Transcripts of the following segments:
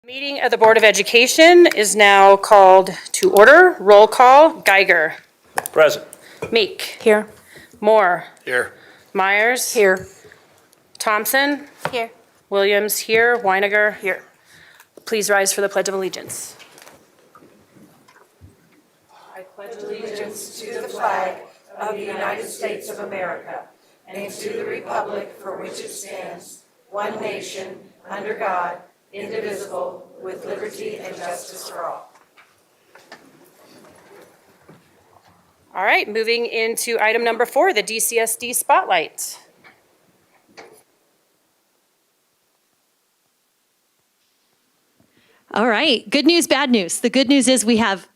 Meeting of the Board of Education is now called to order. Roll call. Geiger. Present. Meek. Here. Moore. Here. Myers. Here. Thompson. Here. Williams here. Weiniger. Here. Please rise for the Pledge of Allegiance. I pledge allegiance to the flag of the United States of America and to the republic for which it stands, one nation, under God, indivisible, with liberty and justice for all. All right, moving into item number 4, the DCSD Spotlight. All right, good news, bad news. The good news is we have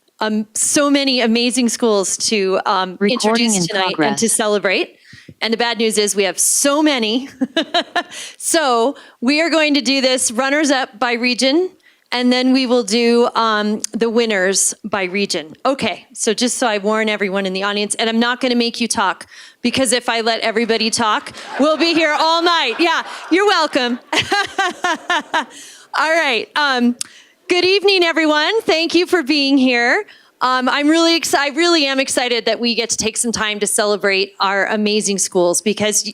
so many amazing schools to introduce tonight and to celebrate. And the bad news is we have so many. So we are going to do this runners up by region, and then we will do the winners by region. Okay, so just so I warn everyone in the audience, and I'm not going to make you talk, because if I let everybody talk, we'll be here all night. Yeah, you're welcome. All right. Good evening, everyone. Thank you for being here. I really am excited that we get to take some time to celebrate our amazing schools, because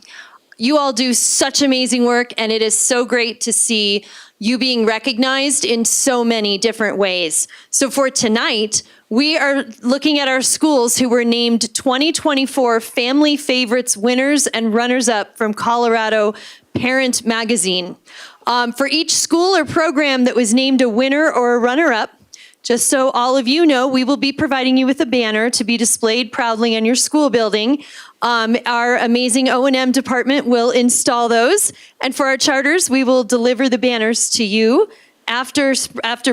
you all do such amazing work, and it is so great to see you being recognized in so many different ways. So for tonight, we are looking at our schools who were named 2024 Family Favorites winners and runners-up from Colorado Parent Magazine. For each school or program that was named a winner or a runner-up, just so all of you know, we will be providing you with a banner to be displayed proudly in your school building. Our amazing O&M department will install those. And for our charters, we will deliver the banners to you after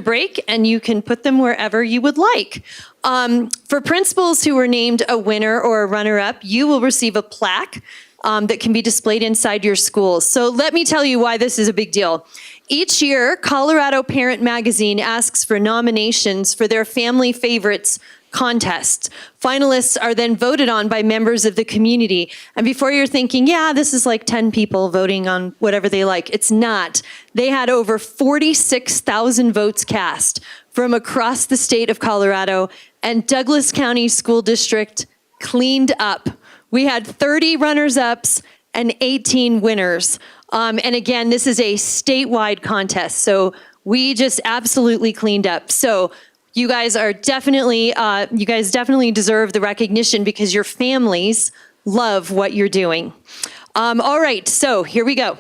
break, and you can put them wherever you would like. For principals who were named a winner or a runner-up, you will receive a plaque that can be displayed inside your schools. So let me tell you why this is a big deal. Each year, Colorado Parent Magazine asks for nominations for their Family Favorites contest. Finalists are then voted on by members of the community. And before you're thinking, yeah, this is like 10 people voting on whatever they like, it's not. They had over 46,000 votes cast from across the state of Colorado, and Douglas County School District cleaned up. We had 30 runners-ups and 18 winners. And again, this is a statewide contest, so we just absolutely cleaned up. So you guys are definitely, deserve the recognition, because your families love what you're doing. All right, so here we go.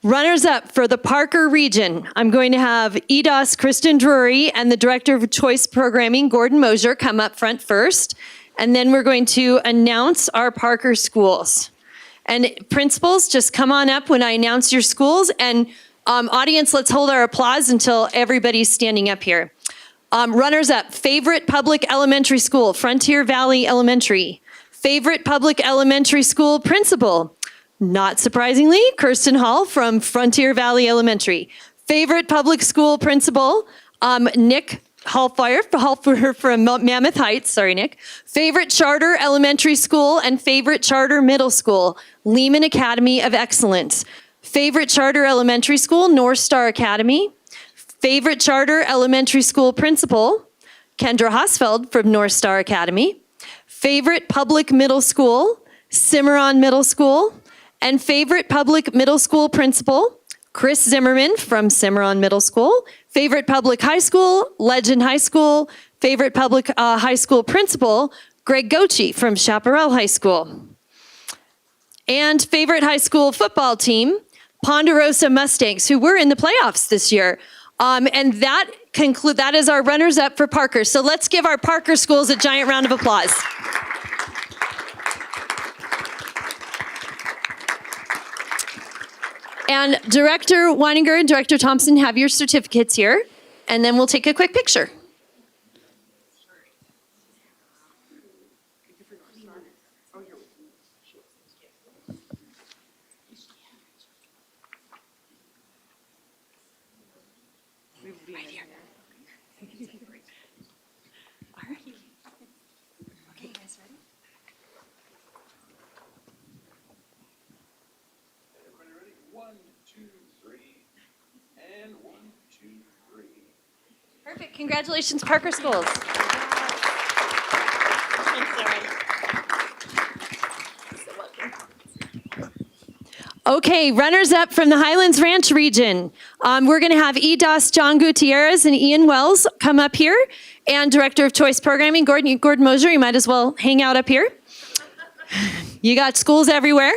Runners-up for the Parker region. I'm going to have EDOS Kristen Drury and the Director of Choice Programming, Gordon Mosier, come up front first. And then we're going to announce our Parker schools. And principals, just come on up when I announce your schools. And audience, let's hold our applause until everybody's standing up here. Runners up, favorite public elementary school, Frontier Valley Elementary. Favorite public elementary school principal, not surprisingly, Kirsten Hall from Frontier Valley Elementary. Favorite public school principal, Nick Hallfire from Mammoth Heights, sorry, Nick. Favorite charter elementary school and favorite charter middle school, Lehman Academy of Excellence. Favorite charter elementary school, North Star Academy. Favorite charter elementary school principal, Kendra Hosfeld from North Star Academy. Favorite public middle school, Cimarron Middle School. And favorite public middle school principal, Chris Zimmerman from Cimarron Middle School. Favorite public high school, Legend High School. Favorite public high school principal, Greg Gochi from Chaparral High School. And favorite high school football team, Ponderosa Mustangs, who were in the playoffs this year. And that is our runners up for Parker. So let's give our Parker schools a giant round of applause. And Director Weininger and Director Thompson have your certificates here, and then we'll take a quick picture. Right here. All right. Okay, guys, ready? Everybody ready? 1, 2, 3, and 1, 2, 3. Congratulations, Parker Schools. Okay, runners up from the Highlands Ranch region. We're going to have EDOS John Gutierrez and Ian Wells come up here, and Director of Choice Programming, Gordon Mosier. You might as well hang out up here. You got schools everywhere.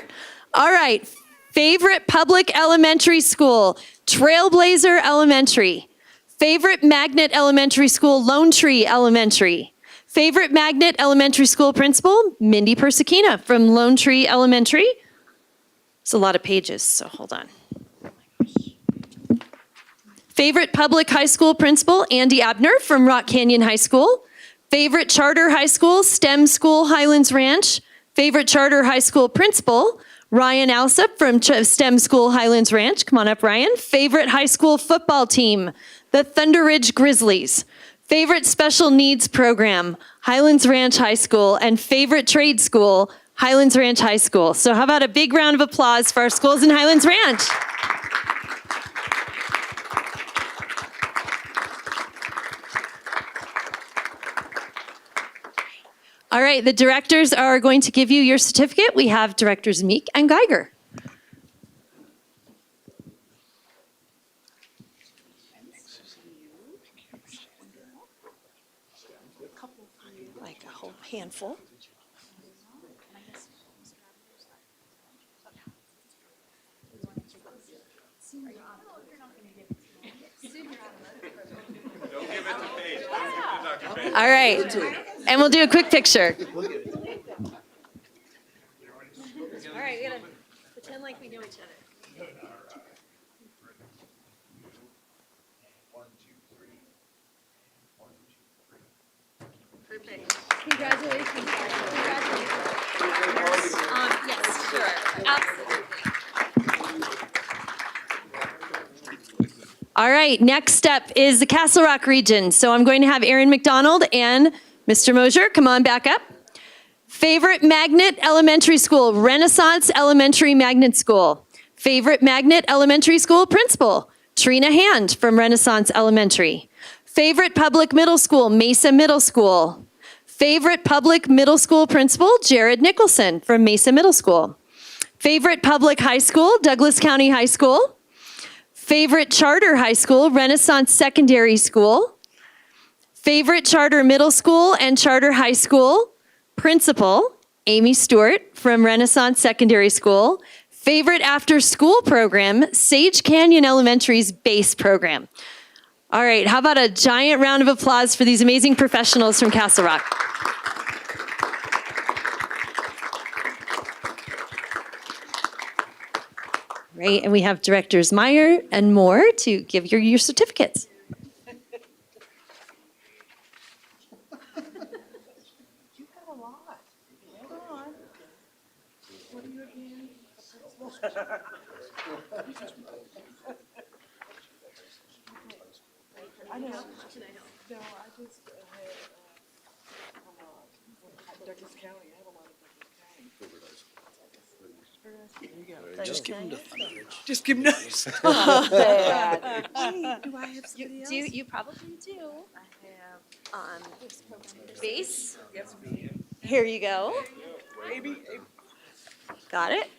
All right, favorite public elementary school, Trailblazer Elementary. Favorite magnet elementary school, Lone Tree Elementary. Favorite magnet elementary school principal, Mindy Persakina from Lone Tree Elementary. It's a lot of pages, so hold on. Favorite public high school principal, Andy Abner from Rock Canyon High School. Favorite charter high school, STEM School Highlands Ranch. Favorite charter high school principal, Ryan Alsop from STEM School Highlands Ranch. Come on up, Ryan. Favorite high school football team, the Thunder Ridge Grizzlies. Favorite special needs program, Highlands Ranch High School. And favorite trade school, Highlands Ranch High School. So how about a big round of applause for our schools in Highlands Ranch? All right, the directors are going to give you your certificate. We have Directors Meek and Geiger. Like a whole handful. All right, and we'll do a quick picture. All right, we gotta pretend like we know each other. Perfect. Congratulations. Congratulations. Yes, sure. Absolutely. All right, next up is the Castle Rock region. So I'm going to have Aaron McDonald and Mr. Mosier come on back up. Favorite magnet elementary school, Renaissance Elementary Magnet School. Favorite magnet elementary school principal, Trina Hand from Renaissance Elementary. Favorite public middle school, Mesa Middle School. Favorite public middle school principal, Jared Nicholson from Mesa Middle School. Favorite public high school, Douglas County High School. Favorite charter high school, Renaissance Secondary School. Favorite charter middle school and charter high school principal, Amy Stewart from Renaissance Secondary School. Favorite after school program, Sage Canyon Elementary's BASE program. All right, how about a giant round of applause for these amazing professionals from Castle Rock. Right, and we have Directors Meyer and Moore to give your certificates. You have a lot. Hold on. What are you again? I know. No, I just had, Douglas County, I have a lot of Douglas County. Just give them to Thunder Ridge. Just give them those. Do I have somebody else? You probably do. I have base. Yes, ma'am. Here you go. Amy. Got it.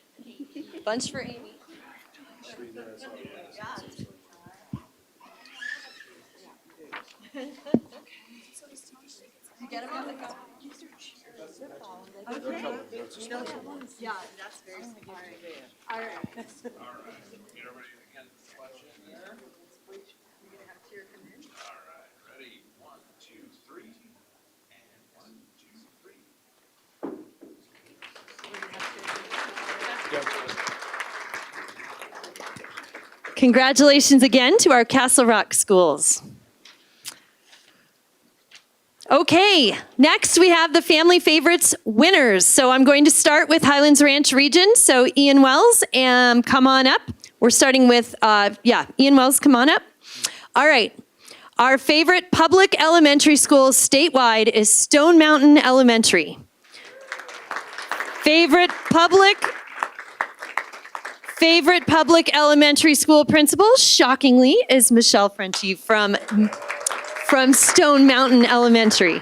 Bunch for Amy. You get them out? Okay. Yeah, that's very smart. All right. Get everybody to hand the question there. All right, ready? 1, 2, 3. And 1, 2, 3. Congratulations again to our Castle Rock schools. Okay, next we have the Family Favorites winners. So I'm going to start with Highlands Ranch region. So Ian Wells, come on up. We're starting with, Ian Wells, come on up. All right, our favorite public elementary school statewide is Stone Mountain Elementary. Favorite public elementary school principal, shockingly, is Michelle Frenchie from from Stone Mountain Elementary.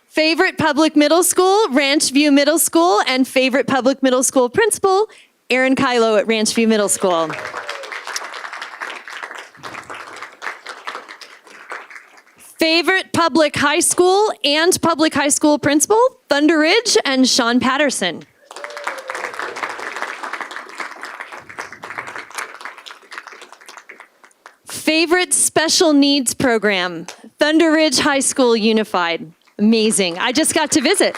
Favorite public middle school, Ranch View Middle School, and favorite public middle school principal, Aaron Kylo at Ranch View Middle School. Favorite public high school and public high school principal, Thunder Ridge and Sean Patterson. Favorite special needs program, Thunder Ridge High School Unified. Amazing. I just got to visit.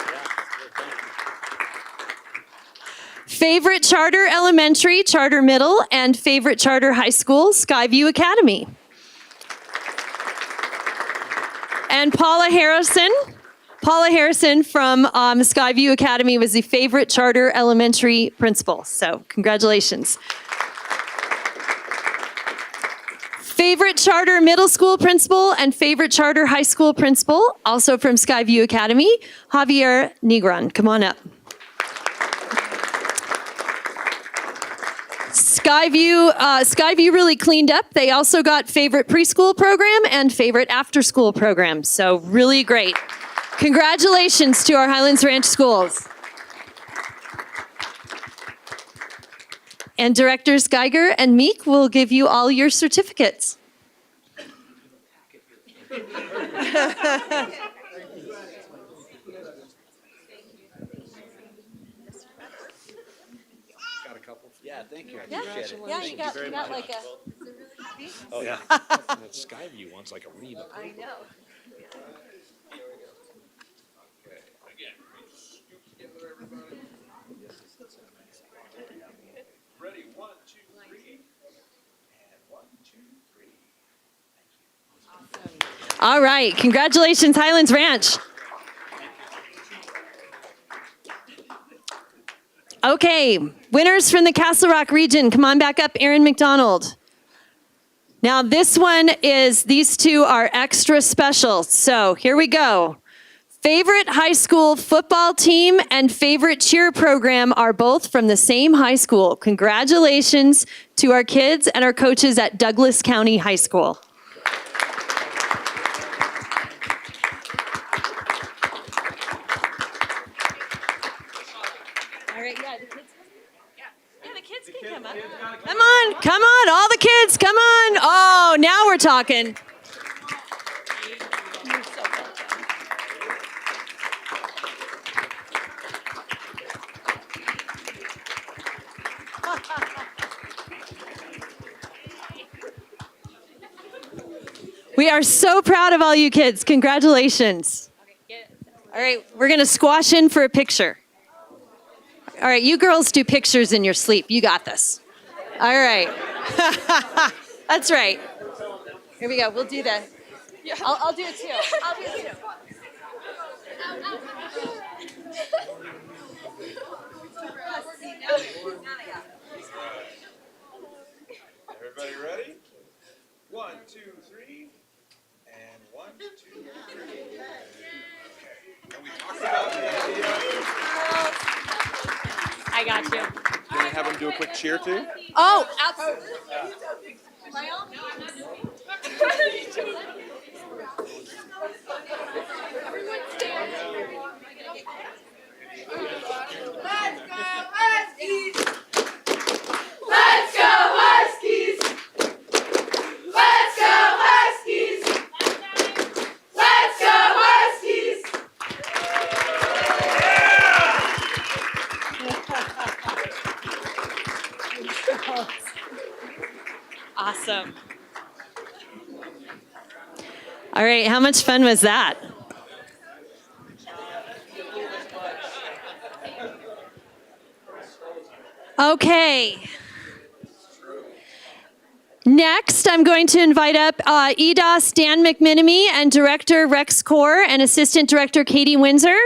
Favorite charter elementary, charter middle, and favorite charter high school, Skyview Academy. And Paula Harrison from Skyview Academy was the favorite charter elementary principal. So congratulations. Favorite charter middle school principal and favorite charter high school principal, also from Skyview Academy, Javier Negron. Come on up. Skyview really cleaned up. They also got favorite preschool program and favorite after-school program. So really great. Congratulations to our Highlands Ranch schools. And Directors Geiger and Meek will give you all your certificates. Got a couple? Yeah, thank you. I Yeah, appreciate it. yeah, you got like a. Oh, yeah. That Skyview one's like a read. I know. Okay, again, scoop together, everybody. Ready, 1, 2, 3. And 1, 2, 3. All right, congratulations, Highlands Ranch. Okay, winners from the Castle Rock region. Come on back up, Aaron McDonald. Now this one is, these two are extra special. So here we go. Favorite high school football team and favorite cheer program are both from the same high school. Congratulations to our kids and our coaches at Douglas County High School. All right, yeah, the kids. Yeah, the kids can come up. Come on, all the kids, come on. Oh, now we're talking. We are so proud of all you kids. Congratulations. All right, we're going to squash in for a picture. All right, you girls do pictures in your sleep. You got this. All right. That's right. Here we go. We'll do that. I'll do it too. I'll do it too. Everybody ready? 1, 2, 3. And 1, 2, 3. Okay. And we talked about the idea. I got you. Can we have them do a quick cheer too? Oh, absolutely. Let's go Huskies! Let's go Huskies! Let's go Huskies! Awesome. All right, how much fun was that? Okay. Next, I'm going to invite up EDOS Dan McMenemy and Director Rex Core and Assistant Director Katie Windsor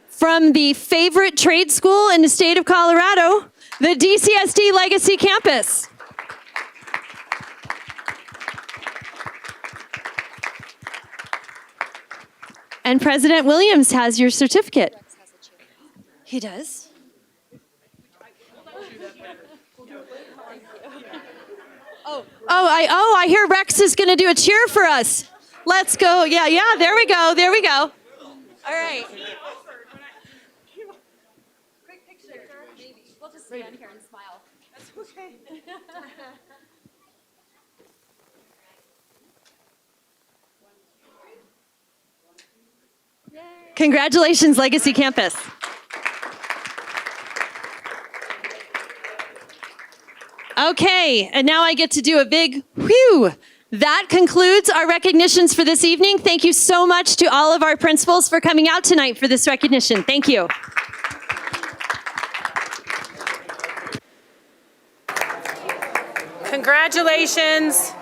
from the favorite trade school in the state of Colorado, the DCSD Legacy Campus. And President Williams has your certificate. He does? I hear Rex is going to do a cheer for us. Let's go. Yeah, there we go. All right. Quick picture, maybe. We'll just stand here and smile. That's okay. Congratulations, Legacy Campus. Okay, and now I get to do a big whew. That concludes our recognitions for this evening. Thank you so much to all of our principals for coming out tonight for this recognition. Thank you. Congratulations.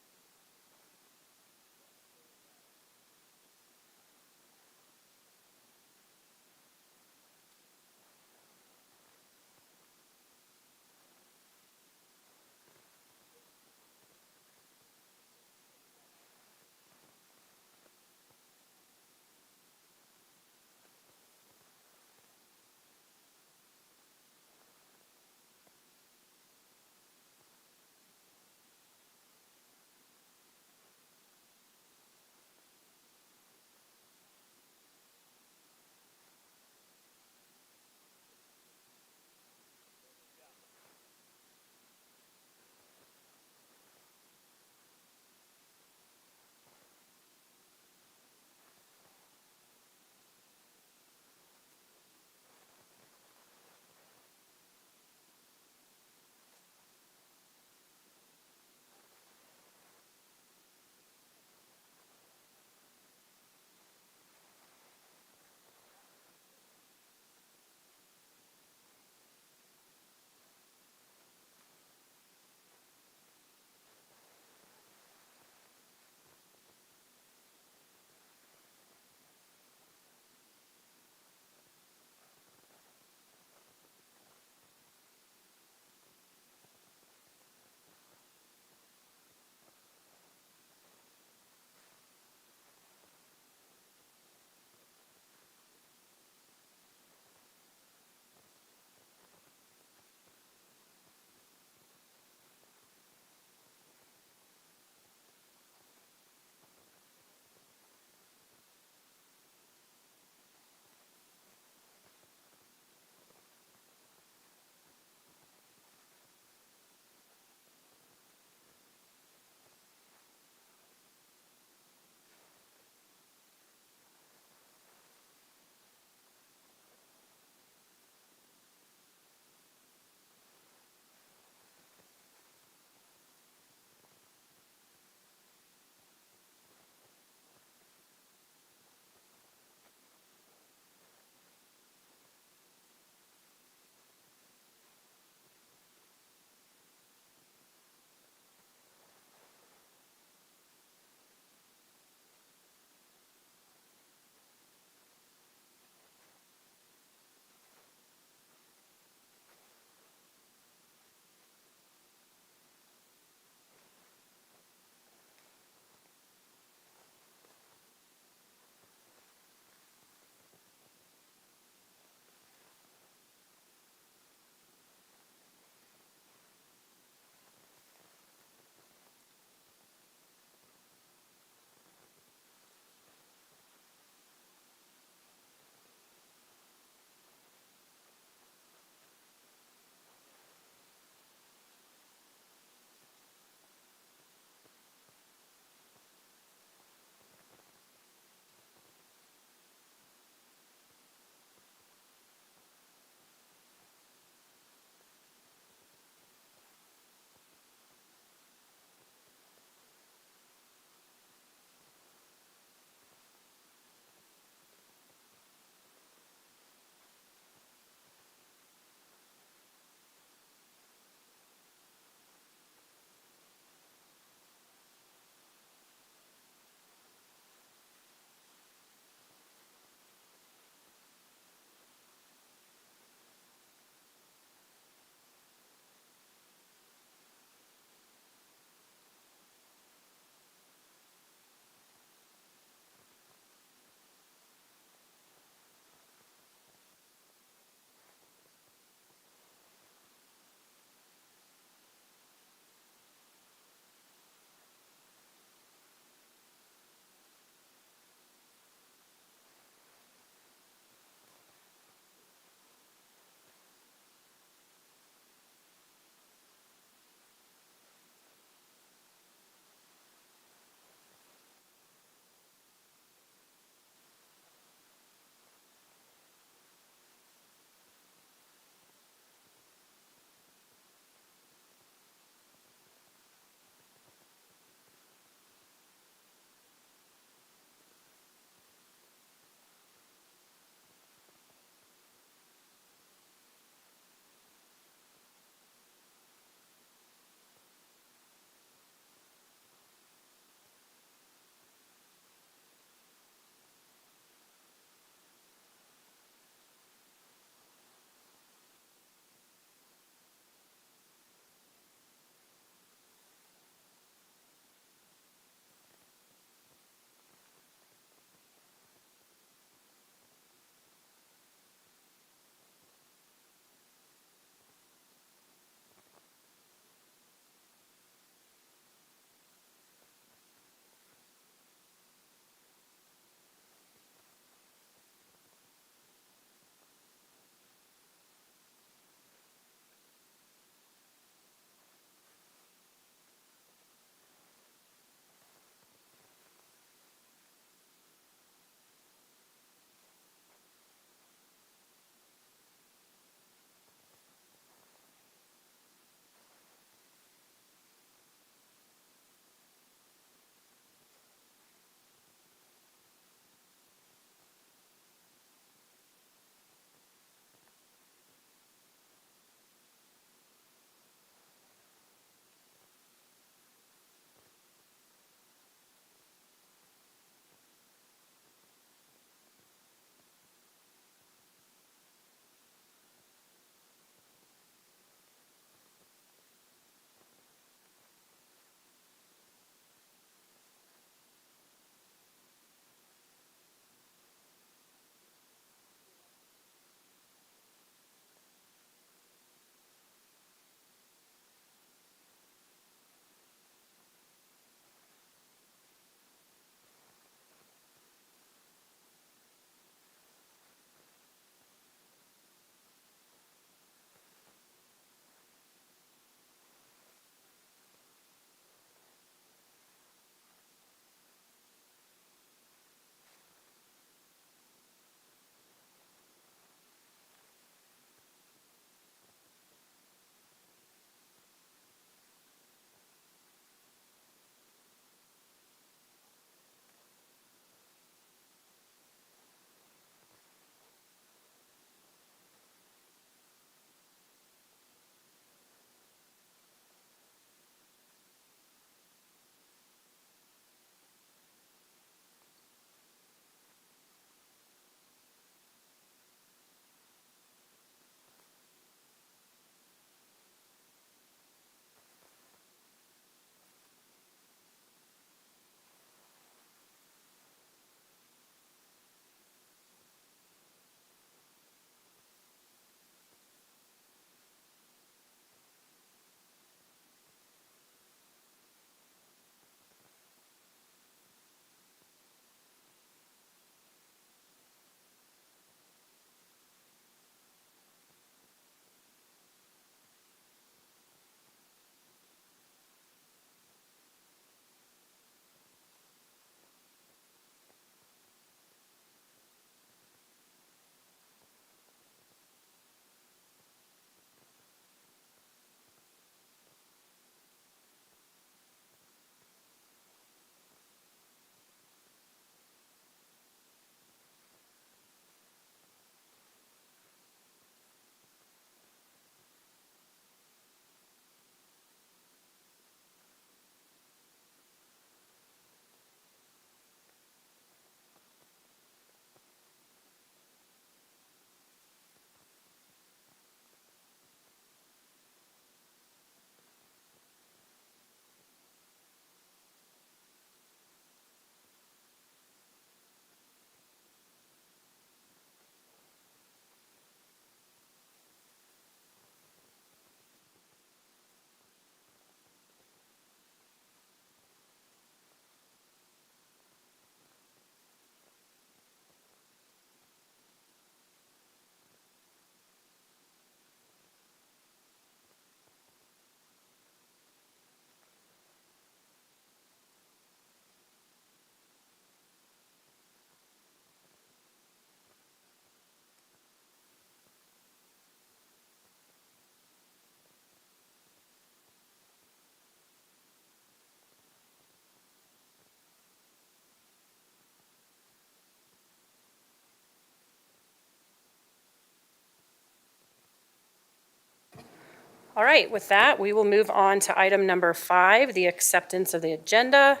All right, with that, we will move on to item number 5, the acceptance of the agenda.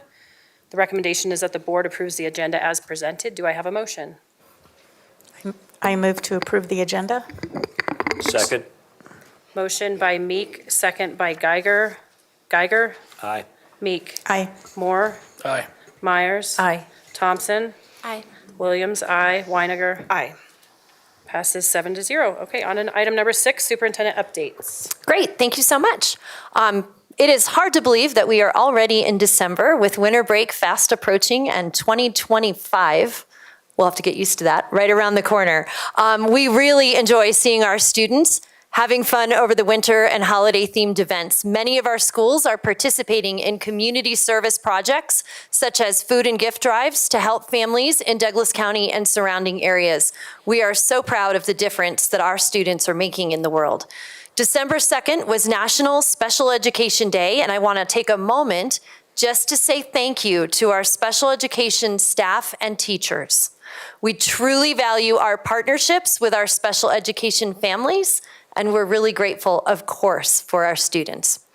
The recommendation is that the board approves the agenda as presented. Do I have a motion? I move to approve the agenda. Second. Motion by Meek, second by Geiger. Geiger? Aye. Meek? Aye. Moore? Aye. Myers? Aye. Thompson? Aye. Williams? Aye. Weiniger? Aye. Passes 7-0. Okay, on to item number 6, superintendent updates. Great, thank you so much. It is hard to believe that we are already in December with winter break fast approaching and 2025. We'll have to get used to that, right around the corner. We really enjoy seeing our students having fun over the winter and holiday-themed events. Many of our schools are participating in community service projects, such as food and gift drives to help families in Douglas County and surrounding areas. We are so proud of the difference that our students are making in the world. December 2nd was National Special Education Day, and I want to take a moment just to say thank you to our special education staff and teachers. We truly value our partnerships with our special education families, and we're really grateful, of course, for our students.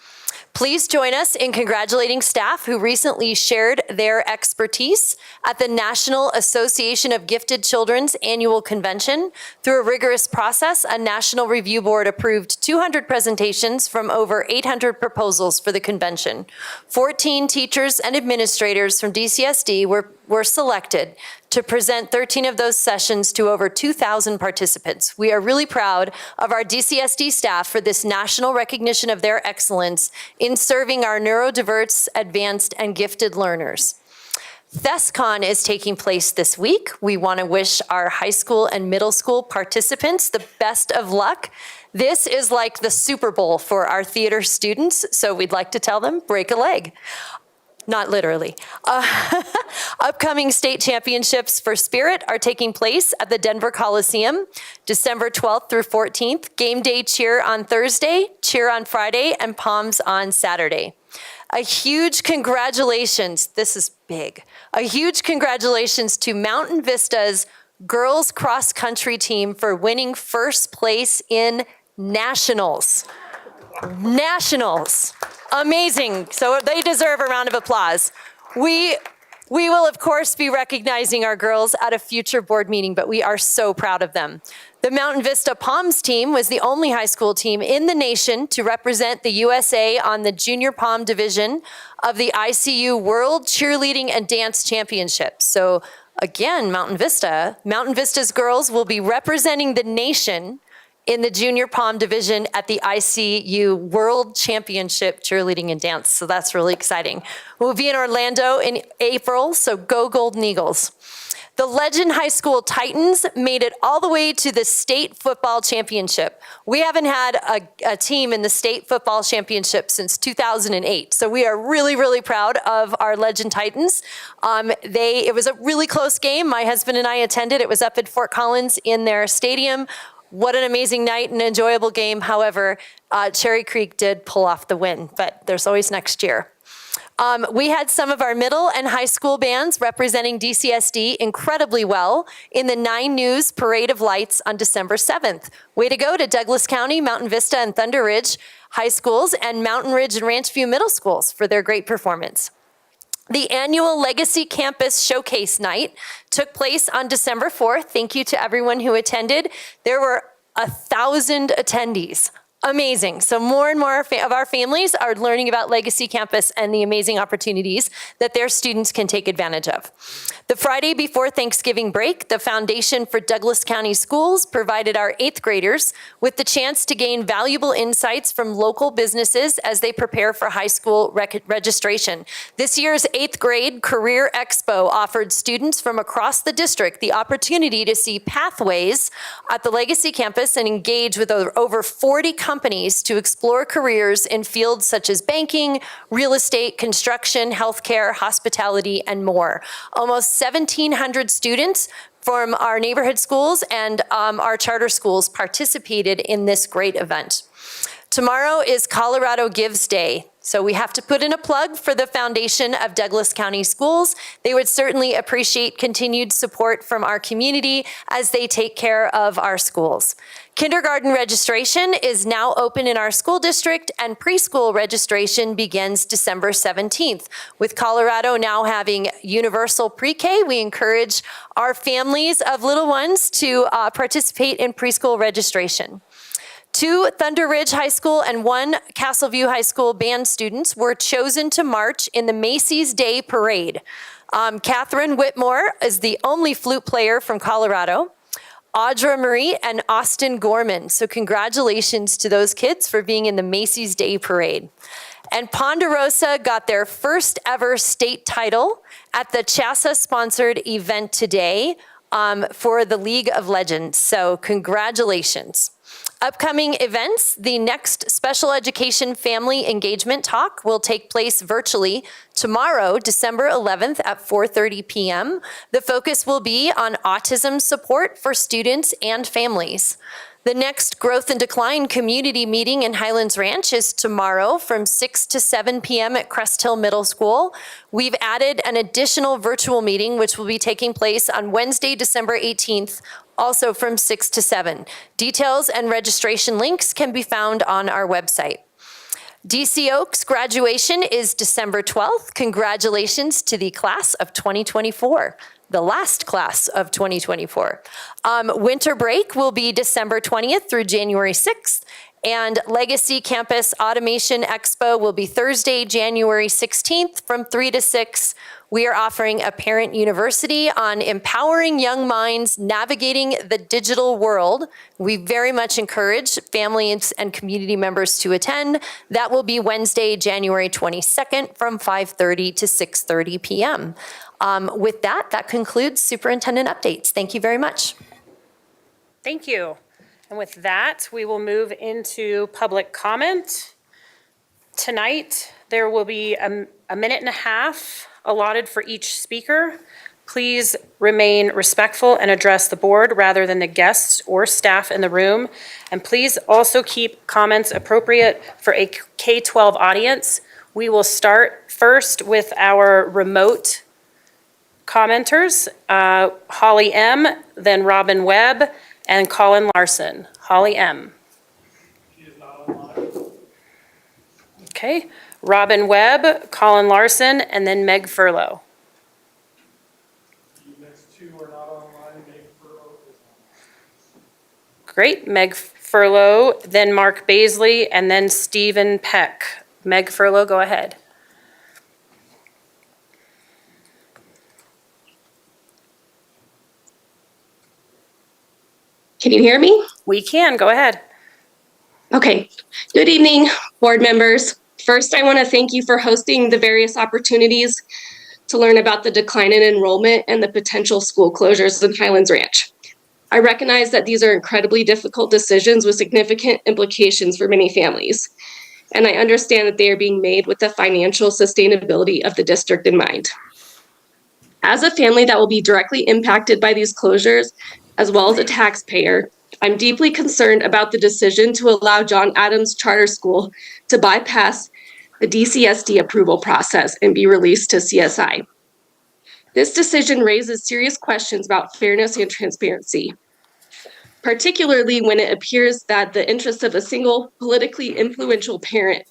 Please join us in congratulating staff who recently shared their expertise at the National Association of Gifted Children's annual convention. Through a rigorous process, a National Review Board approved 200 presentations from over 800 proposals for the convention. 14 teachers and administrators from DCSD were selected to present 13 of those sessions to over 2,000 participants. We are really proud of our DCSD staff for this national recognition of their excellence in serving our neurodiverse, advanced, and gifted learners. ThesCon is taking place this week. We want to wish our high school and middle school participants the best of luck. This is like the Super Bowl for our theater students, so we'd like to tell them, break a leg. Not literally. Upcoming state championships for Spirit are taking place at the Denver Coliseum, December 12th through 14th. Game day cheer on Thursday, cheer on Friday, and Palms on Saturday. A huge congratulations, this is big, a huge congratulations to Mountain Vista's girls cross country team for winning first place in nationals. Nationals. Amazing. So they deserve a round of applause. We will, of course, be recognizing our girls at a future board meeting, but we are so proud of them. The Mountain Vista Palms team was the only high school team in the nation to represent the USA on the Junior Palm Division of the ICU World Cheerleading and Dance Championships. So again, Mountain Vista's girls will be representing the nation in the Junior Palm Division at the ICU World Championship Cheerleading and Dance. So that's really exciting. We'll be in Orlando in April, so go Golden Eagles. The Legend High School Titans made it all the way to the state football championship. We haven't had a team in the state football championship since 2008. So we are really, really proud of our Legend Titans. It was a really close game. My husband and I attended. It was up at Fort Collins in their stadium. What an amazing night and enjoyable game. However, Cherry Creek did pull off the win, but there's always next year. We had some of our middle and high school bands representing DCSD incredibly well in the 9 News Parade of Lights on December 7th. Way to go to Douglas County, Mountain Vista, and Thunder Ridge High Schools and Mountain Ridge and Ranchview Middle Schools for their great performance. The annual Legacy Campus Showcase Night took place on December 4th. Thank you to everyone who attended. There were 1,000 attendees. Amazing. So more and more of our families are learning about Legacy Campus and the amazing opportunities that their students can take advantage of. The Friday before Thanksgiving break, the Foundation for Douglas County Schools provided our 8th graders with the chance to gain valuable insights from local businesses as they prepare for high school registration. This year's 8th grade Career Expo offered students from across the district the opportunity to see pathways at the Legacy Campus and engage with over 40 companies to explore careers in fields such as banking, real estate, construction, healthcare, hospitality, and more. Almost 1,700 students from our neighborhood schools and our charter schools participated in this great event. Tomorrow is Colorado Gives Day. So we have to put in a plug for the foundation of Douglas County Schools. They would certainly appreciate continued support from our community as they take care of our schools. Kindergarten registration is now open in our school district, and preschool registration begins December 17th. With Colorado now having universal pre-K, we encourage our families of little ones to participate in preschool registration. 2 Thunder Ridge High School and 1 Castle View High School band students were chosen to march in the Macy's Day Parade. Catherine Whitmore is the only flute player from Colorado. Audra Marie and Austin Gorman. So congratulations to those kids for being in the Macy's Day Parade. And Ponderosa got their first ever state title at the CHASA-sponsored event today for the League of Legends. So congratulations. Upcoming events, the next Special Education Family Engagement Talk will take place virtually tomorrow, December 11th at 4:30 p.m. The focus will be on autism support for students and families. The next Growth and Decline community meeting in Highlands Ranch is tomorrow from 6 to 7 p.m. at Crest Hill Middle School. We've added an additional virtual meeting, which will be taking place on Wednesday, December 18th, also from 6 to 7. Details and registration links can be found on our website. DC Oaks graduation is December 12th. Congratulations to the class of 2024. The last class of 2024. Winter break will be December 20th through January 6th, and Legacy Campus Automation Expo will be Thursday, January 16th from 3 to 6. We are offering a parent university on empowering young minds navigating the digital world. We very much encourage families and community members to attend. That will be Wednesday, January 22nd from 5:30 to 6:30 p.m. With that, that concludes superintendent updates. Thank you very much. Thank you. And with that, we will move into public comment. Tonight, there will be a minute and a half allotted for each speaker. Please remain respectful and address the board rather than the guests or staff in the room. And please also keep comments appropriate for a K-12 audience. We will start first with our remote commenters, Holly M., then Robin Webb, and Colin Larson. Holly M. She is not online. Okay, Robin Webb, Colin Larson, and then Meg Furlow. The next 2 are not online. Meg Furlow is on. Great, Meg Furlow, then Mark Baisley, and then Stephen Peck. Meg Furlow, go ahead. Can you hear me? We can, go ahead. Okay. Good evening, board members. First, I want to thank you for hosting the various opportunities to learn about the decline in enrollment and the potential school closures in Highlands Ranch. I recognize that these are incredibly difficult decisions with significant implications for many families, and I understand that they are being made with the financial sustainability of the district in mind. As a family that will be directly impacted by these closures, as well as a taxpayer, I'm deeply concerned about the decision to allow John Adams Charter School to bypass the DCSD approval process and be released to CSI. This decision raises serious questions about fairness and transparency, particularly when it appears that the interests of a single politically influential parent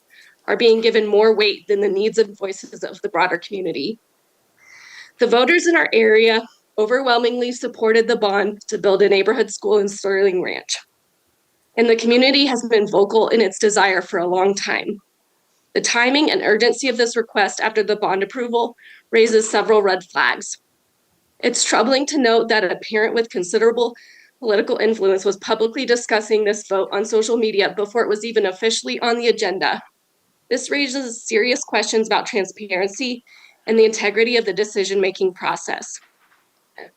are being given more weight than the needs and voices of the broader community. The voters in our area overwhelmingly supported the bond to build a neighborhood school in Sterling Ranch, and the community has been vocal in its desire for a long time. The timing and urgency of this request after the bond approval raises several red flags. It's troubling to note that a parent with considerable political influence was publicly discussing this vote on social media before it was even officially on the agenda. This raises serious questions about transparency and the integrity of the decision-making process.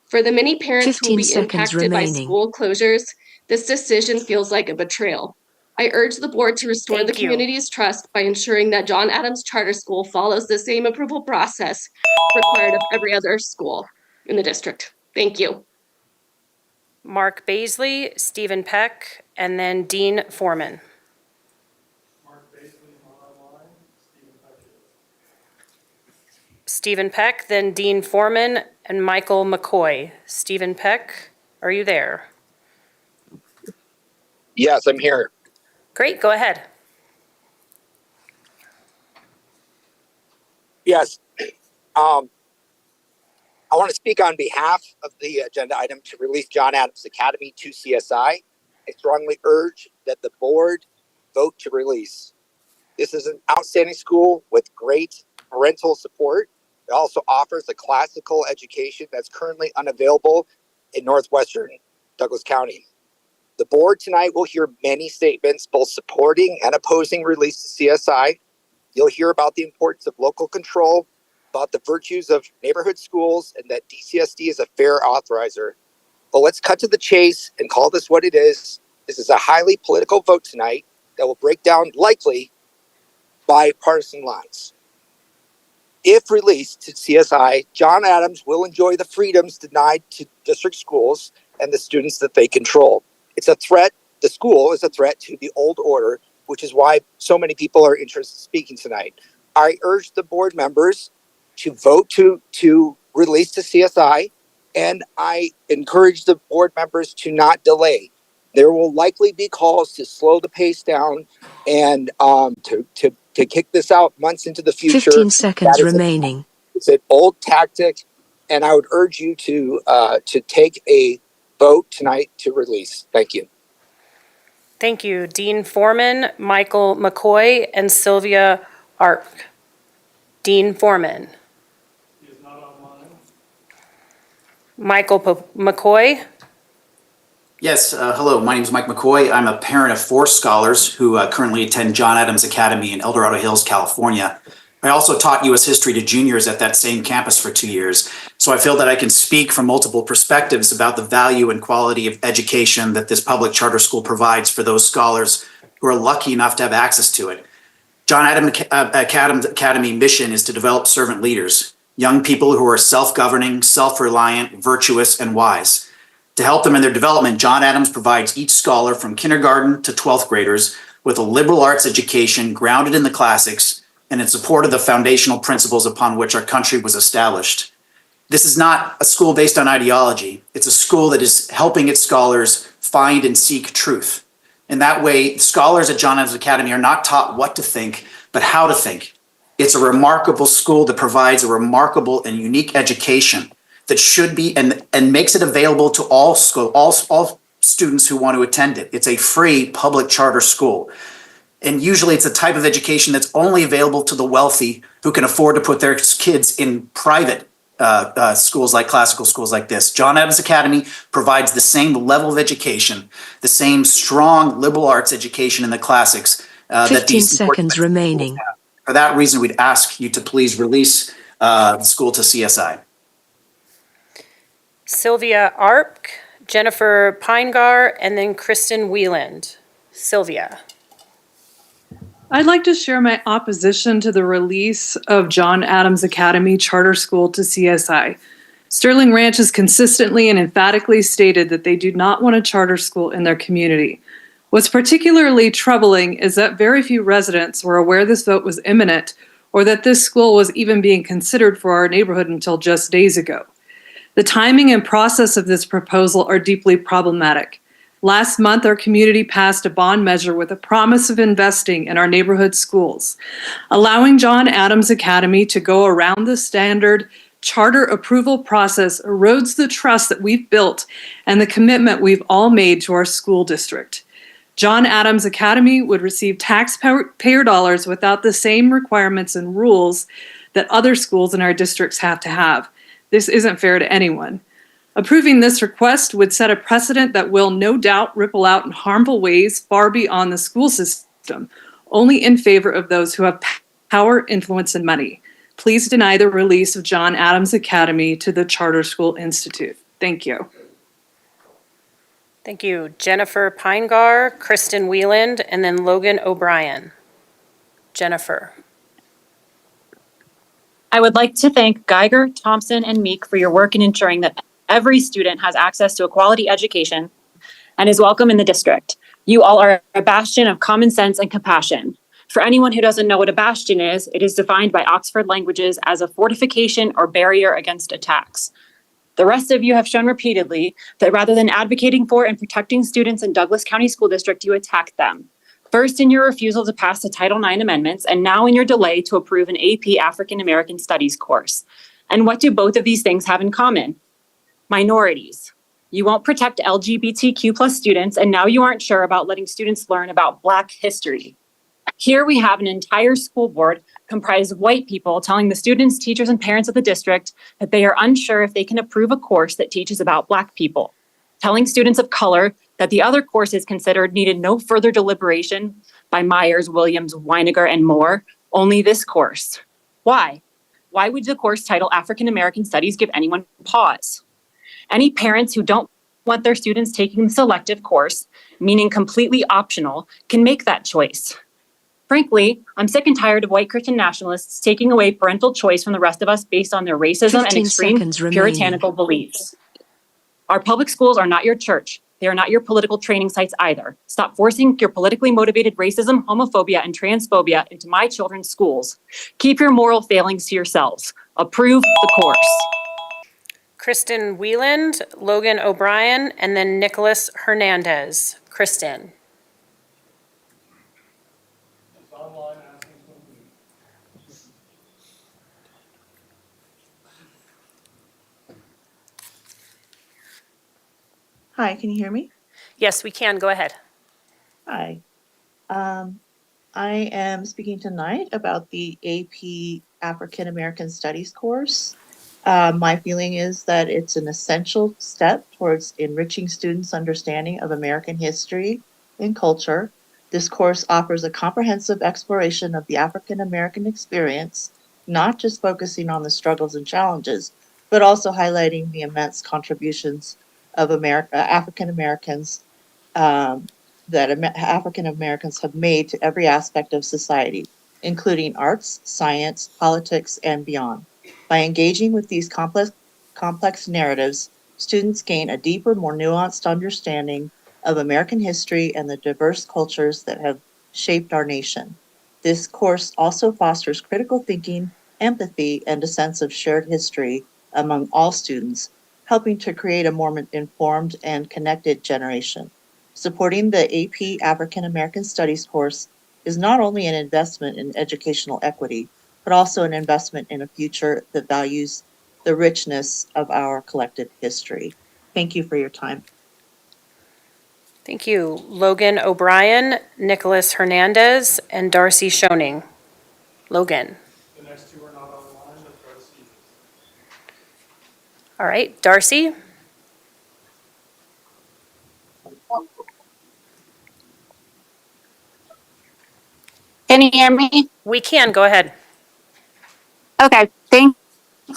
For the many parents who will be impacted by school closures, this decision feels like a betrayal. I urge the board to restore the community's trust by ensuring that John Adams Charter School follows the same approval process required of every other school in the district. Thank you. Mark Baisley, Stephen Peck, and then Dean Foreman. Mark Baisley is not online. Stephen Stephen Peck, then Dean Foreman, and Michael McCoy. Stephen Peck, are you there? Yes, I'm here. Great, go ahead. Yes. I want to speak on behalf of the agenda item to release John Adams Academy to CSI. I strongly urge that the board vote to release. This is an outstanding school with great parental support. It also offers a classical education that's currently unavailable in northwestern Douglas County. The board tonight will hear many statements, both supporting and opposing release to CSI. You'll hear about the importance of local control, about the virtues of neighborhood schools, and that DCSD is a fair authorizer. But let's cut to the chase and call this what it is. This is a highly political vote tonight that will break down likely by partisan lines. If released to CSI, John Adams will enjoy the freedoms denied to district schools and the students that they control. It's a threat. The school is a threat to the old order, which is why so many people are interested in speaking tonight. I urge the board members to vote to release to CSI, and I encourage the board members to not delay. There will likely be calls to slow the pace down and to kick this out months into the future. 15 seconds remaining. It's an old tactic, and I would urge you to take a vote tonight to release. Thank you. Thank you. Dean Foreman, Michael McCoy, and Sylvia Arp. Dean Foreman. He is not online. Michael McCoy. Yes, hello, my name is Mike McCoy. I'm a parent of 4 scholars who currently attend John Adams Academy in El Dorado Hills, California. I also taught U.S. history to juniors at that same campus for 2 years. So I feel that I can speak from multiple perspectives about the value and quality of education that this public charter school provides for those scholars who are lucky enough to have access to it. John Adams Academy mission is to develop servant leaders, young people who are self-governing, self-reliant, virtuous, and wise. To help them in their development, John Adams provides each scholar from kindergarten to 12th graders with a liberal arts education grounded in the classics and in support of the foundational principles upon which our country was established. This is not a school based on ideology. It's a school that is helping its scholars find and seek truth. In that way, scholars at John Adams Academy are not taught what to think, but how to think. It's a remarkable school that provides a remarkable and unique education that should be and makes it available to all students who want to attend it. It's a free public charter school. And usually it's a type of education that's only available to the wealthy who can afford to put their kids in private schools like classical schools like this. John Adams Academy provides the same level of education, the same strong liberal arts education in the classics that 15 these seconds remaining. For that reason, we'd ask you to please release the school to CSI. Sylvia Arp, Jennifer Pinegar, and then Kristen Wieland. Sylvia. I'd like to share my opposition to the release of John Adams Academy Charter School to CSI. Sterling Ranch has consistently and emphatically stated that they do not want a charter school in their community. What's particularly troubling is that very few residents were aware this vote was imminent or that this school was even being considered for our neighborhood until just days ago. The timing and process of this proposal are deeply problematic. Last month, our community passed a bond measure with a promise of investing in our neighborhood schools. Allowing John Adams Academy to go around the standard charter approval process erodes the trust that we've built and the commitment we've all made to our school district. John Adams Academy would receive taxpayer dollars without the same requirements and rules that other schools in our districts have to have. This isn't fair to anyone. Approving this request would set a precedent that will no doubt ripple out in harmful ways far beyond the school system, only in favor of those who have power, influence, and money. Please deny the release of John Adams Academy to the Charter School Institute. Thank you. Thank you. Jennifer Pinegar, Kristen Wieland, and then Logan O'Brien. Jennifer. I would like to thank Geiger, Thompson, and Meek for your work in ensuring that every student has access to a quality education and is welcome in the district. You all are a bastion of common sense and compassion. For anyone who doesn't know what a bastion is, it is defined by Oxford Languages as a fortification or barrier against attacks. The rest of you have shown repeatedly that rather than advocating for and protecting students in Douglas County School District, you attack them. First in your refusal to pass the Title IX amendments, and now in your delay to approve an AP African American Studies course. And what do both of these things have in common? Minorities. You won't protect LGBTQ plus students, and now you aren't sure about letting students learn about Black history. Here we have an entire school board comprised of white people telling the students, teachers, and parents of the district that they are unsure if they can approve a course that teaches about Black people. Telling students of color that the other courses considered needed no further deliberation by Myers, Williams, Weiniger, and more, only this course. Why? Why would the course title African American Studies give anyone pause? Any parents who don't want their students taking the selective course, meaning completely optional, can make that choice. Frankly, I'm sick and tired of white Christian nationalists taking away parental choice from the rest of us based on their racism and 15 extreme seconds remaining. puritanical beliefs. Our public schools are not your church. They are not your political training sites either. Stop forcing your politically motivated racism, homophobia, and transphobia into my children's schools. Keep your moral failings to yourselves. Approve the course. Kristen Wieland, Logan O'Brien, and then Nicholas Hernandez. Kristen. She's online asking to unmute. Hi, can you hear me? Yes, we can. Go ahead. Hi. I am speaking tonight about the AP African American Studies course. My feeling is that it's an essential step towards enriching students' understanding of American history and culture. This course offers a comprehensive exploration of the African American experience, not just focusing on the struggles and challenges, but also highlighting the immense contributions of African Americans African Americans have made to every aspect of society, including arts, science, politics, and beyond. By engaging with these complex narratives, students gain a deeper, more nuanced understanding of American history and the diverse cultures that have shaped our nation. This course also fosters critical thinking, empathy, and a sense of shared history among all students, helping to create a more informed and connected generation. Supporting the AP African American Studies course is not only an investment in educational equity, but also an investment in a future that values the richness of our collective history. Thank you for your time. Thank you. Logan O'Brien, Nicholas Hernandez, and Darcy Schoening. Logan. The next two are not online, but Darcy is. All right, Darcy. Can you hear me? We can. Go ahead. Okay, thank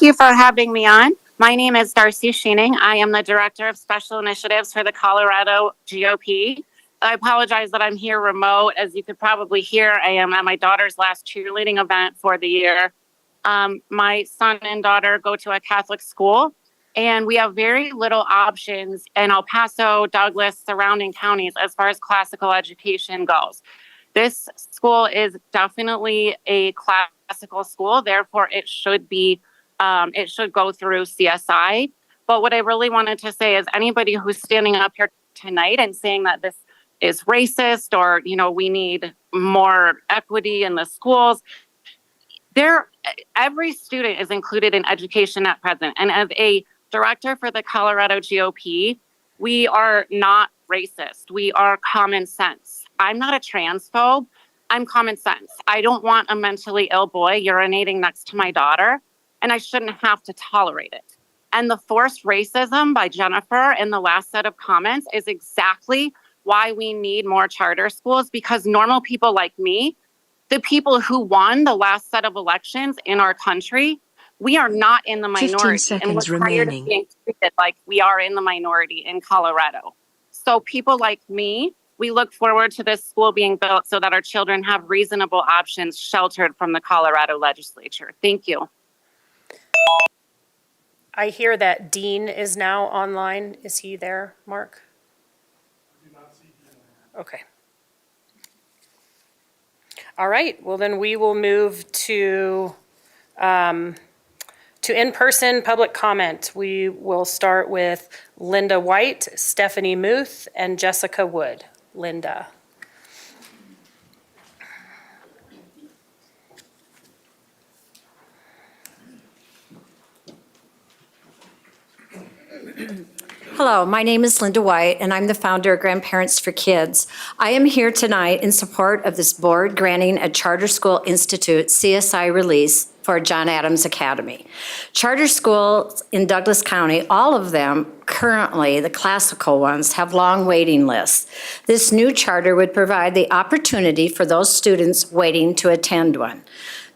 you for having me on. My name is Darcy Scheening. I am the Director of Special Initiatives for the Colorado GOP. I apologize that I'm here remote. As you could probably hear, I am at my daughter's last cheerleading event for the year. My son and daughter go to a Catholic school, and we have very little options in El Paso, Douglas, surrounding counties as far as classical education goes. This school is definitely a classical school, therefore it should go through CSI. But what I really wanted to say is anybody who's standing up here tonight and saying that this is racist or, we need more equity in the schools, every student is included in education at present. And as a director for the Colorado GOP, we are not racist. We are common sense. I'm not a transphobe. I'm common sense. I don't want a mentally ill boy urinating next to my daughter, and I shouldn't have to tolerate it. And the forced racism by Jennifer in the last set of comments is exactly why we need more charter schools, because normal people like me, the people who won the last set of elections in our country, we are not in the 15 minority. And we're seconds tired remaining. of being treated like we are in the minority in Colorado. So people like me, we look forward to this school being built so that our children have reasonable options sheltered from the Colorado legislature. Thank you. I hear that Dean is now online. Is he there, Mark? I do not see Dean. Okay. All right, well then we will move to in-person public comment. We will start with Linda White, Stephanie Muth, and Jessica Wood. Linda. Hello, my name is Linda White, and I'm the founder of Grandparents for Kids. I am here tonight in support of this board granting a Charter School Institute CSI release for John Adams Academy. Charter schools in Douglas County, all of them currently, the classical ones, have long waiting lists. This new charter would provide the opportunity for those students waiting to attend one.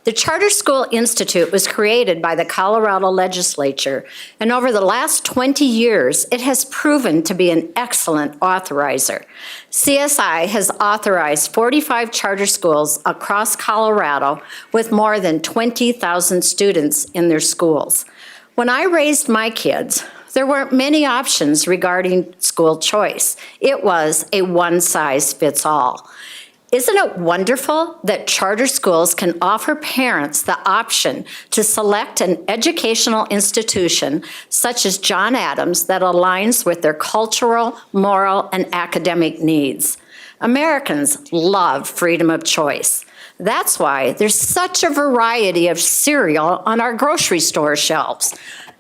The Charter School Institute was created by the Colorado legislature, and over the last 20 years, it has proven to be an excellent authorizer. CSI has authorized 45 charter schools across Colorado with more than 20,000 students in their schools. When I raised my kids, there weren't many options regarding school choice. It was a one-size-fits-all. Isn't it wonderful that charter schools can offer parents the option to select an educational institution such as John Adams that aligns with their cultural, moral, and academic needs? Americans love freedom of choice. That's why there's such a variety of cereal on our grocery store shelves.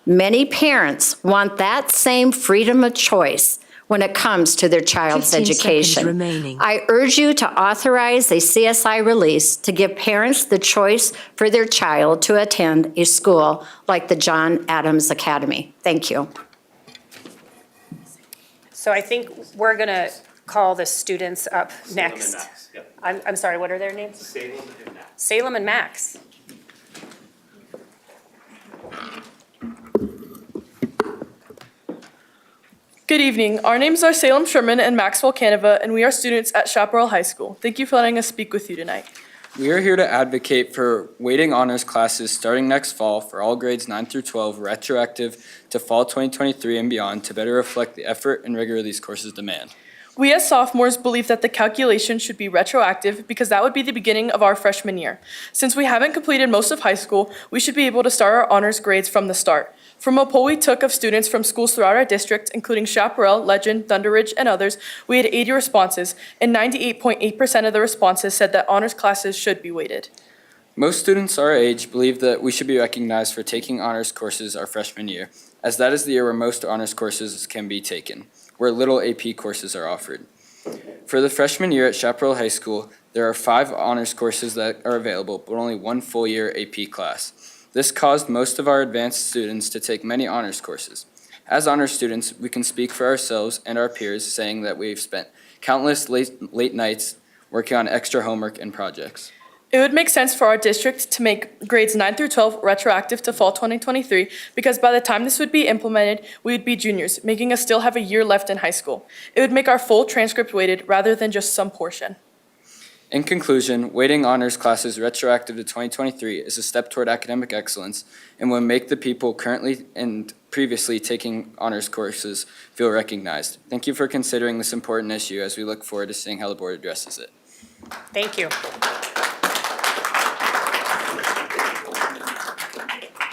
Many parents want that same freedom of choice when it comes to their child's 15 education. seconds remaining. I urge you to authorize a CSI release to give parents the choice for their child to attend a school like the John Adams Academy. Thank you. So I think we're gonna call the students up next. Salem and Max, yep. I'm sorry, what are their names? Salem and Max. Salem and Max. Good evening. Our names are Salem Sherman and Maxwell Canova, and we are students at Chaparral High School. Thank you for letting us speak with you tonight. We are here to advocate for weighting honors classes starting next fall for all grades 9 through 12, retroactive to fall 2023 and beyond, to better reflect the effort and rigor these courses demand. We as sophomores believe that the calculation should be retroactive because that would be the beginning of our freshman year. Since we haven't completed most of high school, we should be able to start our honors grades from the start. From a poll we took of students from schools throughout our district, including Chaparral, Legend, Thunder Ridge, and others, we had 80 responses, and 98.8% of the responses said that honors classes should be weighted. Most students our age believe that we should be recognized for taking honors courses our freshman year, as that is the year where most honors courses can be taken, where little AP courses are offered. For the freshman year at Chaparral High School, there are 5 honors courses that are available, but only 1 full year AP class. This caused most of our advanced students to take many honors courses. As honors students, we can speak for ourselves and our peers, saying that we've spent countless late nights working on extra homework and projects. It would make sense for our district to make grades 9 through 12 retroactive to fall 2023 because by the time this would be implemented, we would be juniors, making us still have a year left in high school. It would make our full transcript weighted rather than just some portion. In conclusion, weighting honors classes retroactive to 2023 is a step toward academic excellence and will make the people currently and previously taking honors courses feel recognized. Thank you for considering this important issue as we look forward to seeing how the board addresses it. Thank you.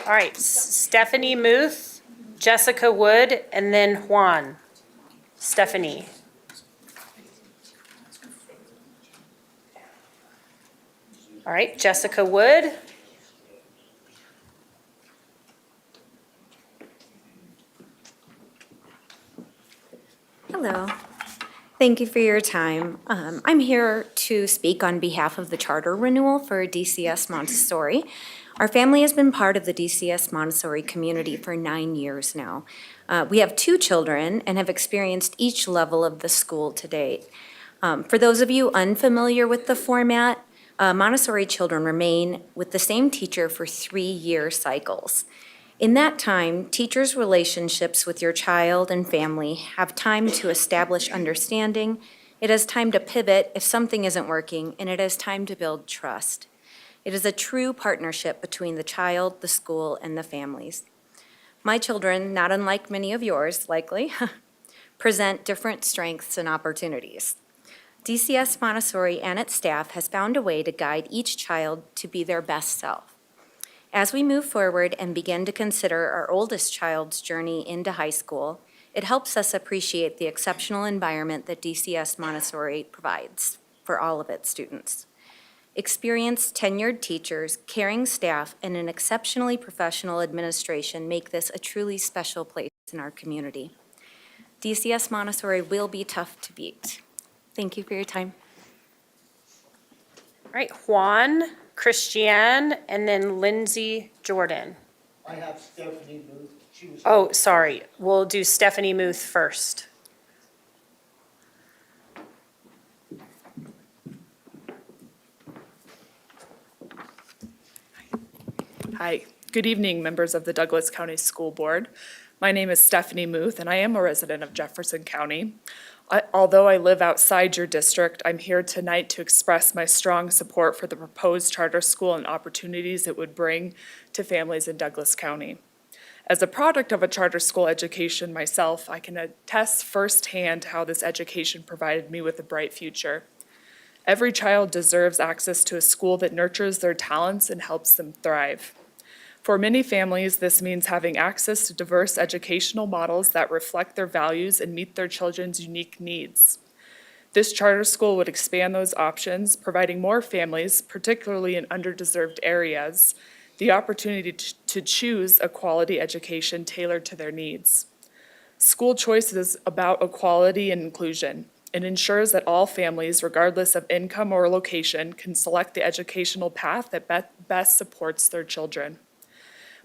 All right, Stephanie Muth, Jessica Wood, and then Juan. Stephanie. All right, Jessica Wood. Hello. Thank you for your time. I'm here to speak on behalf of the charter renewal for DCS Montessori. Our family has been part of the DCS Montessori community for 9 years now. We have 2 children and have experienced each level of the school to date. For those of you unfamiliar with the format, Montessori children remain with the same teacher for 3-year cycles. In that time, teachers' relationships with your child and family have time to establish understanding, it has time to pivot if something isn't working, and it has time to build trust. It is a true partnership between the child, the school, and the families. My children, not unlike many of yours, likely, present different strengths and opportunities. DCS Montessori and its staff has found a way to guide each child to be their best self. As we move forward and begin to consider our oldest child's journey into high school, it helps us appreciate the exceptional environment that DCS Montessori provides for all of its students. Experienced, tenured teachers, caring staff, and an exceptionally professional administration make this a truly special place in our community. DCS Montessori will be tough to beat. Thank you for your time. All right, Juan, Christiane, and then Lindsay Jordan. I have Stephanie Booth. She was. Oh, sorry. We'll do Stephanie Muth first. Hi, good evening, members of the Douglas County School Board. My name is Stephanie Muth, and I am a resident of Jefferson County. Although I live outside your district, I'm here tonight to express my strong support for the proposed charter school and opportunities it would bring to families in Douglas County. As a product of a charter school education myself, I can attest firsthand how this education provided me with a bright future. Every child deserves access to a school that nurtures their talents and helps them thrive. For many families, this means having access to diverse educational models that reflect their values and meet their children's unique needs. This charter school would expand those options, providing more families, particularly in underdeserved areas, the opportunity to choose a quality education tailored to their needs. School choice is about equality and inclusion. It ensures that all families, regardless of income or location, can select the educational path that best supports their children.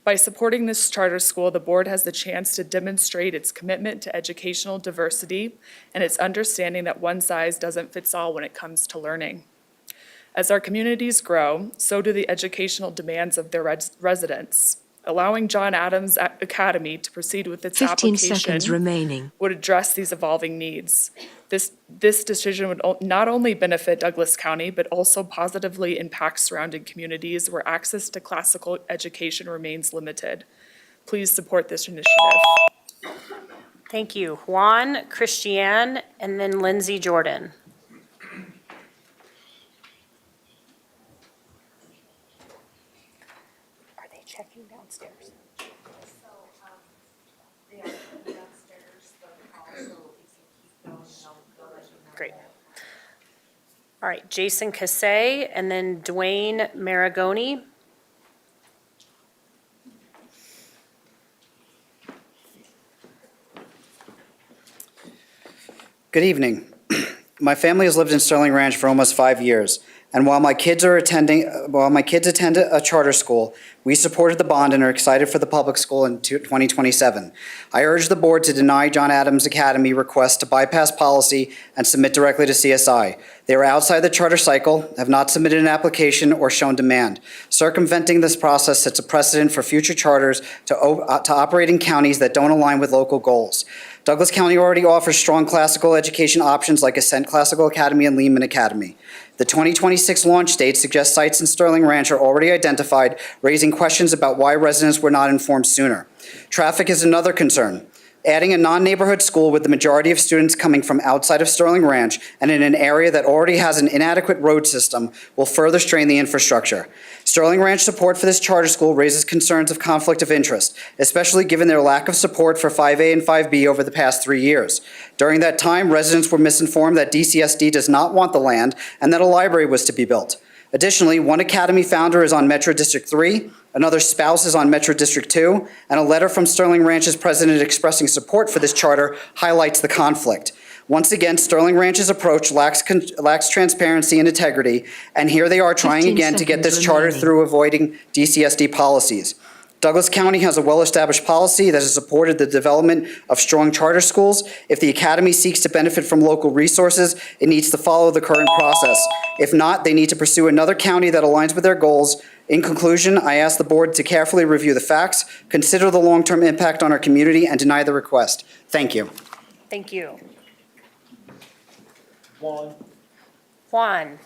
By supporting this charter school, the board has the chance to demonstrate its commitment to educational diversity and its understanding that one size doesn't fit all when it comes to learning. As our communities grow, so do the educational demands of their residents. Allowing John Adams Academy to proceed with its 15 application seconds remaining. would address these evolving needs. This decision would not only benefit Douglas County, but also positively impact surrounding communities where access to classical education remains limited. Please support this initiative. Thank you. Juan, Christiane, and then Lindsay Jordan. Are they checking downstairs? Great. All right, Jason Cassay, and then Dwayne Maragoni. Good evening. My family has lived in Sterling Ranch for almost 5 years, and while my kids attend a charter school, we supported the bond and are excited for the public school in 2027. I urge the board to deny John Adams Academy request to bypass policy and submit directly to CSI. They are outside the charter cycle, have not submitted an application or shown demand. Circumventing this process sets a precedent for future charters to operate in counties that don't align with local goals. Douglas County already offers strong classical education options like Ascent Classical Academy and Lehman Academy. The 2026 launch date suggests sites in Sterling Ranch are already identified, raising questions about why residents were not informed sooner. Traffic is another concern. Adding a non-neighborhood school with the majority of students coming from outside of Sterling Ranch and in an area that already has an inadequate road system will further strain the infrastructure. Sterling Ranch support for this charter school raises concerns of conflict of interest, especially given their lack of support for 5A and 5B over the past 3 years. During that time, residents were misinformed that DCSD does not want the land and that a library was to be built. Additionally, one Academy founder is on Metro District 3, another spouse is on Metro District 2, and a letter from Sterling Ranch's president expressing support for this charter highlights the conflict. Once again, Sterling Ranch's approach lacks transparency and integrity, and here they are trying again to get this charter through avoiding DCSD policies. Douglas County has a well-established policy that has supported the development of strong charter schools. If the academy seeks to benefit from local resources, it needs to follow the current process. If not, they need to pursue another county that aligns with their goals. In conclusion, I ask the board to carefully review the facts, consider the long-term impact on our community, and deny the request. Thank you. Thank you. Juan.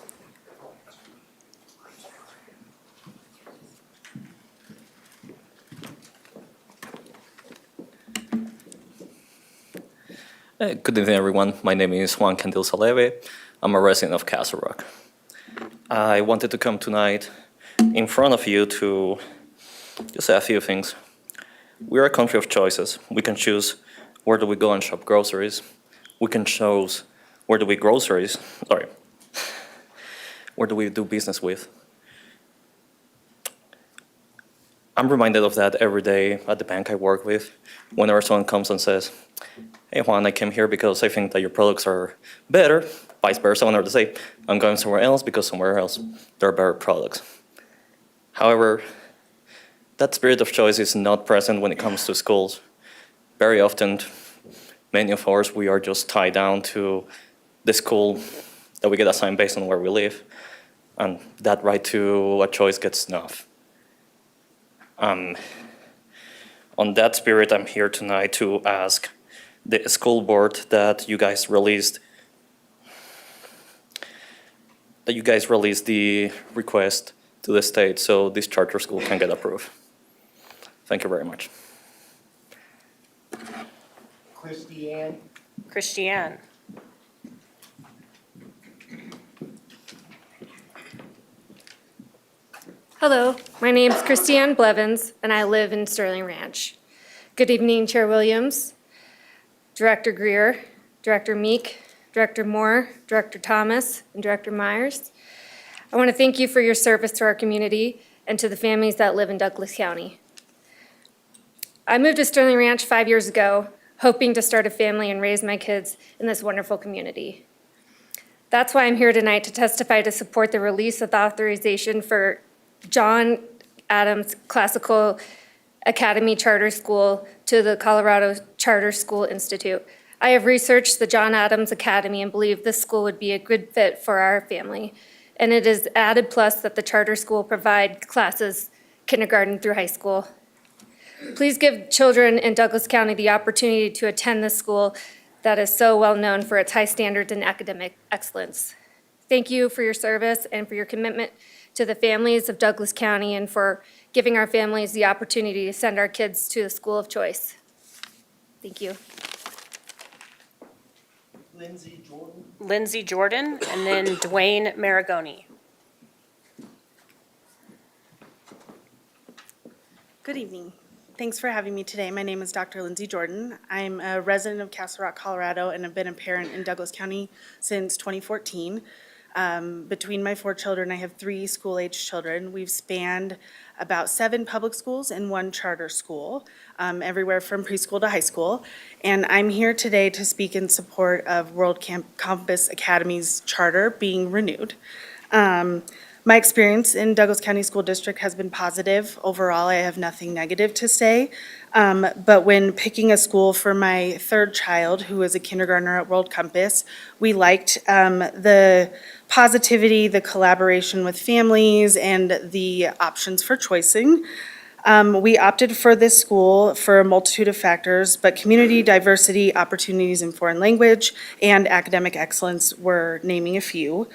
Good evening, everyone. My name is Juan Candil Saleve. I'm a resident of Castle Rock. I wanted to come tonight in front of you to just say a few things. We're a country of choices. We can choose where do we go and shop groceries. We can choose where do we where do we do business with. I'm reminded of that every day at the bank I work with, whenever someone comes and says, hey Juan, I came here because I think that your products are better, vice versa, whenever they say, I'm going somewhere else because somewhere else there are better products. However, that spirit of choice is not present when it comes to schools. Very often, many of us, we are just tied down to the school that we get assigned based on where we live, and that right to a choice gets snuffed. On that spirit, I'm here tonight to ask the school board that you guys released the request to the state so this charter school can get approved. Thank you very much. Christiane. Hello, my name is Christiane Blevins, and I live in Sterling Ranch. Good evening, Chair Williams, Director Greer, Director Meek, Director Moore, Director Thomas, and Director Myers. I want to thank you for your service to our community and to the families that live in Douglas County. I moved to Sterling Ranch 5 years ago, hoping to start a family and raise my kids in this wonderful community. That's why I'm here tonight to testify to support the release of the authorization for John Adams Classical Academy Charter School to the Colorado Charter School Institute. I have researched the John Adams Academy and believe this school would be a good fit for our family. And it is added plus that the charter school provide classes kindergarten through high school. Please give children in Douglas County the opportunity to attend this school that is so well known for its high standards and academic excellence. Thank you for your service and for your commitment to the families of Douglas County and for giving our families the opportunity to send our kids to the school of choice. Thank you. Lindsay Jordan, and then Dwayne Maragoni. Good evening. Thanks for having me today. My name is Dr. Lindsay Jordan. I'm a resident of Castle Rock, Colorado, and have been a parent in Douglas County since 2014. Between my 4 children, I have 3 school-aged children. We've spanned about 7 public schools and 1 charter school, everywhere from preschool to high school. And I'm here today to speak in support of World Campus Academy's charter being renewed. My experience in Douglas County School District has been positive. Overall, I have nothing negative to say. But when picking a school for my 3rd child, who is a kindergartner at World Compass, we liked the positivity, the collaboration with families, and the options for choicing. We opted for this school for a multitude of factors, but community diversity, opportunities in foreign language, and academic excellence were naming a few.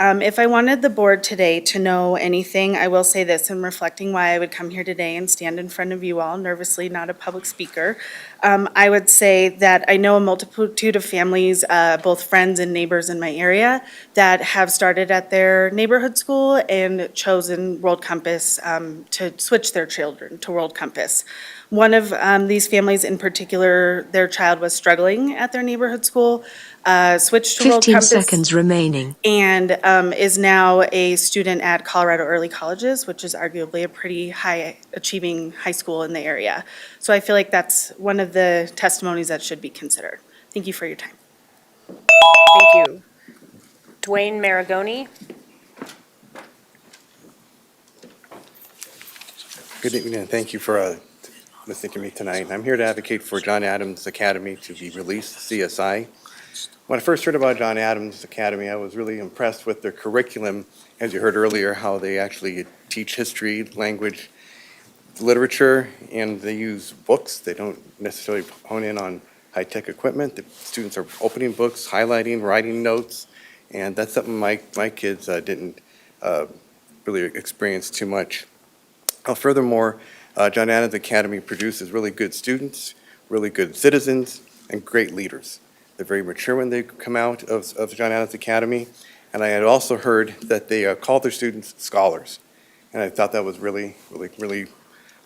If I wanted the board today to know anything, I will say this in reflecting why I would come here today and stand in front of you all, nervously, not a public speaker. I would say that I know a multitude of families, both friends and neighbors in my area, that have started at their neighborhood school and chosen World Compass to switch their children to World Compass. One of these families in particular, their child was struggling at their neighborhood school, switched to World 15 Compass. seconds remaining. And is now a student at Colorado Early Colleges, which is arguably a pretty high-achieving high school in the area. So I feel like that's one of the testimonies that should be considered. Thank you for your time. Thank you. Dwayne Maragoni. Good evening, and thank you for listening to me tonight. I'm here to advocate for John Adams Academy to be released to CSI. When I first heard about John Adams Academy, I was really impressed with their curriculum, as you heard earlier, how they actually teach history, language, literature, and they use books. They don't necessarily hone in on high-tech equipment. The students are opening books, highlighting, writing notes, and that's something my kids didn't really experience too much. Furthermore, John Adams Academy produces really good students, really good citizens, and great leaders. They're very mature when they come out of John Adams Academy. And I had also heard that they call their students scholars. And I thought that was really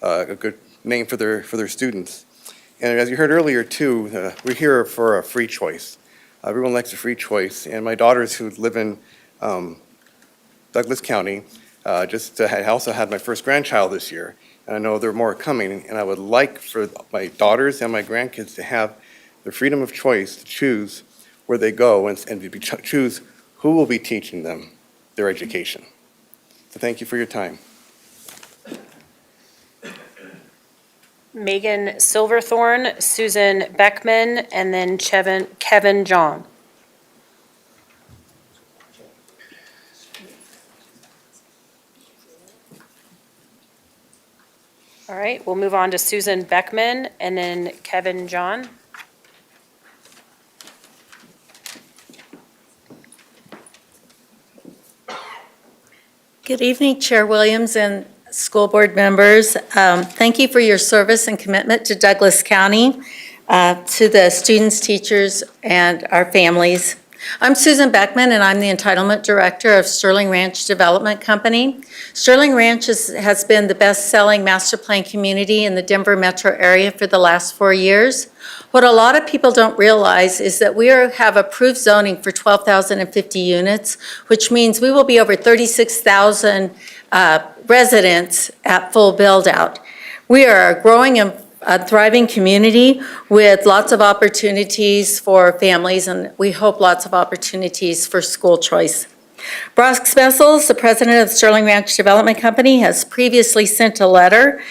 a good name for their students. And as you heard earlier too, we're here for a free choice. Everyone likes a free choice. And my daughters who live in Douglas County, I also had my first grandchild this year. And I know there are more coming. And I would like for my daughters and my grandkids to have the freedom of choice to choose where they go and choose who will be teaching them their education. So thank you for your time. Megan Silverthorne, Susan Beckman, and then Kevin John. All right, we'll move on to Susan Beckman and then Kevin John. Good evening, Chair Williams and school board members. Thank you for your service and commitment to Douglas County, to the students, teachers, and our families. I'm Susan Beckman, and I'm the Entitlement Director of Sterling Ranch Development Company. Sterling Ranch has been the best-selling master plan community in the Denver metro area for the last 4 years. What a lot of people don't realize is that we have approved zoning for 12,050 units, which means we will be over 36,000 residents at full build-out. We are a growing and a thriving community with lots of opportunities for families, and we hope lots of opportunities for school choice. Brock Spessels, the president of Sterling Ranch Development Company, has previously sent a letter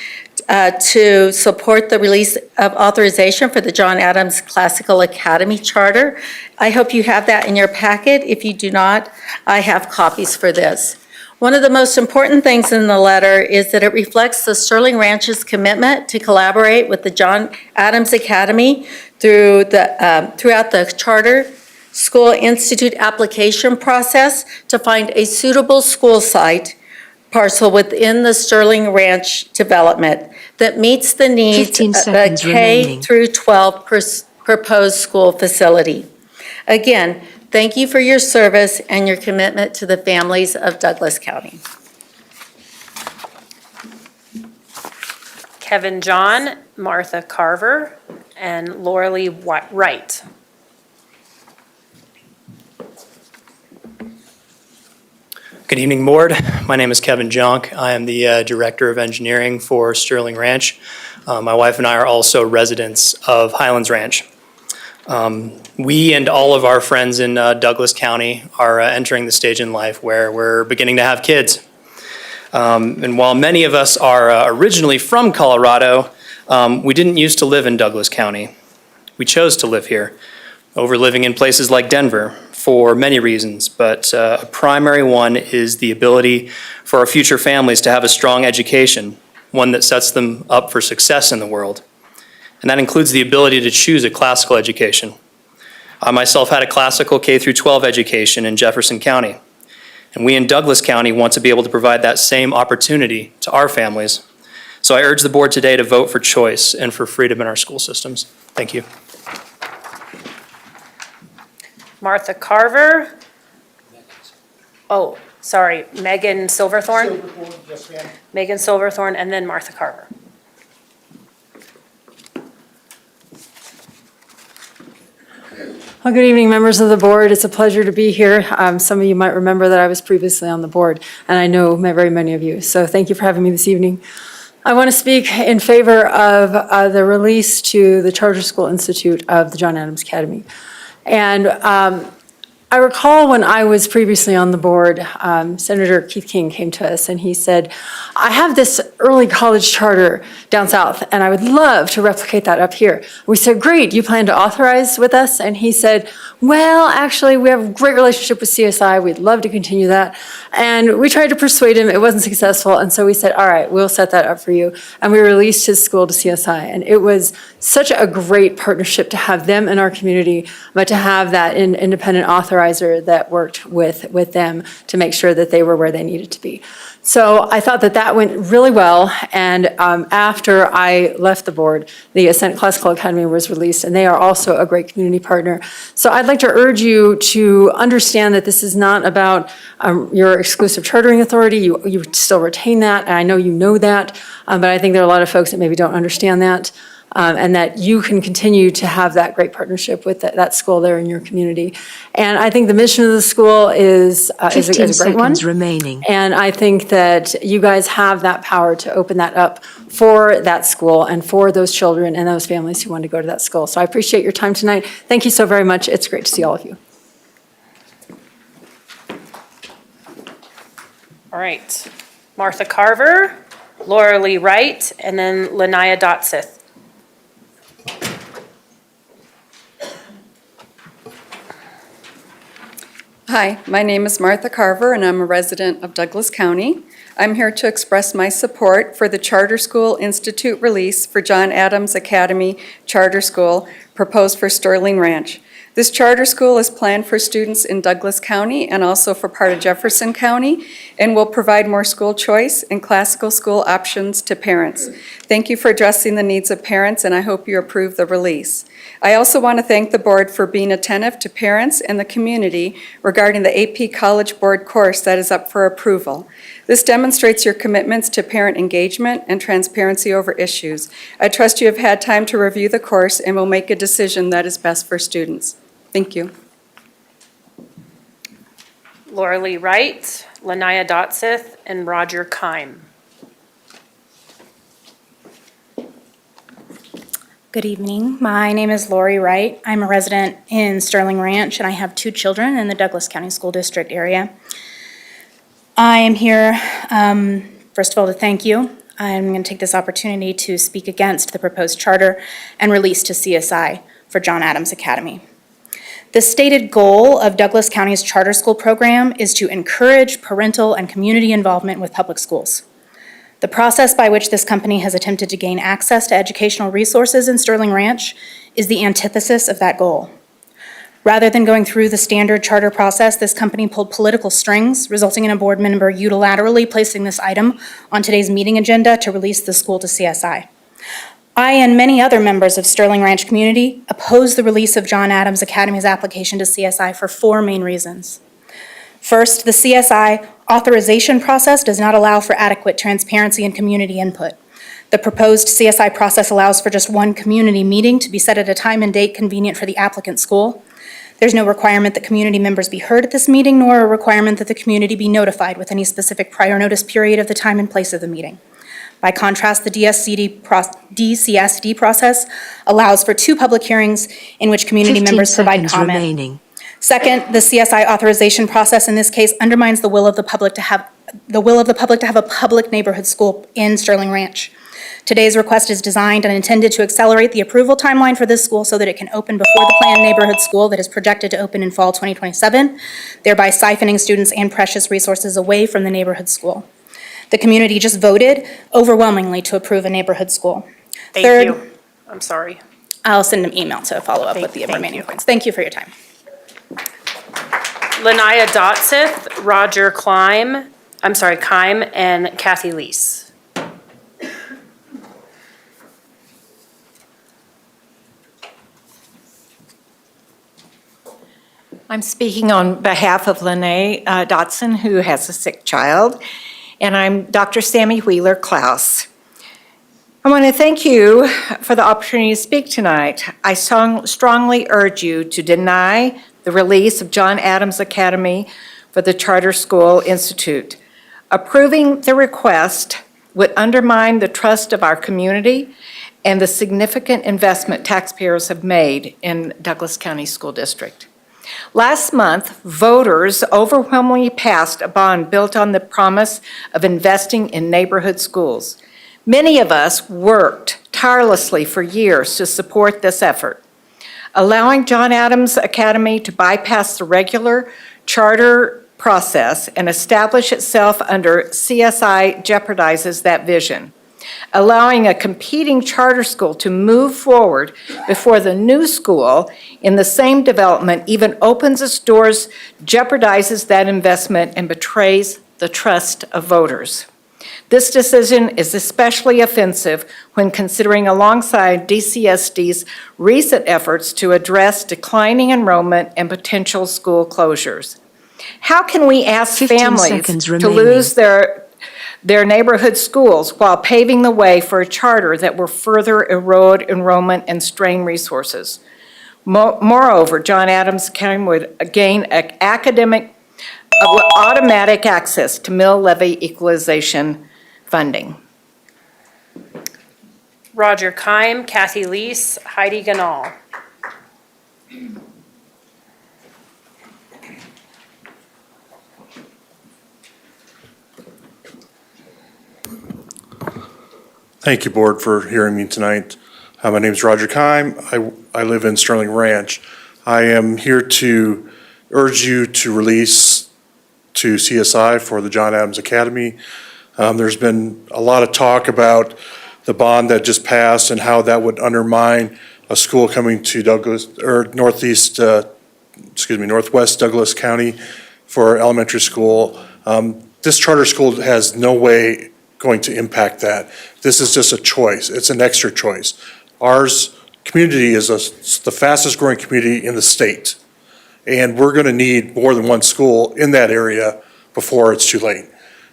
to support the release of authorization for the John Adams Classical Academy Charter. I hope you have that in your packet. If you do not, I have copies for this. One of the most important things in the letter is that it reflects the Sterling Ranch's commitment to collaborate with the John Adams Academy throughout the Charter School Institute application process to find a suitable school site parcel within the Sterling Ranch development that meets the needs 15 of a seconds K remaining. through 12 proposed school facility. Again, thank you for your service and your commitment to the families of Douglas County. Kevin John, Martha Carver, and Laura Lee Wright. Good evening, board. My name is Kevin Jonk. I am the Director of Engineering for Sterling Ranch. My wife and I are also residents of Highlands Ranch. We and all of our friends in Douglas County are entering the stage in life where we're beginning to have kids. And while many of us are originally from Colorado, we didn't used to live in Douglas County. We chose to live here, over living in places like Denver for many reasons, but a primary one is the ability for our future families to have a strong education, one that sets them up for success in the world. And that includes the ability to choose a classical education. I myself had a classical K through 12 education in Jefferson County. And we in Douglas County want to be able to provide that same opportunity to our families. So I urge the board today to vote for choice and for freedom in our school systems. Thank you. Martha Carver. Oh, sorry, Megan Silverthorne. Yes, ma'am. Megan Silverthorne, and then Martha Carver. Well, good evening, members of the board. It's a pleasure to be here. Some of you might remember that I was previously on the board, and I know very many of you. So thank you for having me this evening. I want to speak in favor of the release to the Charter School Institute of the John Adams Academy. And I recall when I was previously on the board, Senator Keith King came to us and he said, I have this early college charter down south and I would love to replicate that up here. We said, great, you plan to authorize with us? And he said, well, actually, we have a great relationship with CSI. We'd love to continue that. And we tried to persuade him. It wasn't successful. And so we said, all right, we'll set that up for you. And we released his school to CSI. And it was such a great partnership to have them in our community, but to have that independent authorized supervisor that worked with them to make sure that they were where they needed to be. So I thought that went really well, and after I left the board, the Ascent Classical Academy was released, and they are also a great community partner. So I'd like to urge you to understand that this is not about your exclusive chartering authority. You still retain that, and I know you know that, but I think there are a lot of folks that maybe don't understand that. And that you can continue to have that great partnership with that school there in your community. And I think the mission of the school is a great one. 15 seconds remaining. And I think that you guys have that power to open that up for that school and for those children and those families who want to go to that school. So I appreciate your time tonight. Thank you so very much. It's great to see all of you. All right. Martha Carver, Laura Lee Wright, and then Lanaya Dotseth. Hi, my name is Martha Carver, and I'm a resident of Douglas County. I'm here to express my support for the Charter School Institute release for John Adams Academy Charter School proposed for Sterling Ranch. This charter school is planned for students in Douglas County and also for part of Jefferson County, and will provide more school choice and classical school options to parents. Thank you for addressing the needs of parents, and I hope you approve the release. I also want to thank the board for being attentive to parents and the community regarding the AP College Board course that is up for approval. This demonstrates your commitments to parent engagement and transparency over issues. I trust you have had time to review the course and will make a decision that is best for students. Thank you. Laura Lee Wright, Lanaya Dotseth, and Roger Kime. Good evening. My name is Lori Wright. I'm a resident in Sterling Ranch, and I have 2 children in the Douglas County School District area. I am here, first of all, to thank you. I'm going to take this opportunity to speak against the proposed charter and release to CSI for John Adams Academy. The stated goal of Douglas County's charter school program is to encourage parental and community involvement with public schools. The process by which this company has attempted to gain access to educational resources in Sterling Ranch is the antithesis of that goal. Rather than going through the standard charter process, this company pulled political strings, resulting in a board member unilaterally placing this item on today's meeting agenda to release the school to CSI. I and many other members of Sterling Ranch community oppose the release of John Adams Academy's application to CSI for 4 main reasons. First, the CSI authorization process does not allow for adequate transparency and community input. The proposed CSI process allows for just 1 community meeting to be set at a time and date convenient for the applicant school. There's no requirement that community members be heard at this meeting, nor a requirement that the community be notified with any specific prior notice period of the time and place of the meeting. By contrast, the DCSD process allows for 2 public hearings in which community members provide comment. Remaining. Second, the CSI authorization process in this case undermines the will of the public to have a public neighborhood school in Sterling Ranch. Today's request is designed and intended to accelerate the approval timeline for this school so that it can open before the planned neighborhood school that is projected to open in fall 2027, thereby siphoning students and precious resources away from the neighborhood school. The community just voted overwhelmingly to approve a neighborhood school. Thank you. I'm sorry. I'll send an email to follow up with the remaining points. Thank you for your time. Lanaya Dotseth, Roger Kime, and Kathy Leese. I'm speaking on behalf of Lene Dotson, who has a sick child, and I'm Dr. Sammy Wheeler-Klaus. I want to thank you for the opportunity to speak tonight. I strongly urge you to deny the release of John Adams Academy for the Charter School Institute. Approving the request would undermine the trust of our community and the significant investment taxpayers have made in Douglas County School District. Last month, voters overwhelmingly passed a bond built on the promise of investing in neighborhood schools. Many of us worked tirelessly for years to support this effort. Allowing John Adams Academy to bypass the regular charter process and establish itself under CSI jeopardizes that vision. Allowing a competing charter school to move forward before the new school in the same development even opens its doors, jeopardizes that investment, and betrays the trust of voters. This decision is especially offensive when considering alongside DCSD's recent efforts to address declining enrollment and potential school closures. How can we ask 15 families seconds to remaining. lose their neighborhood schools while paving the way for a charter that will further erode enrollment and strain resources? Moreover, John Adams Academy would gain automatic access to mill levy equalization funding. Roger Keim, Kathy Lees, Heidi Ganal. Thank you, Board, for hearing me tonight. My name is Roger Keim. I live in Sterling Ranch. I am here to urge you to release to CSI for the John Adams Academy. There's been a lot of talk about the bond that just passed and how that would undermine a school coming to Northwest Douglas County for elementary school. This charter school has no way going to impact that. This is just a choice. It's an extra choice. Ours community is the fastest growing community in the state. And we're going to need more than one school in that area before it's too late.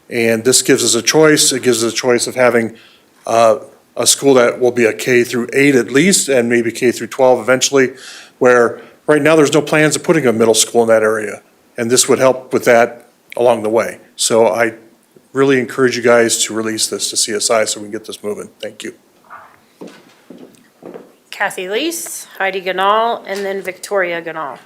And this gives us a choice. It gives us a choice of having a school that will be a K through 8 at least, and maybe K through 12 eventually, where right now there's no plans of putting a middle school in that area. And this would help with that along the way. So I really encourage you guys to release this to CSI so we can get this moving. Thank you. Kathy Lees, Heidi Ganal, and then Victoria Ganal.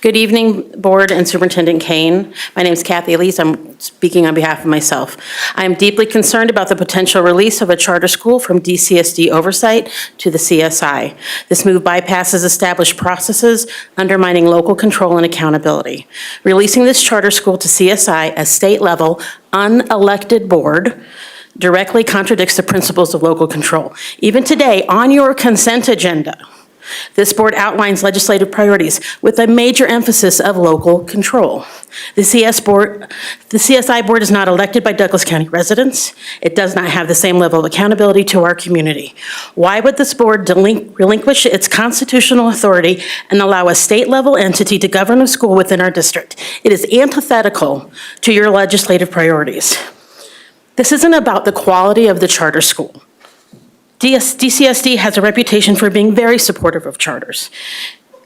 Good evening, Board and Superintendent Kane. My name is Kathy Lees. I'm speaking on behalf of myself. I am deeply concerned about the potential release of a charter school from DCSD oversight to the CSI. This move bypasses established processes, undermining local control and accountability. Releasing this charter school to CSI as state-level, unelected board directly contradicts the principles of local control. Even today, on your consent agenda, this board outlines legislative priorities with a major emphasis of local control. The CSI board is not elected by Douglas County residents. It does not have the same level of accountability to our community. Why would this board relinquish its constitutional authority and allow a state-level entity to govern a school within our district? It is antithetical to your legislative priorities. This isn't about the quality of the charter school. DCSD has a reputation for being very supportive of charters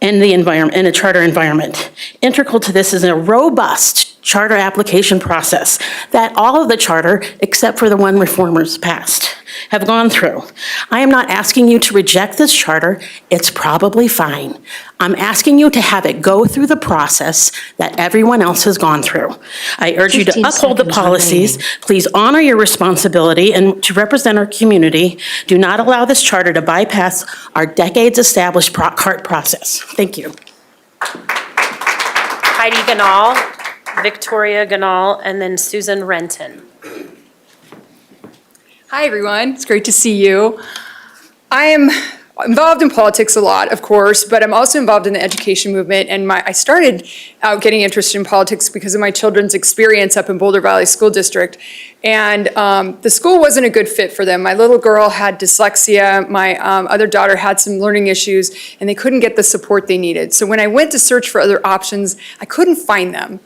in the environment, in a charter environment. Integral to this is a robust charter application process that all of the charter, except for the one reformers passed, have gone through. I am not asking you to reject this charter. It's probably fine. I'm asking you to have it go through the process that everyone else has gone through. I urge you to uphold the policies. Please honor your responsibility and to represent our community. Do not allow this charter to bypass our decades-established CART process. Thank you. Heidi Ganal, Victoria Ganal, and then Susan Renton. Hi, everyone. It's great to see you. I am involved in politics a lot, of course, but I'm also involved in the education movement. And I started out getting interested in politics because of my children's experience up in Boulder Valley School District. And the school wasn't a good fit for them. My little girl had dyslexia. My other daughter had some learning issues, and they couldn't get the support they needed. So when I went to search for other options, I couldn't find them.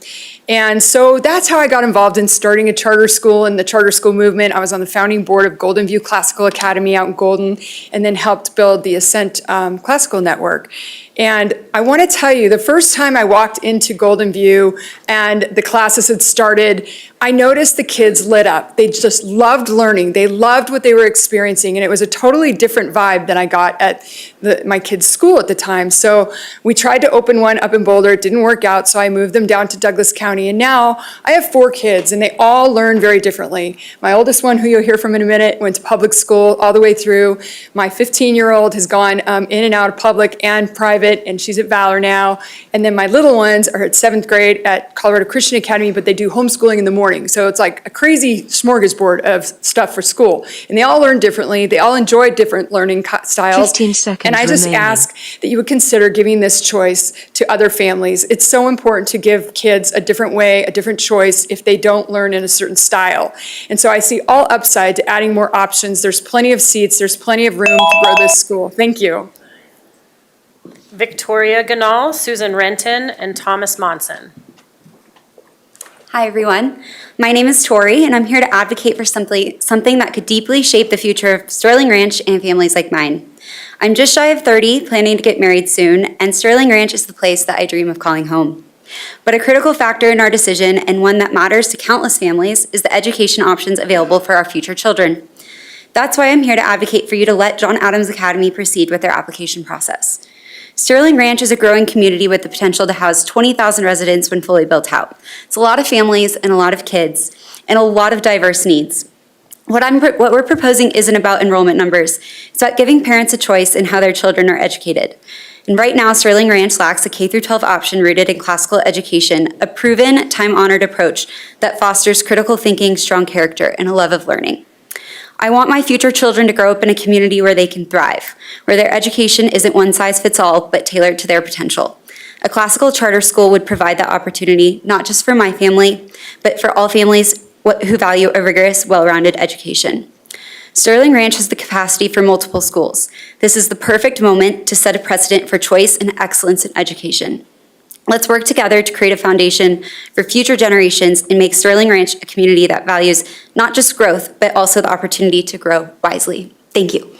And so that's how I got involved in starting a charter school and the charter school movement. I was on the founding board of Golden View Classical Academy out in Golden, and then helped build the Ascent Classical Network. And I want to tell you, the first time I walked into Golden View and the classes had started, I noticed the kids lit up. They just loved learning. They loved what they were experiencing, and it was a totally different vibe than I got at my kids' school at the time. So we tried to open one up in Boulder. It didn't work out, so I moved them down to Douglas County. And now I have 4 kids, and they all learn very differently. My oldest one, who you'll hear from in a minute, went to public school all the way through. My 15-year-old has gone in and out of public and private. private, and she's at Valor now. And then my little ones are at 7th grade at Colorado Christian Academy, but they do homeschooling in the morning. So it's like a crazy smorgasbord of stuff for school. And they all learn differently. They all enjoy different learning styles. 15 seconds And I just remaining. ask that you would consider giving this choice to other families. It's so important to give kids a different way, a different choice if they don't learn in a certain style. And so I see all upside to adding more options. There's plenty of seats. There's plenty of room to grow this school. Thank you. Victoria Ganal, Susan Renton, and Thomas Monson. Hi, everyone. My name is Tori, and I'm here to advocate for something that could deeply shape the future of Sterling Ranch and families like mine. I'm just shy of 30, planning to get married soon, and Sterling Ranch is the place that I dream of calling home. But a critical factor in our decision, and one that matters to countless families, is the education options available for our future children. That's why I'm here to advocate for you to let John Adams Academy proceed with their application process. Sterling Ranch is a growing community with the potential to house 20,000 residents when fully built out. It's a lot of families and a lot of kids and a lot of diverse needs. What we're proposing isn't about enrollment numbers. It's about giving parents a choice in how their children are educated. And right now, Sterling Ranch lacks a K-12 option rooted in classical education, a proven, time-honored approach that fosters critical thinking, strong character, and a love of learning. I want my future children to grow up in a community where they can thrive, where their education isn't one size fits all, but tailored to their potential. A classical charter school would provide that opportunity, not just for my family, but for all families who value a rigorous, well-rounded education. Sterling Ranch has the capacity for multiple schools. This is the perfect moment to set a precedent for choice and excellence in education. Let's work together to create a foundation for future generations and make Sterling Ranch a community that values not just growth, but also the opportunity to grow wisely. Thank you.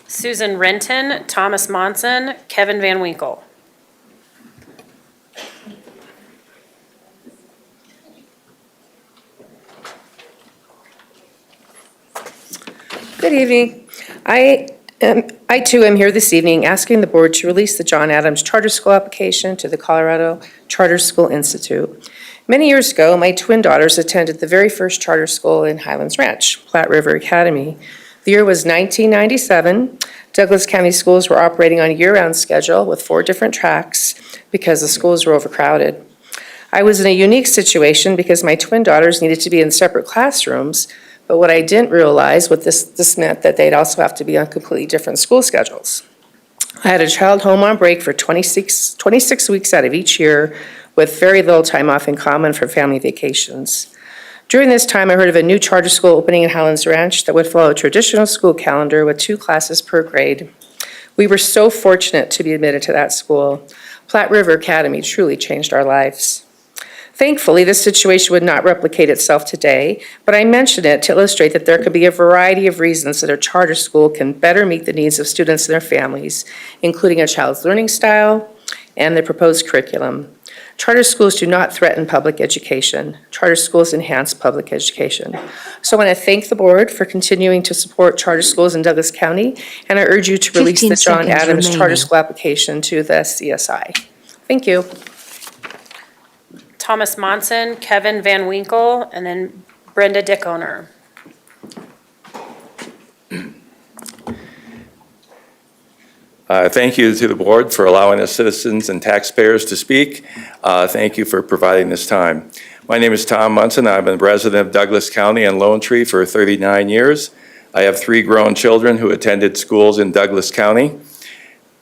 Susan Renton, Thomas Monson, Kevin Van Winkle. Good evening. I too am here this evening asking the board to release the John Adams Charter School application to the Colorado Charter School Institute. Many years ago, my twin daughters attended the very first charter school in Highlands Ranch, Platt River Academy. The year was 1997. Douglas County schools were operating on a year-round schedule with 4 different tracks because the schools were overcrowded. I was in a unique situation because my twin daughters needed to be in separate classrooms, but what I didn't realize was this meant that they'd also have to be on completely different school schedules. I had a child home on break for 26 weeks out of each year with very little time off in common for family vacations. During this time, I heard of a new charter school opening in Highlands Ranch that would follow a traditional school calendar with 2 classes per grade. We were so fortunate to be admitted to that school. Platt River Academy truly changed our lives. Thankfully, this situation would not replicate itself today, but I mention it to illustrate that there could be a variety of reasons that a charter school can better meet the needs of students and their families, including a child's learning style and the proposed curriculum. Charter schools do not threaten public education. Charter schools enhance public education. So I want to thank the board for continuing to support charter schools in Douglas County, and I urge you to release the John Adams Charter School application to the CSI. Thank you. Thomas Monson, Kevin Van Winkle, and then Brenda Dickoner. Thank you to the board for allowing us citizens and taxpayers to speak. Thank you for providing this time. My name is Tom Munson. I'm a resident of Douglas County and Lone Tree for 39 years. I have 3 grown children who attended schools in Douglas County.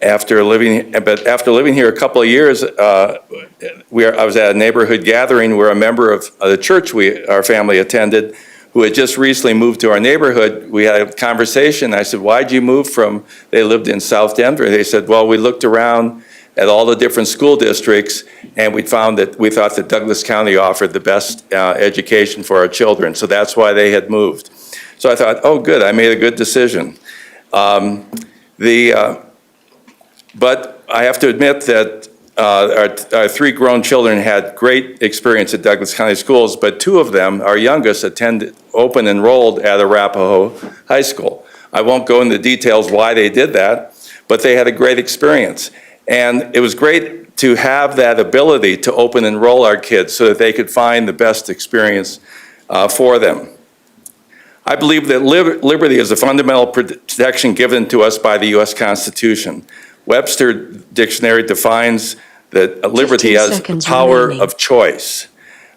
After living here a couple of years, I was at a neighborhood gathering where a member of the church our family attended, who had just recently moved to our neighborhood. We had a conversation. I said, "Why'd you move from?" They lived in South Denver. They said, "Well, we looked around at all the different school districts, and we thought that Douglas County offered the best education for our children. So that's why they had moved." So I thought, "Oh, good. I made a good decision." But I have to admit that our 3 grown children had great experience at Douglas County schools, but 2 of them, our youngest, enrolled at Arapahoe High School. I won't go into details why they did that, but they had a great experience. And it was great to have that ability to open enroll our kids so that they could find the best experience for them. I believe that liberty is a fundamental protection given to us by the U.S. Constitution. Webster Dictionary defines that liberty as the power of choice.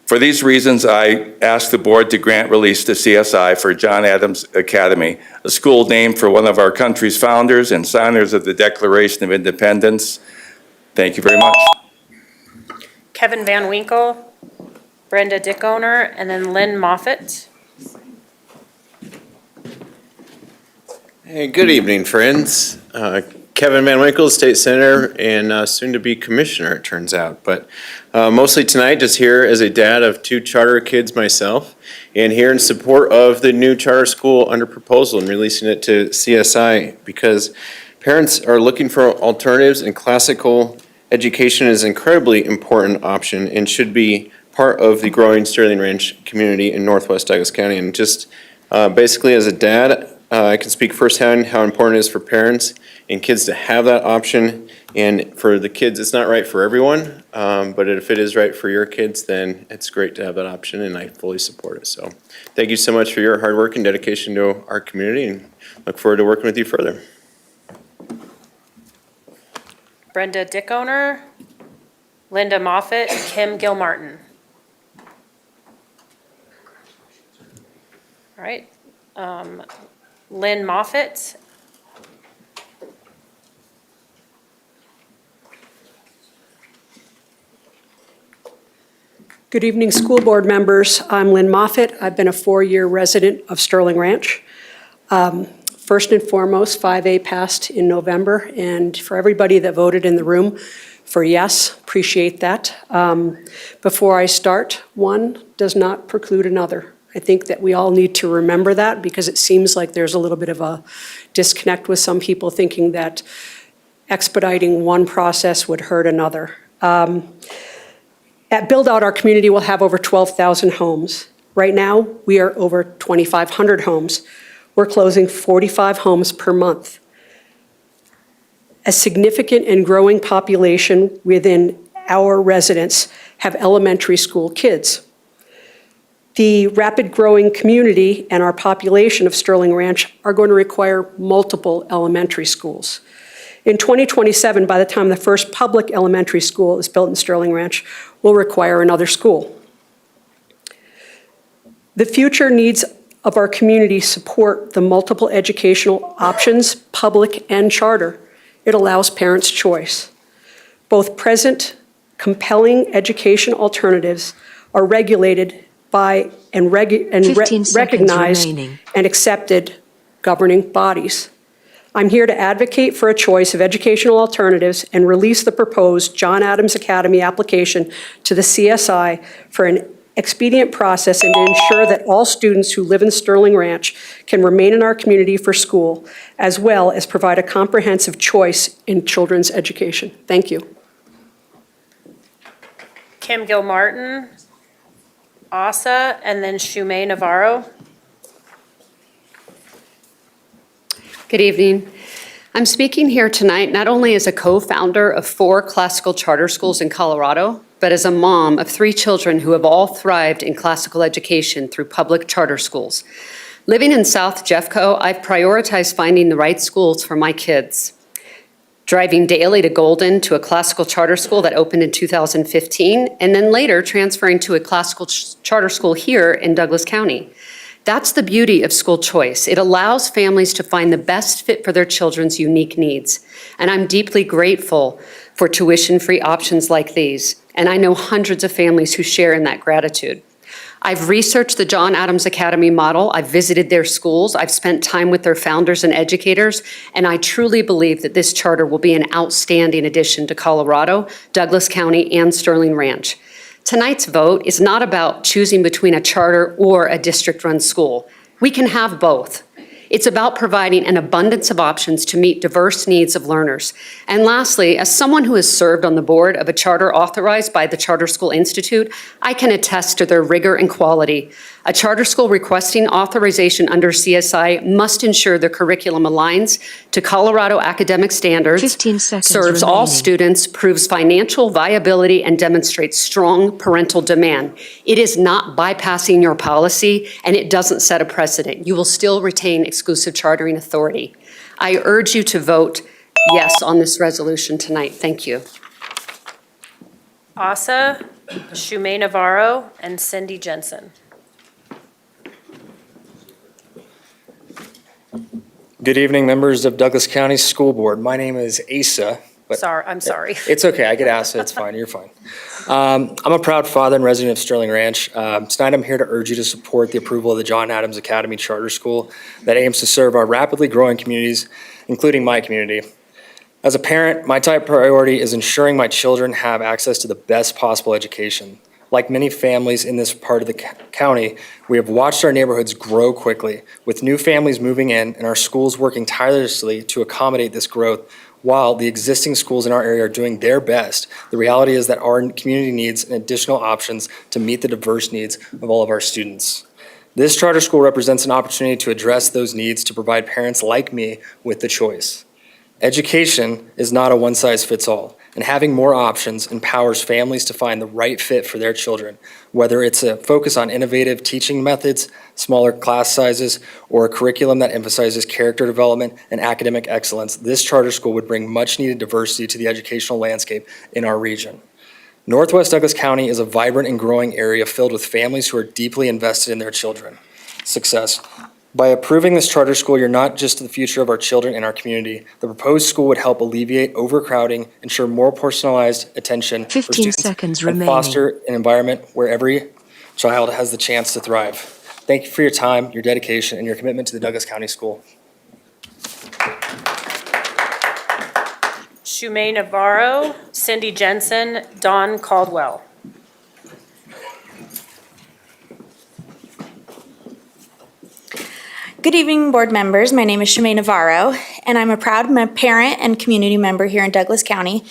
For these reasons, I ask the board to grant release to CSI for John Adams Academy, a school named for one of our country's founders and signers of the Declaration of Independence. Thank you very much. Kevin Van Winkle, Brenda Dickoner, and then Lynn Moffitt. Hey, good evening, friends. Kevin Van Winkle, State Senator and soon-to-be Commissioner, it turns out. But mostly tonight, just here as a dad of 2 charter kids myself, and here in support of the new charter school under proposal and releasing it to CSI, because parents are looking for alternatives, and classical education is an incredibly important option and should be part of the growing Sterling Ranch community in Northwest Douglas County. And just basically as a dad, I can speak firsthand how important it is for parents and kids to have that option. And for the kids, it's not right for everyone, but if it is right for your kids, then it's great to have that option, and I fully support it. So thank you so much for your hard work and dedication to our community, and look forward to working with you further. Brenda Dickoner, Linda Moffitt, Kim Gilmartin. All right. Lynn Moffitt. Good evening, school board members. I'm Lynn Moffitt. I've been a 4-year resident of Sterling Ranch. First and foremost, 5A passed in November, and for everybody that voted in the room for yes, appreciate that. Before I start, one does not preclude another. I think that we all need to remember that, because it seems like there's a little bit of a disconnect with some people thinking that expediting one process would hurt another. At Build Out, our community will have over 12,000 homes. Right now, we are over 2,500 homes. We're closing 45 homes per month. A significant and growing population within our residents have elementary school kids. The rapid growing community and our population of Sterling Ranch are going to require multiple elementary schools. In 2027, by the time the first public elementary school is built in Sterling Ranch, we'll require another school. The future needs of our community support the multiple educational options, public and charter. It allows parents choice. Both present, compelling education alternatives are regulated by and recognized and accepted governing bodies. I'm here to advocate for a choice of educational alternatives and release the proposed John Adams Academy application to the CSI for an expedient process and to ensure that all students who live in Sterling Ranch can remain in our community for school, as well as provide a comprehensive choice in children's education. Thank you. Kim Gilmartin, Asa, and then Shumay Navarro. Good evening. I'm speaking here tonight not only as a co-founder of 4 classical charter schools in Colorado, but as a mom of 3 children who have all thrived in classical education through public charter schools. Living in South Jeffco, I've prioritized finding the right schools for my kids. Driving daily to Golden to a classical charter school that opened in 2015, and then later transferring to a classical charter school here in Douglas County. That's the beauty of school choice. It allows families to find the best fit for their children's unique needs. And I'm deeply grateful for tuition-free options like these. And I know hundreds of families who share in that gratitude. I've researched the John Adams Academy model. I've visited their schools. I've spent time with their founders and educators. And I truly believe that this charter will be an outstanding addition to Colorado, Douglas County, and Sterling Ranch. Tonight's vote is not about choosing between a charter or a district-run school. We can have both. It's about providing an abundance of options to meet diverse needs of learners. And lastly, as someone who has served on the board of a charter authorized by the Charter School Institute, I can attest to their rigor and quality. A charter school requesting authorization under CSI must ensure the curriculum aligns to Colorado academic standards, 15 seconds serves all remaining. students, proves financial viability, and demonstrates strong parental demand. It is not bypassing your policy, and it doesn't set a precedent. You will still retain exclusive chartering authority. I urge you to vote yes on this resolution tonight. Thank you. Asa, Shumay Navarro, and Cindy Jensen. Good evening, members of Douglas County School Board. My name is Asa. but I'm sorry. It's okay, I get asked, it's fine, you're fine. I'm a proud father and resident of Sterling Ranch. Tonight I'm here to urge you to support the approval of the John Adams Academy Charter School that aims to serve our rapidly growing communities, including my community. As a parent, my top priority is ensuring my children have access to the best possible education. Like many families in this part of the county, we have watched our neighborhoods grow quickly, with new families moving in and our schools working tirelessly to accommodate this growth. While the existing schools in our area are doing their best, the reality is that our community needs additional options to meet the diverse needs of all of our students. This charter school represents an opportunity to address those needs to provide parents like me with the choice. Education is not a one-size-fits-all, and having more options empowers families to find the right fit for their children, whether it's a focus on innovative teaching methods, smaller class sizes, or a curriculum that emphasizes character development and academic excellence. This charter school would bring much-needed diversity to the educational landscape in our region. Northwest Douglas County is a vibrant and growing area filled with families who are deeply invested in their children's success. By approving this charter school, you're not just the future of our children and our community. The proposed school would help alleviate overcrowding, ensure more personalized attention for 15 students, seconds and remaining. foster an environment where every child has the chance to thrive. Thank you for your time, your dedication, and your commitment to the Douglas County School. Shumay Navarro, Cindy Jensen, Dawn Caldwell. Good evening, board members. My name is Shumay Navarro, and I'm a proud parent and community member here in Douglas County.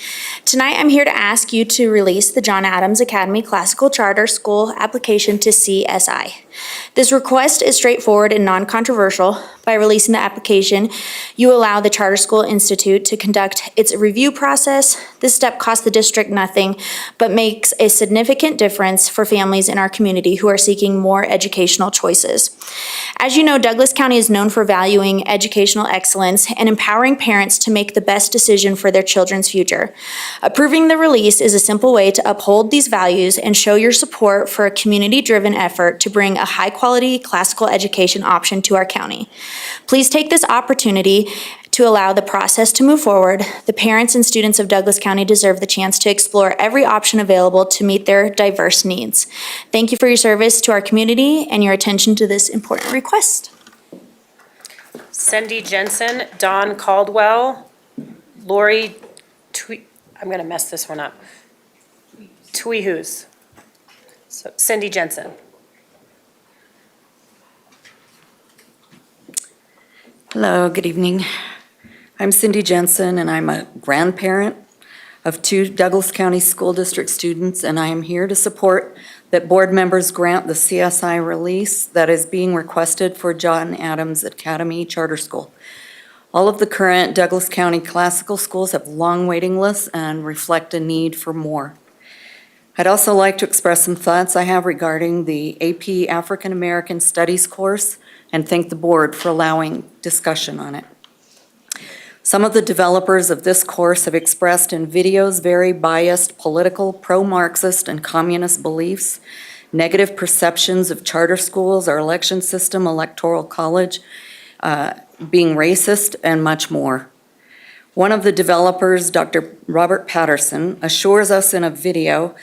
Tonight, I'm here to ask you to release the John Adams Academy Classical Charter School application to CSI. This request is straightforward and non-controversial. By releasing the application, you allow the Charter School Institute to conduct its review process. This step costs the district nothing, but makes a significant difference for families in our community who are seeking more educational choices. As you know, Douglas County is known for valuing educational excellence and empowering parents to make the best decision for their children's future. Approving the release is a simple way to uphold these values and show your support for a community-driven effort to bring a high-quality classical education option to our county. Please take this opportunity to allow the process to move forward. The parents and students of Douglas County deserve the chance to explore every option available to meet their diverse needs. Thank you for your service to our community and your attention to this important request. Cindy Jensen, Dawn Caldwell, Lori I'm going to mess this one up. Tweehus. So Cindy Jensen. Hello, good evening. I'm Cindy Jensen, and I'm a grandparent of 2 Douglas County School District students, and I am here to support that board members grant the CSI release that is being requested for John Adams Academy Charter School. All of the current Douglas County classical schools have long waiting lists and reflect a need for more. I'd also like to express some thoughts I have regarding the AP African American Studies course and thank the board for allowing discussion on it. Some of the developers of this course have expressed in videos very biased political, pro-Marxist, and communist beliefs, negative perceptions of charter schools, our election system, electoral college, being racist, and much more. One of the developers, Dr. Robert Patterson, assures us in a video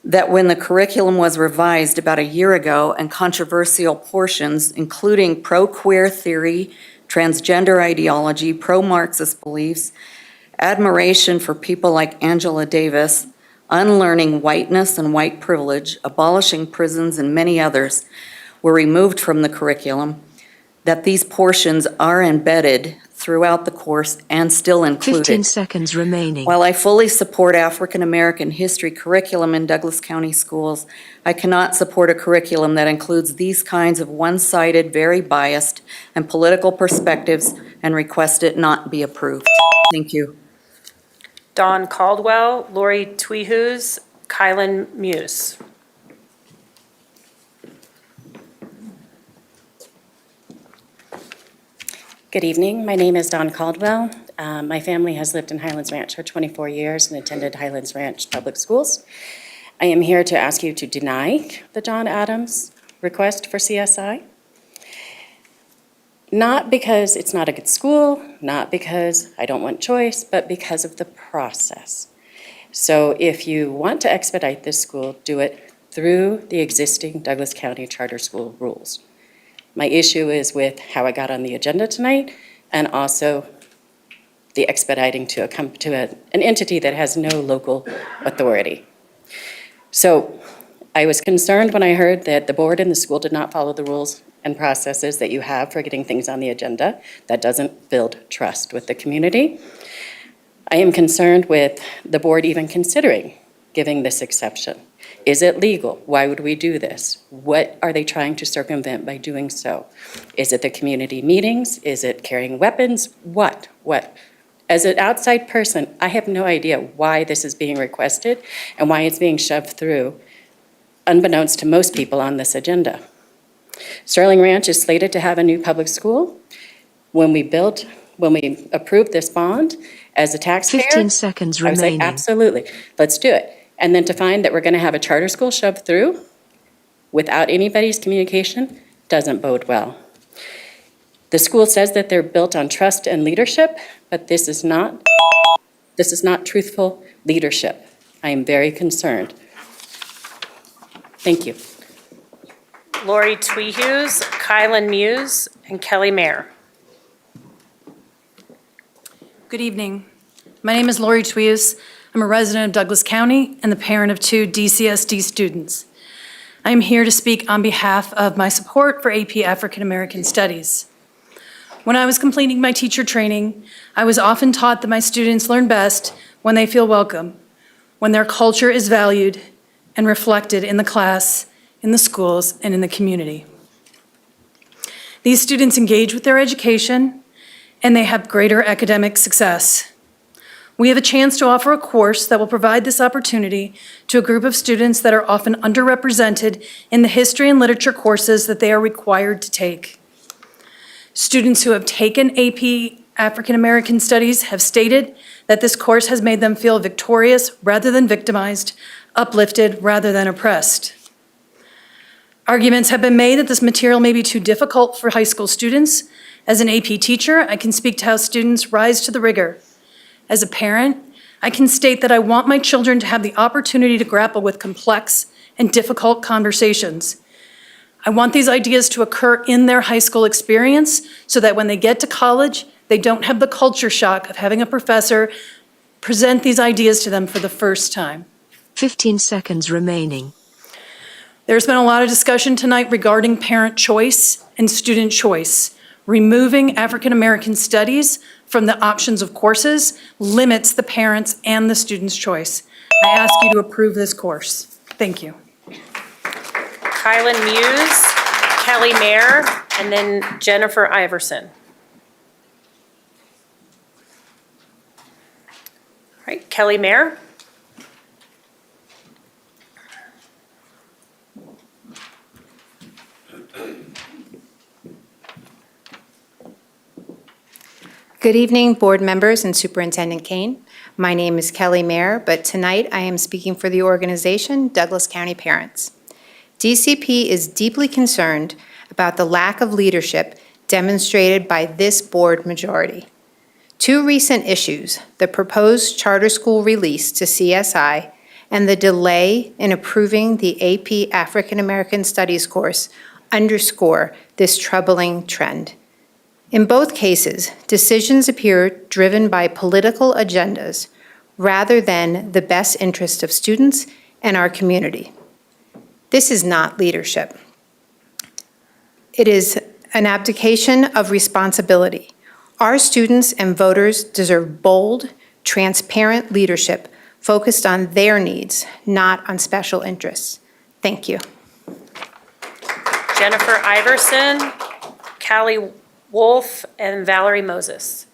that when the curriculum was revised about a year ago and controversial portions, including pro-queer theory, transgender ideology, pro-Marxist beliefs, admiration for people like Angela Davis, unlearning whiteness and white privilege, abolishing prisons, and many others, were removed from the curriculum, that these portions are embedded throughout the course and still 15 included. seconds remaining. While I fully support African American history curriculum in Douglas County schools, I cannot support a curriculum that includes these kinds of one-sided, very biased, and political perspectives and request it not be approved. Thank you. Dawn Caldwell, Lori Tweehus, Kylan Muse. Good evening. My name is Dawn Caldwell. My family has lived in Highlands Ranch for 24 years and attended Highlands Ranch Public Schools. I am here to ask you to deny the John Adams request for CSI. Not because it's not a good school, not because I don't want choice, but because of the process. So if you want to expedite this school, do it through the existing Douglas County Charter School rules. My issue is with how I got on the agenda tonight, and also the expediting to an entity that has no local authority. So I was concerned when I heard that the board and the school did not follow the rules and processes that you have for getting things on the agenda. That doesn't build trust with the community. I am concerned with the board even considering giving this exception. Is it legal? Why would we do this? What are they trying to circumvent by doing so? Is it the community meetings? Is it carrying weapons? What? As an outside person, I have no idea why this is being requested and why it's being shoved through, unbeknownst to most people on this agenda. Sterling Ranch is slated to have a new public school. When we approved this bond as a taxpayer, 15 seconds I was like, remaining. absolutely, let's do it. And then to find that we're going to have a charter school shoved through without anybody's communication doesn't bode well. The school says that they're built on trust and leadership, but this is not truthful leadership. I am very concerned. Thank you. Lori Tweehus, Kylan Muse, and Kelly Mayer. Good evening. My name is Lori Tweehus. I'm a resident of Douglas County and the parent of 2 DCSD students. I am here to speak on behalf of my support for AP African American Studies. When I was completing my teacher training, I was often taught that my students learn best when they feel welcome, when their culture is valued and reflected in the class, in the schools, and in the community. These students engage with their education, and they have greater academic success. We have a chance to offer a course that will provide this opportunity to a group of students that are often underrepresented in the history and literature courses that they are required to take. Students who have taken AP African American Studies have stated that this course has made them feel victorious rather than victimized, uplifted rather than oppressed. Arguments have been made that this material may be too difficult for high school students. As an AP teacher, I can speak to how students rise to the rigor. As a parent, I can state that I want my children to have the opportunity to grapple with complex and difficult conversations. I want these ideas to occur in their high school experience so that when they get to college, they don't have the culture shock of having a professor present these ideas to them for the first time. 15 seconds remaining. There's been a lot of discussion tonight regarding parent choice and student choice. Removing African American Studies from the options of courses limits the parents' and the students' choice. I ask you to approve this course. Thank you. Kylan Muse, Kelly Mayer, and then Jennifer Iverson. All right, Kelly Mayer. Good evening, board members and Superintendent Kane. My name is Kelly Mayer, but tonight I am speaking for the organization Douglas County Parents. DCP is deeply concerned about the lack of leadership demonstrated by this board majority. 2 recent issues, the proposed charter school release to CSI and the delay in approving the AP African American Studies course, underscore this troubling trend. In both cases, decisions appear driven by political agendas rather than the best interest of students and our community. This is not leadership. It is an abdication of responsibility. Our students and voters deserve bold, transparent leadership focused on their needs, not on special interests. Thank you. Jennifer Iverson, Callie Wolf, and Valerie Moses.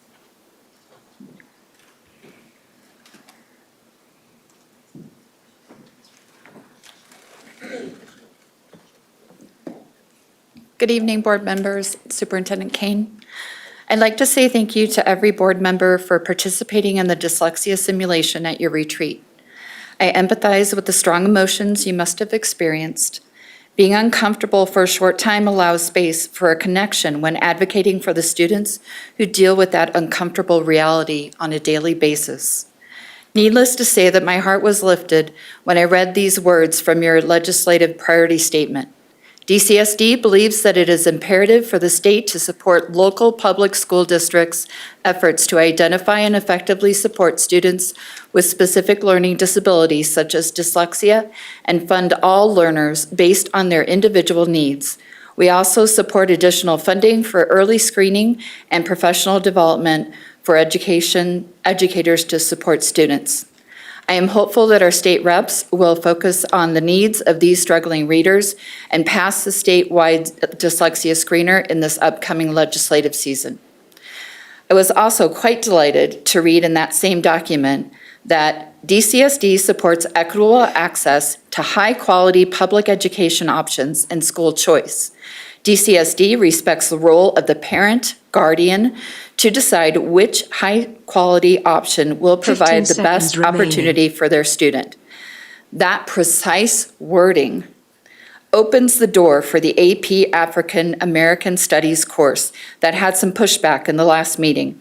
Good evening, board members, Superintendent Kane. I'd like to say thank you to every board member for participating in the dyslexia simulation at your retreat. I empathize with the strong emotions you must have experienced. Being uncomfortable for a short time allows space for a connection when advocating for the students who deal with that uncomfortable reality on a daily basis. Needless to say that my heart was lifted when I read these words from your legislative priority statement. DCSD believes that it is imperative for the state to support local public school districts' efforts to identify and effectively support students with specific learning disabilities such as dyslexia and fund all learners based on their individual needs. We also support additional funding for early screening and professional development for educators to support students. I am hopeful that our state reps will focus on the needs of these struggling readers and pass the statewide dyslexia screener in this upcoming legislative season. I was also quite delighted to read in that same document that DCSD supports equitable access to high-quality public education options and school choice. DCSD respects the role of the parent, guardian, to decide which high-quality option will provide the best opportunity for their student. That precise wording opens the door for the AP African American Studies course that had some pushback in the last meeting.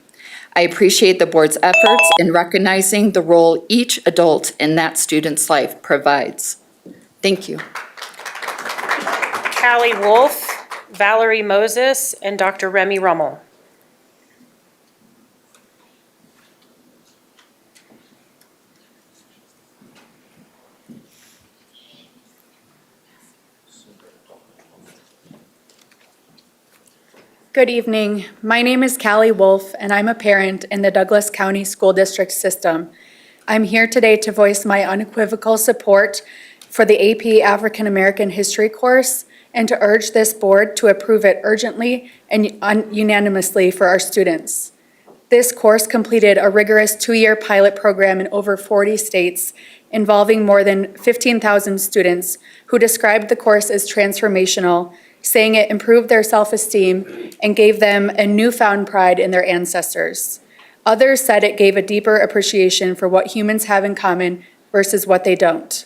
I appreciate the board's efforts in recognizing the role each adult in that student's life provides. Thank you. Callie Wolf, Valerie Moses, and Dr. Remy Rummel. Good evening. My name is Callie Wolf, and I'm a parent in the Douglas County School District system. I'm here today to voice my unequivocal support for the AP African American History course and to urge this board to approve it urgently and unanimously for our students. This course completed a rigorous 2-year pilot program in over 40 states involving more than 15,000 students who described the course as transformational, saying it improved their self-esteem and gave them a newfound pride in their ancestors. Others said it gave a deeper appreciation for what humans have in common versus what they don't.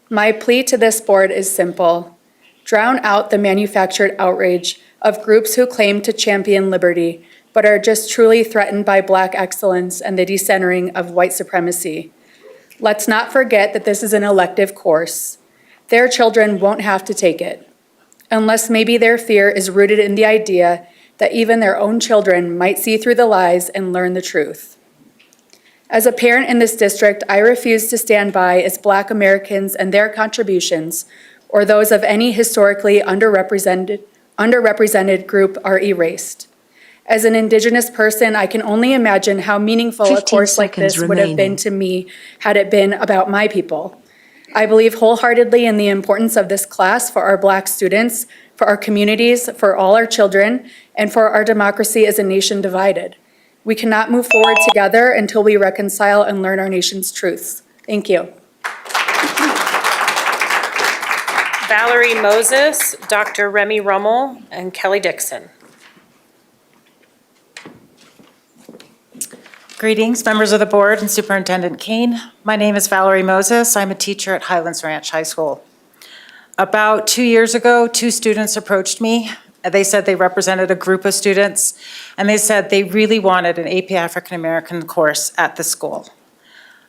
My plea to this board is simple. Drown out the manufactured outrage of groups who claim to champion liberty, but are just truly threatened by Black excellence and the decentering of white supremacy. Let's not forget that this is an elective course. Their children won't have to take it, unless maybe their fear is rooted in the idea that even their own children might see through the lies and learn the truth. As a parent in this district, I refuse to stand by as Black Americans and their contributions, or those of any historically underrepresented group, are erased. As an Indigenous person, I can only imagine how meaningful a course like this would have been to me had it been about my people. I believe wholeheartedly in the importance of this class for our Black students, for our communities, for all our children, and for our democracy as a nation divided. We cannot move forward together until we reconcile and learn our nation's truths. Thank you. Valerie Moses, Dr. Remy Rummel, and Kelly Dixon. Greetings, members of the board and Superintendent Kane. My name is Valerie Moses. I'm a teacher at Highlands Ranch High School. About 2 years ago, 2 students approached me. They said they represented a group of students, and they said they really wanted an AP African American course at the school.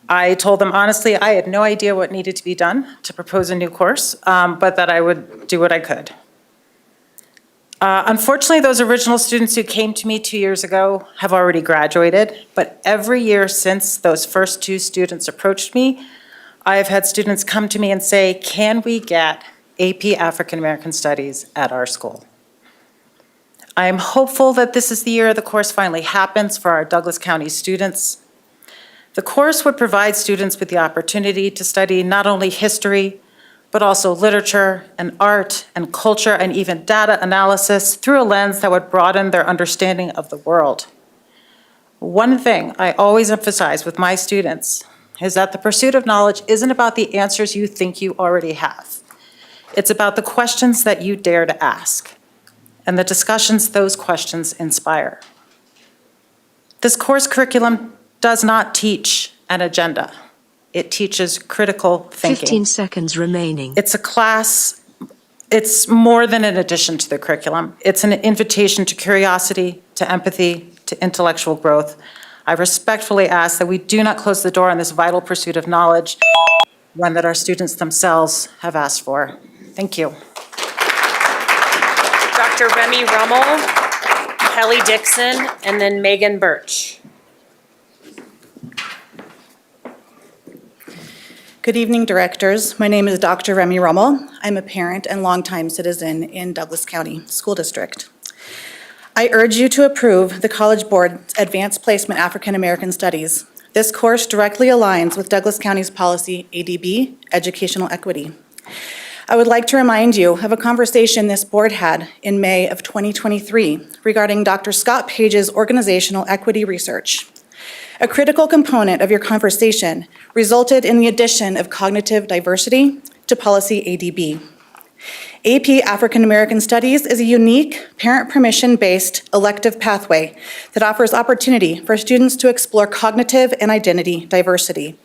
I told them honestly I had no idea what needed to be done to propose a new course, but that I would do what I could. Unfortunately, those original students who came to me 2 years ago have already graduated, but every year since those first 2 students approached me, I have had students come to me and say, can we get AP African American Studies at our school? I am hopeful that this is the year the course finally happens for our Douglas County students. The course would provide students with the opportunity to study not only history, but also literature and art and culture and even data analysis through a lens that would broaden their understanding of the world. One thing I always emphasize with my students is that the pursuit of knowledge isn't about the answers you think you already have. It's about the questions that you dare to ask and the discussions those questions inspire. This course curriculum does not teach an agenda. It teaches critical thinking. 15 seconds remaining. It's a class, it's more than an addition to the curriculum. It's an invitation to curiosity, to empathy, to intellectual growth. I respectfully ask that we do not close the door on this vital pursuit of knowledge, one that our students themselves have asked for. Thank you. Dr. Remy Rummel, Kelly Dixon, and then Megan Birch. Good evening, directors. My name is Dr. Remy Rummel. I'm a parent and longtime citizen in Douglas County School District. I urge you to approve the College Board's Advanced Placement African American Studies. This course directly aligns with Douglas County's policy, ADB, Educational Equity. I would like to remind you of a conversation this board had in May of 2023 regarding Dr. Scott Page's organizational equity research. A critical component of your conversation resulted in the addition of cognitive diversity to policy ADB. AP African American Studies is a unique, parent permission-based elective pathway that offers opportunity for students to explore cognitive and identity diversity.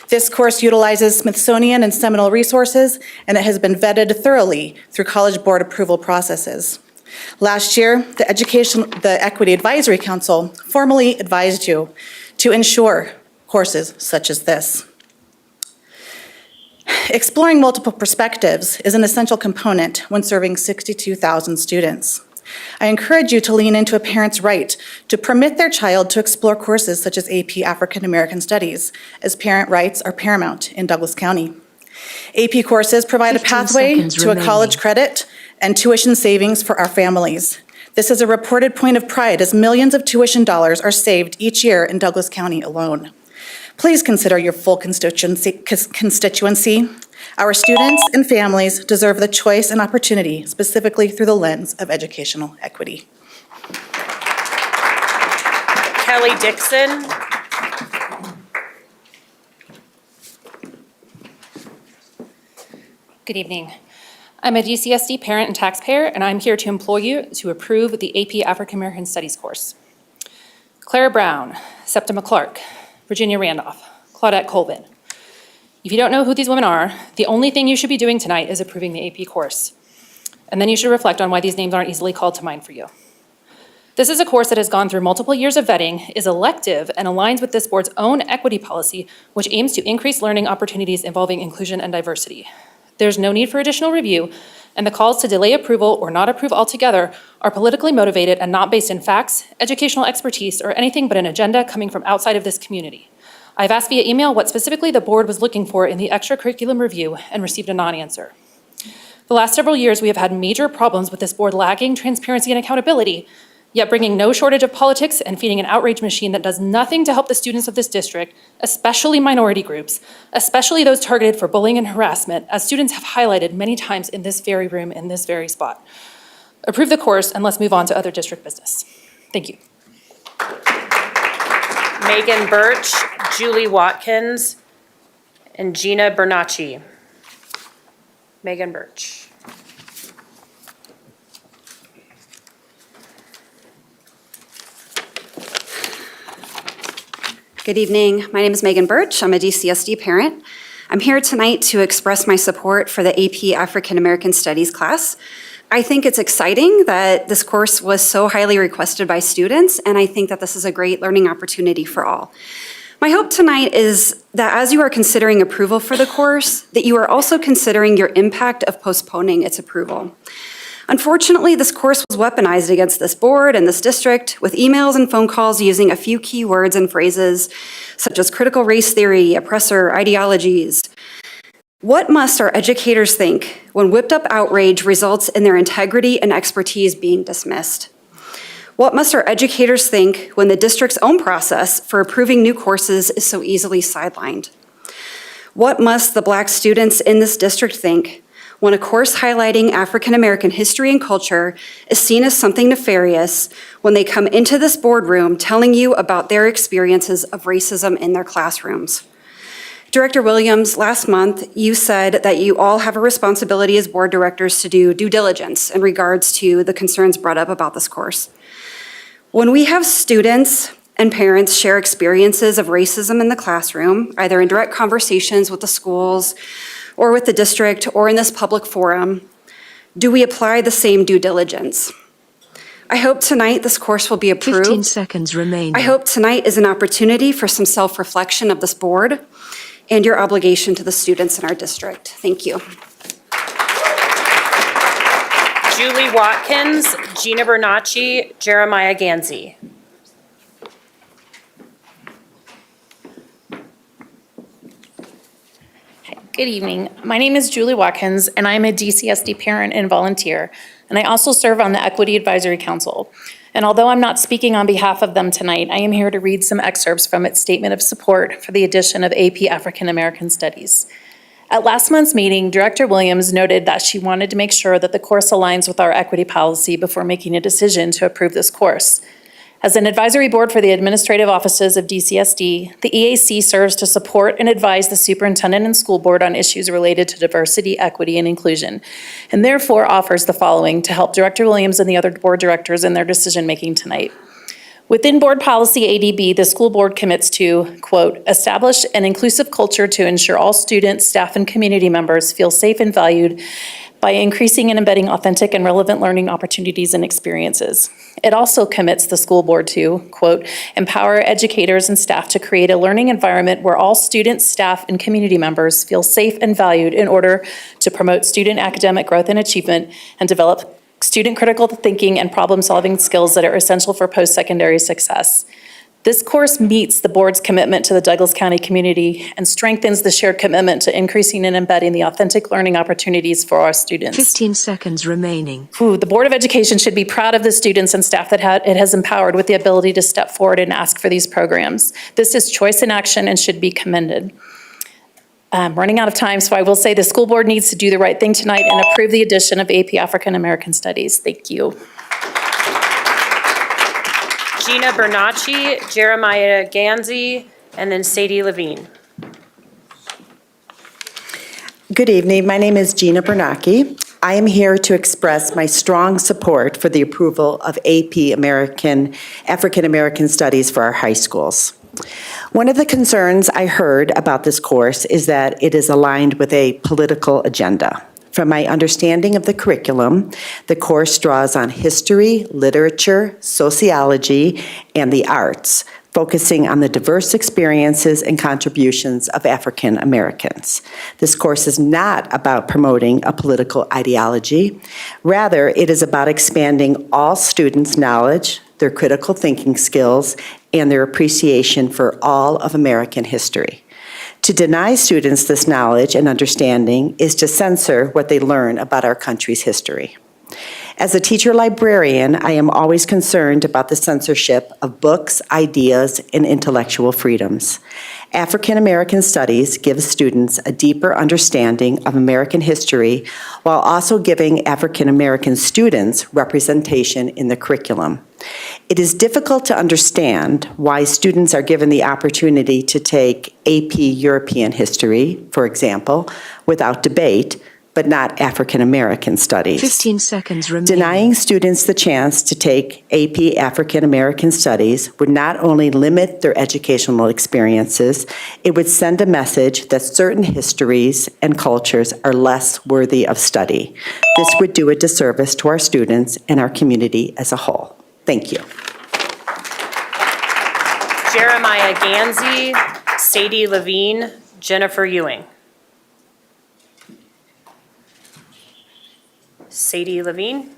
This course utilizes Smithsonian and Seminole resources, and it has been vetted thoroughly through College Board approval processes. Last year, the Equity Advisory Council formally advised you to ensure courses such as this. Exploring multiple perspectives is an essential component when serving 62,000 students. I encourage you to lean into a parent's right to permit their child to explore courses such as AP African American Studies, as parent rights are paramount in Douglas County. AP courses provide a pathway to a college credit and tuition savings for our families. This is a reported point of pride as millions of tuition dollars are saved each year in Douglas County alone. Please consider your full constituency. Our students and families deserve the choice and opportunity, specifically through the lens of educational equity. Kelly Dixon. Good evening. I'm a DCSD parent and taxpayer, and I'm here to implore you to approve the AP African American Studies course. Clara Brown, Septima Clark, Virginia Randolph, Claudette Colvin. If you don't know who these women are, the only thing you should be doing tonight is approving the AP course. And then you should reflect on why these names aren't easily called to mind for you. This is a course that has gone through multiple years of vetting, is elective, and aligns with this board's own equity policy, which aims to increase learning opportunities involving inclusion and diversity. There's no need for additional review, and the calls to delay approval or not approve altogether are politically motivated and not based in facts, educational expertise, or anything but an agenda coming from outside of this community. I've asked via email what specifically the board was looking for in the extracurriculum review and received a non-answer. The last several years, we have had major problems with this board lacking transparency and accountability, yet bringing no shortage of politics and feeding an outrage machine that does nothing to help the students of this district, especially minority groups, especially those targeted for bullying and harassment, as students have highlighted many times in this very room, in this very spot. Approve the course, and let's move on to other district business. Thank you. Megan Birch, Julie Watkins, and Gina Bernacci. Megan Birch. Good evening. My name is Megan Birch. I'm a DCSD parent. I'm here tonight to express my support for the AP African American Studies class. I think it's exciting that this course was so highly requested by students, and I think that this is a great learning opportunity for all. My hope tonight is that as you are considering approval for the course, that you are also considering your impact of postponing its approval. Unfortunately, this course was weaponized against this board and this district with emails and phone calls using a few key words and phrases such as critical race theory, oppressor ideologies. What must our educators think when whipped up outrage results in their integrity and expertise being dismissed? What must our educators think when the district's own process for approving new courses is so easily sidelined? What must the Black students in this district think when a course highlighting African American history and culture is seen as something nefarious when they come into this boardroom telling you about their experiences of racism in their classrooms? Director Williams, last month, you said that you all have a responsibility as board directors to do due diligence in regards to the concerns brought up about this course. When we have students and parents share experiences of racism in the classroom, either in direct conversations with the schools or with the district or in this public forum, do we apply the same due diligence? I hope tonight this course will be approved. 15 seconds remaining. I hope tonight is an opportunity for some self-reflection of this board and your obligation to the students in our district. Thank you. Julie Watkins, Gina Bernacci, Jeremiah Ganzi. Good evening. My name is Julie Watkins, and I'm a DCSD parent and volunteer, and I also serve on the Equity Advisory Council. And although I'm not speaking on behalf of them tonight, I am here to read some excerpts from its statement of support for the addition of AP African American Studies. At last month's meeting, Director Williams noted that she wanted to make sure that the course aligns with our equity policy before making a decision to approve this course. As an advisory board for the administrative offices of DCSD, the EAC serves to support and advise the superintendent and school board on issues related to diversity, equity, and inclusion, and therefore offers the following to help Director Williams and the other board directors in their decision-making tonight. Within board policy ADB, the school board commits to, quote, establish an inclusive culture to ensure all students, staff, and community members feel safe and valued by increasing and embedding authentic and relevant learning opportunities and experiences. It also commits the school board to, quote, empower educators and staff to create a learning environment where all students, staff, and community members feel safe and valued in order to promote student academic growth and achievement and develop student critical thinking and problem-solving skills that are essential for post-secondary success. This course meets the board's commitment to the Douglas County community and strengthens the shared commitment to increasing and embedding the authentic learning opportunities for our students. 15 seconds remaining. The Board of Education should be proud of the students and staff that it has empowered with the ability to step forward and ask for these programs. This is choice in action and should be commended. I'm running out of time, so I will say the school board needs to do the right thing tonight and approve the addition of AP African American Studies. Thank you. Gina Bernacci, Jeremiah Ganzi, and then Sadie Levine. Good evening. My name is Gina Bernacchi. I am here to express my strong support for the approval of AP African American Studies for our high schools. One of the concerns I heard about this course is that it is aligned with a political agenda. From my understanding of the curriculum, the course draws on history, literature, sociology, and the arts, focusing on the diverse experiences and contributions of African Americans. This course is not about promoting a political ideology. Rather, it is about expanding all students' knowledge, their critical thinking skills, and their appreciation for all of American history. To deny students this knowledge and understanding is to censor what they learn about our country's history. As a teacher librarian, I am always concerned about the censorship of books, ideas, and intellectual freedoms. African American Studies gives students a deeper understanding of American history while also giving African American students representation in the curriculum. It is difficult to understand why students are given the opportunity to take AP European History, for example, without debate, but not African American Studies. 15 seconds remaining. Denying students the chance to take AP African American Studies would not only limit their educational experiences, it would send a message that certain histories and cultures are less worthy of study. This would do a disservice to our students and our community as a whole. Thank you. Jeremiah Ganzi, Sadie Levine, Jennifer Ewing. Sadie Levine.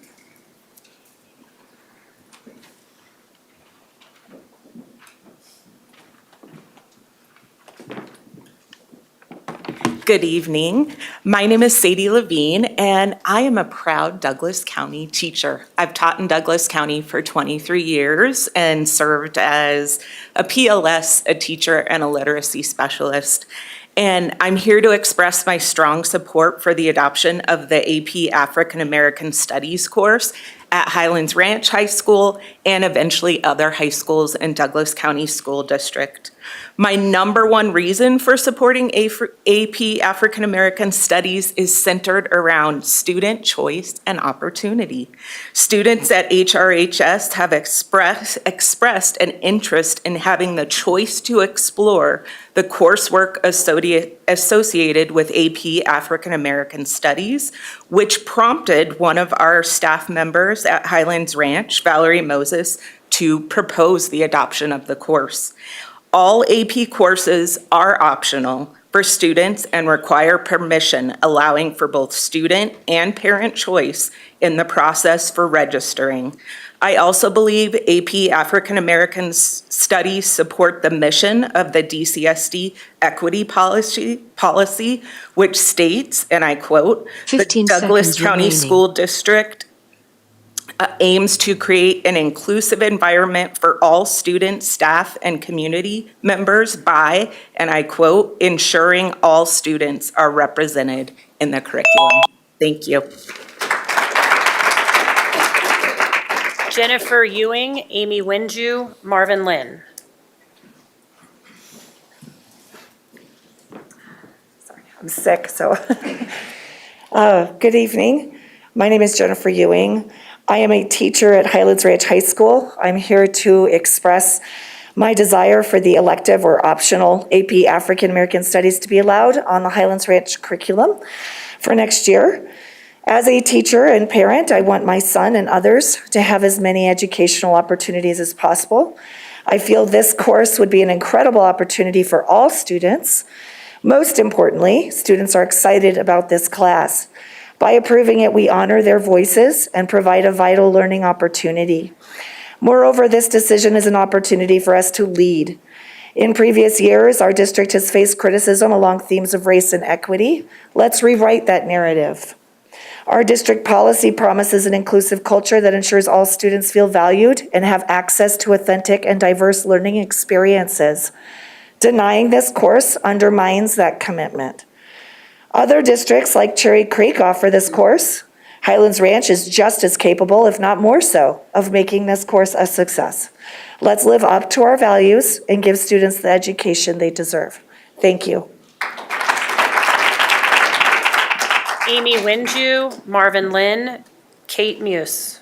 Good evening. My name is Sadie Levine, and I am a proud Douglas County teacher. I've taught in Douglas County for 23 years and served as a PLS, a teacher, and a literacy specialist. And I'm here to express my strong support for the adoption of the AP African American Studies course at Highlands Ranch High School and eventually other high schools in Douglas County School District. My number one reason for supporting AP African American Studies is centered around student choice and opportunity. Students at HRHS have expressed an interest in having the choice to explore the coursework associated with AP African American Studies, which prompted one of our staff members at Highlands Ranch, Valerie Moses, to propose the adoption of the course. All AP courses are optional for students and require permission, allowing for both student and parent choice in the process for registering. I also believe AP African American Studies support the mission of the DCSD equity policy, which states, and I quote, "The Douglas County School District aims to create an inclusive environment for all students, staff, and community members by," and I quote, "ensuring all students are represented in the curriculum." Thank you. Jennifer Ewing, Amy Winju, Marvin Lynn. Sorry, I'm sick, so. Good evening. My name is Jennifer Ewing. I am a teacher at Highlands Ranch High School. I'm here to express my desire for the elective or optional AP African American Studies to be allowed on the Highlands Ranch curriculum for next year. As a teacher and parent, I want my son and others to have as many educational opportunities as possible. I feel this course would be an incredible opportunity for all students. Most importantly, students are excited about this class. By approving it, we honor their voices and provide a vital learning opportunity. Moreover, this decision is an opportunity for us to lead. In previous years, our district has faced criticism along themes of race and equity. Let's rewrite that narrative. Our district policy promises an inclusive culture that ensures all students feel valued and have access to authentic and diverse learning experiences. Denying this course undermines that commitment. Other districts like Cherry Creek offer this course. Highlands Ranch is just as capable, if not more so, of making this course a success. Let's live up to our values and give students the education they deserve. Thank you. Amy Winju, Marvin Lynn, Kate Muse.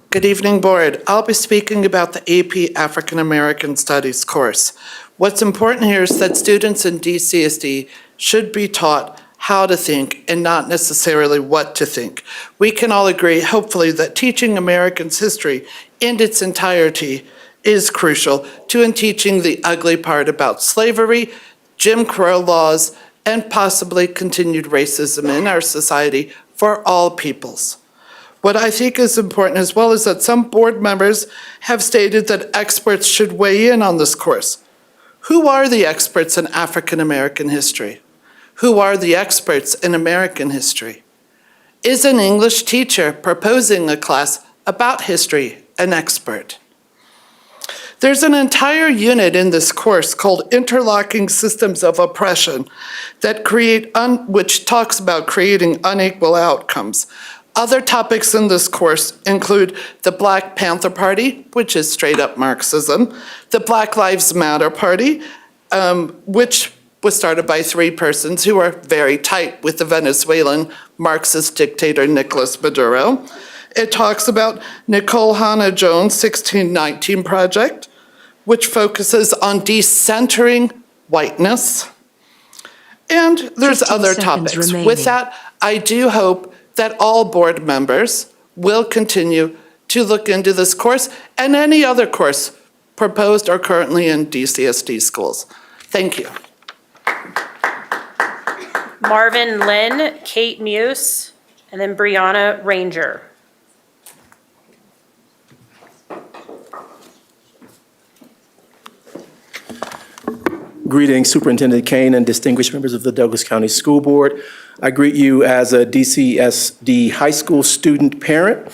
Good evening, Board. I'll be speaking about the AP African American Studies course. What's important here is that students in DCSD should be taught how to think and not necessarily what to think. We can all agree, hopefully, that teaching Americans history in its entirety is crucial to teaching the ugly part about slavery, Jim Crow laws, and possibly continued racism in our society for all peoples. What I think is important as well is that some board members have stated that experts should weigh in on this course. Who are the experts in African American history? Who are the experts in American history? Is an English teacher proposing a class about history an expert? There's an entire unit in this course called Interlocking Systems of Oppression that which talks about creating unequal outcomes. Other topics in this course include the Black Panther Party, which is straight up Marxism, the Black Lives Matter Party, which was started by three persons who are very tight with the Venezuelan Marxist dictator Nicolas Maduro. It talks about Nicole Hannah-Jones' 1619 Project, which focuses on decentering whiteness. And there's other topics. Remaining. With that, I do hope that all board members will continue to look into this course and any other course proposed or currently in DCSD schools. Thank you. Marvin Lynn, Kate Muse, and then Brianna Ranger. Greetings, Superintendent Kane and distinguished members of the Douglas County School Board. I greet you as a DCSD high school student parent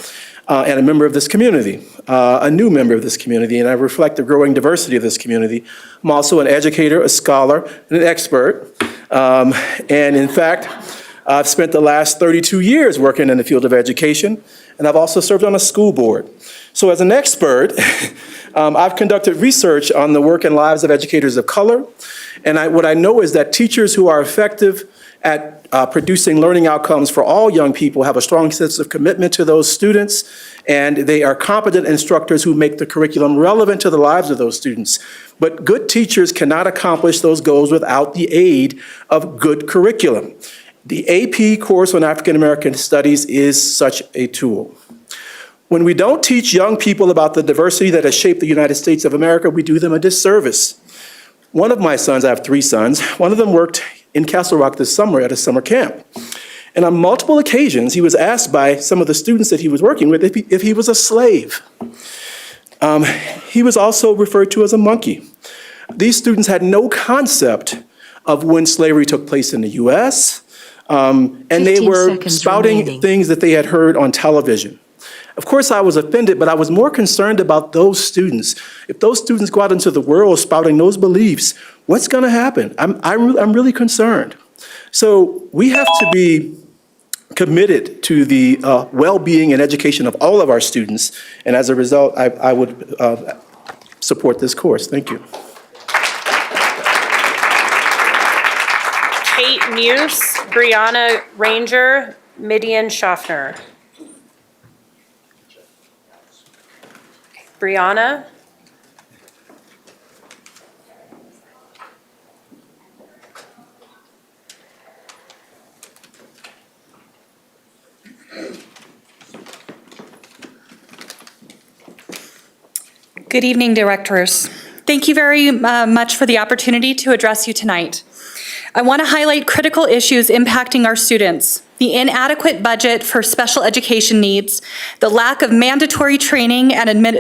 and a member of this community, a new member of this community, and I reflect the growing diversity of this community. I'm also an educator, a scholar, and an expert. And in fact, I've spent the last 32 years working in the field of education, and I've also served on a school board. So as an expert, I've conducted research on the work and lives of educators of color, and what I know is that teachers who are effective at producing learning outcomes for all young people have a strong sense of commitment to those students, and they are competent instructors who make the curriculum relevant to the lives of those students. But good teachers cannot accomplish those goals without the aid of good curriculum. The AP course on African American Studies is such a tool. When we don't teach young people about the diversity that has shaped the United States of America, we do them a disservice. One of my sons, I have 3 sons, one of them worked in Castle Rock this summer at a summer camp. And on multiple occasions, he was asked by some of the students that he was working with if he was a slave. He was also referred to as a monkey. These students had no concept of when slavery took place in the US, and they were spouting things that they had heard on television. Of course, I was offended, but I was more concerned about those students. If those students go out into the world spouting those beliefs, what's going to happen? I'm really concerned. So we have to be committed to the well-being and education of all of our students, and as a result, I would support this course. Thank you. Kate Muse, Brianna Ranger, Midian Schaffner. Brianna? Good evening, directors. Thank you very much for the opportunity to address you tonight. I want to highlight critical issues impacting our students: the inadequate budget for special education needs, the lack of mandatory training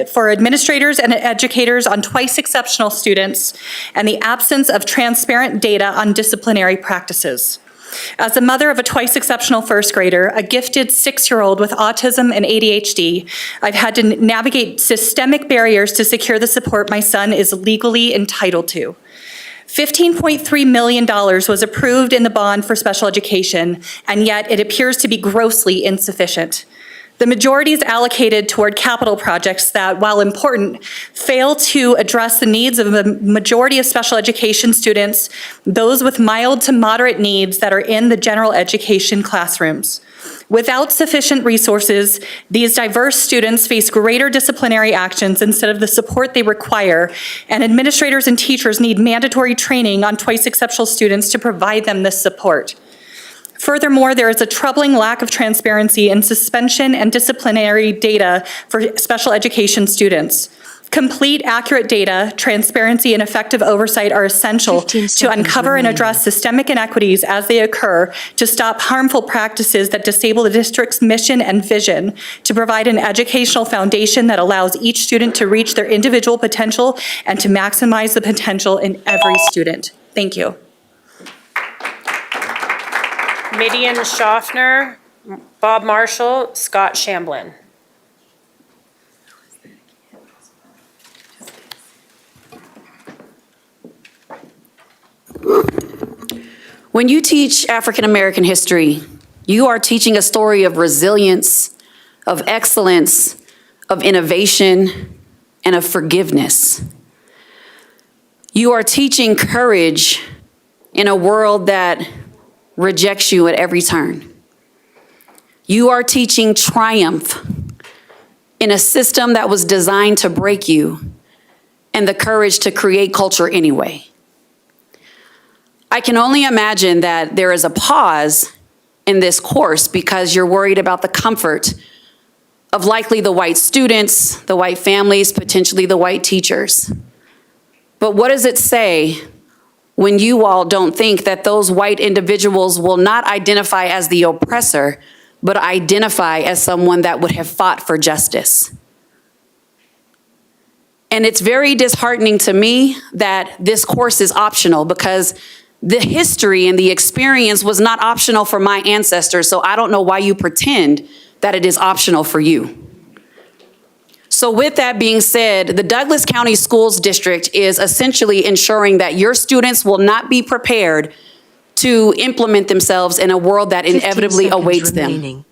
for administrators and educators on twice exceptional students, and the absence of transparent data on disciplinary practices. As the mother of a twice exceptional first grader, a gifted 6-year-old with autism and ADHD, I've had to navigate systemic barriers to secure the support my son is legally entitled to. $15.3 million was approved in the bond for special education, and yet it appears to be grossly insufficient. The majority is allocated toward capital projects that, while important, fail to address the needs of the majority of special education students, those with mild to moderate needs that are in the general education classrooms. Without sufficient resources, these diverse students face greater disciplinary actions instead of the support they require, and administrators and teachers need mandatory training on twice exceptional students to provide them this support. Furthermore, there is a troubling lack of transparency in suspension and disciplinary data for special education students. Complete, accurate data, transparency, and effective oversight are essential to uncover and address systemic inequities as they occur, to stop harmful practices that disable the district's mission and vision, to provide an educational foundation that allows each student to reach their individual potential, and to maximize the potential in every student. Thank you. Midian Schaffner, Bob Marshall, Scott Shamblin. When you teach African American history, you are teaching a story of resilience, of excellence, of innovation, and of forgiveness. You are teaching courage in a world that rejects you at every turn. You are teaching triumph in a system that was designed to break you, and the courage to create culture anyway. I can only imagine that there is a pause in this course because you're worried about the comfort of likely the white students, the white families, potentially the white teachers. But what does it say when you all don't think that those white individuals will not identify as the oppressor, but identify as someone that would have fought for justice? And it's very disheartening to me that this course is optional, because the history and the experience was not optional for my ancestors. So I don't know why you pretend that it is optional for you. So with that being said, the Douglas County Schools District is essentially ensuring that your students will not be prepared to implement themselves in a world that inevitably awaits them.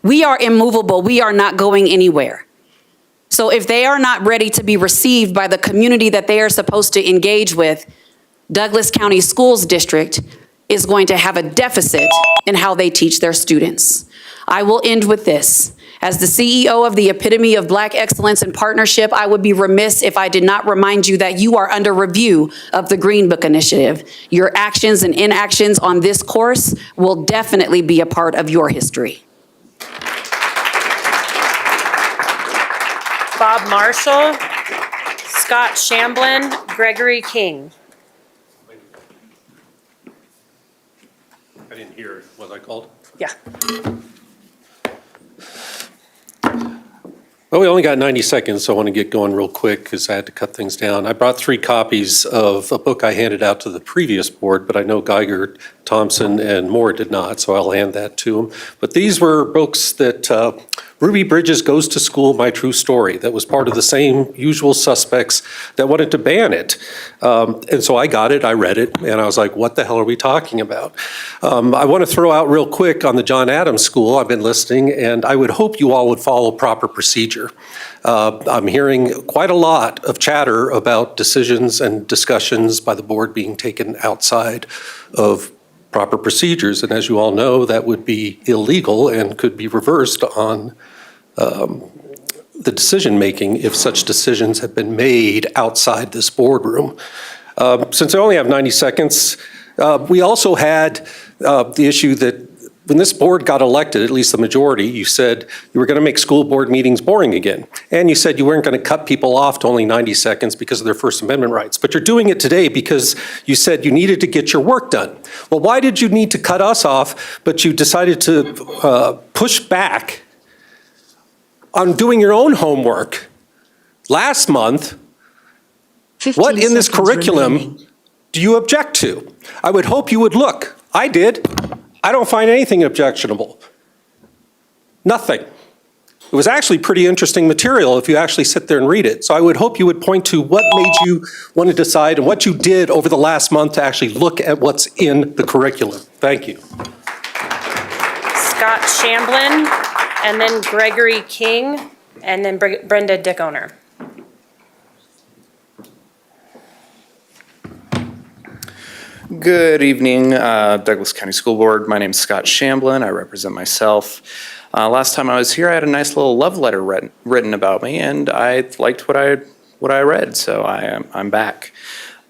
We are immovable. We are not going anywhere. So if they are not ready to be received by the community that they are supposed to engage with, Douglas County Schools District is going to have a deficit in how they teach their students. I will end with this. As the CEO of the epitome of Black excellence and partnership, I would be remiss if I did not remind you that you are under review of the Green Book Initiative. Your actions and inactions on this course will definitely be a part of your history. Bob Marshall, Scott Shamblin, Gregory King. I didn't hear, was I called? Yeah. Well, we only got 90 seconds, so I want to get going real quick because I had to cut things down. I brought 3 copies of a book I handed out to the previous board, but I know Geiger, Thompson, and Moore did not, so I'll hand that to them. But these were books that Ruby Bridges Goes to School, My True Story, that was part of the same usual suspects that wanted to ban it. And so I got it, I read it, and I was like, what the hell are we talking about? I want to throw out real quick on the John Adams School, I've been listening, and I would hope you all would follow proper procedure. I'm hearing quite a lot of chatter about decisions and discussions by the board being taken outside of proper procedures. And as you all know, that would be illegal and could be reversed on the decision-making if such decisions have been made outside this boardroom. Since I only have 90 seconds, we also had the issue that when this board got elected, at least the majority, you said you were going to make school board meetings boring again. And you said you weren't going to cut people off to only 90 seconds because of their First Amendment rights. But you're doing it today because you said you needed to get your work done. Well, why did you need to cut us off, but you decided to push back on doing your own homework last month? What in this curriculum do you object to? I would hope you would look. I did. I don't find anything objectionable. Nothing. It was actually pretty interesting material if you actually sit there and read it. So I would hope you would point to what made you want to decide and what you did over the last month to actually look at what's in the curriculum. Thank you. Scott Shamblin, and then Gregory King, and then Brenda Dickoner. Good evening, Douglas County School Board. My name is Scott Shamblin. I represent myself. Last time I was here, I had a nice little love letter written about me, and I liked what I read, so I'm back.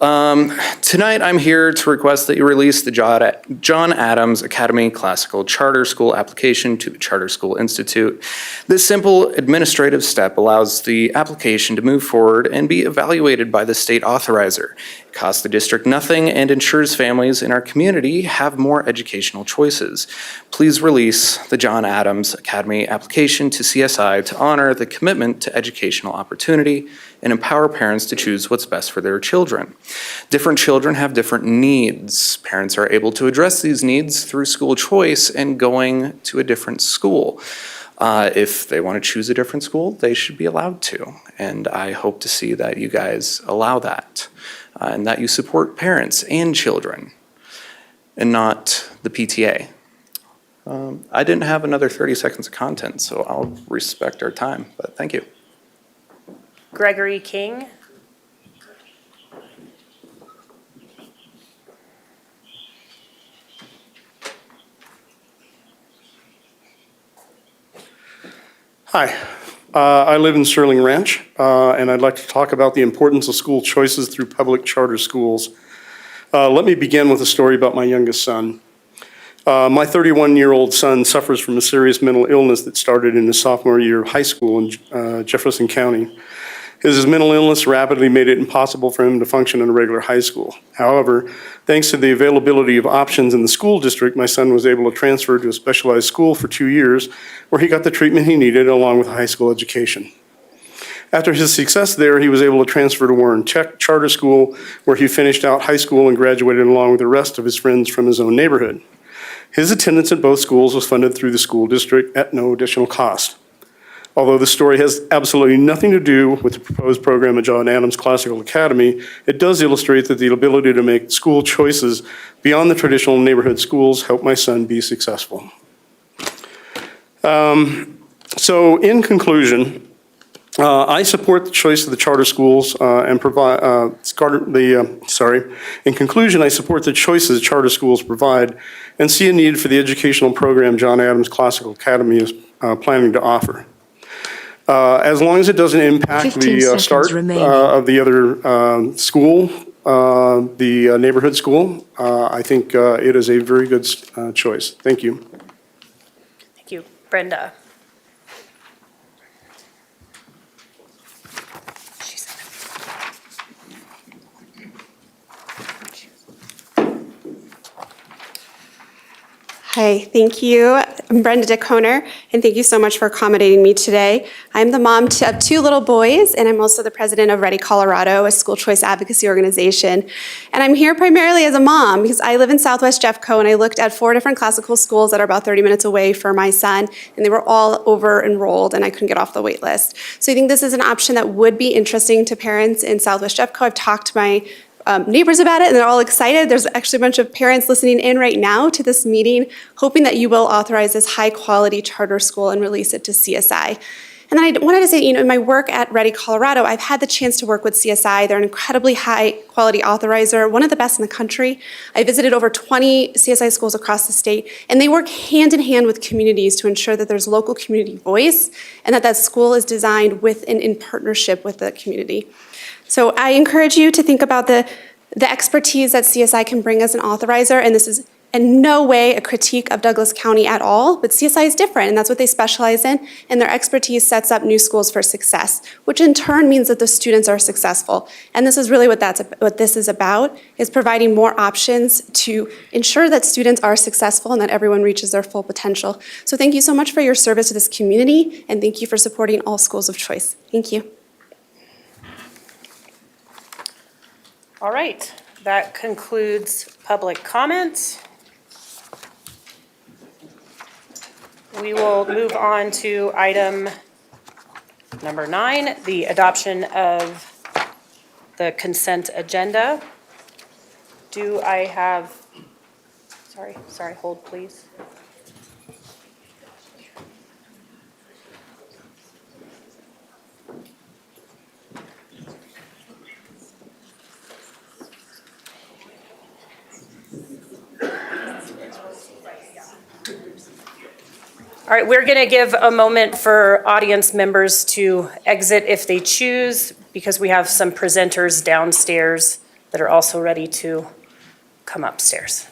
Tonight, I'm here to request that you release the John Adams Academy Classical Charter School application to the Charter School Institute. This simple administrative step allows the application to move forward and be evaluated by the state authorizer. It costs the district nothing and ensures families in our community have more educational choices. Please release the John Adams Academy application to CSI to honor the commitment to educational opportunity and empower parents to choose what's best for their children. Different children have different needs. Parents are able to address these needs through school choice and going to a different school. If they want to choose a different school, they should be allowed to. And I hope to see that you guys allow that and that you support parents and children and not the PTA. I didn't have another 30 seconds of content, so I'll respect our time, but thank you. Gregory King. Hi, I live in Sterling Ranch, and I'd like to talk about the importance of school choices through public charter schools. Let me begin with a story about my youngest son. My 31-year-old son suffers from a serious mental illness that started in his sophomore year of high school in Jefferson County. His mental illness rapidly made it impossible for him to function in a regular high school. However, thanks to the availability of options in the school district, my son was able to transfer to a specialized school for 2 years, where he got the treatment he needed along with a high school education. After his success there, he was able to transfer to Warren Charter School, where he finished out high school and graduated along with the rest of his friends from his own neighborhood. His attendance at both schools was funded through the school district at no additional cost. Although this story has absolutely nothing to do with the proposed program at John Adams Classical Academy, it does illustrate that the ability to make school choices beyond the traditional neighborhood schools helped my son be successful. So in conclusion, I support the choice of the charter schools and provide, in conclusion, I support the choices charter schools provide and see a need for the educational program John Adams Classical Academy is planning to offer. As long as it doesn't impact the start of the other school, the neighborhood school, I think it is a very good choice. Thank you. Thank you. Brenda. Hi, thank you. I'm Brenda DeConer, and thank you so much for accommodating me today. I'm the mom of 2 little boys, and I'm also the president of Ready, Colorado, a school choice advocacy organization. And I'm here primarily as a mom because I live in Southwest Jeffco, and I looked at 4 different classical schools that are about 30 minutes away for my son, and they were all over-enrolled, and I couldn't get off the wait list. So I think this is an option that would be interesting to parents in Southwest Jeffco. I've talked to my neighbors about it, and they're all excited. There's actually a bunch of parents listening in right now to this meeting, hoping that you will authorize this high-quality charter school and release it to CSI. And then I wanted to say, in my work at Ready, Colorado, I've had the chance to work with CSI. They're an incredibly high-quality authorizer, one of the best in the country. I visited over 20 CSI schools across the state, and they work hand in hand with communities to ensure that there's local community voice and that school is designed with and in partnership with the community. So I encourage you to think about the expertise that CSI can bring as an authorizer, and this is in no way a critique of Douglas County at all, but CSI is different, and that's what they specialize in, and their expertise sets up new schools for success, which in turn means that the students are successful. And this is really what this is about, is providing more options to ensure that students are successful and that everyone reaches their full potential. So thank you so much for your service to this community, and thank you for supporting all schools of choice. Thank you. All right, that concludes public comment. We will move on to item number 9, the adoption of the consent agenda. Do I have, sorry, hold please. All right, we're going to give a moment for audience members to exit if they choose, because we have some presenters downstairs that are also ready to come upstairs.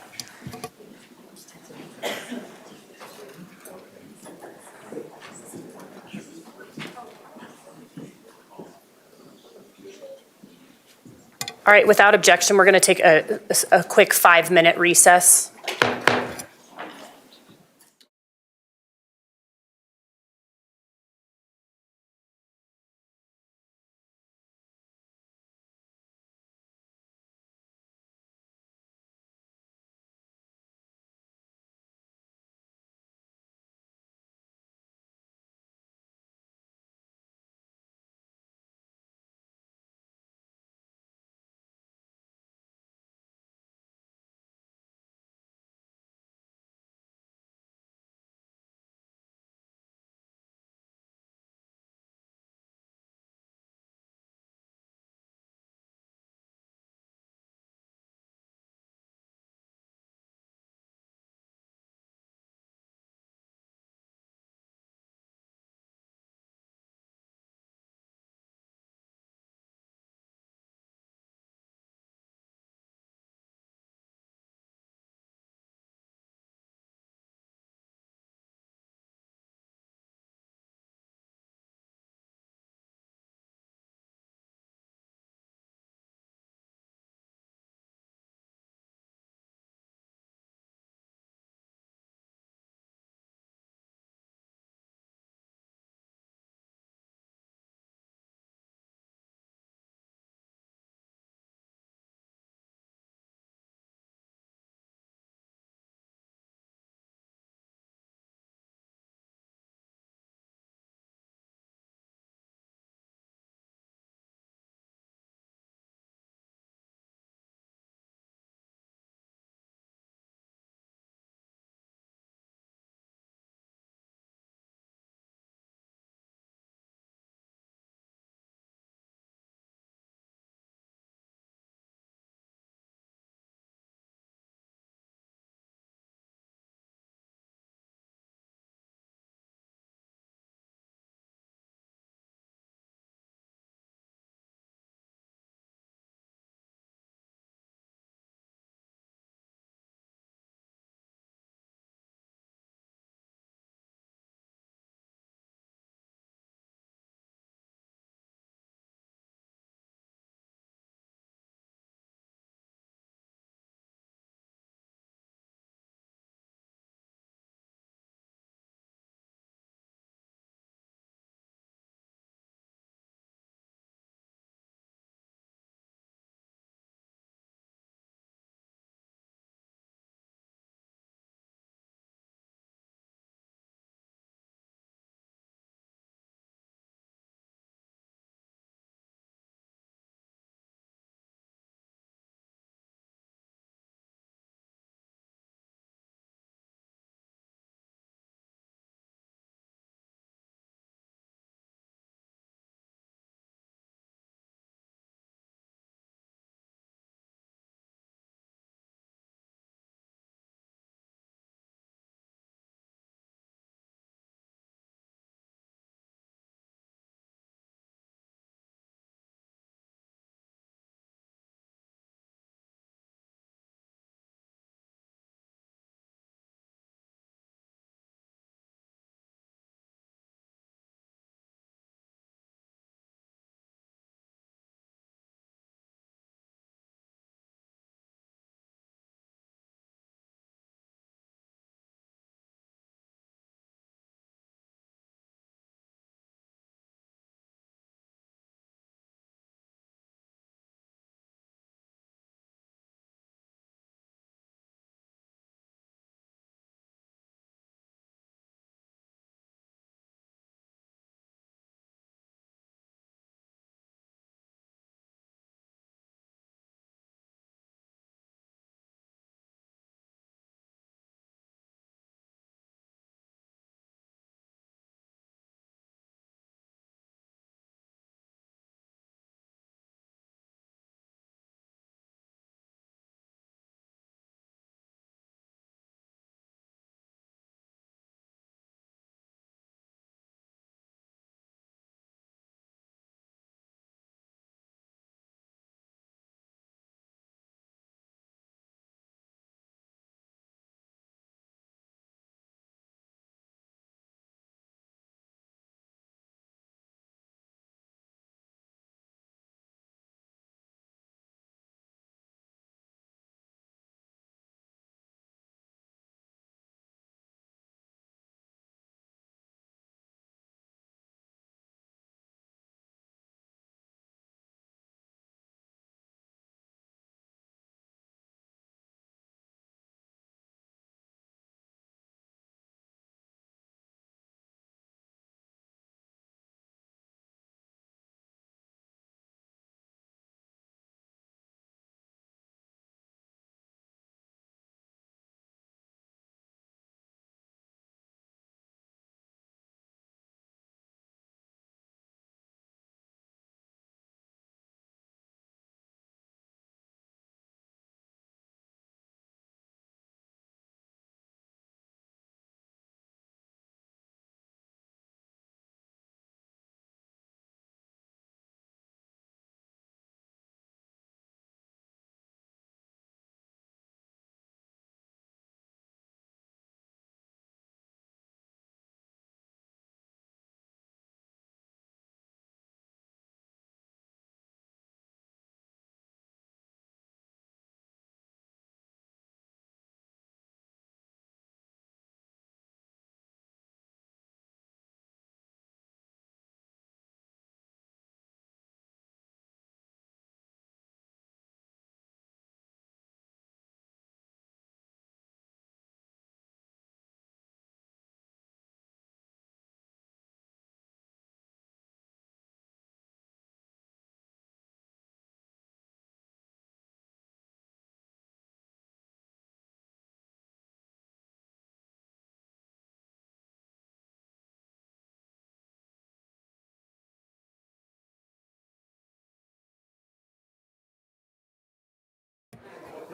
All right, without objection, we're going to take a quick 5-minute recess.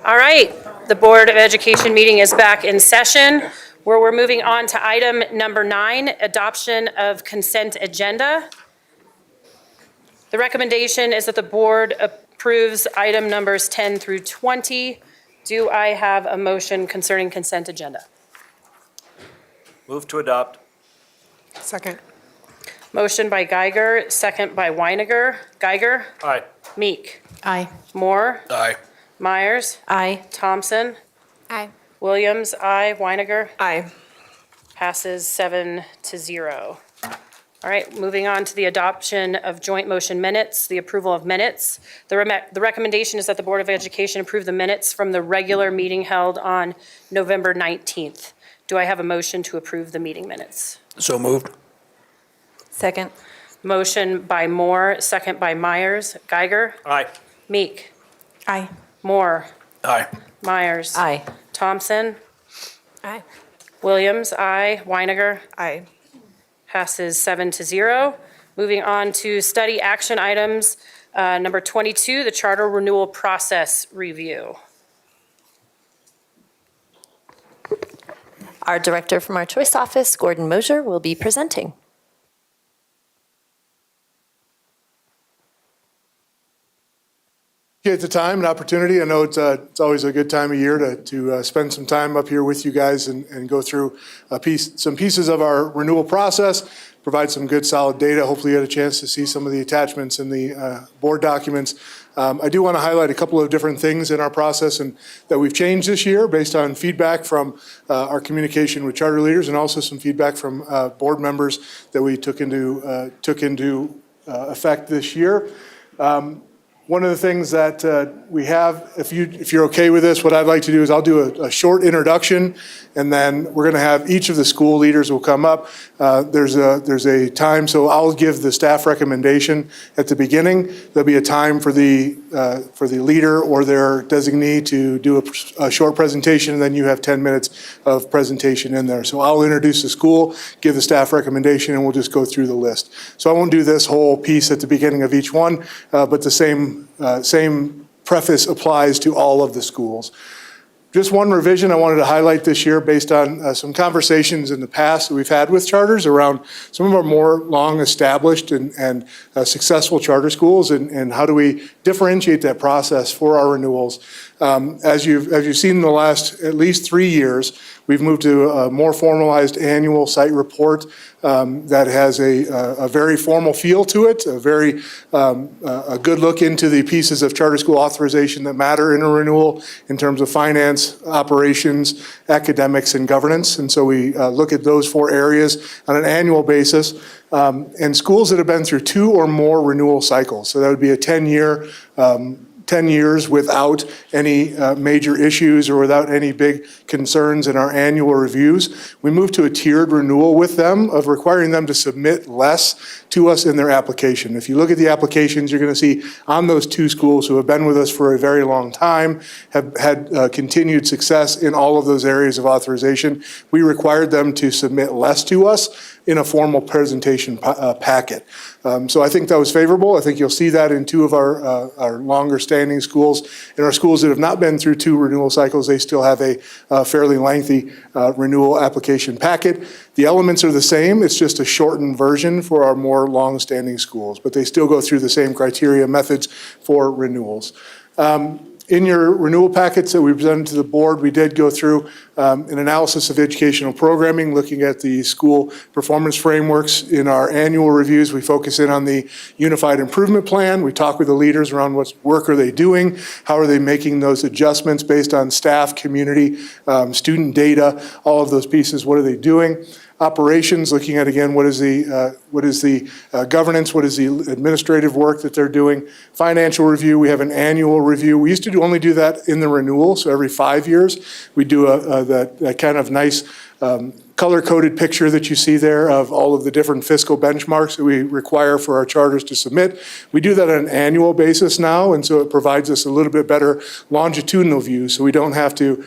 All right, the Board of Education meeting is back in session, where we're moving on to item number 9, adoption of consent agenda. The recommendation is that the board approves item numbers 10 through 20. Do I have a motion concerning consent agenda? Move to adopt. Second. Motion by Geiger, second by Weiniger. Geiger? Aye. Meek? Aye. Moore? Aye. Myers? Aye. Thompson? Aye. Williams? Aye. Weiniger? Aye. Passes 7-0. All right, moving on to the adoption of joint motion minutes, the approval of minutes. The recommendation is that the Board of Education approve the minutes from the regular meeting held on November 19th. Do I have a motion to approve the meeting minutes? So moved. Second. Motion by Moore, second by Myers. Geiger? Aye. Meek? Aye. Moore? Aye. Myers? Aye. Thompson? Aye. Williams? Aye. Weiniger? Aye. Passes 7-0. Moving on to study action items. Number 22, the charter renewal process review. Our director from our choice office, Gordon Mosier, will be presenting. Appreciate the time and opportunity. I know it's always a good time of year to spend some time up here with you guys and go through some pieces of our renewal process, provide some good solid data. Hopefully you had a chance to see some of the attachments in the board documents. I do want to highlight a couple of different things in our process and that we've changed this year based on feedback from our communication with charter leaders and also some feedback from board members that we took into effect this year. One of the things that we have, if you're okay with this, what I'd like to do is I'll do a short introduction, and then we're going to have each of the school leaders will come up. There's a time, so I'll give the staff recommendation at the beginning. There'll be a time for the leader or their designee to do a short presentation, and then you have 10 minutes of presentation in there. So I'll introduce the school, give the staff recommendation, and we'll just go through the list. So I won't do this whole piece at the beginning of each one, but the same preface applies to all of the schools. Just one revision I wanted to highlight this year based on some conversations in the past that we've had with charters around some of our more long-established and successful charter schools and how do we differentiate that process for our renewals. As you've seen in the last at least 3 years, we've moved to a more formalized annual site report that has a very formal feel to it, a good look into the pieces of charter school authorization that matter in a renewal in terms of finance, operations, academics, and governance. And so we look at those 4 areas on an annual basis. And schools that have been through 2 or more renewal cycles, so that would be a 10-year 10 years without any major issues or without any big concerns in our annual reviews. We moved to a tiered renewal with them of requiring them to submit less to us in their application. If you look at the applications, you're going to see on those 2 schools who have been with us for a very long time, have had continued success in all of those areas of authorization. We required them to submit less to us in a formal presentation packet. So I think that was favorable. I think you'll see that in 2 of our longer standing schools. In our schools that have not been through 2 renewal cycles, they still have a fairly lengthy renewal application packet. The elements are the same, it's just a shortened version for our more long-standing schools, but they still go through the same criteria methods for renewals. In your renewal packets that we presented to the board, we did go through an analysis of educational programming, looking at the school performance frameworks. In our annual reviews, we focus in on the Unified Improvement Plan. We talk with the leaders around what work are they doing, how are they making those adjustments based on staff, community, student data, all of those pieces, what are they doing? Operations, looking at, again, what is the governance, what is the administrative work that they're doing. Financial review, we have an annual review. We used to only do that in the renewal, so every 5 years. We do that kind of nice color-coded picture that you see there of all of the different fiscal benchmarks that we require for our charters to submit. We do that on an annual basis now, and so it provides us a little bit better longitudinal view, so we don't have to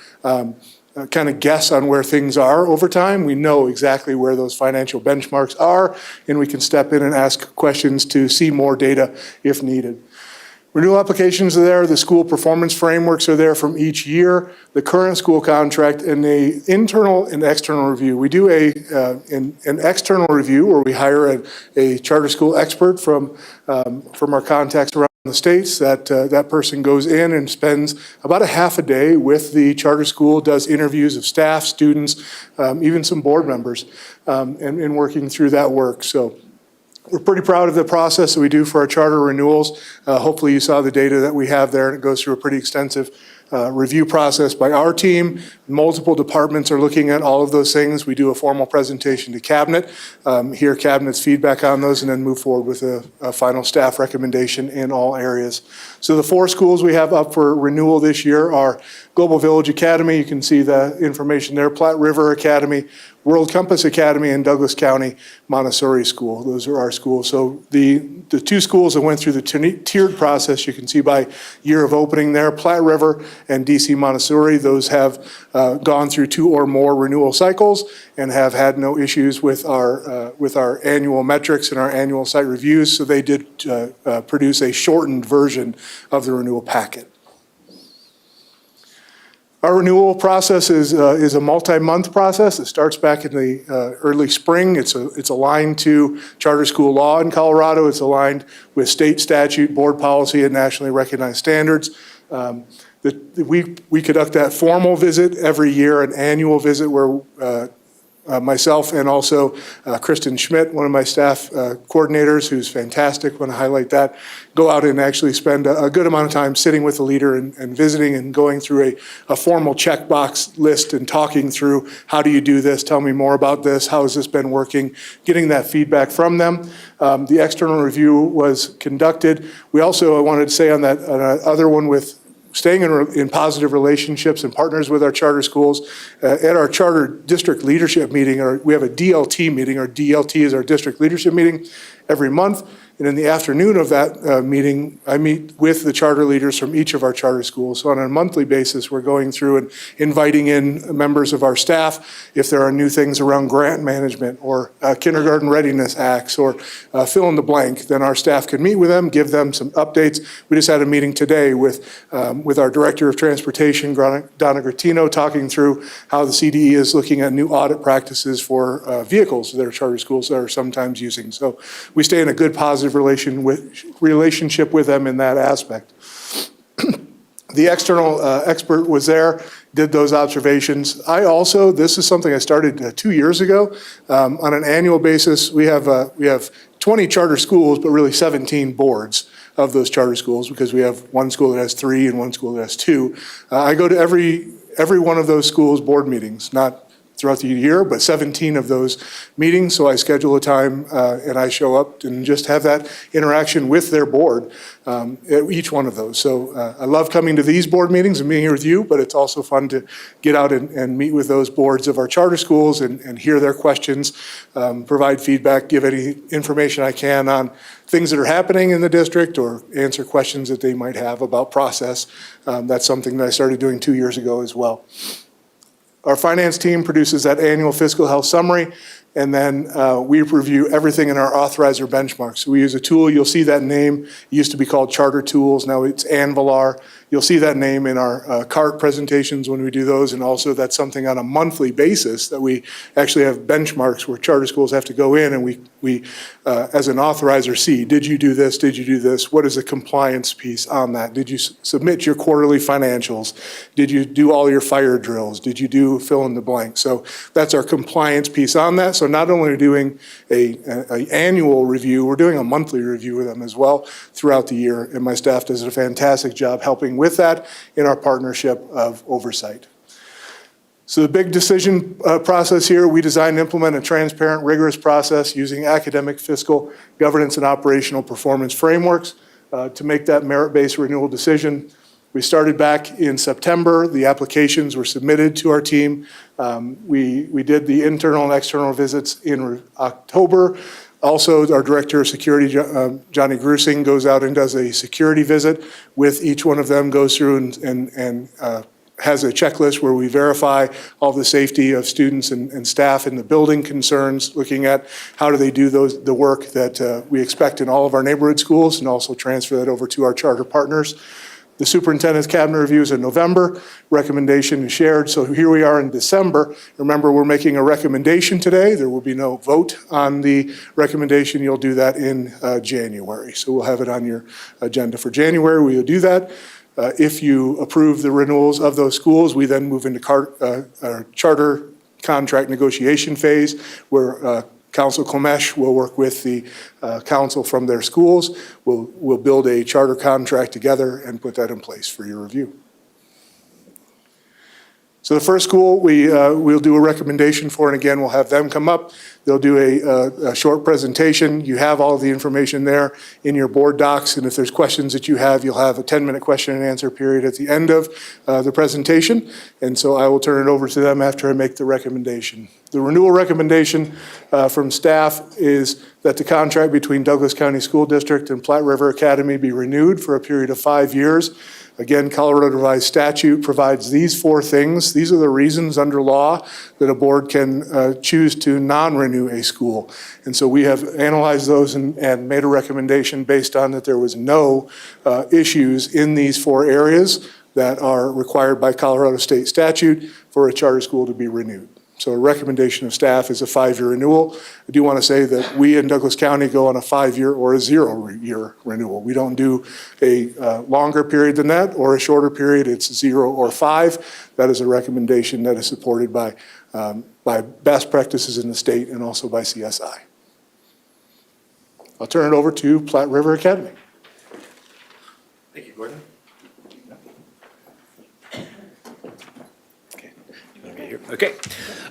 kind of guess on where things are over time. We know exactly where those financial benchmarks are, and we can step in and ask questions to see more data if needed. Renewal applications are there, the school performance frameworks are there from each year, the current school contract, and the internal and external review. We do an external review where we hire a charter school expert from our contacts around the states. That person goes in and spends about a half a day with the charter school, does interviews of staff, students, even some board members, and working through that work. So we're pretty proud of the process that we do for our charter renewals. Hopefully you saw the data that we have there, and it goes through a pretty extensive review process by our team. Multiple departments are looking at all of those things. We do a formal presentation to Cabinet, hear Cabinet's feedback on those, and then move forward with a final staff recommendation in all areas. So the 4 schools we have up for renewal this year are Global Village Academy. You can see the information there. Platt River Academy, World Compass Academy, and Douglas County Montessori School. Those are our schools. So the 2 schools that went through the tiered process, you can see by year of opening there, Platt River and DC Montessori. Those have gone through 2 or more renewal cycles and have had no issues with our annual metrics and our annual site reviews. So they did produce a shortened version of the renewal packet. Our renewal process is a multi-month process. It starts back in the early spring. It's aligned to charter school law in Colorado. It's aligned with state statute, board policy, and nationally recognized standards. We conduct that formal visit every year, an annual visit where myself and also Kristen Schmidt, one of my staff coordinators, who's fantastic, want to highlight that, go out and actually spend a good amount of time sitting with the leader and visiting and going through a formal checkbox list and talking through, how do you do this? Tell me more about this. How has this been working? Getting that feedback from them. The external review was conducted. We also, I wanted to say on that other one with staying in positive relationships and partners with our charter schools. At our charter district leadership meeting, we have a DLT meeting. Our DLT is our district leadership meeting every month. And in the afternoon of that meeting, I meet with the charter leaders from each of our charter schools. So on a monthly basis, we're going through and inviting in members of our staff if there are new things around grant management or kindergarten readiness acts or fill in the blank. Then our staff can meet with them, give them some updates. We just had a meeting today with our Director of Transportation, Donna Grattino, talking through how the CDE is looking at new audit practices for vehicles that our charter schools are sometimes using. So we stay in a good positive relationship with them in that aspect. The external expert was there, did those observations. This is something I started 2 years ago. On an annual basis, we have 20 charter schools, but really 17 boards of those charter schools, because we have one school that has 3 and one school that has 2. I go to every one of those schools' board meetings, not throughout the year, but 17 of those meetings. So I schedule a time and I show up and just have that interaction with their board at each one of those. So I love coming to these board meetings and being here with you, but it's also fun to get out and meet with those boards of our charter schools and hear their questions, provide feedback, give any information I can on things that are happening in the district or answer questions that they might have about process. That's something that I started doing 2 years ago as well. Our finance team produces that annual fiscal health summary, and then we review everything in our authorizer benchmarks. So we use a tool. You'll see that name. It used to be called Charter Tools. Now it's Anvalar. You'll see that name in our CART presentations when we do those, and also that's something on a monthly basis that we actually have benchmarks where charter schools have to go in and we as an authorizer, see, did you do this? Did you do this? What is the compliance piece on that? Did you submit your quarterly financials? Did you do all your fire drills? Did you do fill in the blank? So that's our compliance piece on that. So not only are we doing an annual review, we're doing a monthly review with them as well throughout the year. And my staff does a fantastic job helping with that in our partnership of oversight. So the big decision process here, we design and implement a transparent, rigorous process using academic, fiscal, governance, and operational performance frameworks to make that merit-based renewal decision. We started back in September. The applications were submitted to our team. We did the internal and external visits in October. Also, our Director of Security, Johnny Grusing, goes out and does a security visit with each one of them, goes through and has a checklist where we verify all the safety of students and staff in the building concerns, looking at how do they do the work that we expect in all of our neighborhood schools, and also transfer that over to our charter partners. The superintendent's cabinet review is in November. Recommendation is shared. So here we are in December. Remember, we're making a recommendation today. There will be no vote on the recommendation. You'll do that in January. So we'll have it on your agenda for January. We will do that. If you approve the renewals of those schools, we then move into our charter contract negotiation phase, where Council Komesh will work with the council from their schools. We'll build a charter contract together and put that in place for your review. So the first school we'll do a recommendation for, and again, we'll have them come up. They'll do a short presentation. You have all of the information there in your board docs, and if there's questions that you have, you'll have a 10-minute question and answer period at the end of the presentation. And so I will turn it over to them after I make the recommendation. The renewal recommendation from staff is that the contract between Douglas County School District and Platt River Academy be renewed for a period of 5 years. Again, Colorado Revised Statute provides these 4 things. These are the reasons under law that a board can choose to non-renew a school. And so we have analyzed those and made a recommendation based on that there was no issues in these 4 areas that are required by Colorado State statute for a charter school to be renewed. So a recommendation of staff is a 5-year renewal. I do want to say that we in Douglas County go on a 5-year or a 0-year renewal. We don't do a longer period than that or a shorter period. It's 0 or 5. That is a recommendation that is supported by best practices in the state and also by CSI. I'll turn it over to Platt River Academy. Thank you, Gordon. Okay.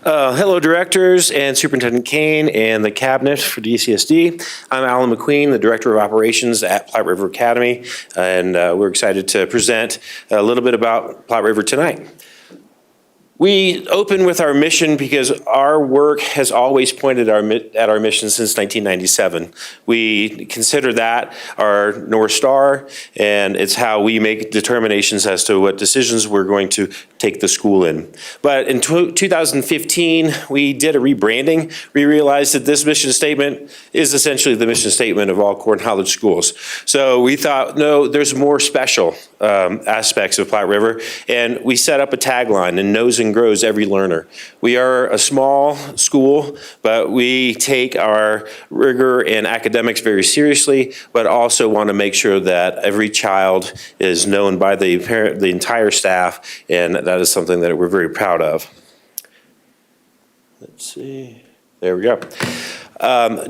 Hello, directors and Superintendent Kane and the cabinet for DCSD. I'm Alan McQueen, the Director of Operations at Platt River Academy, and we're excited to present a little bit about Platt River tonight. We open with our mission because our work has always pointed at our mission since 1997. We consider that our North Star, and it's how we make determinations as to what decisions we're going to take the school in. But in 2015, we did a rebranding. We realized that this mission statement is essentially the mission statement of all Cornell schools. So we thought, no, there's more special aspects of Platte River, and we set up a tagline, and knows and grows every learner. We are a small school, but we take our rigor in academics very seriously, but also want to make sure that every child is known by the entire staff, and that is something that we're very proud of. Let's see. There we go.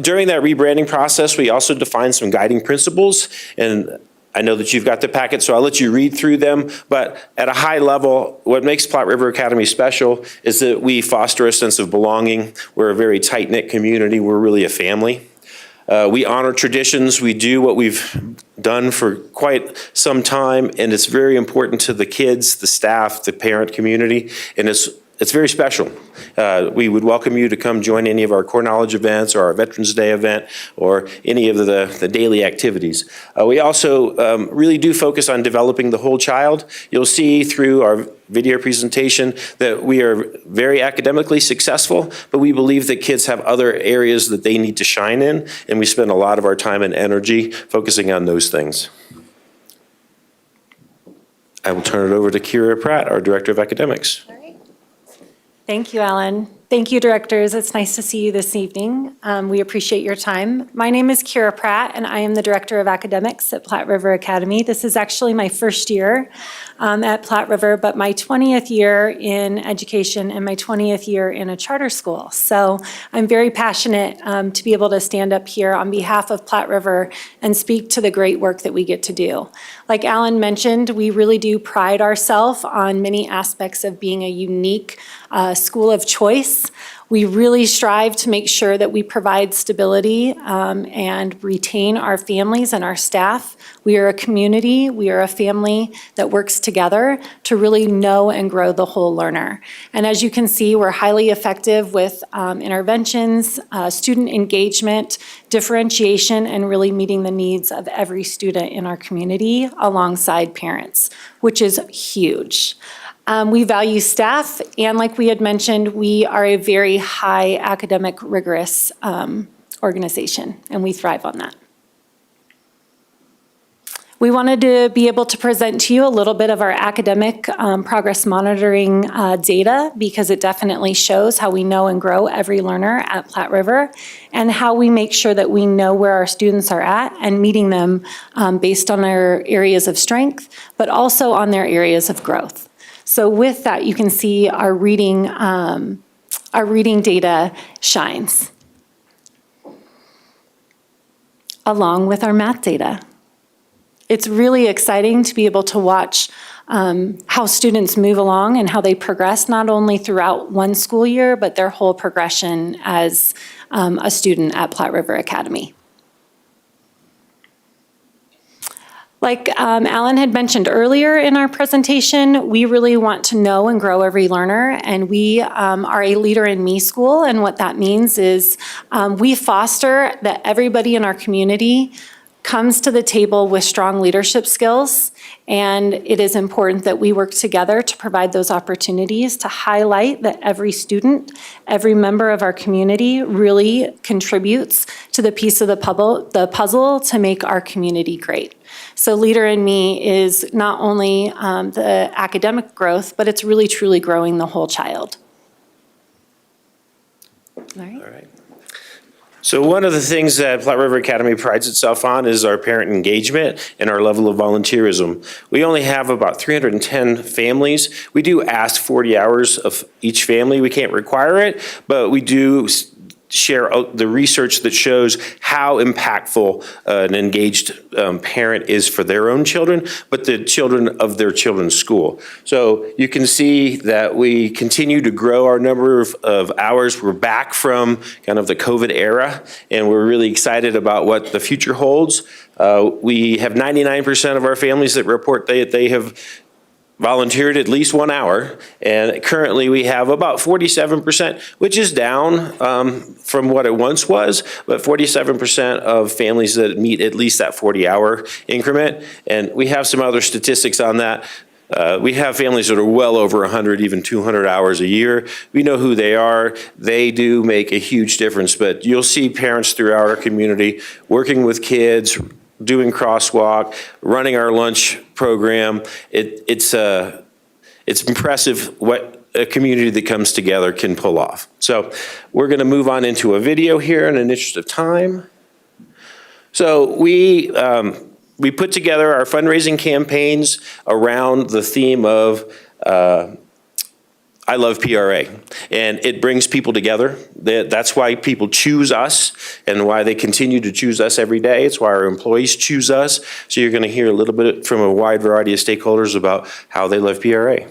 During that rebranding process, we also defined some guiding principles, and I know that you've got the packet, so I'll let you read through them, but at a high level, what makes Platt River Academy special is that we foster a sense of belonging. We're a very tight-knit community. We're really a family. We honor traditions. We do what we've done for quite some time, and it's very important to the kids, the staff, the parent community, and it's very special. We would welcome you to come join any of our Core Knowledge events or our Veterans Day event or any of the daily activities. We also really do focus on developing the whole child. You'll see through our video presentation that we are very academically successful, but we believe that kids have other areas that they need to shine in, and we spend a lot of our time and energy focusing on those things. I will turn it over to Kira Pratt, our Director of Academics. Thank you, Alan. Thank you, directors. It's nice to see you this evening. We appreciate your time. My name is Kira Pratt, and I am the Director of Academics at Platt River Academy. This is actually my first year at Platt River, but my 20th year in education and my 20th year in a charter school. So I'm very passionate to be able to stand up here on behalf of Platt River and speak to the great work that we get to do. Like Alan mentioned, we really do pride ourselves on many aspects of being a unique school of choice. We really strive to make sure that we provide stability and retain our families and our staff. We are a community, we are a family that works together to really know and grow the whole learner. And as you can see, we're highly effective with interventions, student engagement, differentiation, and really meeting the needs of every student in our community alongside parents, which is huge. We value staff, and like we had mentioned, we are a very high academic rigorous organization, and we thrive on that. We wanted to be able to present to you a little bit of our academic progress monitoring data, because it definitely shows how we know and grow every learner at Platt River, and how we make sure that we know where our students are at and meeting them based on their areas of strength, but also on their areas of growth. So with that, you can see our reading data shines, along with our math data. It's really exciting to be able to watch how students move along and how they progress, not only throughout one school year, but their whole progression as a student at Platt River Academy. Like Alan had mentioned earlier in our presentation, we really want to know and grow every learner, and we are a Leader in Me school, and what that means is we foster that everybody in our community comes to the table with strong leadership skills, and it is important that we work together to provide those opportunities to highlight that every student, every member of our community really contributes to the piece of the puzzle to make our community great. So Leader in Me is not only the academic growth, but it's really truly growing the whole child. All right. So one of the things that Platt River Academy prides itself on is our parent engagement and our level of volunteerism. We only have about 310 families. We do ask 40 hours of each family. We can't require it, but we do share the research that shows how impactful an engaged parent is for their own children, but the children of their children's school. So you can see that we continue to grow our number of hours. We're back from kind of the COVID era, and we're really excited about what the future holds. We have 99% of our families that report they have volunteered at least 1 hour, and currently we have about 47%, which is down from what it once was, but 47% of families that meet at least that 40-hour increment. And we have some other statistics on that. We have families that are well over 100, even 200 hours a year. We know who they are. They do make a huge difference, but you'll see parents throughout our community working with kids, doing crosswalk, running our lunch program. It's impressive what a community that comes together can pull off. So we're going to move on into a video here in an interest of time. So we put together our fundraising campaigns around the theme of I love PRA, and it brings people together. That's why people choose us and why they continue to choose us every day. It's why our employees choose us. So you're going to hear a little bit from a wide variety of stakeholders about how they love PRA.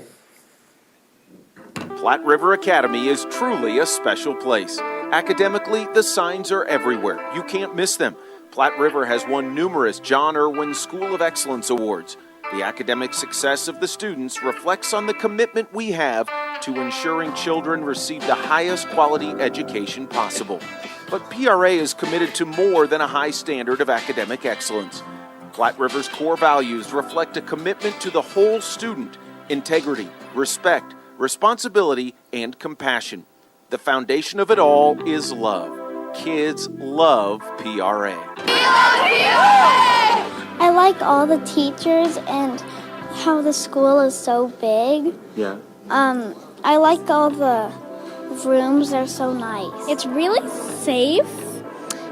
Platt River Academy is truly a special place. Academically, the signs are everywhere. You can't miss them. Platt River has won numerous John Irwin School of Excellence Awards. The academic success of the students reflects on the commitment we have to ensuring children receive the highest quality education possible. But PRA is committed to more than a high standard of academic excellence. Platt River's core values reflect a commitment to the whole student: integrity, respect, responsibility, and compassion. The foundation of it all is love. Kids love PRA. I like all the teachers and how the school is so big. Yeah. I like all the rooms, they're so nice. It's really safe,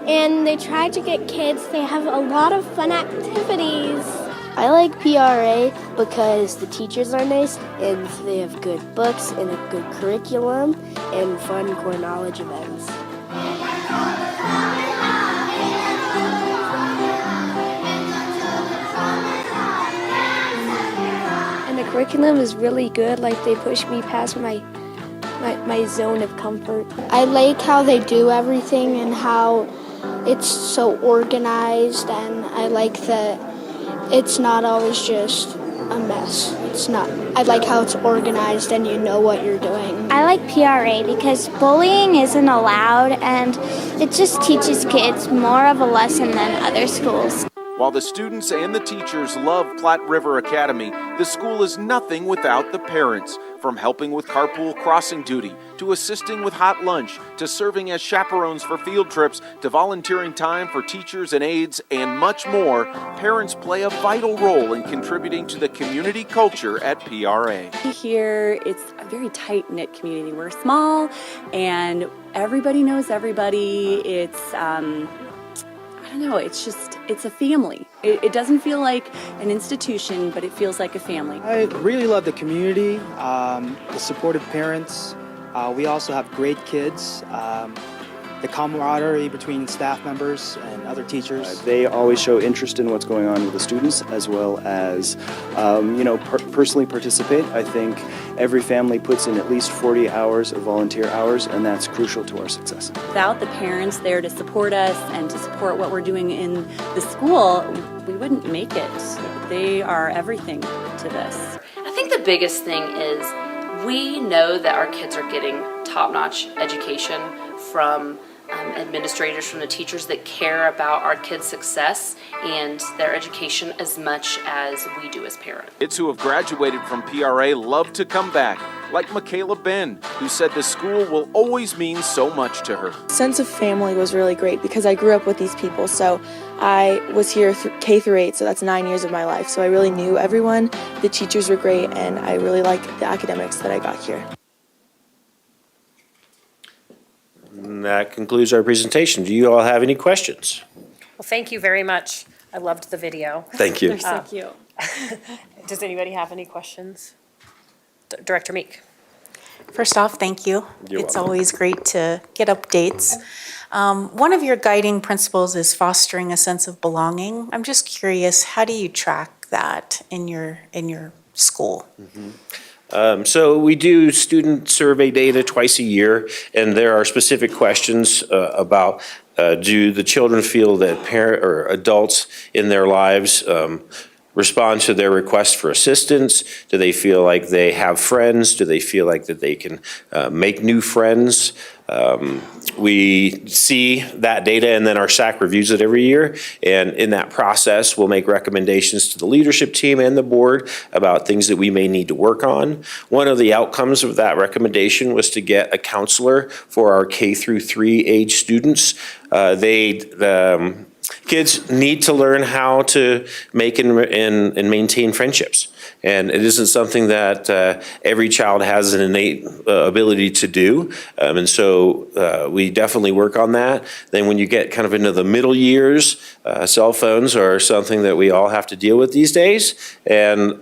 and they try to get kids, they have a lot of fun activities. I like PRA because the teachers are nice and they have good books and a good curriculum and fun core knowledge events. And the curriculum is really good, like they push me past my zone of comfort. I like how they do everything and how it's so organized, and I like that it's not always just a mess. I like how it's organized and you know what you're doing. I like PRA because bullying isn't allowed, and it just teaches kids more of a lesson than other schools. While the students and the teachers love Platt River Academy, the school is nothing without the parents. From helping with carpool crossing duty, to assisting with hot lunch, to serving as chaperones for field trips, to volunteering time for teachers and aides, and much more, parents play a vital role in contributing to the community culture at PRA. Here, it's a very tight-knit community. We're small, and everybody knows everybody. It's, I don't know, it's a family. It doesn't feel like an institution, but it feels like a family. I really love the community, the supportive parents. We also have great kids, the camaraderie between staff members and other teachers. They always show interest in what's going on with the students, as well as, personally participate. I think every family puts in at least 40 hours of volunteer hours, and that's crucial to our success. Without the parents there to support us and to support what we're doing in the school, we wouldn't make it. They are everything to this. I think the biggest thing is we know that our kids are getting top-notch education from administrators, from the teachers that care about our kids' success and their education as much as we do as parents. Kids who have graduated from PRA love to come back, like Michaela Ben, who said the school will always mean so much to her. Sense of family was really great because I grew up with these people. So I was here K through 8, so that's 9 years of my life. So I really knew everyone. The teachers were great, and I really liked the academics that I got here. And that concludes our presentation. Do you all have any questions? Well, thank you very much. I loved the video. Thank you. They're so cute. Does anybody have any questions? Director Meek. First off, thank you. You're It's welcome. always great to get updates. One of your guiding principles is fostering a sense of belonging. I'm just curious, how do you track that in your school? So we do student survey data twice a year, and there are specific questions about do the children feel that parent or adults in their lives respond to their request for assistance? Do they feel like they have friends? Do they feel like that they can make new friends? We see that data, and then our SAC reviews it every year. And in that process, we'll make recommendations to the leadership team and the board about things that we may need to work on. One of the outcomes of that recommendation was to get a counselor for our K through 3 age students. Kids need to learn how to make and maintain friendships. And it isn't something that every child has an innate ability to do. And so we definitely work on that. Then when you get kind of into the middle years, cell phones are something that we all have to deal with these days. And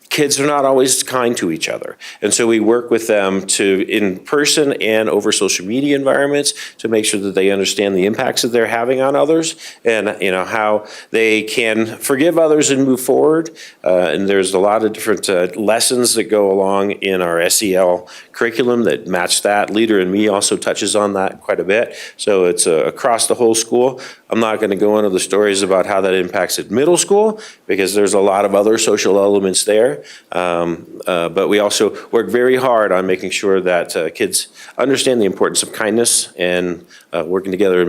kids are not always kind to each other. And so we work with them in person and over social media environments to make sure that they understand the impacts that they're having on others, and how they can forgive others and move forward. And there's a lot of different lessons that go along in our SEL curriculum that match that. Leader in Me also touches on that quite a bit. So it's across the whole school. I'm not going to go into the stories about how that impacts at middle school, because there's a lot of other social elements there. But we also work very hard on making sure that kids understand the importance of kindness and working together and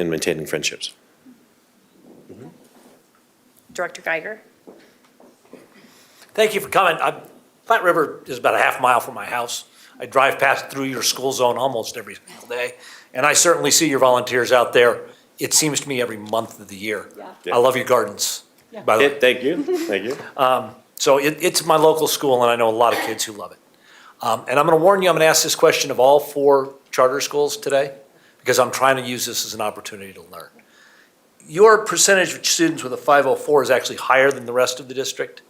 maintaining friendships. Director Geiger. Thank you for coming. Platt River is about a half mile from my house. I drive past through your school zone almost every single day, and I certainly see your volunteers out there. It seems to me every month of the year. Yeah. I love your gardens, by the way. Thank you. Thank you. So it's my local school, and I know a lot of kids who love it. And I'm going to warn you, I'm going to ask this question of all 4 charter schools today, because I'm trying to use this as an opportunity to learn. Your percentage of students with a 504 is actually higher than the rest of the district,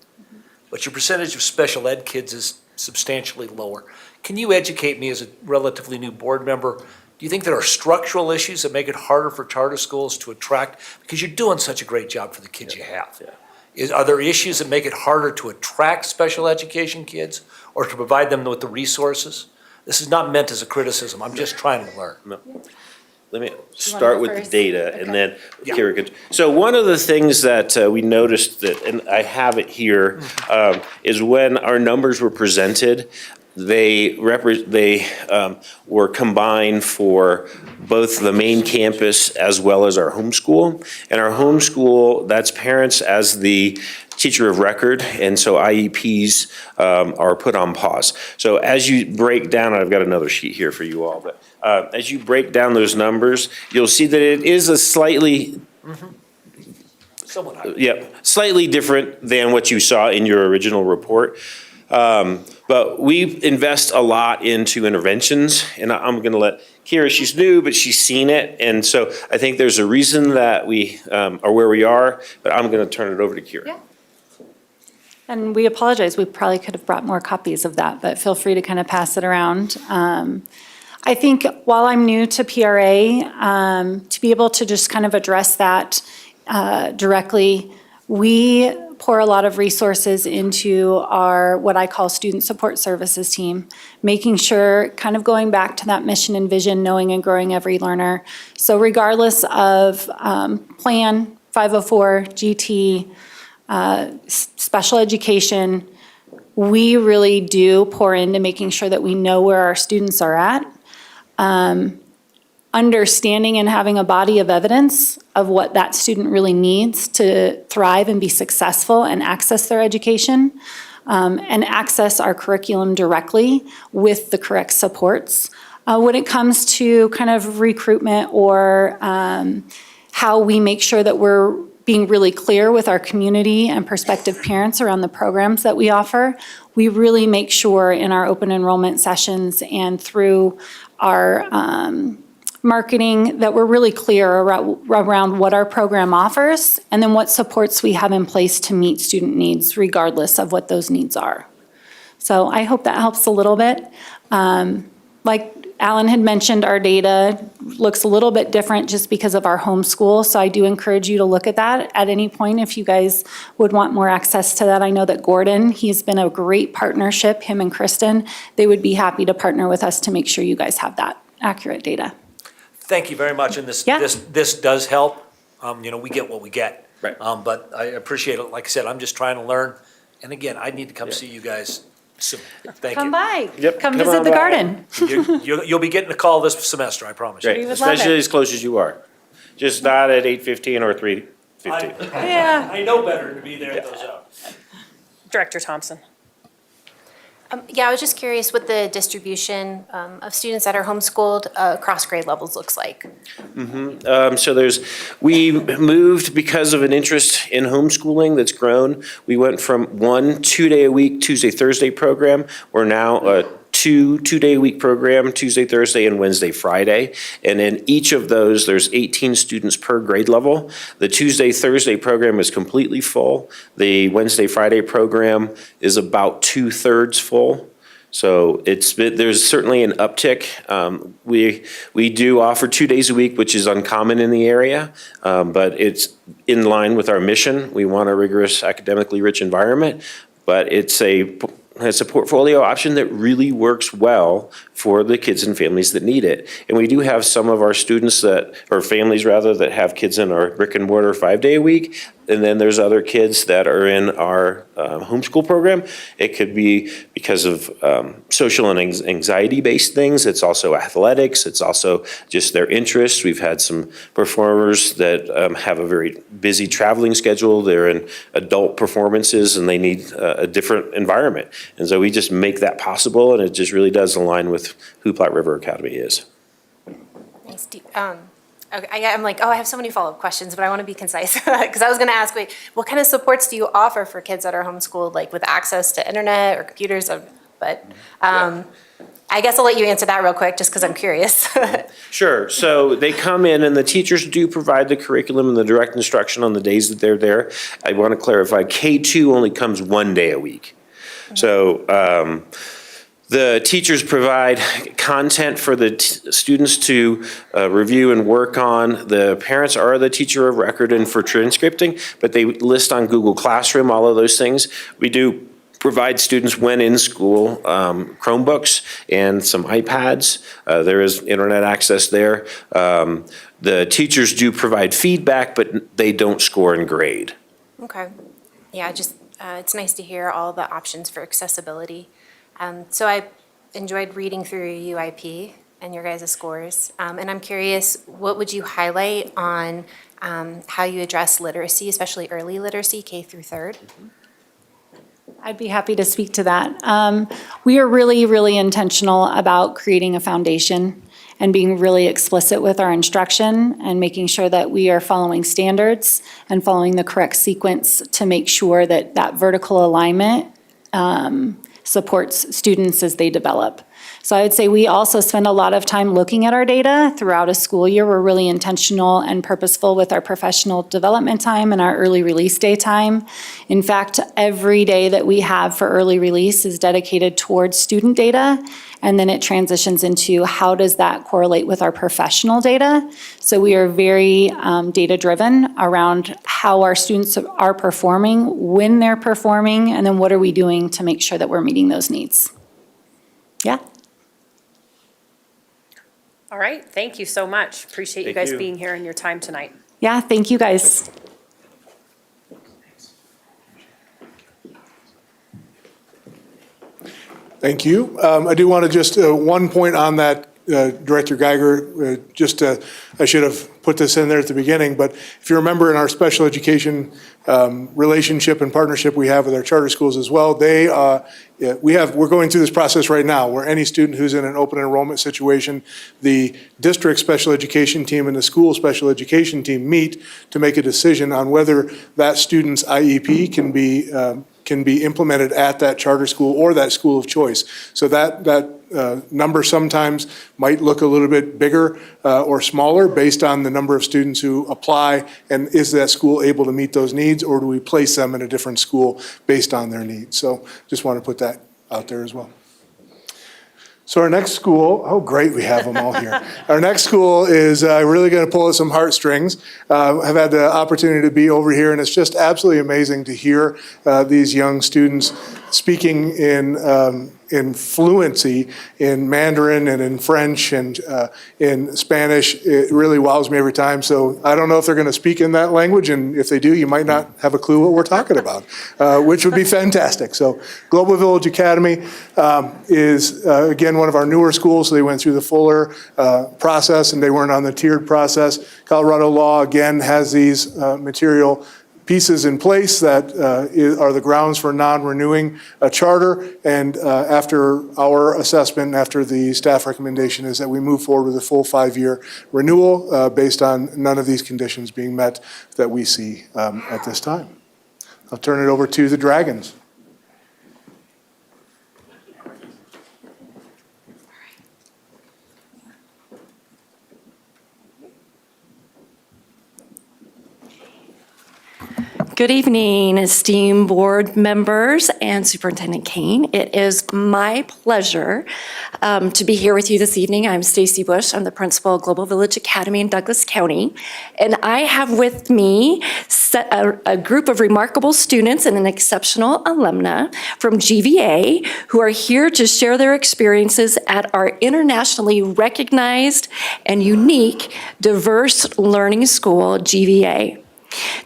but your percentage of special ed kids is substantially lower. Can you educate me as a relatively new board member? Do you think there are structural issues that make it harder for charter schools to attract? Because you're doing such a great job for the kids you have. Are there issues that make it harder to attract special education kids or to provide them with the resources? This is not meant as a criticism. I'm just trying to learn. No. Let me start with the data, and then Kira could. So one of the things that we noticed that, and I have it here, is when our numbers were presented, they were combined for both the main campus as well as our homeschool. And our homeschool, that's parents as the teacher of record, and so IEPs are put on pause. So as you break down, I've got another sheet here for you all, but as you break down those numbers, you'll see that it is a slightly Somewhat higher. Yep, slightly different than what you saw in your original report. But we invest a lot into interventions, and I'm going to let Kira, she's new, but she's seen it. And so I think there's a reason that we are where we are, but I'm going to turn it over to Kira. Yeah. And we apologize, we probably could have brought more copies of that, but feel free to kind of pass it around. I think while I'm new to PRA, to be able to just kind of address that directly, we pour a lot of resources into our, what I call student support services team, making sure, kind of going back to that mission and vision, knowing and growing every learner. So regardless of plan, 504, GT, special education, we really do pour into making sure that we know where our students are at. Understanding and having a body of evidence of what that student really needs to thrive and be successful and access their education, and access our curriculum directly with the correct supports. When it comes to kind of recruitment or how we make sure that we're being really clear with our community and prospective parents around the programs that we offer, we really make sure in our open enrollment sessions and through our marketing that we're really clear around what our program offers and then what supports we have in place to meet student needs regardless of what those needs are. So I hope that helps a little bit. Like Alan had mentioned, our data looks a little bit different just because of our homeschool. So I do encourage you to look at that at any point if you guys would want more access to that. I know that Gordon, he's been a great partnership, him and Kristen. They would be happy to partner with us to make sure you guys have that accurate data. Thank you very much, and this does help. We get what we get. Right. But I appreciate it. Like I said, I'm just trying to learn. And again, I need to come see you guys soon. Thank you. Come by. Yep, Come come visit on the by. garden. You'll be getting a call this semester, I promise you. Great, We would love especially it. as close as you are. Just not at 8:15 or 3:15. Yeah. I know better to be there at those hours. Director Thompson. Yeah, I was just curious what the distribution of students that are homeschooled across grade levels looks like. So we moved because of an interest in homeschooling that's grown. We went from 1 2-day-a-week, Tuesday, Thursday program. We're now a 2-day-a-week program, Tuesday, Thursday, and Wednesday, Friday. And in each of those, there's 18 students per grade level. The Tuesday, Thursday program is completely full. The Wednesday, Friday program is about 2/3 full. So there's certainly an uptick. We do offer 2 days a week, which is uncommon in the area, but it's in line with our mission. We want a rigorous, academically rich environment, but it's a portfolio option that really works well for the kids and families that need it. And we do have some of our students or families rather, that have kids in our brick and mortar 5-day-a-week. And then there's other kids that are in our homeschool program. It could be because of social and anxiety-based things. It's also athletics. It's also just their interests. We've had some performers that have a very busy traveling schedule. They're in adult performances and they need a different environment. And so we just make that possible, and it just really does align with who Platt River Academy is. Nice. Okay, I'm like, I have so many follow-up questions, but I want to be concise because I was going to ask, what kind of supports do you offer for kids that are homeschooled, like with access to internet or computers? But I guess I'll let you answer that real quick just because I'm curious. Sure. So they come in and the teachers do provide the curriculum and the direct instruction on the days that they're there. I want to clarify, K2 only comes 1 day a week. So the teachers provide content for the students to review and work on. The parents are the teacher of record and for transcripting, but they list on Google Classroom all of those things. We do provide students when in school Chromebooks and some iPads. There is internet access there. The teachers do provide feedback, but they don't score and grade. Okay. Yeah, just it's nice to hear all the options for accessibility. So I enjoyed reading through your UIP and your guys' scores. And I'm curious, what would you highlight on how you address literacy, especially early literacy, K through third? I'd be happy to speak to that. We are really, really intentional about creating a foundation and being really explicit with our instruction and making sure that we are following standards and following the correct sequence to make sure that that vertical alignment supports students as they develop. So I would say we also spend a lot of time looking at our data throughout a school year. We're really intentional and purposeful with our professional development time and our early release day time. In fact, every day that we have for early release is dedicated towards student data, and then it transitions into how does that correlate with our professional data. So we are very data-driven around how our students are performing, when they're performing, and then what are we doing to make sure that we're meeting those needs. Yeah. All right, thank you so much. Appreciate you Thank guys you. being here and your time tonight. Yeah, thank you guys. Thank you. I do want to just, one point on that, Director Geiger, I should have put this in there at the beginning, but if you remember in our special education relationship and partnership we have with our charter schools as well, we're going through this process right now where any student who's in an open enrollment situation, the district special education team and the school special education team meet to make a decision on whether that student's IEP can be implemented at that charter school or that school of choice. So that number sometimes might look a little bit bigger or smaller based on the number of students who apply, and is that school able to meet those needs, or do we place them in a different school based on their needs? So just want to put that out there as well. So our next school, oh great, we have them all here. Our next school is really going to pull at some heartstrings. I've had the opportunity to be over here, and it's just absolutely amazing to hear these young students speaking in fluency in Mandarin and in French and in Spanish. It really wows me every time. So I don't know if they're going to speak in that language, and if they do, you might not have a clue what we're talking about, which would be fantastic. So Global Village Academy is, again, one of our newer schools. So they went through the fuller process, and they weren't on the tiered process. Colorado law, again, has these material pieces in place that are the grounds for non-renewing a charter. And after our assessment, after the staff recommendation, is that we move forward with a full 5-year renewal based on none of these conditions being met that we see at this time. I'll turn it over to the Dragons. Good evening, esteemed board members and Superintendent Kane. It is my pleasure to be here with you this evening. I'm Stacy Bush. I'm the principal of Global Village Academy in Douglas County. And I have with me a group of remarkable students and an exceptional alumna from GVA who are here to share their experiences at our internationally recognized and unique diverse learning school, GVA.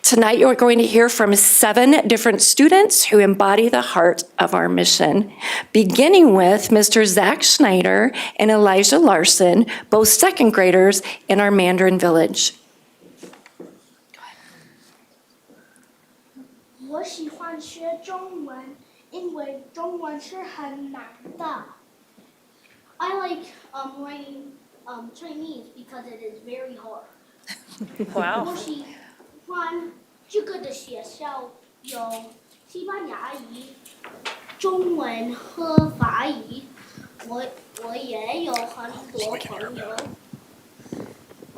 Tonight, you're going to hear from 7 different students who embody the heart of our mission, beginning with Mr. Zach Schneider and Elijah Larson, both second graders in our Mandarin Village. 我喜欢学中文，因为中文是很难的。I like learning Chinese because it is very hard. Wow. 我喜欢这个的学校有西班牙语、中文和法语。我也有很多朋友。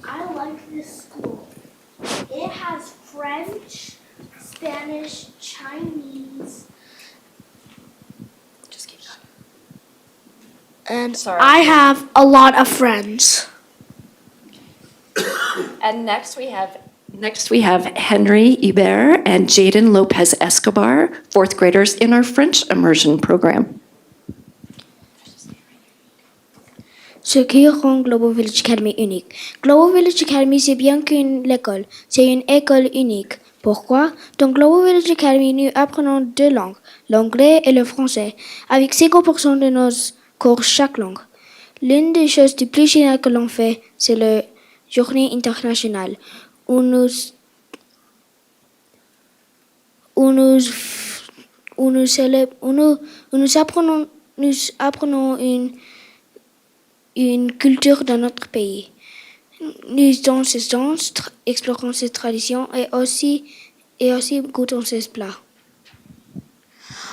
I like this school. It has French, Spanish, Chinese. Just keep going. And I have a lot of friends. And next we have Henry Hubert and Jaden Lopez Escobar, 4th graders in our French immersion program. Ce qui rend Global Village Academy unique. Global Village Academy, c'est bien qu'une école. C'est une école unique. Pourquoi? Dans Global Village Academy, nous apprenons 2 langues, l'anglais et le français. Avec 50% de nos cours chaque langue. L'une des choses les plus géniales que l'on fait, c'est la journée internationale, où nous apprenons une culture de notre pays. Nous dansons ces danses, explorons ces traditions et aussi goûtons ces plats.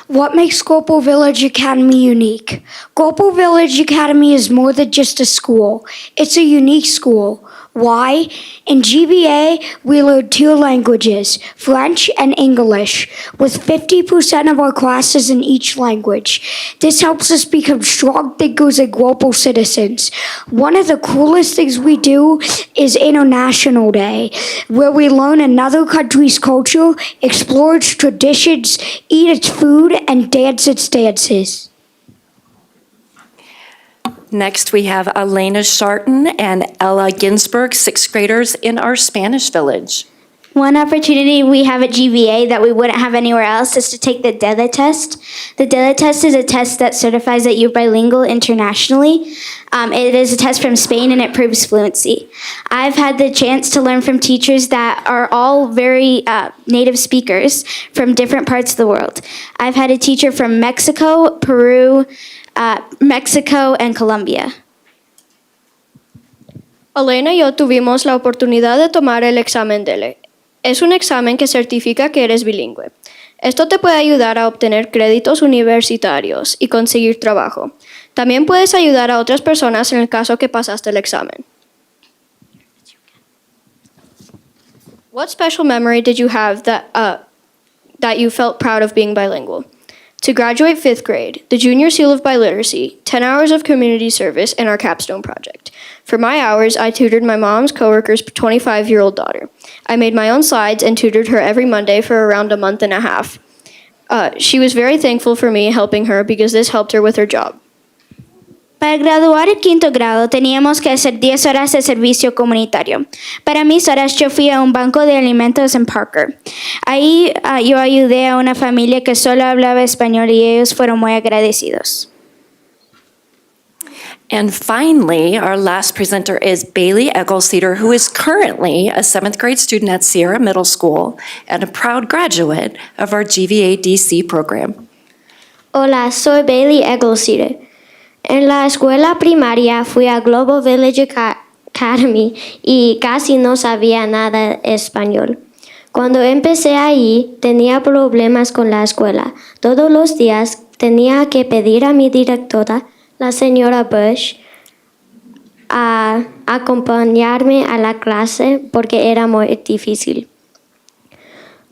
What makes Global Village Academy unique? Global Village Academy is more than just a school. It's a unique school. Why? In GVA, we learn 2 languages, French and English, with 50% of our classes in each language. This helps us become strong thinkers and global citizens. One of the coolest things we do is International Day, where we learn another country's culture, explore its traditions, eat its food, and dance its dances. Next, we have Elena Sharton and Ella Ginsberg, 6th graders in our Spanish village. One opportunity we have at GVA that we wouldn't have anywhere else is to take the DELA test. The DELA test is a test that certifies that you're bilingual internationally. It is a test from Spain and it proves fluency. I've had the chance to learn from teachers that are all very native speakers from different parts of the world. I've had a teacher from Mexico, Peru, Mexico, and Colombia. Elena y yo tuvimos la oportunidad de tomar el examen DELE. Es un examen que certifica que eres bilingüe. Esto te puede ayudar a obtener créditos universitarios y conseguir trabajo. También puedes ayudar a otras personas en el caso que pasaste el examen. What special memory did you have that you felt proud of being bilingual? To graduate 5th grade, the Junior Seal of Biliteracy, 10 hours of community service, and our capstone project. For my hours, I tutored my mom's coworker's 25-year-old daughter. I made my own slides and tutored her every Monday for around a month and a half. She was very thankful for me helping her because this helped her with her job. Para graduar el 5º grado teníamos que hacer 10 horas de servicio comunitario. Para mis horas yo fui a un banco de alimentos en Parker. Ahí yo ayudé a una familia que solo hablaba español y ellos fueron muy agradecidos. And finally, our last presenter is Bailey Eggleseder, who is currently a 7th grade student at Sierra Middle School and a proud graduate of our GVA DC program. Hola, soy Bailey Eggleseder. En la escuela primaria fui a Global Village Academy y casi no sabía nada español. Cuando empecé ahí, tenía problemas con la escuela. Todos los días tenía que pedir a mi directora, la señora Bush, a acompañarme a la clase porque era muy difícil.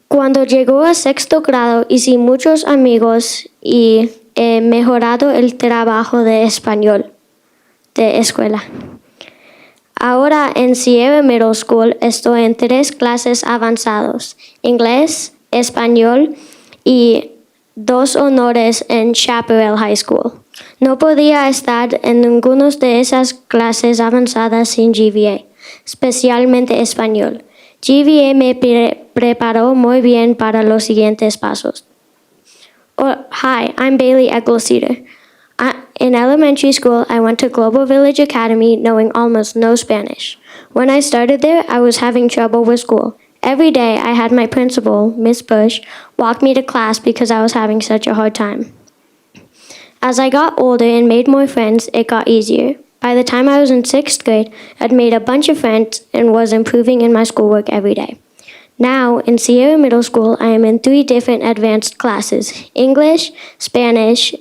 Cuando llegó a 6º grado, hice muchos amigos y he mejorado el trabajo de español de escuela. Ahora en Sierra Middle School estoy en 3 clases avanzados, inglés, español y 2 honores en Chaparral High School. No podía estar en ninguna de esas clases avanzadas sin GVA, especialmente español. GVA me preparó muy bien para los siguientes pasos. Hi, I'm Bailey Eggleseder. In elementary school, I went to Global Village Academy knowing almost no Spanish. When I started there, I was having trouble with school. Every day, I had my principal, Miss Bush, walk me to class because I was having such a hard time. As I got older and made more friends, it got easier. By the time I was in 6th grade, I'd made a bunch of friends and was improving in my schoolwork every day. Now, in Sierra Middle School, I am in 3 different advanced classes, English, Spanish,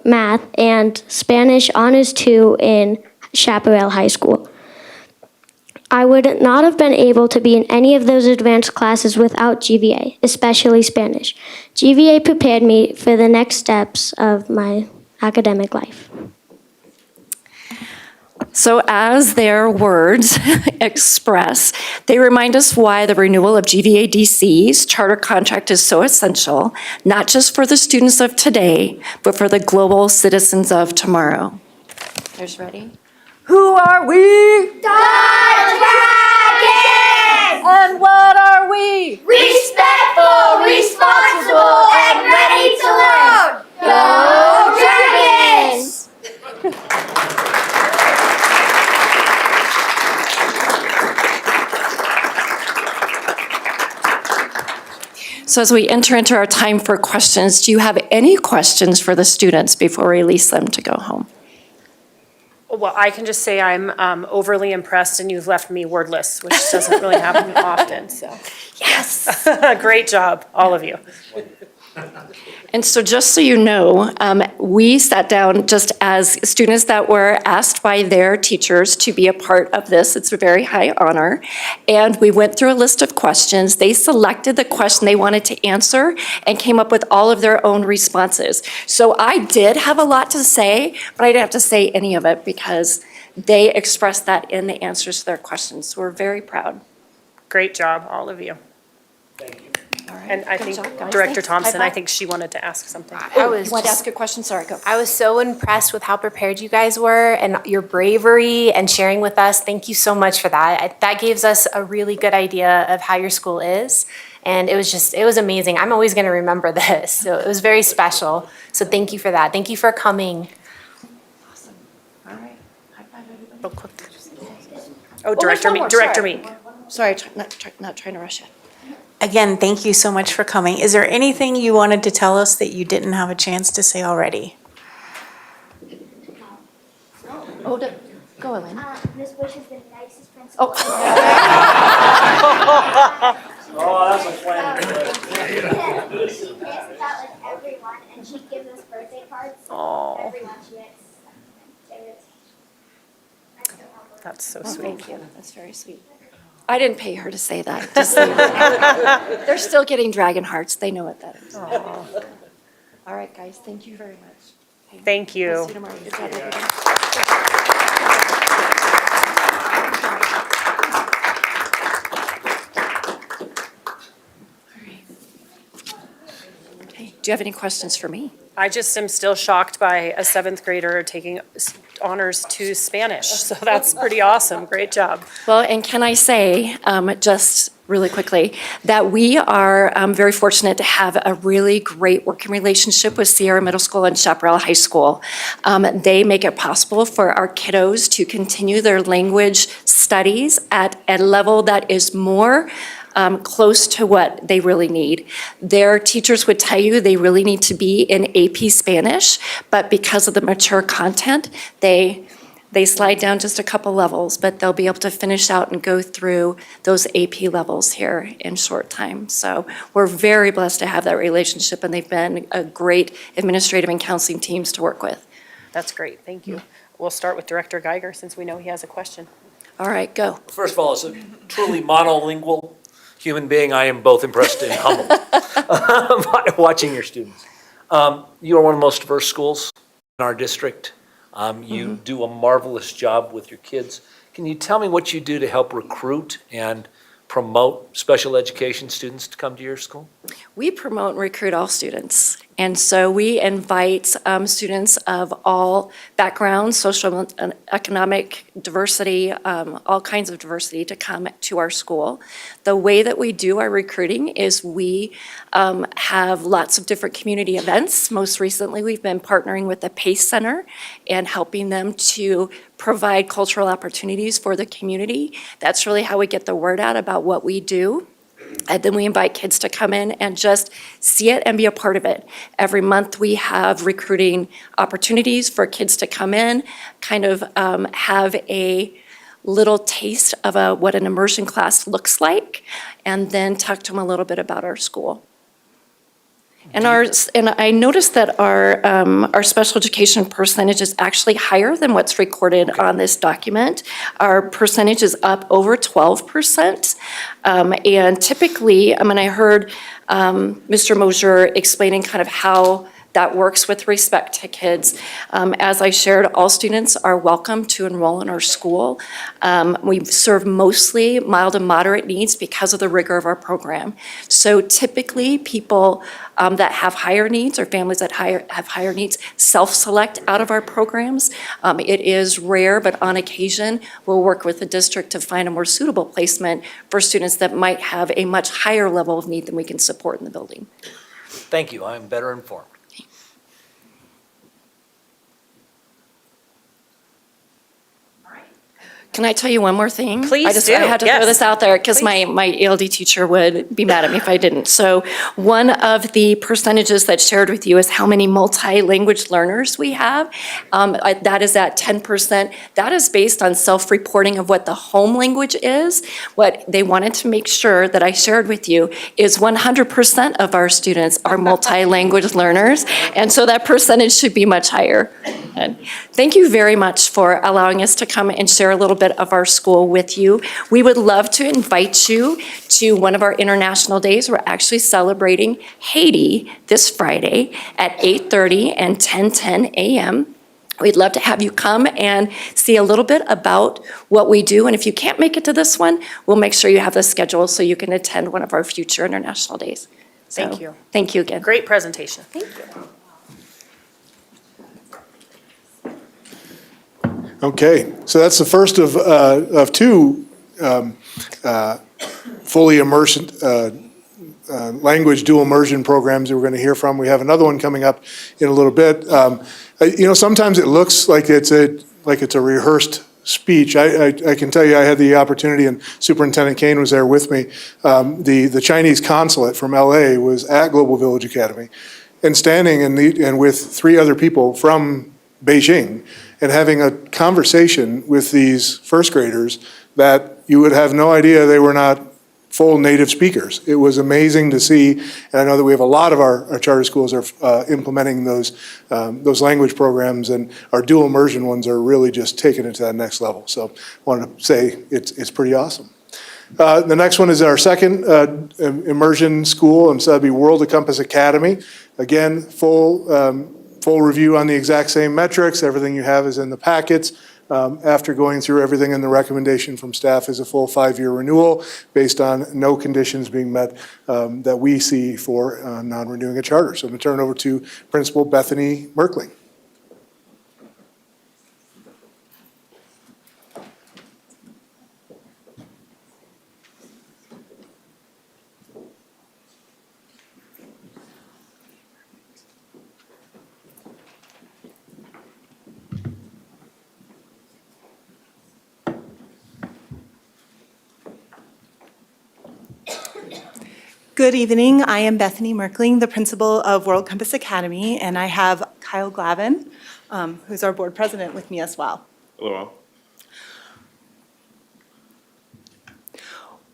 Math, and Spanish Honors 2 in Chaparral High School. I would not have been able to be in any of those advanced classes without GVA, especially Spanish. GVA prepared me for the next steps of my academic life. So as their words express, they remind us why the renewal of GVA DC's charter contract is so essential, not just for the students of today, but for the global citizens of tomorrow. Here's ready. Who are we? Dragons! And what are we? Respectful, responsible, and ready to learn. Go Dragons! So as we enter into our time for questions, do you have any questions for the students before we release them to go home? Well, I can just say I'm overly impressed and you've left me wordless, which doesn't really happen often, so. Yes. Great job, all of you. And so just so you know, we sat down just as students that were asked by their teachers to be a part of this. It's a very high honor. And we went through a list of questions. They selected the question they wanted to answer and came up with all of their own responses. So I did have a lot to say, but I didn't have to say any of it because they expressed that in the answers to their questions. So we're very proud. Great job, all of you. Thank you. And I think job, guys. Director Thanks. Thompson, High I five. think she wanted to ask something. I was You want to just- ask a question? Sorry, go. I was so impressed with how prepared you guys were and your bravery and sharing with us. Thank you so much for that. That gives us a really good idea of how your school is. And it was amazing. I'm always going to remember this. So it was very special. So thank you for that. Thank you for coming. Awesome. All right. High five, everybody. Oh, quick. Oh, Director Meek, Director Meek. Sorry, not trying to rush you. Again, thank you so much for coming. Is there anything you wanted to tell us that you didn't have a chance to say already? Oh, go, Elaine. Ms. Bush is the nicest principal. Oh, that's a plan. She picks about like everyone, and she gives us birthday cards. Aw. Everyone she picks. That's so Oh, sweet. thank you. That's very sweet. I didn't pay her to say that. Just so you know. They're still getting dragon hearts. They know what that is. All right, guys. Thank you very much. Thank We'll you. see you tomorrow. Good job, everybody. Okay. Do you have any questions for me? I just am still shocked by a seventh grader taking honors to Spanish. So that's pretty awesome. Great job. Well, and can I say, just really quickly, that we are very fortunate to have a really great working relationship with Sierra Middle School and Chaparral High School. They make it possible for our kiddos to continue their language studies at a level that is more close to what they really need. Their teachers would tell you they really need to be in AP Spanish, but because of the mature content, they slide down just a couple levels, but they'll be able to finish out and go through those AP levels here in short time. So we're very blessed to have that relationship, and they've been a great administrative and counseling teams to work with. That's great. Thank you. We'll start with Director Geiger since we know he has a question. All right, go. First of all, as a truly monolingual human being, I am both impressed and humbled by watching your students. You are one of the most diverse schools in our district. You do a marvelous job with your kids. Can you tell me what you do to help recruit and promote special education students to come to your school? We promote and recruit all students. And so we invite students of all backgrounds, social and economic diversity, all kinds of diversity to come to our school. The way that we do our recruiting is we have lots of different community events. Most recently, we've been partnering with the PACE Center and helping them to provide cultural opportunities for the community. That's really how we get the word out about what we do. And then we invite kids to come in and just see it and be a part of it. Every month we have recruiting opportunities for kids to come in, kind of have a little taste of what an immersion class looks like, and then talk to them a little bit about our school. And I noticed that our special education percentage is actually higher than what's recorded on this document. Our percentage is up over 12%. And typically, I heard Mr. Mosier explaining kind of how that works with respect to kids. As I shared, all students are welcome to enroll in our school. We serve mostly mild and moderate needs because of the rigor of our program. So typically, people that have higher needs or families that have higher needs self-select out of our programs. It is rare, but on occasion, we'll work with the district to find a more suitable placement for students that might have a much higher level of need than we can support in the building. Thank you. I am better informed. Can I tell you one more thing? Please do, I had to yes. throw this out there because my ELD teacher would be mad at me if I didn't. So one of the percentages that's shared with you is how many multi-language learners we have. That is at 10%. That is based on self-reporting of what the home language is. What they wanted to make sure that I shared with you is 100% of our students are multi-language learners. And so that percentage should be much higher. And thank you very much for allowing us to come and share a little bit of our school with you. We would love to invite you to one of our international days. We're actually celebrating Haiti this Friday at 8:30 and 10:10 a.m. We'd love to have you come and see a little bit about what we do. And if you can't make it to this one, we'll make sure you have the schedule so you can attend one of our future international days. So, Thank you. Thank you again. Great presentation. Thank you. Okay, so that's the first of two fully immersed language dual immersion programs that we're going to hear from. We have another one coming up in a little bit. Sometimes it looks like it's a rehearsed speech. I can tell you I had the opportunity, and Superintendent Kane was there with me. The Chinese consulate from LA was at Global Village Academy and standing and with three other people from Beijing and having a conversation with these first graders that you would have no idea they were not full native speakers. It was amazing to see, and I know that we have a lot of our charter schools are implementing those language programs, and our dual immersion ones are really just taking it to that next level. So I wanted to say it's pretty awesome. The next one is our second immersion school, and so that'd be World of Compass Academy. Again, full review on the exact same metrics. Everything you have is in the packets. After going through everything, and the recommendation from staff is a full 5-year renewal based on no conditions being met that we see for non-renewing a charter. So I'm going to turn it over to Principal Bethany Merkling. Good evening. I am Bethany Merkling, the principal of World Compass Academy, and I have Kyle Glavin, who's our board president, with me as well. Hello.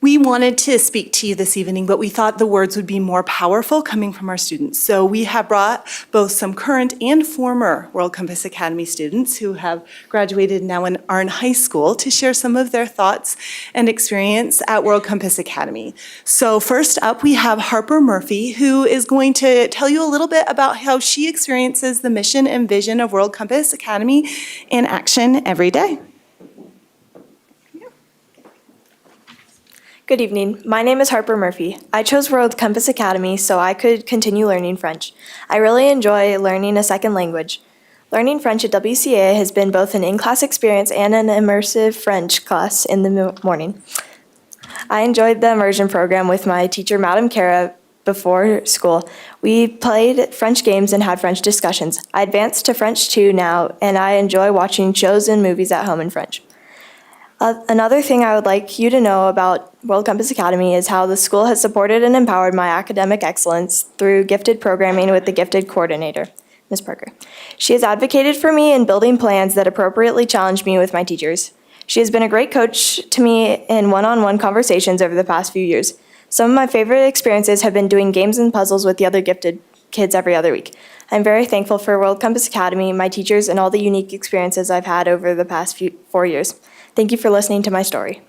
We wanted to speak to you this evening, but we thought the words would be more powerful coming from our students. So we have brought both some current and former World Compass Academy students who have graduated now and are in high school to share some of their thoughts and experience at World Compass Academy. So first up, we have Harper Murphy, who is going to tell you a little bit about how she experiences the mission and vision of World Compass Academy in action every day. Good evening. My name is Harper Murphy. I chose World Compass Academy so I could continue learning French. I really enjoy learning a second language. Learning French at WCA has been both an in-class experience and an immersive French class in the morning. I enjoyed the immersion program with my teacher, Madame Kara, before school. We played French games and had French discussions. I advanced to French 2 now, and I enjoy watching shows and movies at home in French. Another thing I would like you to know about World Compass Academy is how the school has supported and empowered my academic excellence through gifted programming with the gifted coordinator, Ms. Parker. She has advocated for me in building plans that appropriately challenge me with my teachers. She has been a great coach to me in one-on-one conversations over the past few years. Some of my favorite experiences have been doing games and puzzles with the other gifted kids every other week. I'm very thankful for World Compass Academy, my teachers, and all the unique experiences I've had over the past 4 years. Thank you for listening to my story.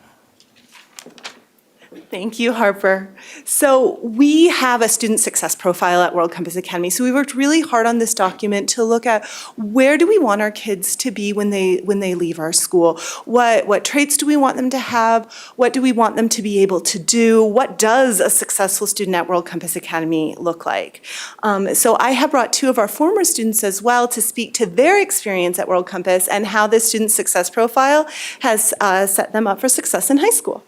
Thank you, Harper. So we have a student success profile at World Compass Academy. So we worked really hard on this document to look at where do we want our kids to be when they leave our school? What traits do we want them to have? What do we want them to be able to do? What does a successful student at World Compass Academy look like? So I have brought 2 of our former students as well to speak to their experience at World Compass and how this student success profile has set them up for success in high school.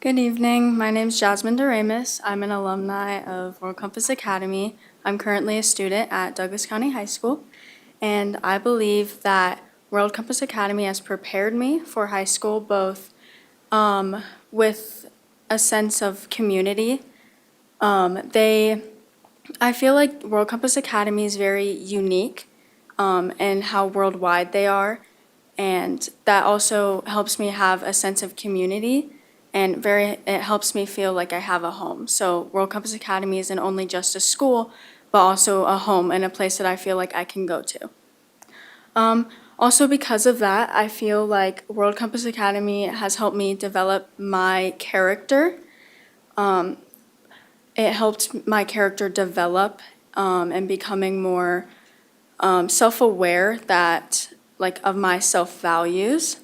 Good evening. My name is Jasmine Doremus. I'm an alumni of World Compass Academy. I'm currently a student at Douglas County High School, and I believe that World Compass Academy has prepared me for high school, both with a sense of community. I feel like World Compass Academy is very unique in how worldwide they are, and that also helps me have a sense of community, and it helps me feel like I have a home. So World Compass Academy isn't only just a school, but also a home and a place that I feel like I can go to. Also, because of that, I feel like World Compass Academy has helped me develop my character. It helped my character develop and becoming more self-aware of my self-values,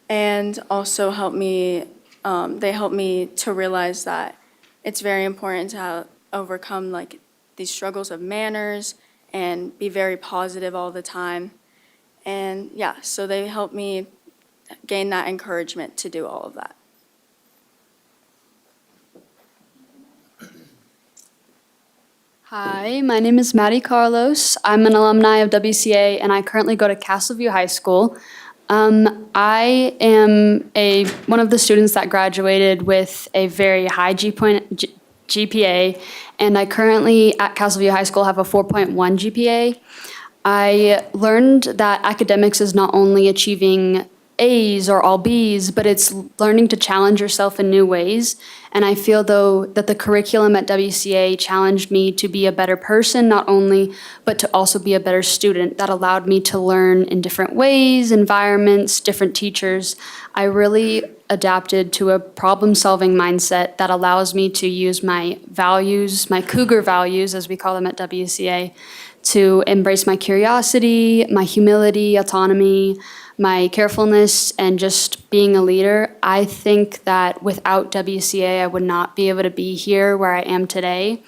and also they helped me to realize that it's very important to overcome these struggles of manners and be very positive all the time. And yeah, so they helped me gain that encouragement to do all of that. Hi, my name is Maddie Carlos. I'm an alumni of WCA, and I currently go to Castleview High School. I am one of the students that graduated with a very high GPA, and I currently at Castleview High School have a 4.1 GPA. I learned that academics is not only achieving A's or all B's, but it's learning to challenge yourself in new ways. And I feel, though, that the curriculum at WCA challenged me to be a better person, not only, but to also be a better student. That allowed me to learn in different ways, environments, different teachers. I really adapted to a problem-solving mindset that allows me to use my values, my cougar values, as we call them at WCA, to embrace my curiosity, my humility, autonomy, my carefulness, and just being a leader. I think that without WCA, I would not be able to be here where I am today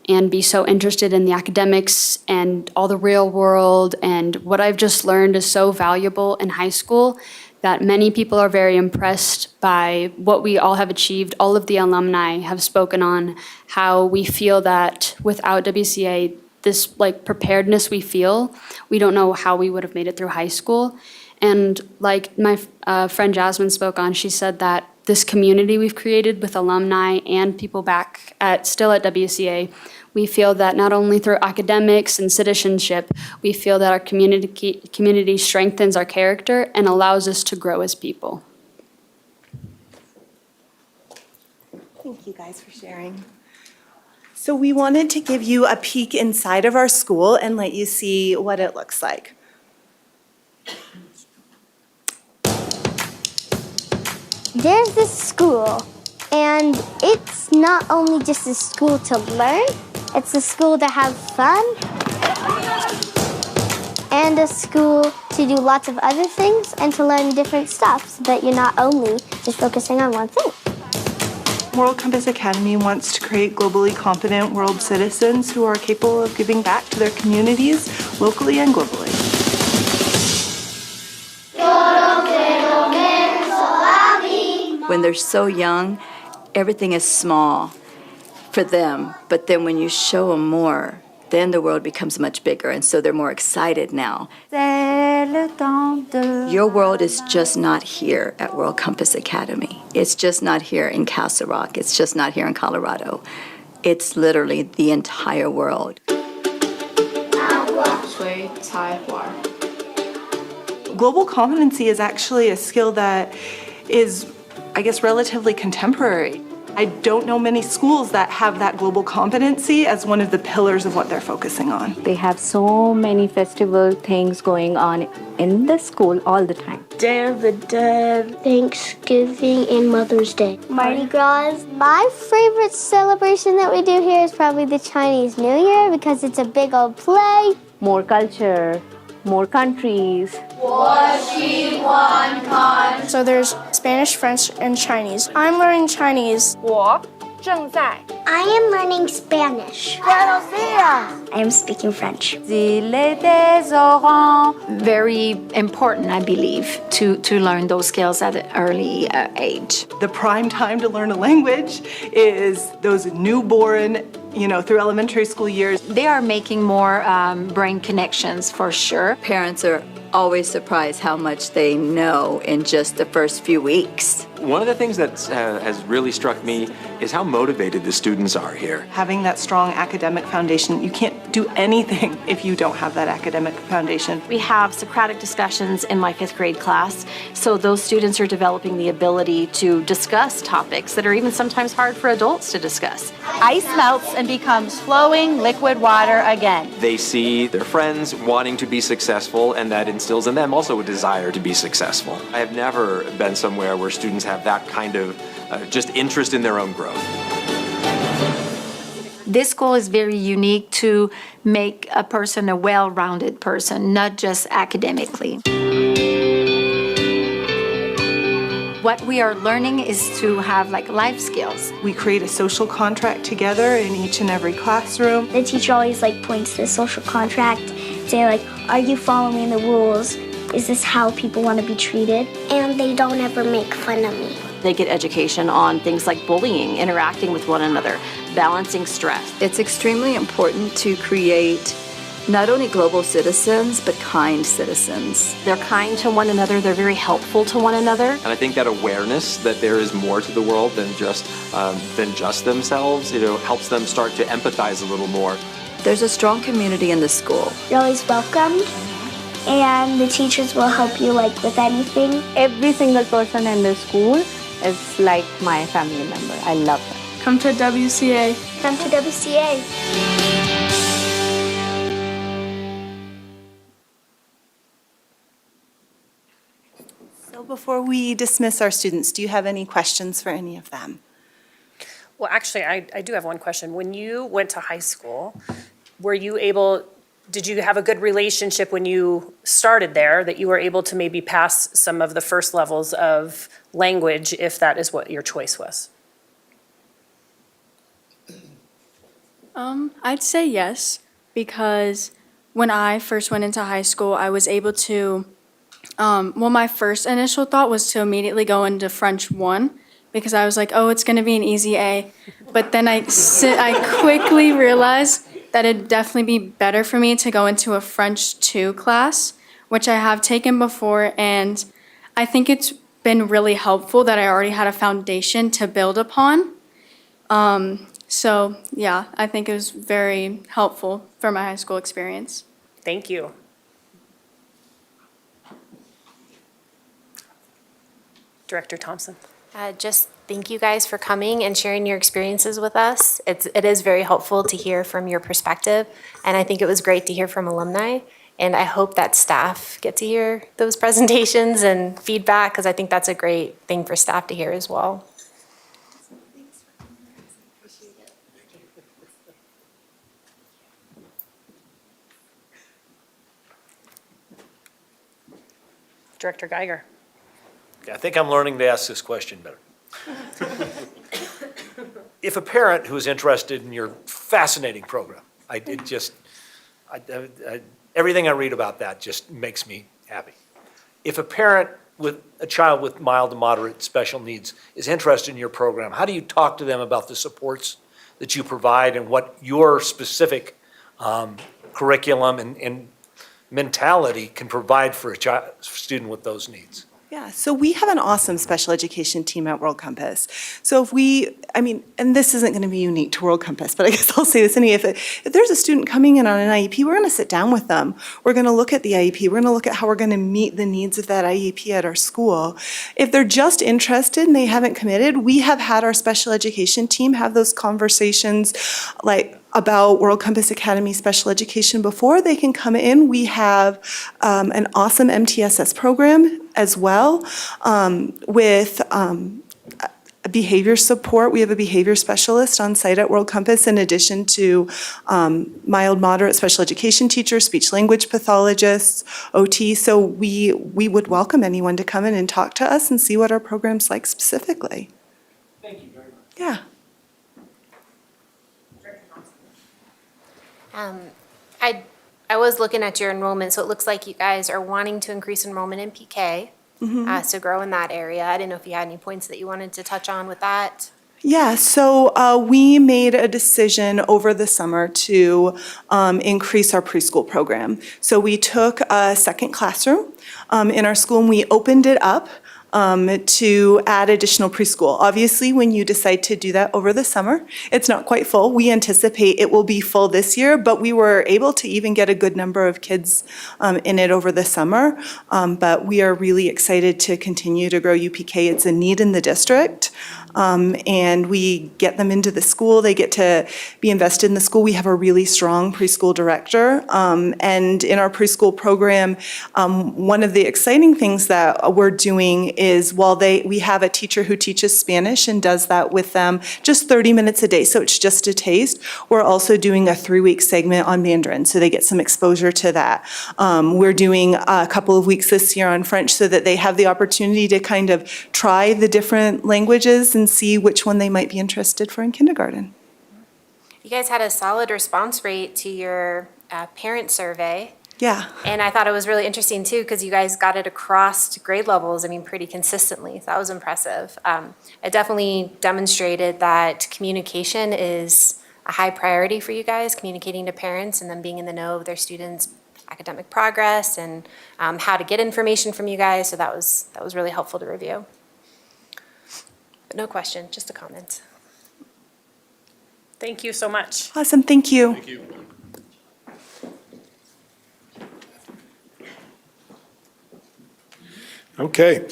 and be so interested in the academics and all the real world. And what I've just learned is so valuable in high school that many people are very impressed by what we all have achieved. All of the alumni have spoken on how we feel that without WCA, this preparedness we feel, we don't know how we would have made it through high school. And like my friend Jasmine spoke on, she said that this community we've created with alumni and people back still at WCA, we feel that not only through academics and citizenship, we feel that our community strengthens our character and allows us to grow as people. Thank you guys for sharing. So we wanted to give you a peek inside of our school and let you see what it looks like. There's this school, and it's not only just a school to learn, it's a school to have fun, and a school to do lots of other things and to learn different stuff so that you're not only just focusing on one thing. World Compass Academy wants to create globally competent world citizens who are capable of giving back to their communities locally and globally. When they're so young, everything is small for them. But then when you show them more, then the world becomes much bigger, and so they're more excited now. Your world is just not here at World Compass Academy. It's just not here in Castle Rock. It's just not here in Colorado. It's literally the entire world. Global competency is actually a skill that is, I guess, relatively contemporary. I don't know many schools that have that global competency as one of the pillars of what they're focusing on. They have so many festival things going on in the school all the time. Day of the Dead, Thanksgiving, and Mother's Day. Mardi Gras. My favorite celebration that we do here is probably the Chinese New Year because it's a big old play. More culture, more countries. So there's Spanish, French, and Chinese. I'm learning Chinese. I am learning Spanish. I am speaking French. Very important, I believe, to learn those skills at an early age. The prime time to learn a language is those newborn through elementary school years. They are making more brain connections for sure. Parents are always surprised how much they know in just the first few weeks. One of the things that has really struck me is how motivated the students are here. Having that strong academic foundation, you can't do anything if you don't have that academic foundation. We have Socratic discussions in my 5th grade class, so those students are developing the ability to discuss topics that are even sometimes hard for adults to discuss. Ice melts and becomes flowing liquid water again. They see their friends wanting to be successful, and that instills in them also a desire to be successful. I have never been somewhere where students have that kind of just interest in their own growth. This school is very unique to make a person a well-rounded person, not just academically. What we are learning is to have life skills. We create a social contract together in each and every classroom. The teacher always points to the social contract, saying are you following the rules? Is this how people want to be treated? And they don't ever make fun of me. They get education on things like bullying, interacting with one another, balancing stress. It's extremely important to create not only global citizens, but kind citizens. They're kind to one another, they're very helpful to one another. And I think that awareness that there is more to the world than just themselves, helps them start to empathize a little more. There's a strong community in the school. You're always welcomed, and the teachers will help you with anything. Every single person in the school is like my family member. I love them. Come to WCA. Come to WCA. So before we dismiss our students, do you have any questions for any of them? Well, actually, I do have one question. When you went to high school, did you have a good relationship when you started there, that you were able to maybe pass some of the first levels of language if that is what your choice was? I'd say yes, because when I first went into high school, I was able to, my first initial thought was to immediately go into French 1, because I was like, oh, it's going to be an easy A. But then I quickly realized that it'd definitely be better for me to go into a French 2 class, which I have taken before, and I think it's been really helpful that I already had a foundation to build upon. So yeah, I think it was very helpful for my high school experience. Thank you. Director Thompson. Just thank you guys for coming and sharing your experiences with us. It is very helpful to hear from your perspective, and I think it was great to hear from alumni, and I hope that staff get to hear those presentations and feedback, because I think that's a great thing for staff to hear as well. Director Geiger. I think I'm learning to ask this question better. If a parent who is interested in your fascinating program, everything I read about that just makes me happy. If a parent with a child with mild to moderate special needs is interested in your program, how do you talk to them about the supports that you provide and what your specific curriculum and mentality can provide for a student with those needs? Yeah, so we have an awesome special education team at World Compass. So and this isn't going to be unique to World Compass, but I guess I'll say this anyway. If there's a student coming in on an IEP, we're going to sit down with them. We're going to look at the IEP. We're going to look at how we're going to meet the needs of that IEP at our school. If they're just interested and they haven't committed, we have had our special education team have those conversations about World Compass Academy special education before they can come in. We have an awesome MTSS program as well with behavior support. We have a behavior specialist on site at World Compass in addition to mild, moderate special education teachers, speech language pathologists, OT. So we would welcome anyone to come in and talk to us and see what our program's like specifically. Thank you very much. Yeah. I was looking at your enrollment, so it looks like you guys are wanting to increase enrollment in PK, so grow in that area. I didn't know if you had any points that you wanted to touch on with that. Yeah, so we made a decision over the summer to increase our preschool program. So we took a second classroom in our school and we opened it up to add additional preschool. Obviously, when you decide to do that over the summer, it's not quite full. We anticipate it will be full this year, but we were able to even get a good number of kids in it over the summer. But we are really excited to continue to grow UPK. It's a need in the district. And we get them into the school. They get to be invested in the school. We have a really strong preschool director. And in our preschool program, one of the exciting things that we're doing is while we have a teacher who teaches Spanish and does that with them just 30 minutes a day, so it's just a taste, we're also doing a 3-week segment on Mandarin, so they get some exposure to that. We're doing a couple of weeks this year on French so that they have the opportunity to kind of try the different languages and see which one they might be interested for in kindergarten. You guys had a solid response rate to your parent survey. Yeah. And I thought it was really interesting too, because you guys got it across grade levels, I mean, pretty consistently. So that was impressive. It definitely demonstrated that communication is a high priority for you guys, communicating to parents and then being in the know of their students' academic progress and how to get information from you guys. So that was really helpful to review. But no question, just a comment. Thank you so much. Awesome, thank you. Thank you. Okay,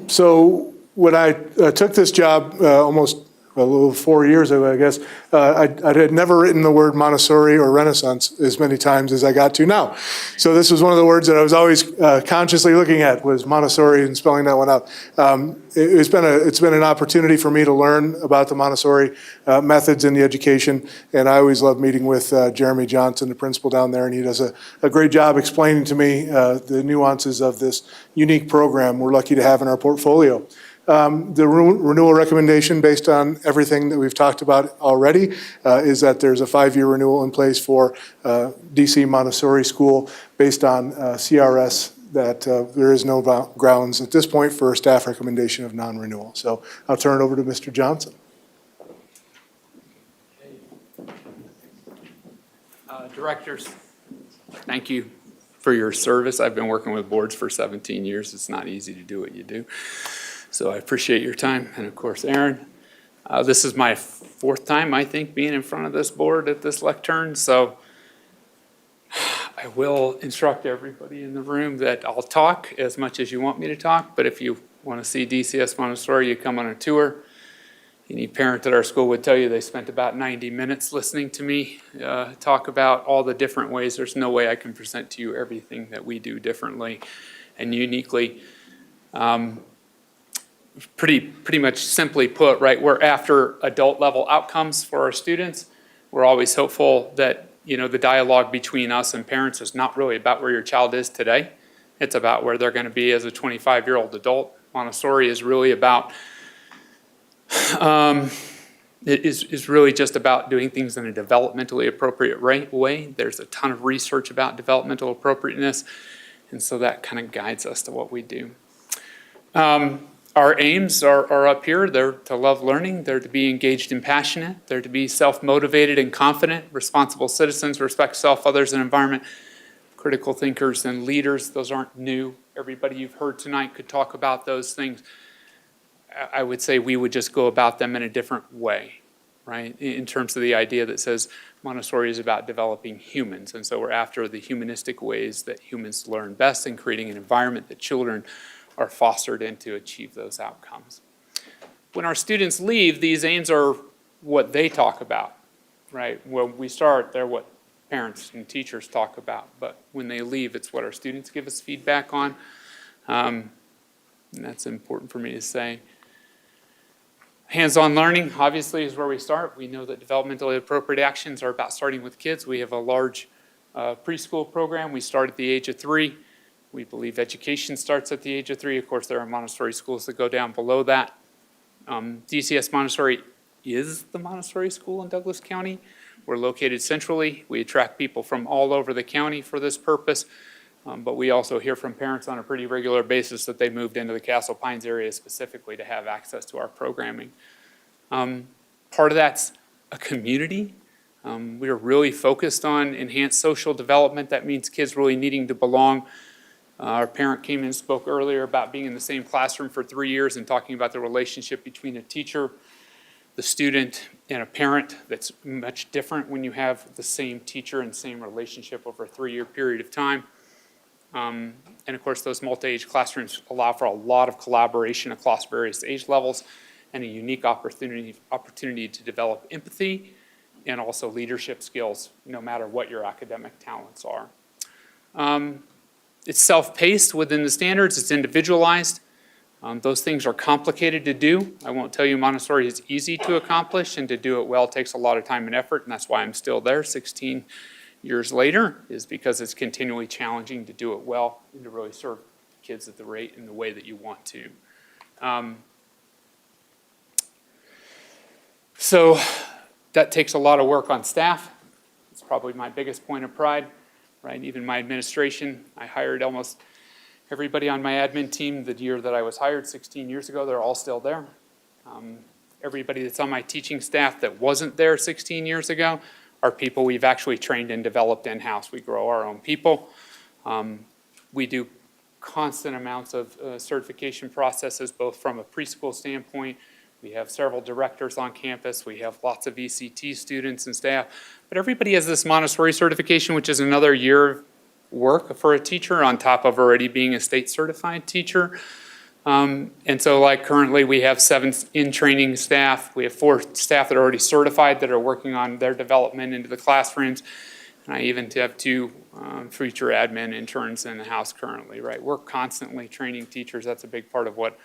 so when I took this job almost a little 4 years ago, I guess, I had never written the word Montessori or Renaissance as many times as I got to now. So this was one of the words that I was always consciously looking at, was Montessori, and spelling that one out. It's been an opportunity for me to learn about the Montessori methods in the education, and I always love meeting with Jeremy Johnson, the principal down there, and he does a great job explaining to me the nuances of this unique program we're lucky to have in our portfolio. The renewal recommendation, based on everything that we've talked about already, is that there's a 5-year renewal in place for DC Montessori School based on CRS, that there is no grounds at this point for a staff recommendation of non-renewal. So I'll turn it over to Mr. Johnson. Directors, thank you for your service. I've been working with boards for 17 years. It's not easy to do what you do. So I appreciate your time. And of course, Aaron, this is my 4th time, I think, being in front of this board at this lectern. So I will instruct everybody in the room that I'll talk as much as you want me to talk. But if you want to see DCS Montessori, you come on a tour. Any parent at our school would tell you they spent about 90 minutes listening to me talk about all the different ways. There's no way I can present to you everything that we do differently and uniquely. Pretty much simply put, right, we're after adult level outcomes for our students. We're always hopeful that, you know, the dialogue between us and parents is not really about where your child is today. It's about where they're going to be as a 25-year-old adult. Montessori is really about, it is really just about doing things in a developmentally appropriate way. There's a ton of research about developmental appropriateness, and so that kind of guides us to what we do. Our aims are up here. They're to love learning. They're to be engaged and passionate. They're to be self-motivated and confident, responsible citizens, respect self, others, and environment, critical thinkers and leaders. Those aren't new. Everybody you've heard tonight could talk about those things. I would say we would just go about them in a different way, right? In terms of the idea that says Montessori is about developing humans. And so we're after the humanistic ways that humans learn best and creating an environment that children are fostered in to achieve those outcomes. When our students leave, these aims are what they talk about, right? When we start, they're what parents and teachers talk about, but when they leave, it's what our students give us feedback on. And that's important for me to say. Hands-on learning, obviously, is where we start. We know that developmentally appropriate actions are about starting with kids. We have a large preschool program. We start at the age of 3. We believe education starts at the age of 3. Of course, there are Montessori schools that go down below that. DCS Montessori is the Montessori school in Douglas County. We're located centrally. We attract people from all over the county for this purpose. But we also hear from parents on a pretty regular basis that they moved into the Castle Pines area specifically to have access to our programming. Part of that's a community. We are really focused on enhanced social development. That means kids really needing to belong. Our parent came in and spoke earlier about being in the same classroom for 3 years and talking about the relationship between a teacher, the student, and a parent. That's much different when you have the same teacher and same relationship over a 3-year period of time. And of course, those multi-age classrooms allow for a lot of collaboration across various age levels and a unique opportunity to develop empathy and also leadership skills, no matter what your academic talents are. It's self-paced within the standards, it's individualized. Those things are complicated to do. I won't tell you Montessori is easy to accomplish, and to do it well takes a lot of time and effort, and that's why I'm still there 16 years later, is because it's continually challenging to do it well and to really serve kids at the rate and the way that you want to. So that takes a lot of work on staff. It's probably my biggest point of pride, right? Even my administration, I hired almost everybody on my admin team the year that I was hired 16 years ago. They're all still there. Everybody that's on my teaching staff that wasn't there 16 years ago are people we've actually trained and developed in-house. We grow our own people. We do constant amounts of certification processes, both from a preschool standpoint. We have several directors on campus. We have lots of ECT students and staff. But everybody has this Montessori certification, which is another year of work for a teacher on top of already being a state certified teacher. And so like currently we have 7 in-training staff. We have 4 staff that are already certified that are working on their development into the classrooms. And I even have 2 future admin interns in the house currently, right? We're constantly training teachers. That's a big part of what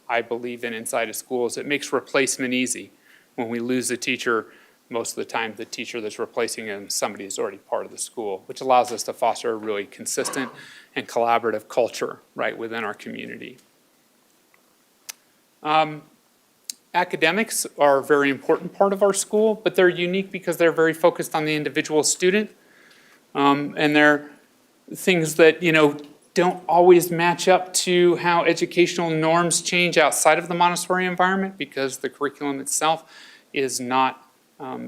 I believe in inside of schools. It makes replacement easy. When we lose a teacher, most of the time the teacher that's replacing them is somebody who's already part of the school, which allows us to foster a really consistent and collaborative culture right within our community. Academics are a very important part of our school, but they're unique because they're very focused on the individual student. And they're things that, don't always match up to how educational norms change outside of the Montessori environment, because the curriculum itself is not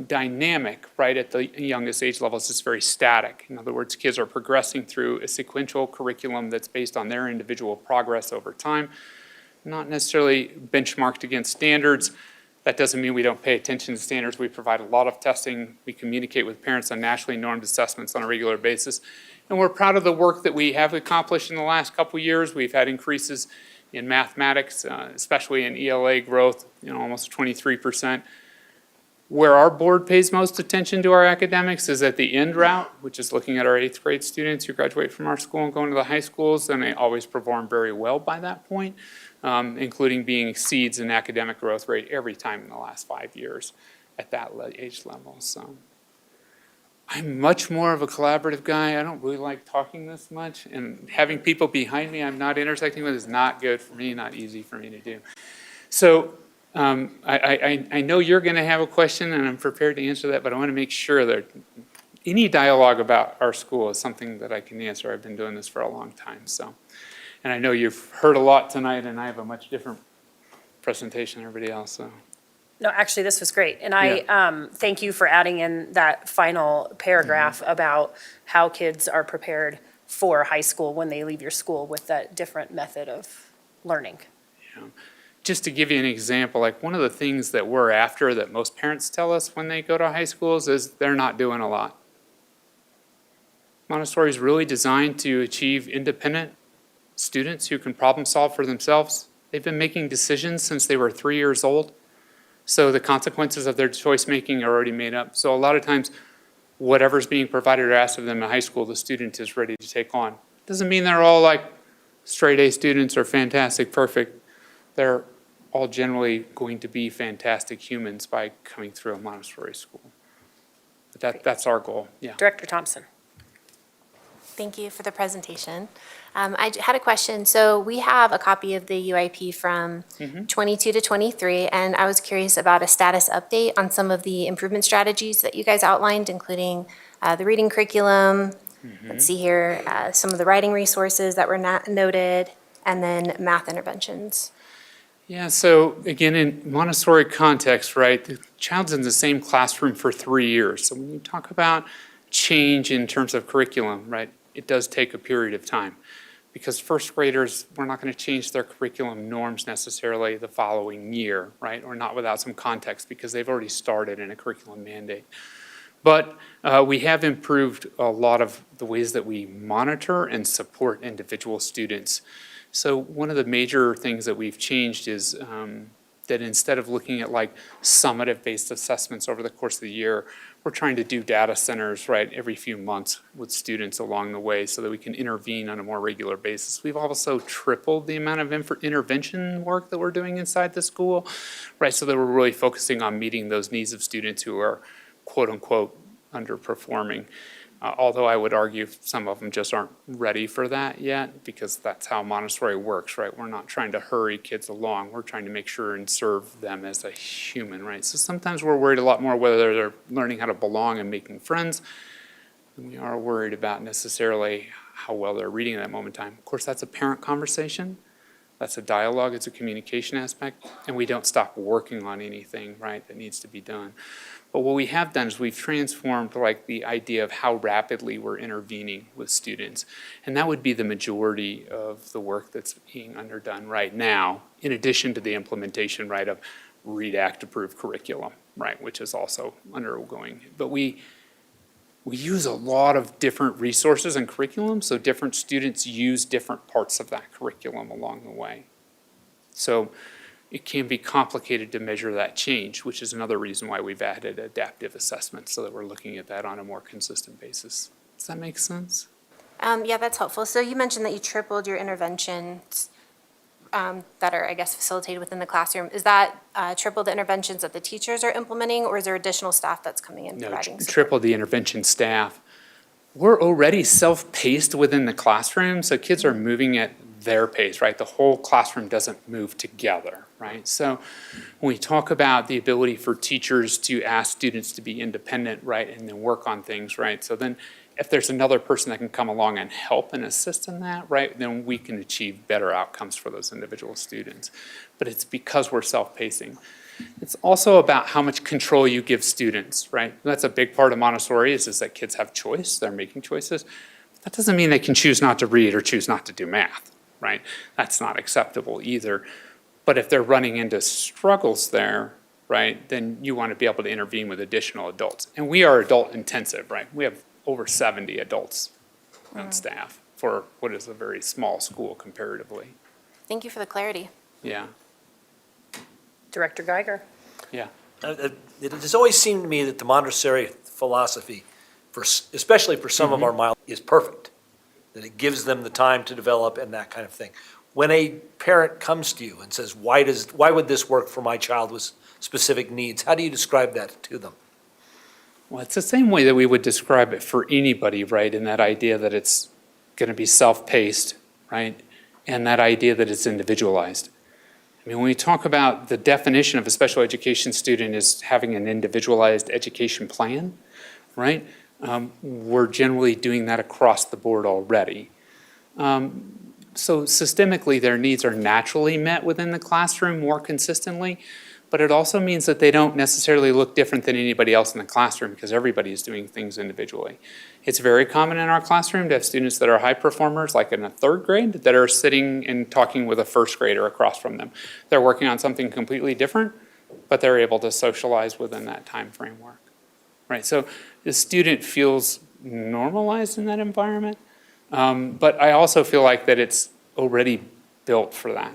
dynamic, right? At the youngest age levels, it's very static. In other words, kids are progressing through a sequential curriculum that's based on their individual progress over time, not necessarily benchmarked against standards. That doesn't mean we don't pay attention to standards. We provide a lot of testing. We communicate with parents on nationally normed assessments on a regular basis. And we're proud of the work that we have accomplished in the last couple of years. We've had increases in mathematics, especially in ELA growth, almost 23%. Where our board pays most attention to our academics is at the end route, which is looking at our 8th grade students who graduate from our school and go into the high schools, and they always perform very well by that point, including being exceeds in academic growth rate every time in the last 5 years at that age level. So I'm much more of a collaborative guy. I don't really like talking this much, and having people behind me I'm not intersecting with is not good for me, not easy for me to do. So I know you're going to have a question, and I'm prepared to answer that, but I want to make sure that any dialogue about our school is something that I can answer. I've been doing this for a long time, so. And I know you've heard a lot tonight, and I have a much different presentation than everybody else, so. No, actually, this was great. And I thank you for adding in that final paragraph about how kids are prepared for high school when they leave your school with that different method of learning. Yeah. Just to give you an example, like one of the things that we're after that most parents tell us when they go to high schools is they're not doing a lot. Montessori is really designed to achieve independent students who can problem solve for themselves. They've been making decisions since they were 3 years old. So the consequences of their choice making are already made up. So a lot of times, whatever's being provided or asked of them in high school, the student is ready to take on. Doesn't mean they're all like straight A students or fantastic, perfect. They're all generally going to be fantastic humans by coming through a Montessori school. But that's our goal, yeah. Director Thompson. Thank you for the presentation. I had a question. So we have a copy of the UIP from 22 to 23, and I was curious about a status update on some of the improvement strategies that you guys outlined, including the reading curriculum. Let's see here, some of the writing resources that were not noted, and then math interventions. Yeah, so again, in Montessori context, right, the child's in the same classroom for 3 years. So when you talk about change in terms of curriculum, right, it does take a period of time. Because first graders, we're not going to change their curriculum norms necessarily the following year, right, or not without some context because they've already started in a curriculum mandate. But we have improved a lot of the ways that we monitor and support individual students. So one of the major things that we've changed is that instead of looking at like summative-based assessments over the course of the year, we're trying to do data centers, right, every few months with students along the way so that we can intervene on a more regular basis. We've also tripled the amount of intervention work that we're doing inside the school, right, so that we're really focusing on meeting those needs of students who are quote-unquote underperforming. Although I would argue some of them just aren't ready for that yet because that's how Montessori works, right? We're not trying to hurry kids along. We're trying to make sure and serve them as a human, right? So sometimes we're worried a lot more whether they're learning how to belong and making friends than we are worried about necessarily how well they're reading at that moment in time. Of course, that's a parent conversation. That's a dialogue. It's a communication aspect. And we don't stop working on anything, right, that needs to be done. But what we have done is we've transformed like the idea of how rapidly we're intervening with students. And that would be the majority of the work that's being underdone right now, in addition to the implementation, right, of Read, Act, Approve curriculum, right, which is also undergoing. But we use a lot of different resources and curriculum, so different students use different parts of that curriculum along the way. So it can be complicated to measure that change, which is another reason why we've added adaptive assessment so that we're looking at that on a more consistent basis. Does that make sense? Yeah, that's helpful. So you mentioned that you tripled your interventions that are, I guess, facilitated within the classroom. Is that triple the interventions that the teachers are implementing, or is there additional staff that's coming in providing support? Triple the intervention staff. We're already self-paced within the classroom, so kids are moving at their pace, right? The whole classroom doesn't move together, right? So when we talk about the ability for teachers to ask students to be independent, right, and then work on things, right? So then if there's another person that can come along and help and assist in that, right, then we can achieve better outcomes for those individual students. But it's because we're self-pacing. It's also about how much control you give students, right? That's a big part of Montessori is that kids have choice, they're making choices. That doesn't mean they can choose not to read or choose not to do math, right? That's not acceptable either. But if they're running into struggles there, right, then you want to be able to intervene with additional adults. And we are adult intensive, right? We have over 70 adults on staff for what is a very small school comparatively. Thank you for the clarity. Yeah. Director Geiger. Yeah. It has always seemed to me that the Montessori philosophy, especially for some of our mild, is perfect. That it gives them the time to develop and that kind of thing. When a parent comes to you and says, why would this work for my child with specific needs? How do you describe that to them? Well, it's the same way that we would describe it for anybody, right? In that idea that it's going to be self-paced, right? And that idea that it's individualized. I mean, when we talk about the definition of a special education student as having an individualized education plan, right? We're generally doing that across the board already. So systemically, their needs are naturally met within the classroom more consistently, but it also means that they don't necessarily look different than anybody else in the classroom because everybody is doing things individually. It's very common in our classroom to have students that are high performers, like in a third grade, that are sitting and talking with a first grader across from them. They're working on something completely different, but they're able to socialize within that time framework, right? So the student feels normalized in that environment, but I also feel like that it's already built for that.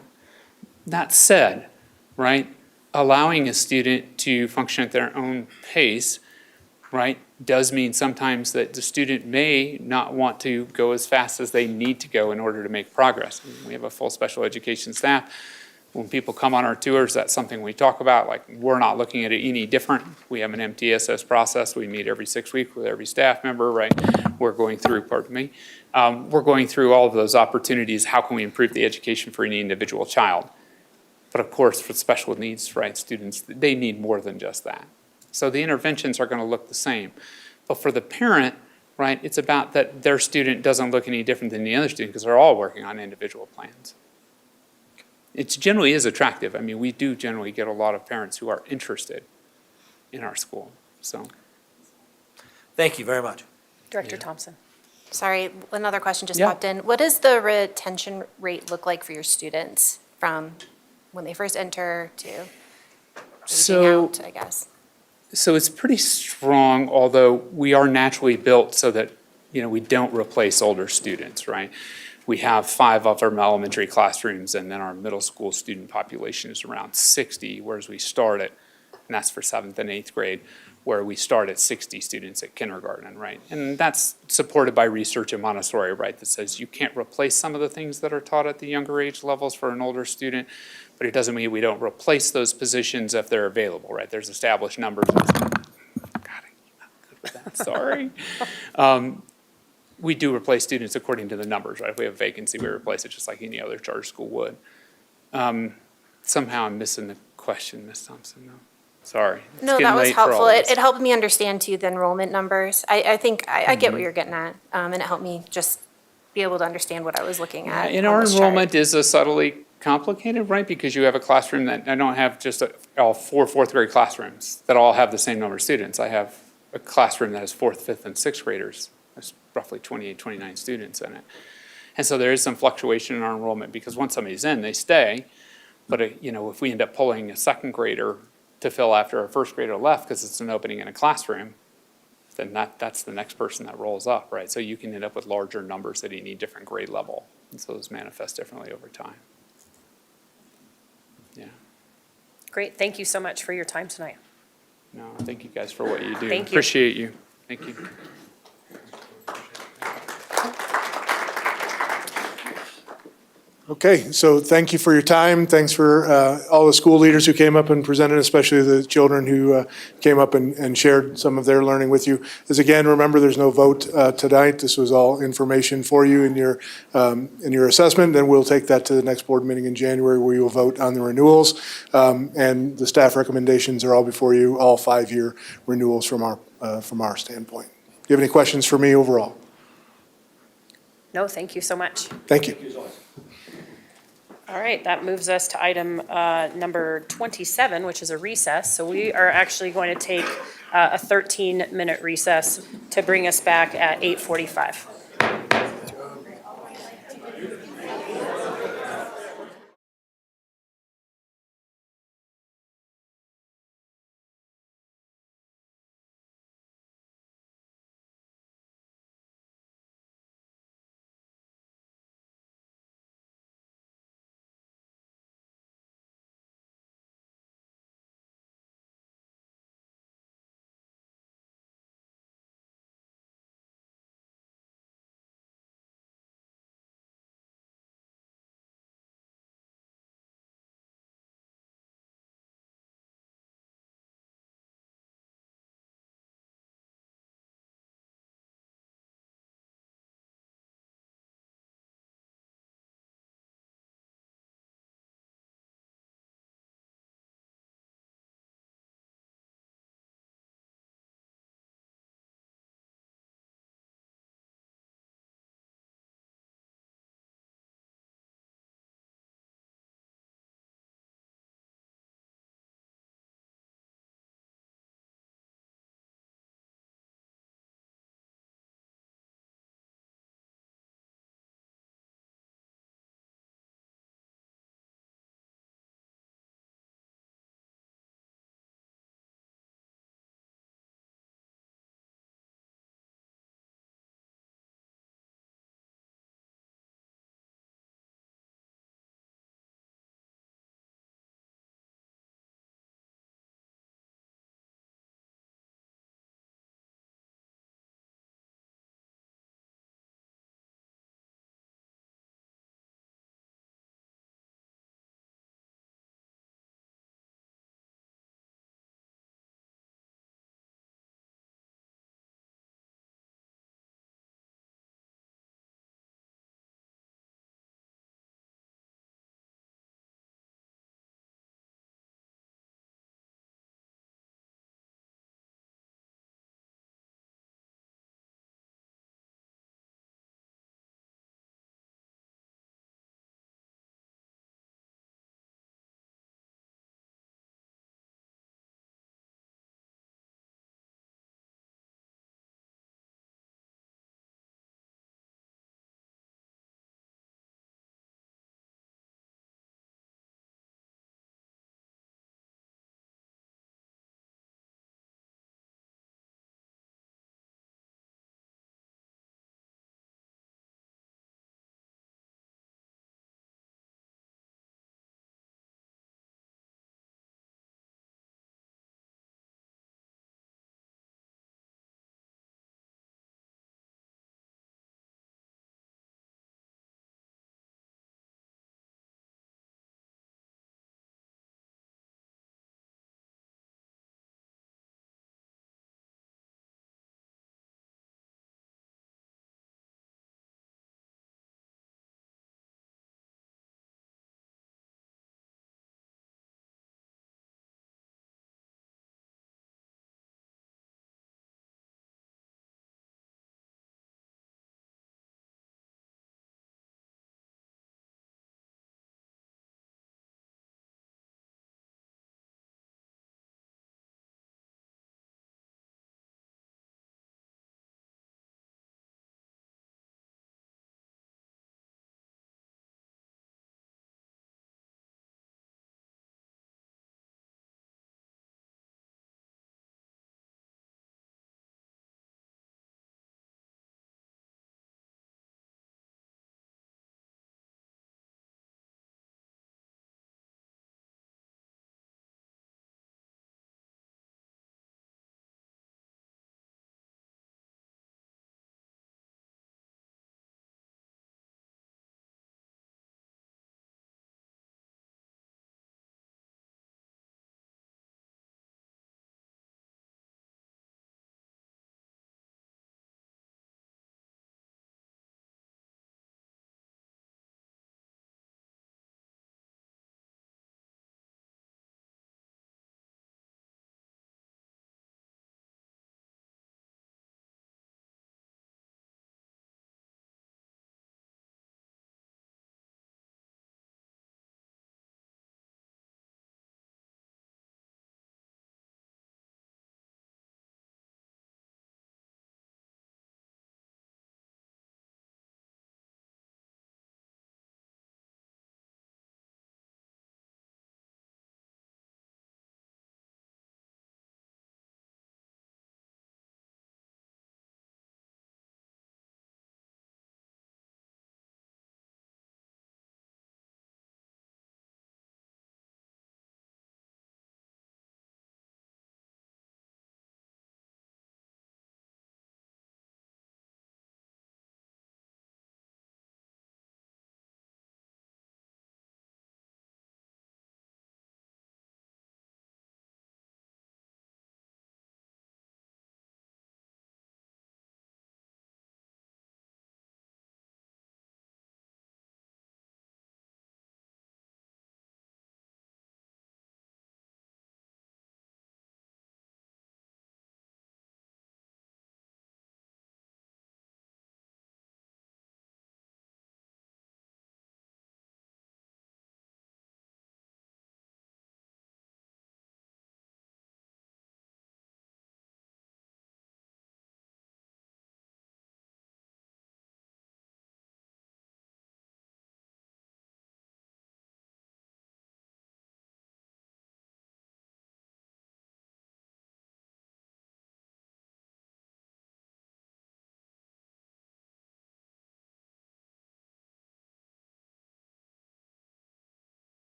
That said, right, allowing a student to function at their own pace, right, does mean sometimes that the student may not want to go as fast as they need to go in order to make progress. We have a full special education staff. When people come on our tours, that's something we talk about. Like, we're not looking at it any different. We have an MTSS process. We meet every 6 weeks with every staff member, right? We're going through, we're going through all of those opportunities. How can we improve the education for any individual child? But of course, for special needs, right, students, they need more than just that. So the interventions are going to look the same. But for the parent, right, it's about that their student doesn't look any different than the other student because they're all working on individual plans. it generally is attractive. I mean, we do generally get a lot of parents who are interested in our school, so. Thank you very much. Director Thompson. Sorry, another question just Yeah. popped in. What does the retention rate look like for your students from when they first enter to aging So- out, I guess? So it's pretty strong, although we are naturally built so that, we don't replace older students, right? We have 5 of our elementary classrooms, and then our middle school student population is around 60, whereas we start at, and that's for 7th and 8th grade, where we start at 60 students at kindergarten, right? And that's supported by research in Montessori, right, that says you can't replace some of the things that are taught at the younger age levels for an older student, but it doesn't mean we don't replace those positions if they're available, right? There's established numbers. God, I'm not good with that, sorry. We do replace students according to the numbers, right? If we have a vacancy, we replace it just like any other charter school would. Somehow I'm missing the question, Ms. Thompson, no. Sorry. It's No, getting that was late for all helpful. of It us. it helped me understand too the enrollment numbers. I think I get what Mhm. you're getting at, and it helped me just be able to understand what I was looking at. And on our this chart. enrollment is a subtly complicated, right? Because you have a classroom that, I don't have just all 4 fourth grade classrooms that all have the same number of students. I have a classroom that has 4th, 5th, and 6th graders. There's roughly 28, 29 students in it. And so there is some fluctuation in our enrollment because once somebody's in, they stay. But, if we end up pulling a 2nd grader to fill after a 1st grader left because it's an opening in a classroom, then that's the next person that rolls up, right? So you can end up with larger numbers at any different grade level. And so those manifest differently over time. Yeah. Great, thank you so much for your time tonight. No, thank you guys for what you do. Thank you. Appreciate you. Thank you. Okay, so thank you for your time. Thanks for all the school leaders who came up and presented, especially the children who came up and shared some of their learning with you. As again, remember, there's no vote tonight. This was all information for you in your assessment. Then we'll take that to the next board meeting in January where you will vote on the renewals. And the staff recommendations are all before you, all 5-year renewals from our standpoint. Do you have any questions for me overall? No, thank you so much. Thank you. All right, that moves us to item number 27, which is a recess. So we are actually going to take a 13-minute recess to bring us back at 8:45.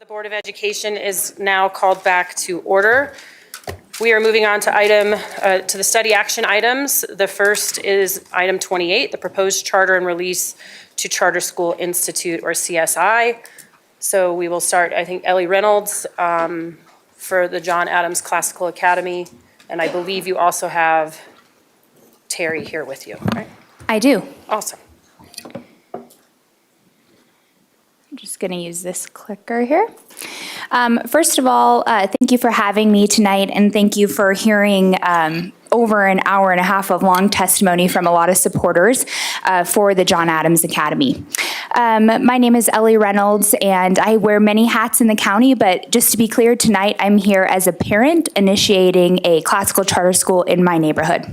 The Board of Education is now called back to order. We are moving on to to the study action items. The first is item 28, the proposed charter and release to Charter School Institute, or CSI. So we will start, I think, Ellie Reynolds for the John Adams Classical Academy. And I believe you also have Terry here with you, right? I do. Awesome. I'm just going to use this clicker here. First of all, thank you for having me tonight, and thank you for hearing over an hour and a half of long testimony from a lot of supporters for the John Adams Academy. My name is Ellie Reynolds, and I wear many hats in the county, but just to be clear, tonight I'm here as a parent initiating a classical charter school in my neighborhood.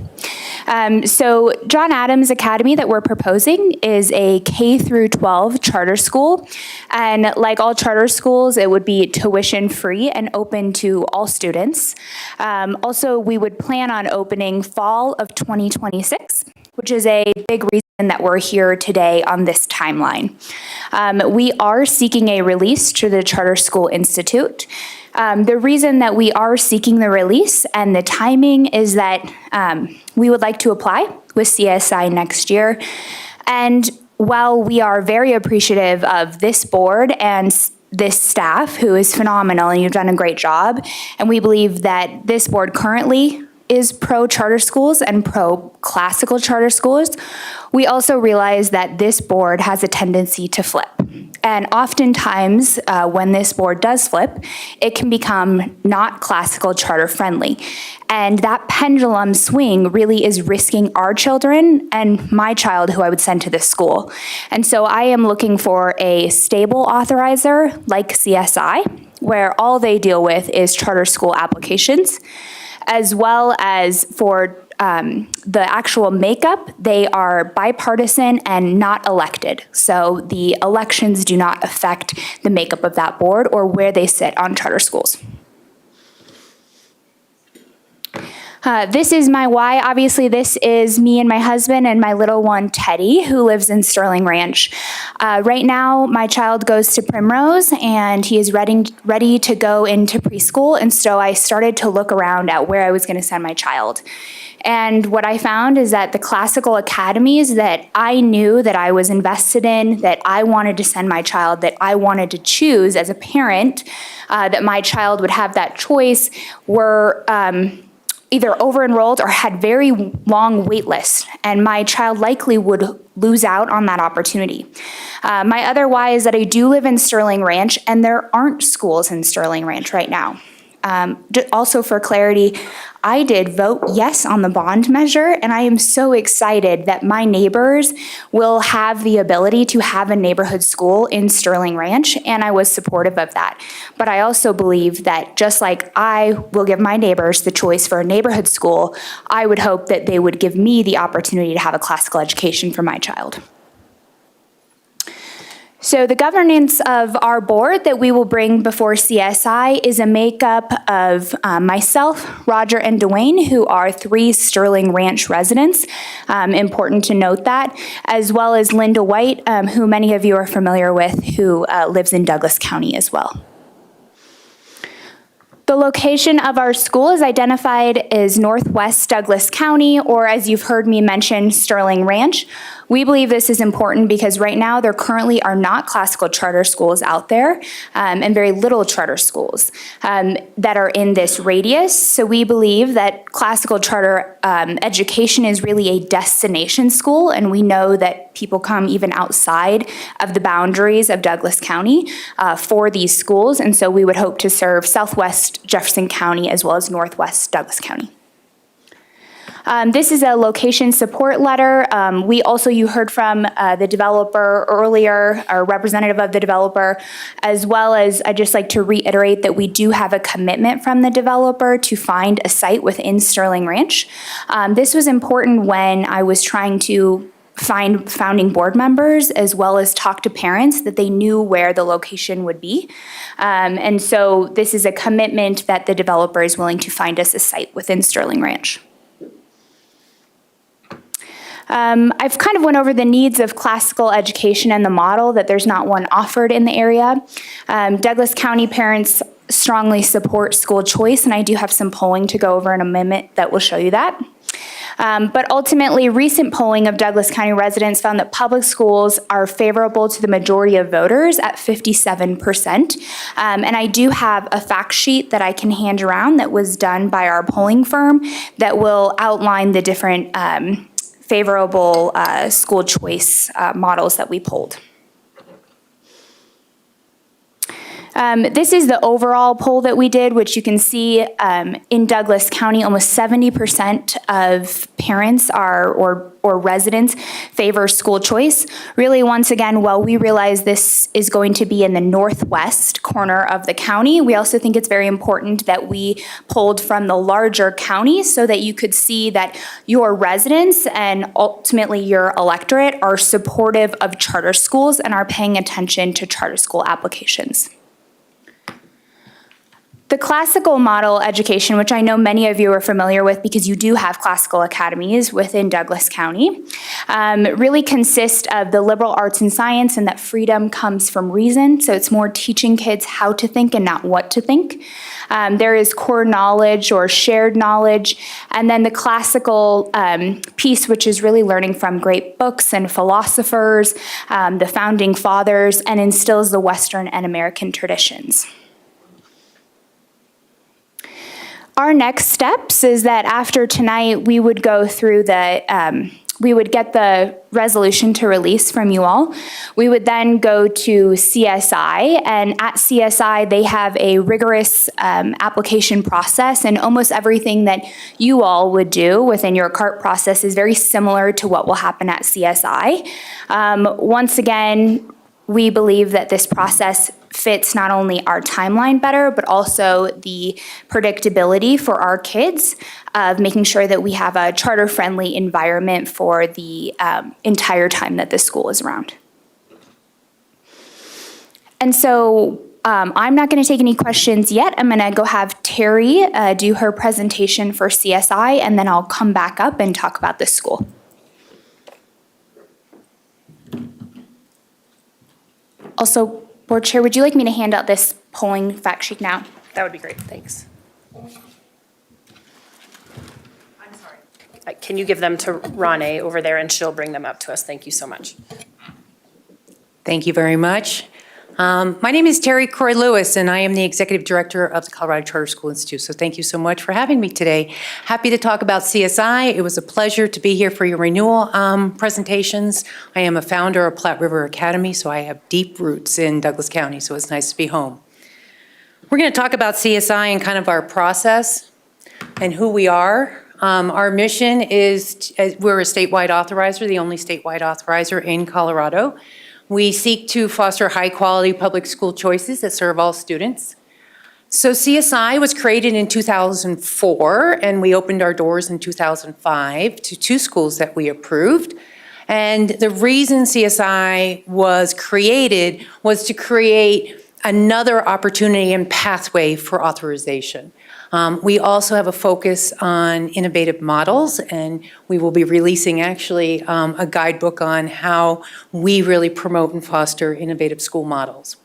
So John Adams Academy that we're proposing is a K through 12 charter school, and like all charter schools, it would be tuition free and open to all students. Also, we would plan on opening fall of 2026, which is a big reason that we're here today on this timeline. We are seeking a release to the Charter School Institute. The reason that we are seeking the release and the timing is that we would like to apply with CSI next year. And while we are very appreciative of this board and this staff, who is phenomenal, and you've done a great job, and we believe that this board currently is pro-charter schools and pro-classical charter schools, we also realize that this board has a tendency to flip. And oftentimes, when this board does flip, it can become not classical charter friendly. And that pendulum swing really is risking our children and my child who I would send to this school. And so I am looking for a stable authorizer like CSI, where all they deal with is charter school applications, as well as for the actual makeup, they are bipartisan and not elected. So the elections do not affect the makeup of that board or where they sit on charter schools. This is my why. Obviously, this is me and my husband and my little one, Teddy, who lives in Sterling Ranch. Right now, my child goes to Primrose, and he is ready to go into preschool, and so I started to look around at where I was going to send my child. And what I found is that the classical academies that I knew that I was invested in, that I wanted to send my child, that I wanted to choose as a parent, that my child would have that choice, were either over-enrolled or had very long wait lists, and my child likely would lose out on that opportunity. My other why is that I do live in Sterling Ranch, and there aren't schools in Sterling Ranch right now. Also for clarity, I did vote yes on the bond measure, and I am so excited that my neighbors will have the ability to have a neighborhood school in Sterling Ranch, and I was supportive of that. But I also believe that just like I will give my neighbors the choice for a neighborhood school, I would hope that they would give me the opportunity to have a classical education for my child. So the governance of our board that we will bring before CSI is a makeup of myself, Roger, and Dwayne, who are 3 Sterling Ranch residents. Important to note that, as well as Linda White, who many of you are familiar with, who lives in Douglas County as well. The location of our school is identified as Northwest Douglas County, or as you've heard me mention, Sterling Ranch. We believe this is important because right now there currently are not classical charter schools out there, and very little charter schools that are in this radius. So we believe that classical charter education is really a destination school, and we know that people come even outside of the boundaries of Douglas County for these schools, and so we would hope to serve Southwest Jefferson County as well as Northwest Douglas County. This is a location support letter. You heard from the developer earlier, or representative of the developer, as well as I'd just like to reiterate that we do have a commitment from the developer to find a site within Sterling Ranch. This was important when I was trying to find founding board members as well as talk to parents that they knew where the location would be. And so this is a commitment that the developer is willing to find us a site within Sterling Ranch. I've kind of went over the needs of classical education and the model, that there's not one offered in the area. Douglas County parents strongly support school choice, and I do have some polling to go over in a minute that will show you that. But ultimately, recent polling of Douglas County residents found that public schools are favorable to the majority of voters at 57%. And I do have a fact sheet that I can hand around that was done by our polling firm that will outline the different favorable school choice models that we polled. This is the overall poll that we did, which you can see in Douglas County, almost 70% of parents or residents favor school choice. Really, once again, while we realize this is going to be in the northwest corner of the county, we also think it's very important that we polled from the larger counties so that you could see that your residents and ultimately your electorate are supportive of charter schools and are paying attention to charter school applications. The classical model education, which I know many of you are familiar with because you do have classical academies within Douglas County, really consists of the liberal arts and science, and that freedom comes from reason. So it's more teaching kids how to think and not what to think. There is core knowledge or shared knowledge, and then the classical piece, which is really learning from great books and philosophers, the founding fathers, and instills the Western and American traditions. Our next steps is that after tonight, we would go through we would get the resolution to release from you all. We would then go to CSI, and at CSI, they have a rigorous application process, and almost everything that you all would do within your CART process is very similar to what will happen at CSI. Once again, we believe that this process fits not only our timeline better, but also the predictability for our kids of making sure that we have a charter-friendly environment for the entire time that the school is around. And so I'm not going to take any questions yet. I'm going to go have Terry do her presentation for CSI, and then I'll come back up and talk about the school. Also, Board Chair, would you like me to hand out this polling fact sheet now? That would be great, thanks. I'm sorry. Can you give them to Ronnie over there, and she'll bring them up to us? Thank you so much. Thank you very much. My name is Terry Croy Lewis, and I am the Executive Director of the Colorado Charter School Institute. So thank you so much for having me today. Happy to talk about CSI. It was a pleasure to be here for your renewal presentations. I am a founder of Platt River Academy, so I have deep roots in Douglas County, so it's nice to be home. We're going to talk about CSI and kind of our process and who we are. Our mission is, we're a statewide authorizer, the only statewide authorizer in Colorado. We seek to foster high-quality public school choices that serve all students. So CSI was created in 2004, and we opened our doors in 2005 to 2 schools that we approved. And the reason CSI was created was to create another opportunity and pathway for authorization. We also have a focus on innovative models, and we will be releasing actually a guidebook on how we really promote and foster innovative school models.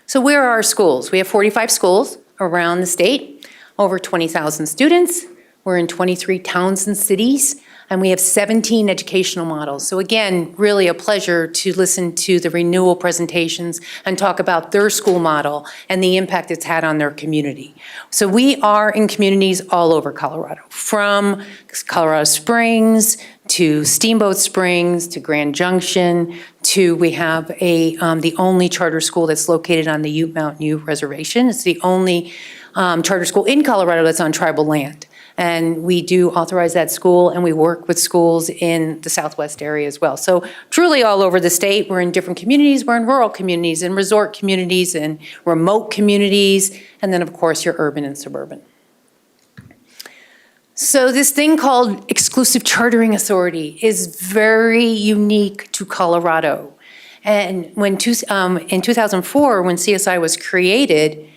So where are our schools? We have 45 schools around the state, over 20,000 students. We're in 23 towns and cities, and we have 17 educational models. So again, really a pleasure to listen to the renewal presentations and talk about their school model and the impact it's had on their community. So we are in communities all over Colorado, from Colorado Springs to Steamboat Springs to Grand Junction to we have the only charter school that's located on the Ute Mountain Ute Reservation. It's the only charter school in Colorado that's on tribal land. And we do authorize that school, and we work with schools in the Southwest area as well. So truly all over the state, we're in different communities. We're in rural communities, in resort communities, and remote communities, and then of course your urban and suburban. So this thing called exclusive chartering authority is very unique to Colorado. And when in 2004, when CSI was created,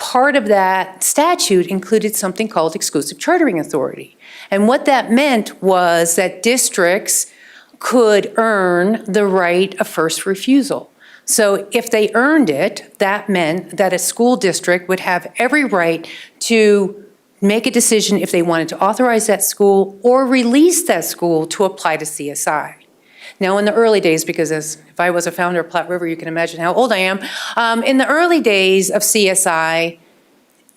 part of that statute included something called exclusive chartering authority. And what that meant was that districts could earn the right of first refusal. So if they earned it, that meant that a school district would have every right to make a decision if they wanted to authorize that school or release that school to apply to CSI. Now, in the early days, because if I was a founder of Platt River, you can imagine how old I am. In the early days of CSI,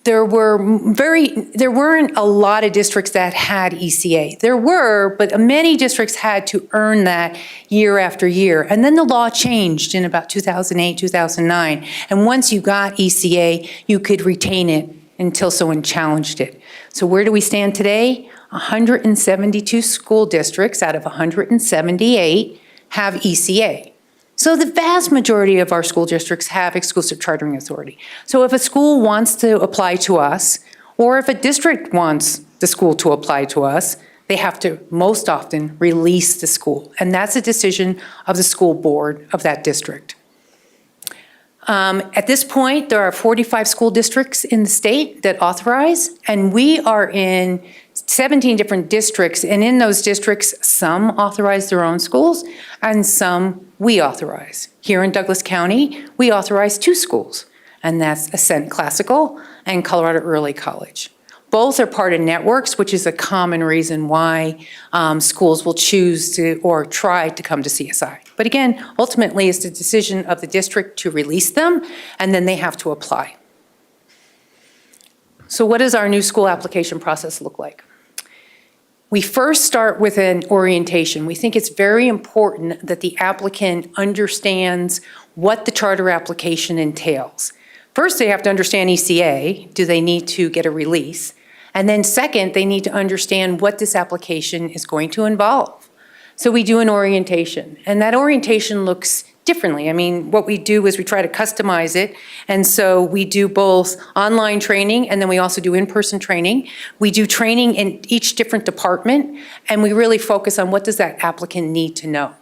there weren't a lot of districts that had ECA. There were, but many districts had to earn that year after year. And then the law changed in about 2008, 2009. And once you got ECA, you could retain it until someone challenged it. So where do we stand today? 172 school districts out of 178 have ECA. So the vast majority of our school districts have exclusive chartering authority. So if a school wants to apply to us, or if a district wants the school to apply to us, they have to most often release the school. And that's a decision of the school board of that district. At this point, there are 45 school districts in the state that authorize, and we are in 17 different districts, and in those districts, some authorize their own schools, and some we authorize. Here in Douglas County, we authorize 2 schools, and that's Ascent Classical and Colorado Early College. Both are part of networks, which is a common reason why schools will choose to or try to come to CSI. But again, ultimately, it's the decision of the district to release them, and then they have to apply. So what does our new school application process look like? We first start with an orientation. We think it's very important that the applicant understands what the charter application entails. First, they have to understand ECA. Do they need to get a release? And then second, they need to understand what this application is going to involve. So we do an orientation, and that orientation looks differently. I mean, what we do is we try to customize it, and so we do both online training, and then we also do in-person training. We do training in each different department, and we really focus on what does that applicant need to know.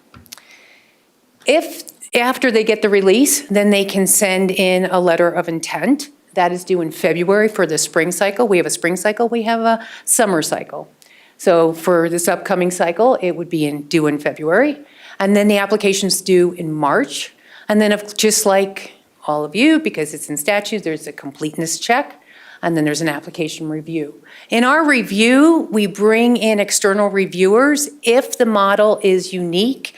If after they get the release, then they can send in a letter of intent. That is due in February for the spring cycle. We have a spring cycle, we have a summer cycle. So for this upcoming cycle, it would be due in February. And then the application's due in March. And then just like all of you, because it's in statute, there's a completeness check, and then there's an application review. In our review, we bring in external reviewers if the model is unique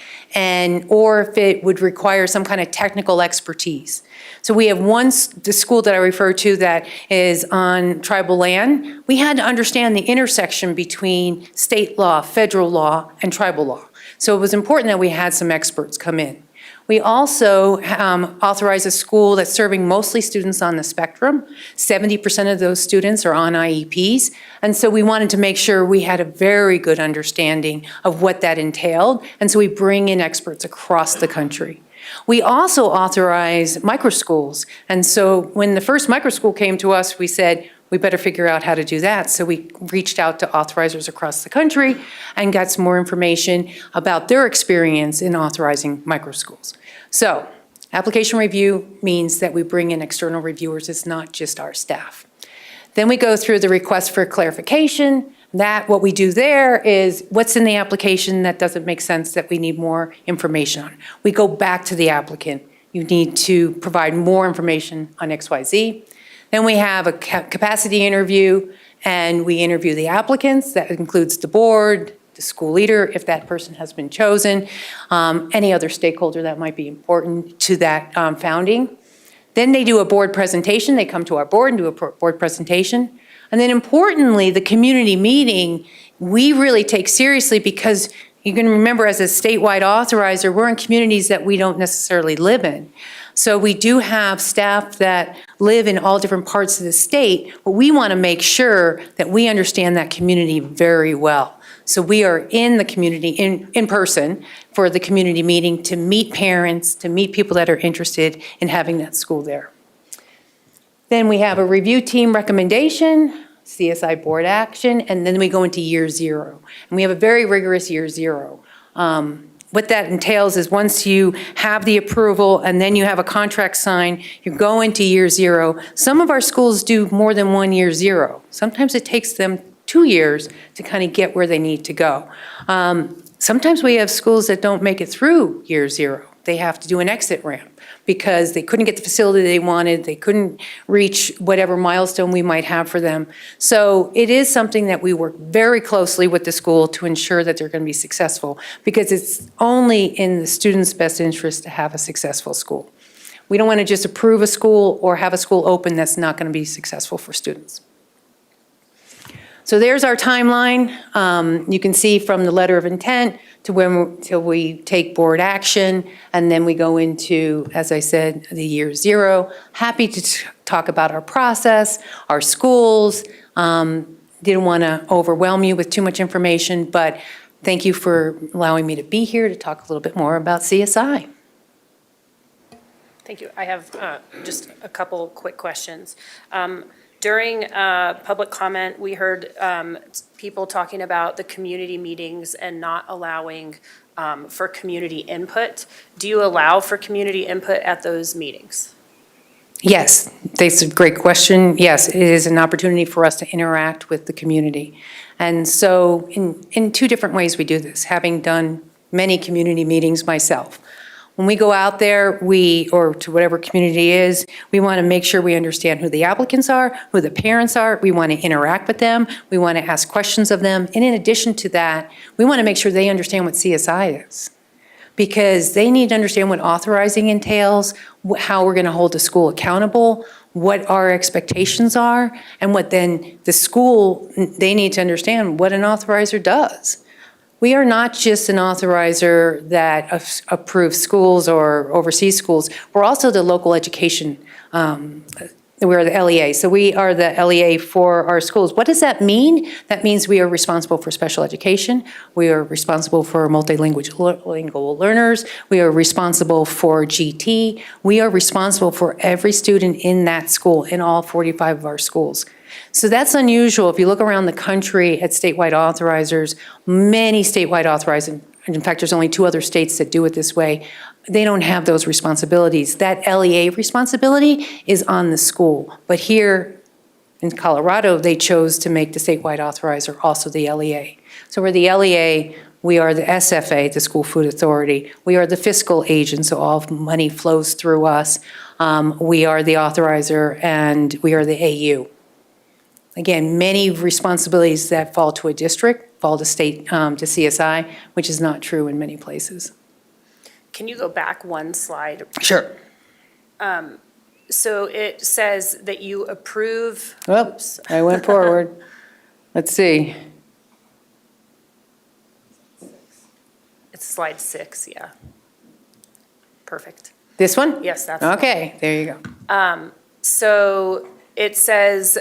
or if it would require some kind of technical expertise. So we have the school that I refer to that is on tribal land. We had to understand the intersection between state law, federal law, and tribal law. So it was important that we had some experts come in. We also authorize a school that's serving mostly students on the spectrum. 70% of those students are on IEPs. And so we wanted to make sure we had a very good understanding of what that entailed. And so we bring in experts across the country. We also authorize microschools. And so when the first microschool came to us, we said, we better figure out how to do that. So we reached out to authorizers across the country and got some more information about their experience in authorizing microschools. So application review means that we bring in external reviewers. It's not just our staff. Then we go through the request for clarification. What we do there is what's in the application that doesn't make sense that we need more information on. We go back to the applicant. You need to provide more information on XYZ. Then we have a capacity interview, and we interview the applicants. That includes the board, the school leader, if that person has been chosen, any other stakeholder that might be important to that founding. Then they do a board presentation. They come to our board and do a board presentation. And then importantly, the community meeting, we really take seriously because you can remember as a statewide authorizer, we're in communities that we don't necessarily live in. So we do have staff that live in all different parts of the state, but we want to make sure that we understand that community very well. So we are in the community in person for the community meeting to meet parents, to meet people that are interested in having that school there. Then we have a review team recommendation, CSI board action, and then we go into year 0. And we have a very rigorous year 0. what that entails is once you have the approval and then you have a contract signed, you go into year zero. Some of our schools do more than 1 year zero. Sometimes it takes them 2 years to kind of get where they need to go. Sometimes we have schools that don't make it through year zero. They have to do an exit ramp because they couldn't get the facility they wanted, they couldn't reach whatever milestone we might have for them. So it is something that we work very closely with the school to ensure that they're going to be successful, because it's only in the students' best interest to have a successful school. We don't want to just approve a school or have a school open that's not going to be successful for students. So there's our timeline. You can see from the letter of intent to till we take board action, and then we go into, as I said, the year zero. Happy to talk about our process, our schools. Didn't want to overwhelm you with too much information, but thank you for allowing me to be here to talk a little bit more about CSI. Thank you. I have just a couple quick questions. During public comment, we heard people talking about the community meetings and not allowing for community input. Do you allow for community input at those meetings? Yes, that's a great question. Yes, it is an opportunity for us to interact with the community. And so in two different ways we do this, having done many community meetings myself. When we go out there, or to whatever community is, we want to make sure we understand who the applicants are, who the parents are. We want to interact with them. We want to ask questions of them. And in addition to that, we want to make sure they understand what CSI is, because they need to understand what authorizing entails, how we're going to hold the school accountable, what our expectations are, and what then the school, they need to understand what an authorizer does. We are not just an authorizer that approves schools or oversees schools. We're also the local education, we're the LEA. So we are the LEA for our schools. What does that mean? That means we are responsible for special education. We are responsible for multilingual learners. We are responsible for GT. We are responsible for every student in that school, in all 45 of our schools. So that's unusual. If you look around the country at statewide authorizers, many statewide authorizers, in fact, there's only 2 other states that do it this way, they don't have those responsibilities. That LEA responsibility is on the school. But here in Colorado, they chose to make the statewide authorizer also the LEA. So we're the LEA, we are the SFA, the School Food Authority. We are the fiscal agent, so all money flows through us. We are the authorizer, and we are the AU. Again, many responsibilities that fall to a district fall to state, to CSI, which is not true in many places. Can you go back one slide? Sure. So it says that you approve. Oops, I went forward. Let's see. It's slide 6, yeah. Perfect. This one? Yes, that's okay. There you go. So it says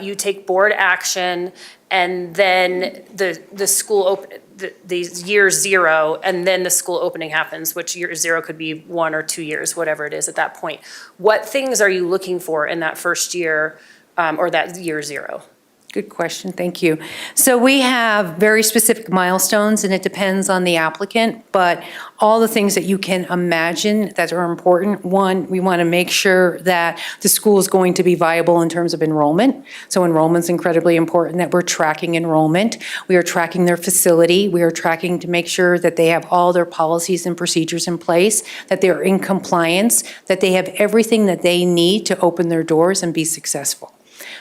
you take board action, and then the school the year zero, and then the school opening happens, which year zero could be 1 or 2 years, whatever it is at that point. What things are you looking for in that first year or that year zero? Good question, thank you. So we have very specific milestones, and it depends on the applicant, but all the things that you can imagine that are important. One, we want to make sure that the school is going to be viable in terms of enrollment. So enrollment's incredibly important, that we're tracking enrollment. We are tracking their facility. We are tracking to make sure that they have all their policies and procedures in place, that they're in compliance, that they have everything that they need to open their doors and be successful.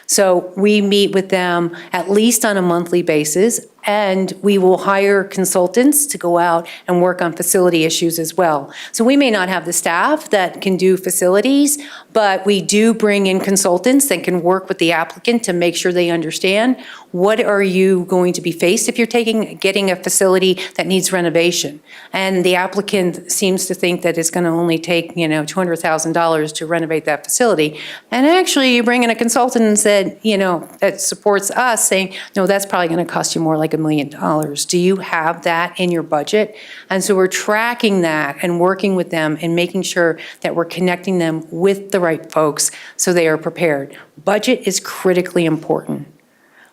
So we meet with them at least on a monthly basis, and we will hire consultants to go out and work on facility issues as well. So we may not have the staff that can do facilities, but we do bring in consultants that can work with the applicant to make sure they understand what are you going to be faced if you're getting a facility that needs renovation. And the applicant seems to think that it's going to only take, $200,000 to renovate that facility. And actually you bring in a consultant and said, that supports us saying, no, that's probably going to cost you more like $1 million. Do you have that in your budget? And so we're tracking that and working with them and making sure that we're connecting them with the right folks so they are prepared. Budget is critically important.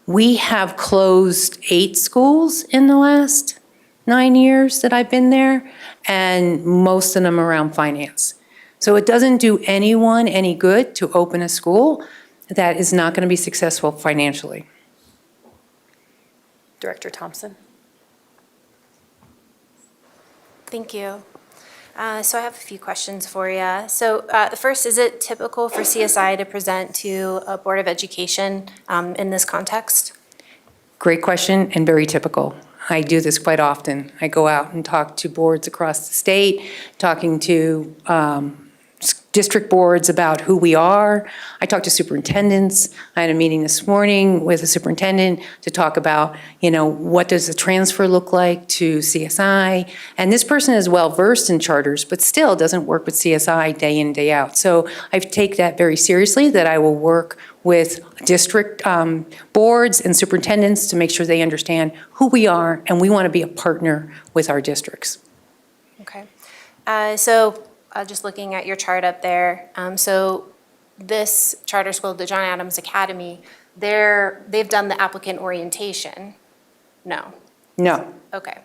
We have closed 8 schools in the last 9 years that I've been there, and most of them around finance. So it doesn't do anyone any good to open a school that is not going to be successful financially. Director Thompson. Thank you. So I have a few questions for you. So the first, is it typical for CSI to present to a Board of Education in this context? Great question and very typical. I do this quite often. I go out and talk to boards across the state, talking to district boards about who we are. I talk to superintendents. I had a meeting this morning with a superintendent to talk about, what does the transfer look like to CSI? And this person is well versed in charters, but still doesn't work with CSI day in, day out. So I take that very seriously, that I will work with district boards and superintendents to make sure they understand who we are, and we want to be a partner with our districts. Okay. So just looking at your chart up there, so this charter school, the John Adams Academy, they've done the applicant orientation? No? No, Okay.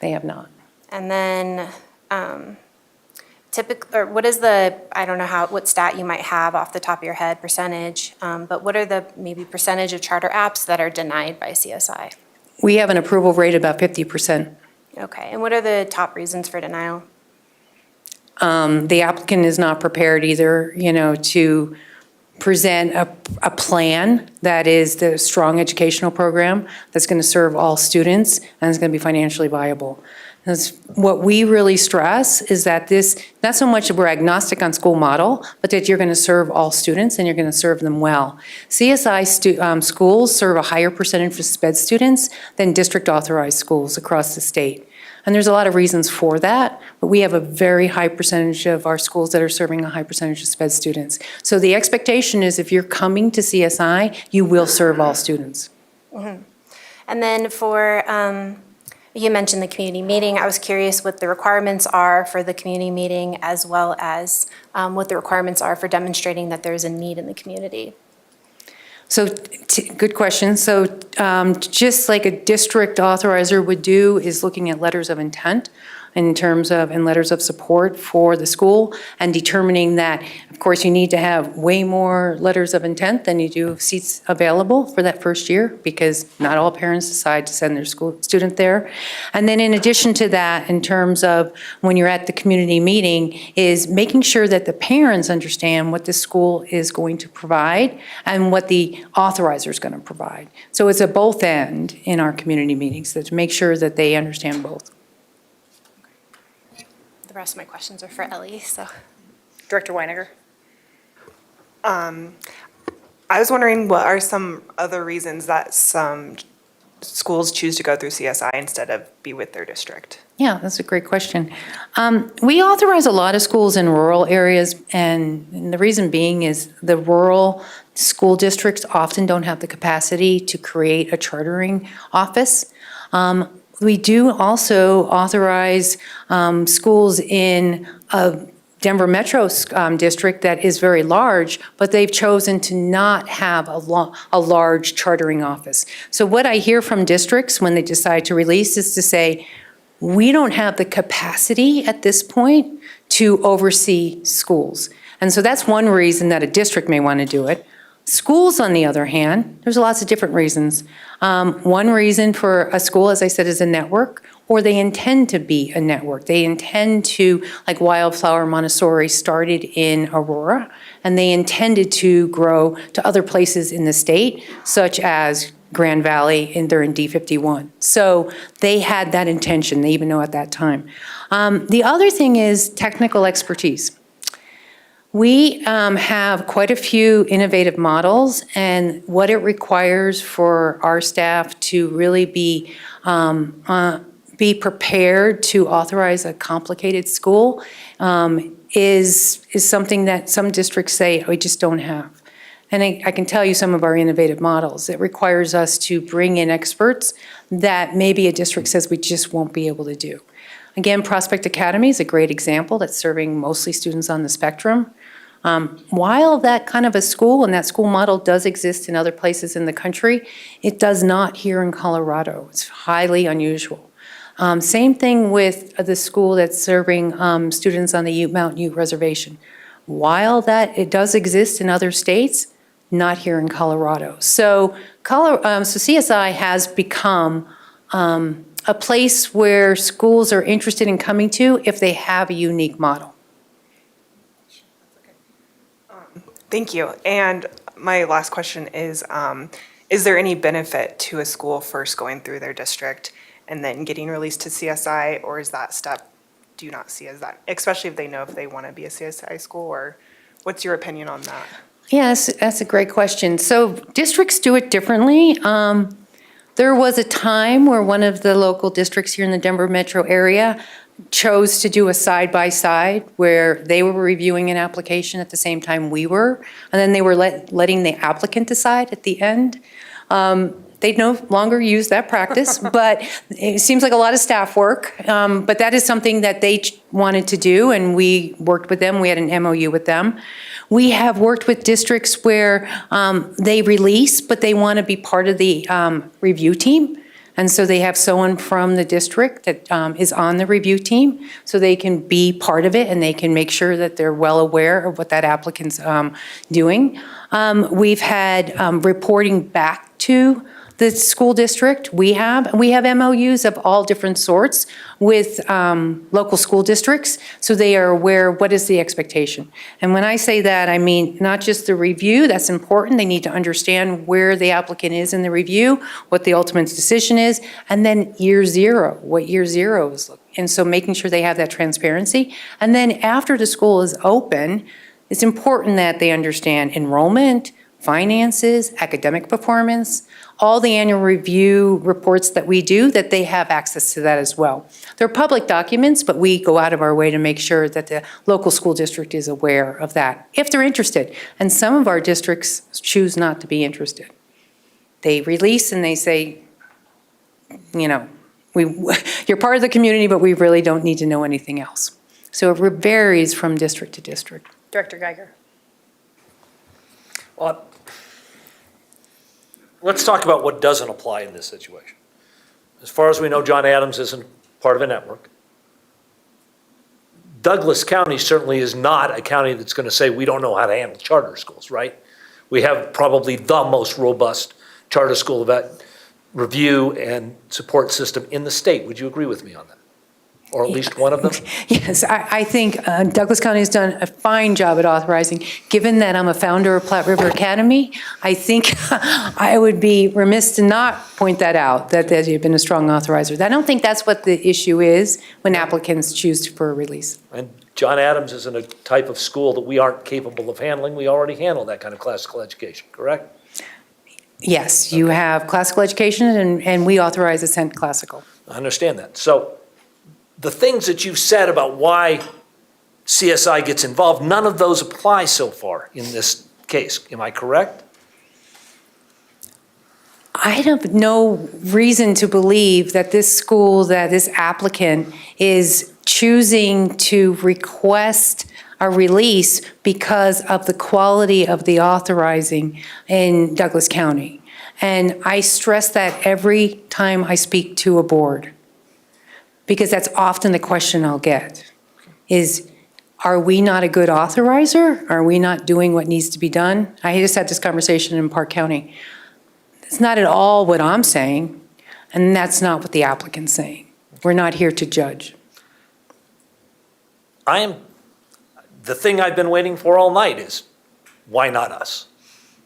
they have not. And then or what is I don't know what stat you might have off the top of your head, percentage, but what are the maybe percentage of charter apps that are denied by CSI? We have an approval rate of about 50%. Okay, and what are the top reasons for denial? The applicant is not prepared either, to present a plan that is the strong educational program that's going to serve all students and is going to be financially viable. What we really stress is that this, not so much that we're agnostic on school model, but that you're going to serve all students and you're going to serve them well. CSI schools serve a higher percentage of SPED students than district authorized schools across the state. And there's a lot of reasons for that, but we have a very high percentage of our schools that are serving a high percentage of SPED students. So the expectation is if you're coming to CSI, you will serve all students. Mm-hmm. And then you mentioned the community meeting. I was curious what the requirements are for the community meeting, as well as what the requirements are for demonstrating that there's a need in the community. So, good question. So, just like a district authorizer would do is looking at letters of intent in terms of, and letters of support for the school, and determining that, of course, you need to have way more letters of intent than you do seats available for that first year, because not all parents decide to send their student there. And then in addition to that, in terms of when you're at the community meeting, is making sure that the parents understand what the school is going to provide and what the authorizer is going to provide. So it's a both end in our community meetings, so to make sure that they understand both. The rest of my questions are for Ellie, so. Director Weiniger. I was wondering, what are some other reasons that some schools choose to go through CSI instead of be with their district? Yeah, that's a great question. We authorize a lot of schools in rural areas, and the reason being is the rural school districts often don't have the capacity to create a chartering office. We do also authorize schools in a Denver Metro district that is very large, but they've chosen to not have a large chartering office. So what I hear from districts when they decide to release is to say, we don't have the capacity at this point to oversee schools. And so that's one reason that a district may want to do it. Schools, on the other hand, there's lots of different reasons. One reason for a school, as I said, is a network, or they intend to be a network. They intend to, like Wildflower Montessori started in Aurora, and they intended to grow to other places in the state, such as Grand Valley, and they're in D51. So they had that intention, they even know at that time. The other thing is technical expertise. We have quite a few innovative models, and what it requires for our staff to really be prepared to authorize a complicated school is something that some districts say we just don't have. And I can tell you some of our innovative models. It requires us to bring in experts that maybe a district says we just won't be able to do. Again, Prospect Academy is a great example that's serving mostly students on the spectrum. While that kind of a school and that school model does exist in other places in the country, it does not here in Colorado. It's highly unusual. Same thing with the school that's serving students on the Mountain Ute Reservation. While it does exist in other states, not here in Colorado. So CSI has become a place where schools are interested in coming to if they have a unique model. Thank you. And my last question is there any benefit to a school first going through their district and then getting released to CSI, or is that step, do you not see as that, especially if they know if they want to be a CSI school, or what's your opinion on that? Yes, that's a great question. So districts do it differently. There was a time where one of the local districts here in the Denver metro area chose to do a side-by-side where they were reviewing an application at the same time we were, and then they were letting the applicant decide at the end. They no longer use that practice, but it seems like a lot of staff work. But that is something that they wanted to do, and we worked with them. We had an MOU with them. We have worked with districts where they release, but they want to be part of the review team. And so they have someone from the district that is on the review team, so they can be part of it and they can make sure that they're well aware of what that applicant's doing. We've had reporting back to the school district. We have MOUs of all different sorts with local school districts, so they are aware what is the expectation. And when I say that, I mean not just the review, that's important. They need to understand where the applicant is in the review, what the ultimate decision is, and then year zero, what year zero is. And so making sure they have that transparency. And then after the school is open, it's important that they understand enrollment, finances, academic performance, all the annual review reports that we do, that they have access to that as well. They're public documents, but we go out of our way to make sure that the local school district is aware of that, if they're interested. And some of our districts choose not to be interested. They release and they say, you know, you're part of the community, but we really don't need to know anything else. So it varies from district to district. Director Geiger. Well, let's talk about what doesn't apply in this situation. As far as we know, John Adams isn't part of a network. Douglas County certainly is not a county that's going to say we don't know how to handle charter schools, right? We have probably the most robust charter school review and support system in the state. Would you agree with me on that? Or at least one of them? Yes, I think Douglas County has done a fine job at authorizing. Given that I'm a founder of Platt River Academy, I think I would be remiss to not point that out, that they've been a strong authorizer. I don't think that's what the issue is when applicants choose for a release. And John Adams isn't a type of school that we aren't capable of handling. We already handle that kind of classical education, correct? Yes, you have classical education and we authorize Ascent Classical. I understand that. So the things that you've said about why CSI gets involved, none of those apply so far in this case. Am I correct? I have no reason to believe that this school, that this applicant is choosing to request a release because of the quality of the authorizing in Douglas County. And I stress that every time I speak to a board, because that's often the question I'll get, is, are we not a good authorizer? Are we not doing what needs to be done? I just had this conversation in Park County. That's not at all what I'm saying, and that's not what the applicant's saying. We're not here to judge. The thing I've been waiting for all night is, why not us?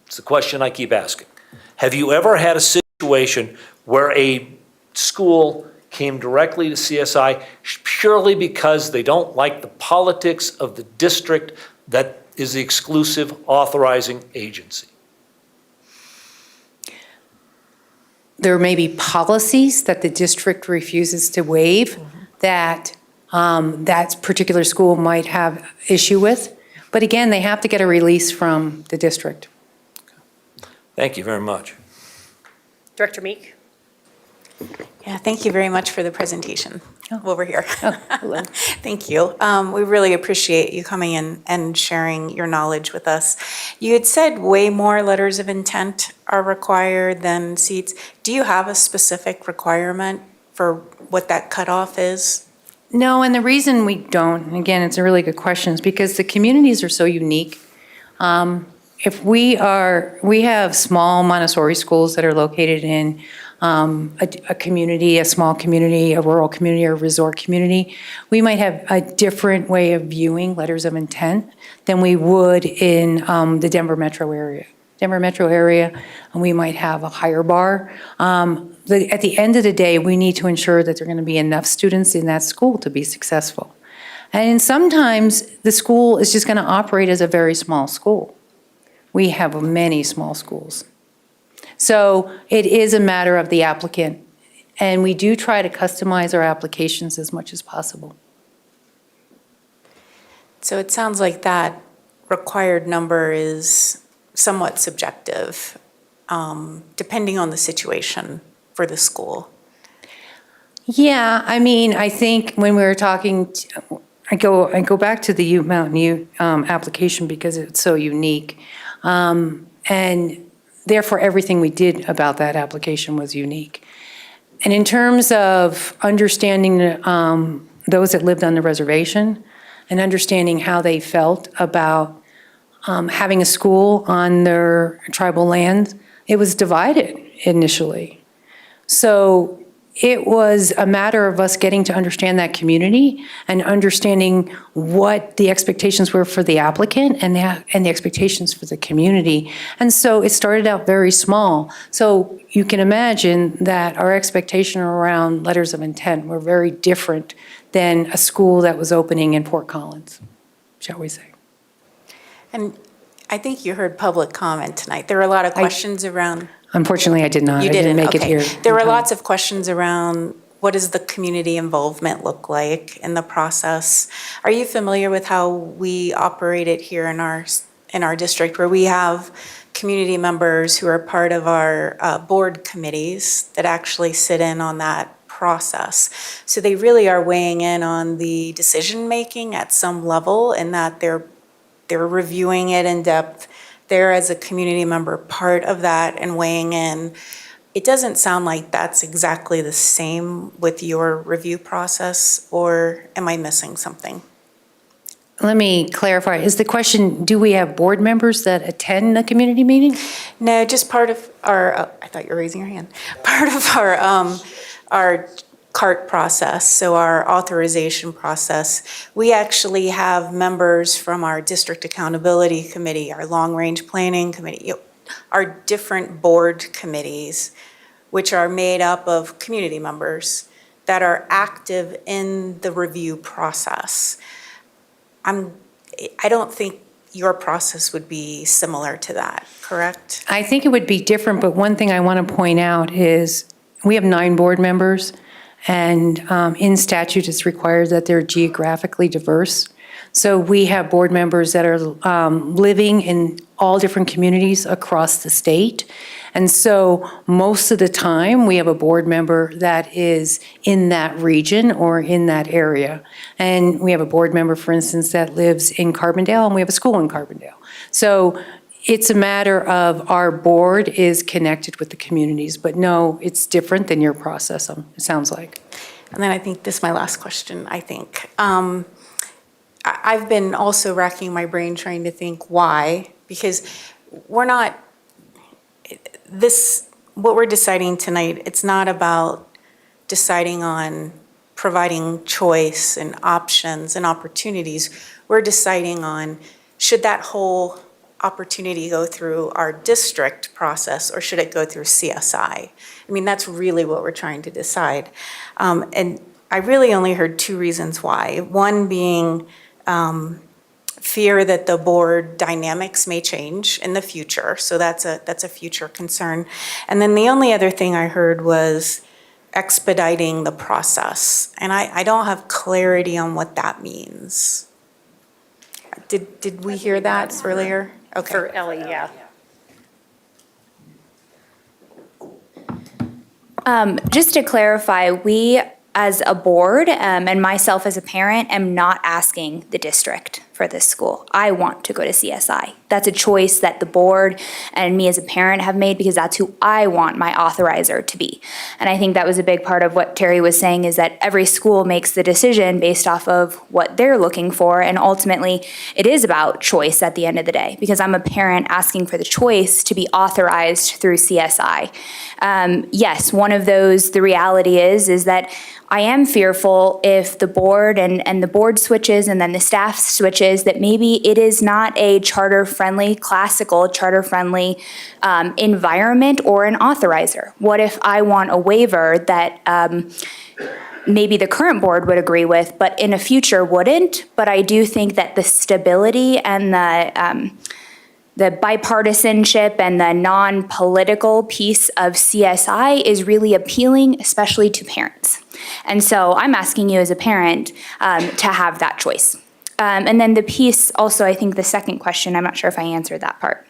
It's the question I keep asking. Have you ever had a situation where a school came directly to CSI purely because they don't like the politics of the district that is the exclusive authorizing agency? There may be policies that the district refuses to waive that that particular school might have issue with. But again, they have to get a release from the district. Thank you very much. Director Meek. Yeah, thank you very much for the presentation over here. Oh, hello. Thank you. We really appreciate you coming in and sharing your knowledge with us. You had said way more letters of intent are required than seats. Do you have a specific requirement for what that cutoff is? No, and the reason we don't, and again, it's a really good question, is because the communities are so unique. If we have small Montessori schools that are located in a community, a small community, a rural community, or a resort community, we might have a different way of viewing letters of intent than we would in the Denver metro area. And we might have a higher bar. At the end of the day, we need to ensure that there are going to be enough students in that school to be successful. And sometimes the school is just going to operate as a very small school. We have many small schools. So it is a matter of the applicant, and we do try to customize our applications as much as possible. So it sounds like that required number is somewhat subjective, depending on the situation for the school. Yeah, I mean, I think when we were talking, I go back to the Ute Mountain Ute application because it's so unique. And therefore, everything we did about that application was unique. And in terms of understanding those that lived on the reservation and understanding how they felt about having a school on their tribal land, it was divided initially. So it was a matter of us getting to understand that community and understanding what the expectations were for the applicant and the expectations for the community. And so it started out very small. So you can imagine that our expectation around letters of intent were very different than a school that was opening in Fort Collins, shall we say. And I think you heard public comment tonight. There were a lot of questions around. Unfortunately, I did not. You I didn't make it okay. here. There were lots of questions around what does the community involvement look like in the process? Are you familiar with how we operate it here in our district, where we have community members who are part of our board committees that actually sit in on that process? So they really are weighing in on the decision making at some level, in that they're reviewing it in depth. They're, as a community member, part of that and weighing in. It doesn't sound like that's exactly the same with your review process, or am I missing something? Let me clarify. Is the question, do we have board members that attend the community meeting? No, just part of our, I thought you were raising your hand. Part of our CART process, so our authorization process, we actually have members from our district accountability committee, our long-range planning committee, our different board committees, which are made up of community members that are active in the review process. I don't think your process would be similar to that, correct? I think it would be different, but one thing I want to point out is we have 9 board members. And in statute, it's required that they're geographically diverse. So we have board members that are living in all different communities across the state. And so most of the time, we have a board member that is in that region or in that area. And we have a board member, for instance, that lives in Carbondale, and we have a school in Carbondale. So it's a matter of our board is connected with the communities, but no, it's different than your process, it sounds like. And then I think this is my last question, I think. I've been also racking my brain trying to think why, because we're not, what we're deciding tonight, it's not about deciding on providing choice and options and opportunities. We're deciding on, should that whole opportunity go through our district process, or should it go through CSI? I mean, that's really what we're trying to decide. And I really only heard 2 reasons why. One being fear that the board dynamics may change in the future. So that's a future concern. And then the only other thing I heard was expediting the process. And I don't have clarity on what that means. Did we hear that earlier? Okay. For Ellie, yeah. Just to clarify, we as a board and myself as a parent am not asking the district for this school. I want to go to CSI. That's a choice that the board and me as a parent have made because that's who I want my authorizer to be. And I think that was a big part of what Terry was saying, is that every school makes the decision based off of what they're looking for. And ultimately, it is about choice at the end of the day, because I'm a parent asking for the choice to be authorized through CSI. Yes, one of those, the reality is that I am fearful if the board and the board switches and then the staff switches, that maybe it is not a charter-friendly, classical charter-friendly environment or an authorizer. What if I want a waiver that maybe the current board would agree with, but in a future wouldn't? But I do think that the stability and the bipartisanship and the non-political piece of CSI is really appealing, especially to parents. And so I'm asking you as a parent to have that choice. And then the piece also, I think the second question, I'm not sure if I answered that part.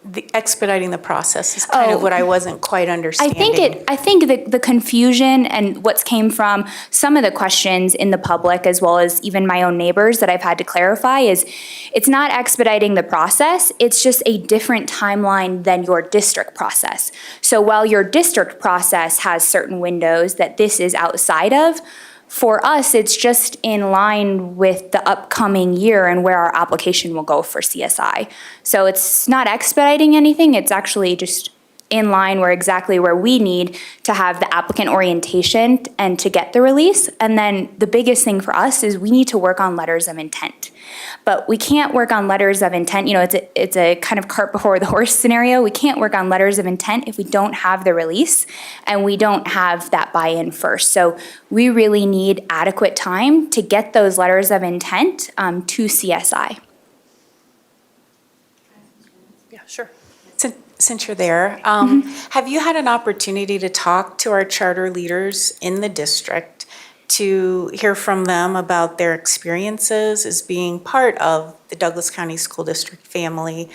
The expediting the process is kind of what I wasn't quite understanding. I think the confusion and what's came from some of the questions in the public, as well as even my own neighbors that I've had to clarify, is it's not expediting the process, it's just a different timeline than your district process. So while your district process has certain windows that this is outside of, for us, it's just in line with the upcoming year and where our application will go for CSI. So it's not expediting anything, it's actually just in line where we need to have the applicant orientation and to get the release. And then the biggest thing for us is we need to work on letters of intent. But we can't work on letters of intent, it's a kind of cart before the horse scenario. We can't work on letters of intent if we don't have the release and we don't have that buy-in first. So we really need adequate time to get those letters of intent to CSI. Yeah, sure. Since you're there, have you had an opportunity to talk to our charter leaders in the district to hear from them about their experiences as being part of the Douglas County School District family?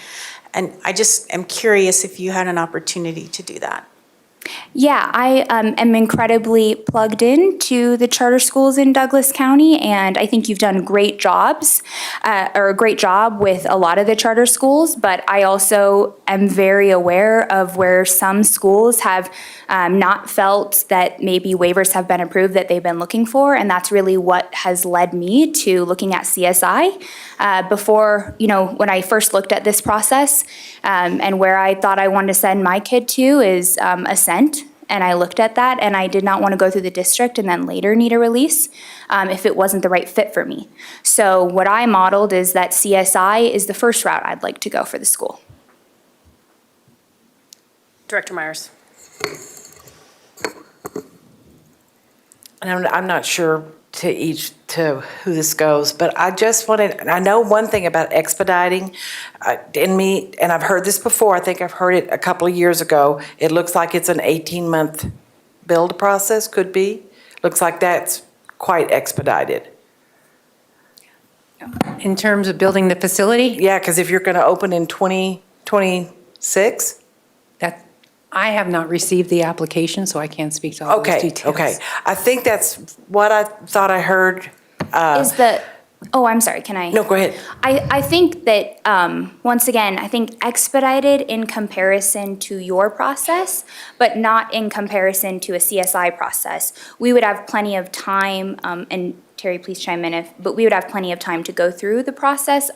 And I just am curious if you had an opportunity to do that. Yeah, I am incredibly plugged in to the charter schools in Douglas County, and I think you've done great jobs, or a great job with a lot of the charter schools, but I also am very aware of where some schools have not felt that maybe waivers have been approved that they've been looking for, and that's really what has led me to looking at CSI. Before, when I first looked at this process, and where I thought I wanted to send my kid to is Ascent, and I looked at that, and I did not want to go through the district and then later need a release if it wasn't the right fit for me. So what I modeled is that CSI is the first route I'd like to go for the school. Director Myers. And I'm not sure to who this goes, but I just wanted, I know one thing about expediting and I've heard this before, I think I've heard it a couple of years ago. It looks like it's an 18-month build process, could be. Looks like that's quite expedited. In terms of building the facility? Yeah, because if you're going to open in 2026? I have not received the application, so I can't speak to all those details. Okay. I think that's what I thought I heard. I'm sorry, can I? No, go ahead. I think that, once again, I think expedited in comparison to your process, but not in comparison to a CSI process. We would have plenty of time, and Terry, please chime in but we would have plenty of time to go through the process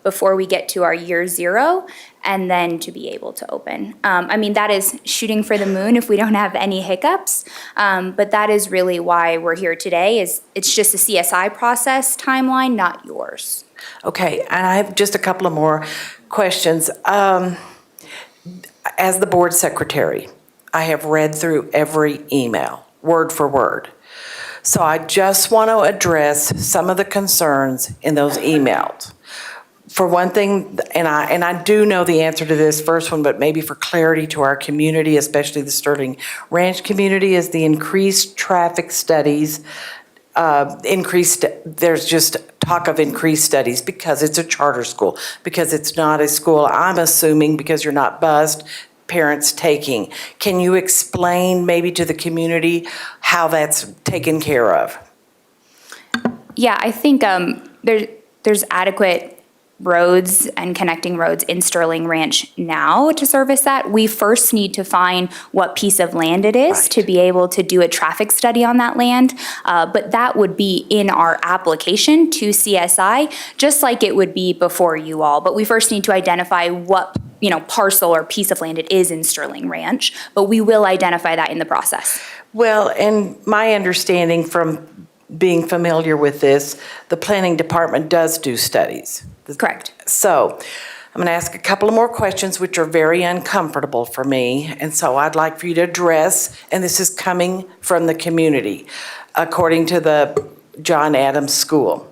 before we get to our year 0, and then to be able to open. That is shooting for the moon if we don't have any hiccups, but that is really why we're here today, it's just a CSI process timeline, not yours. Okay, and I have just a couple of more questions. As the board secretary, I have read through every email, word for word. So I just want to address some of the concerns in those emails. For one thing, and I do know the answer to this first one, but maybe for clarity to our community, especially the Sterling Ranch community, is the increased traffic studies, there's just talk of increased studies because it's a charter school, because it's not a school, I'm assuming, because you're not bused, parents taking. Can you explain maybe to the community how that's taken care of? Yeah, I think there's adequate roads and connecting roads in Sterling Ranch now to service that. We first need to find what piece of land it is to be able to do a traffic study on that land. But that would be in our application to CSI, just like it would be before you all. But we first need to identify what parcel or piece of land it is in Sterling Ranch, but we will identify that in the process. Well, and my understanding from being familiar with this, the planning department does do studies. Correct. So I'm going to ask a couple of more questions, which are very uncomfortable for me. And so I'd like for you to address, and this is coming from the community, according to the John Adams School.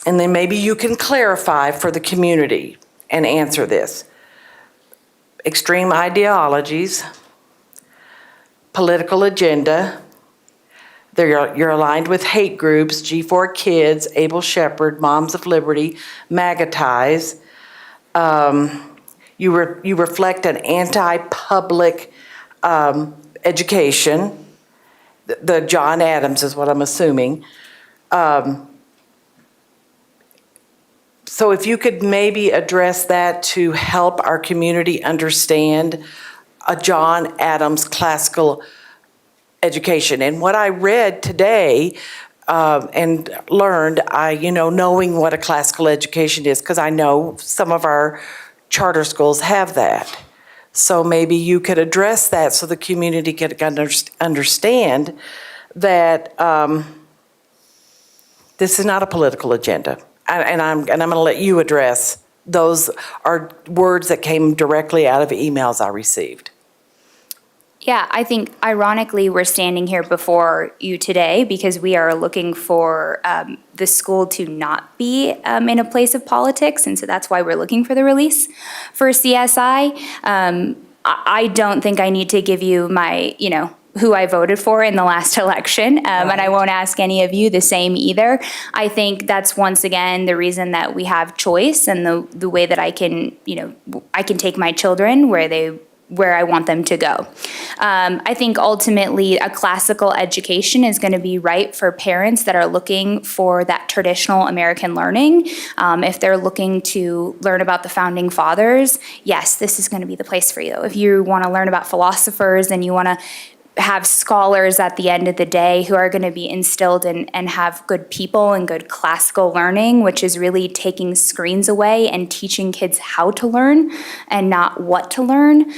And then maybe you can clarify for the community and answer this. Extreme ideologies, political agenda, you're aligned with hate groups, G4 Kids, Able Shepherd, Moms of Liberty, MAGA ties. You reflect an anti-public education. The John Adams is what I'm assuming. So if you could maybe address that to help our community understand a John Adams classical education. And what I read today and learned, knowing what a classical education is, because I know some of our charter schools have that. So maybe you could address that so the community could understand that this is not a political agenda. And I'm going to let you address. Those are words that came directly out of emails I received. Yeah, I think ironically, we're standing here before you today because we are looking for the school to not be in a place of politics. And so that's why we're looking for the release for CSI. I don't think I need to give you my, who I voted for in the last election, and I won't ask any of you the same either. I think that's once again the reason that we have choice and the way that I can, I can take my children where I want them to go. I think ultimately a classical education is going to be right for parents that are looking for that traditional American learning. If they're looking to learn about the founding fathers, yes, this is going to be the place for you. If you want to learn about philosophers and you want to have scholars at the end of the day who are going to be instilled and have good people and good classical learning, which is really taking screens away and teaching kids how to learn and not what to learn.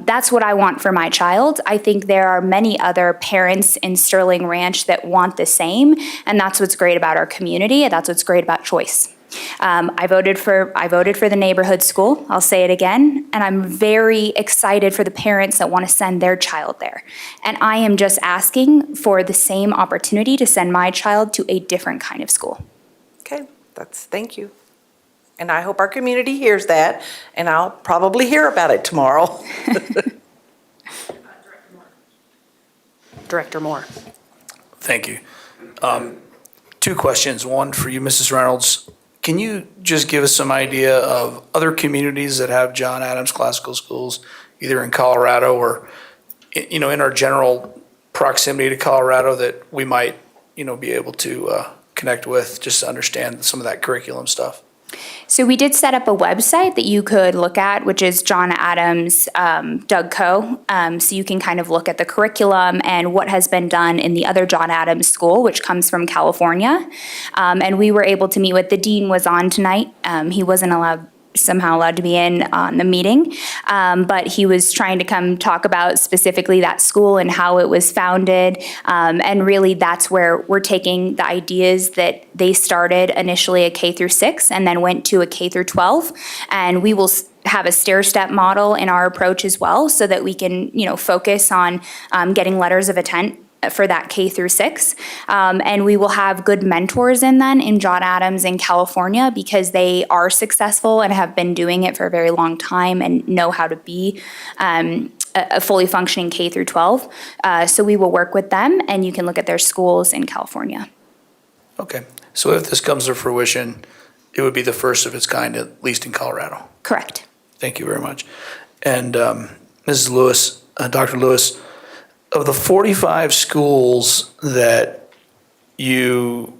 That's what I want for my child. I think there are many other parents in Sterling Ranch that want the same, and that's what's great about our community, and that's what's great about choice. I voted for the neighborhood school. I'll say it again. And I'm very excited for the parents that want to send their child there. And I am just asking for the same opportunity to send my child to a different kind of school. Okay, thank you. And I hope our community hears that, and I'll probably hear about it tomorrow. Director Moore. Thank you. 2 questions. One for you, Mrs. Reynolds. Can you just give us some idea of other communities that have John Adams Classical Schools, either in Colorado or, in our general proximity to Colorado that we might, be able to connect with just to understand some of that curriculum stuff? So we did set up a website that you could look at, which is John Adams Doug Co. So you can kind of look at the curriculum and what has been done in the other John Adams school, which comes from California. And we were able to meet with the dean was on tonight. He wasn't somehow allowed to be in on the meeting, but he was trying to come talk about specifically that school and how it was founded, and really that's where we're taking the ideas that they started initially a K through 6 and then went to a K through 12, and we will have a stair-step model in our approach as well so that we can focus on getting letters of intent for that K through 6. And we will have good mentors in John Adams in California because they are successful and have been doing it for a very long time and know how to be a fully functioning K through 12. So we will work with them, and you can look at their schools in California. Okay. So if this comes to fruition, it would be the first of its kind, at least in Colorado. Correct. Thank you very much. And Mrs. Lewis, Dr. Lewis, of the 45 schools that you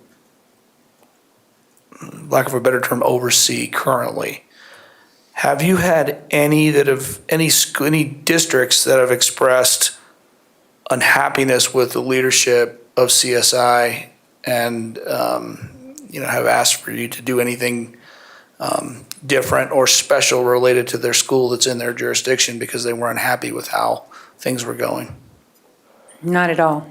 lack of a better term, oversee currently. Have you had any any districts that have expressed unhappiness with the leadership of CSI and have asked for you to do anything different or special related to their school that's in their jurisdiction because they were unhappy with how things were going? Not at all.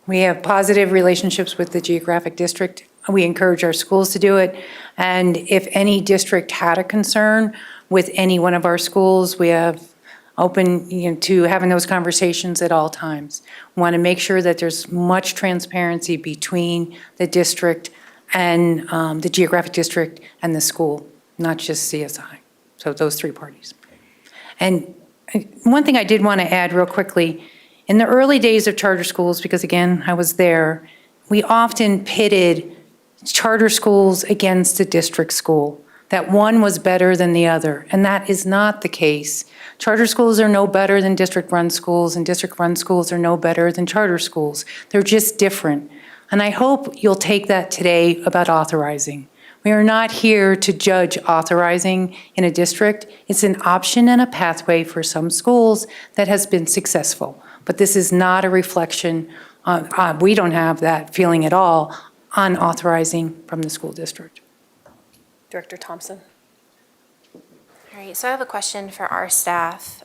We have positive relationships with the geographic district. We encourage our schools to do it. And if any district had a concern with any one of our schools, we have open to having those conversations at all times. We want to make sure that there's much transparency between the district and the geographic district and the school, not just CSI. So those three parties. And one thing I did want to add real quickly, in the early days of charter schools, because again, I was there, we often pitted charter schools against the district school, that one was better than the other, and that is not the case. Charter schools are no better than district-run schools, and district-run schools are no better than charter schools. They're just different. And I hope you'll take that today about authorizing. We are not here to judge authorizing in a district. It's an option and a pathway for some schools that has been successful. But this is not a reflection on, we don't have that feeling at all on authorizing from the school district. Director Thompson. All right, so I have a question for our staff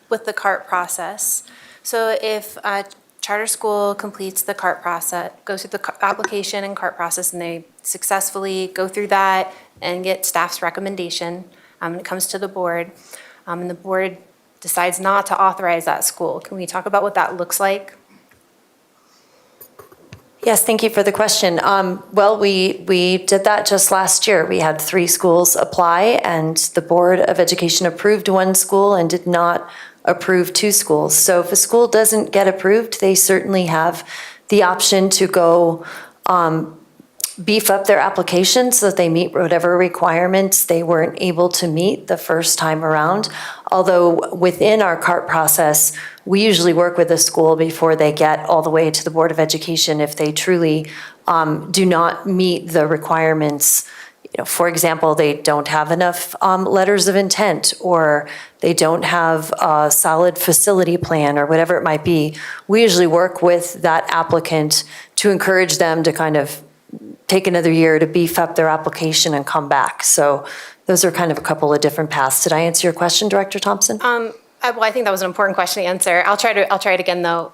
with the CART process. So if a charter school completes the CART process, goes through the application and CART process, and they successfully go through that and get staff's recommendation, it comes to the board, and the board decides not to authorize that school. Can we talk about what that looks like? Yes, thank you for the question. Well, we did that just last year. We had 3 schools apply, and the Board of Education approved 1 school and did not approve 2 schools. So if a school doesn't get approved, they certainly have the option to go beef up their application so that they meet whatever requirements they weren't able to meet the first time around. Although within our CART process, we usually work with a school before they get all the way to the Board of Education if they truly do not meet the requirements. For example, they don't have enough letters of intent, or they don't have a solid facility plan, or whatever it might be. We usually work with that applicant to encourage them to kind of take another year to beef up their application and come back. So those are kind of a couple of different paths. Did I answer your question, Director Thompson? Well, I think that was an important question to answer. I'll try it again, though.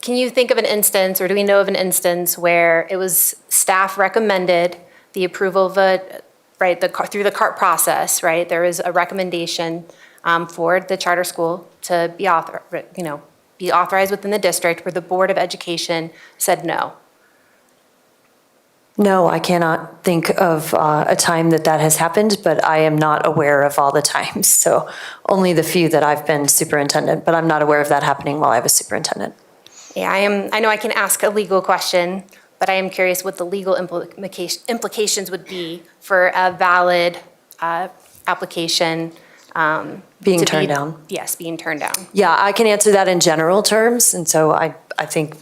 Can you think of an instance, or do we know of an instance where it was staff recommended the approval of through the CART process, right? There is a recommendation for the charter school to be authorized within the district, where the Board of Education said no. No, I cannot think of a time that has happened, but I am not aware of all the times. So only the few that I've been superintendent, but I'm not aware of that happening while I was superintendent. Yeah, I know I can ask a legal question, but I am curious what the legal implications would be for a valid application. Being turned down? Yes, being turned down. Yeah, I can answer that in general terms, and so I think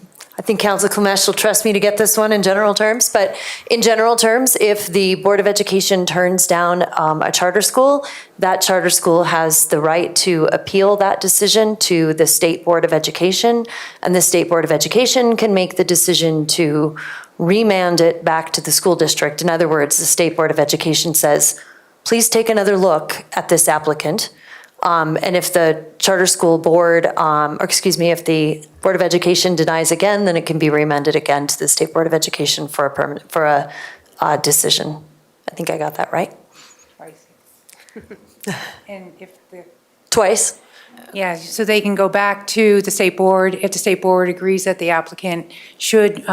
Council Klimesh will trust me to get this one in general terms. But in general terms, if the Board of Education turns down a charter school, that charter school has the right to appeal that decision to the State Board of Education, and the State Board of Education can make the decision to remand it back to the school district. In other words, the State Board of Education says, please take another look at this applicant. And if the charter school board, if the Board of Education denies again, then it can be remanded again to the State Board of Education for a decision. I think I got that right. Twice. And if Twice? Yeah, so they can go back to the state board. If the state board agrees that the applicant should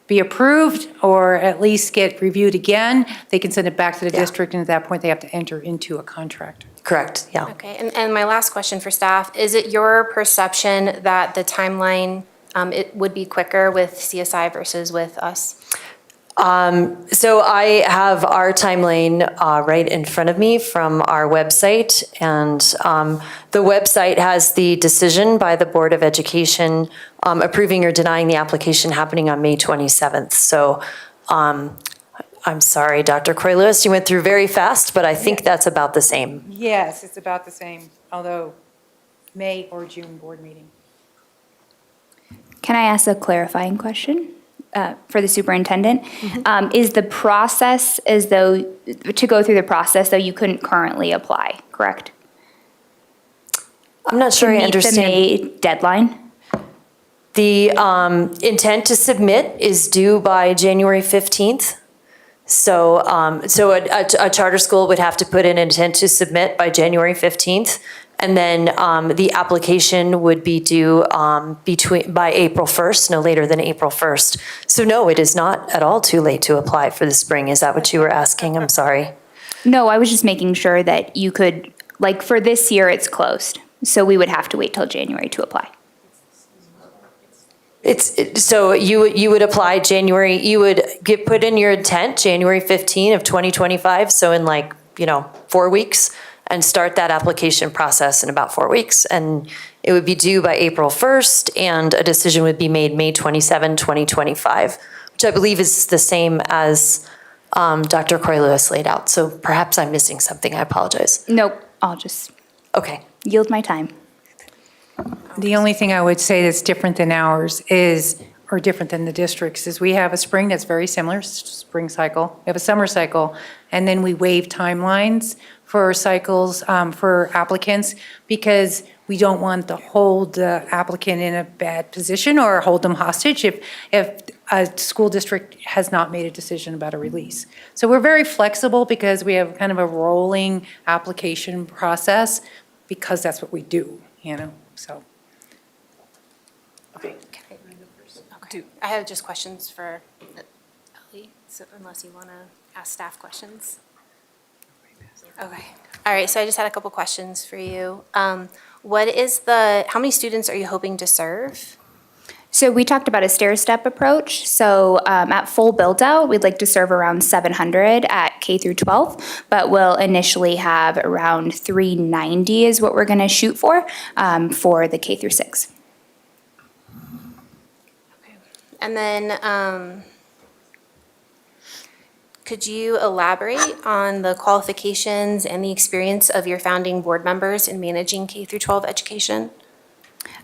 be approved or at least get reviewed again, they can send it back to the district, and at that point, they have to enter into a contract. Correct, yeah. Okay, and my last question for staff, is it your perception that the timeline, it would be quicker with CSI versus with us? So I have our timeline right in front of me from our website, and the website has the decision by the Board of Education approving or denying the application happening on May 27th. So I'm sorry, Dr. Croy-Lewis, you went through very fast, but I think that's about the same. Yes, it's about the same, although May or June board meeting. Can I ask a clarifying question for the superintendent? Is the process as though, to go through the process, though you couldn't currently apply, correct? I'm not sure I understand. To meet the May deadline? The intent to submit is due by January 15th. So, a charter school would have to put in an intent to submit by January 15th. And then the application would be due by April 1st, no later than April 1st. So no, it is not at all too late to apply for the spring. Is that what you were asking? I'm sorry. No, I was just making sure that you could, like for this year, it's closed. So we would have to wait till January to apply. So you would apply January, you would put in your intent January 15 of 2025. So in 4 weeks, and start that application process in about 4 weeks. And it would be due by April 1st, and a decision would be made May 27, 2025, which I believe is the same as Dr. Croy-Lewis laid out. So perhaps I'm missing something. I apologize. Nope, I'll just yield my time. The only thing I would say that's different than ours is, or different than the districts, is we have a spring that's very similar, spring cycle. We have a summer cycle, and then we waive timelines for cycles for applicants, because we don't want to hold the applicant in a bad position or hold them hostage if a school district has not made a decision about a release. So we're very flexible because we have kind of a rolling application process, because that's what we do, so. Okay. I have just questions for Ellie, so unless you want to ask staff questions. Okay. All right, so I just had a couple questions for you. How many students are you hoping to serve? So we talked about a stair-step approach. So at full build-out, we'd like to serve around 700 at K through 12, but we'll initially have around 390 is what we're going to shoot for the K through 6. Okay. And then could you elaborate on the qualifications and the experience of your founding board members in managing K through 12 education?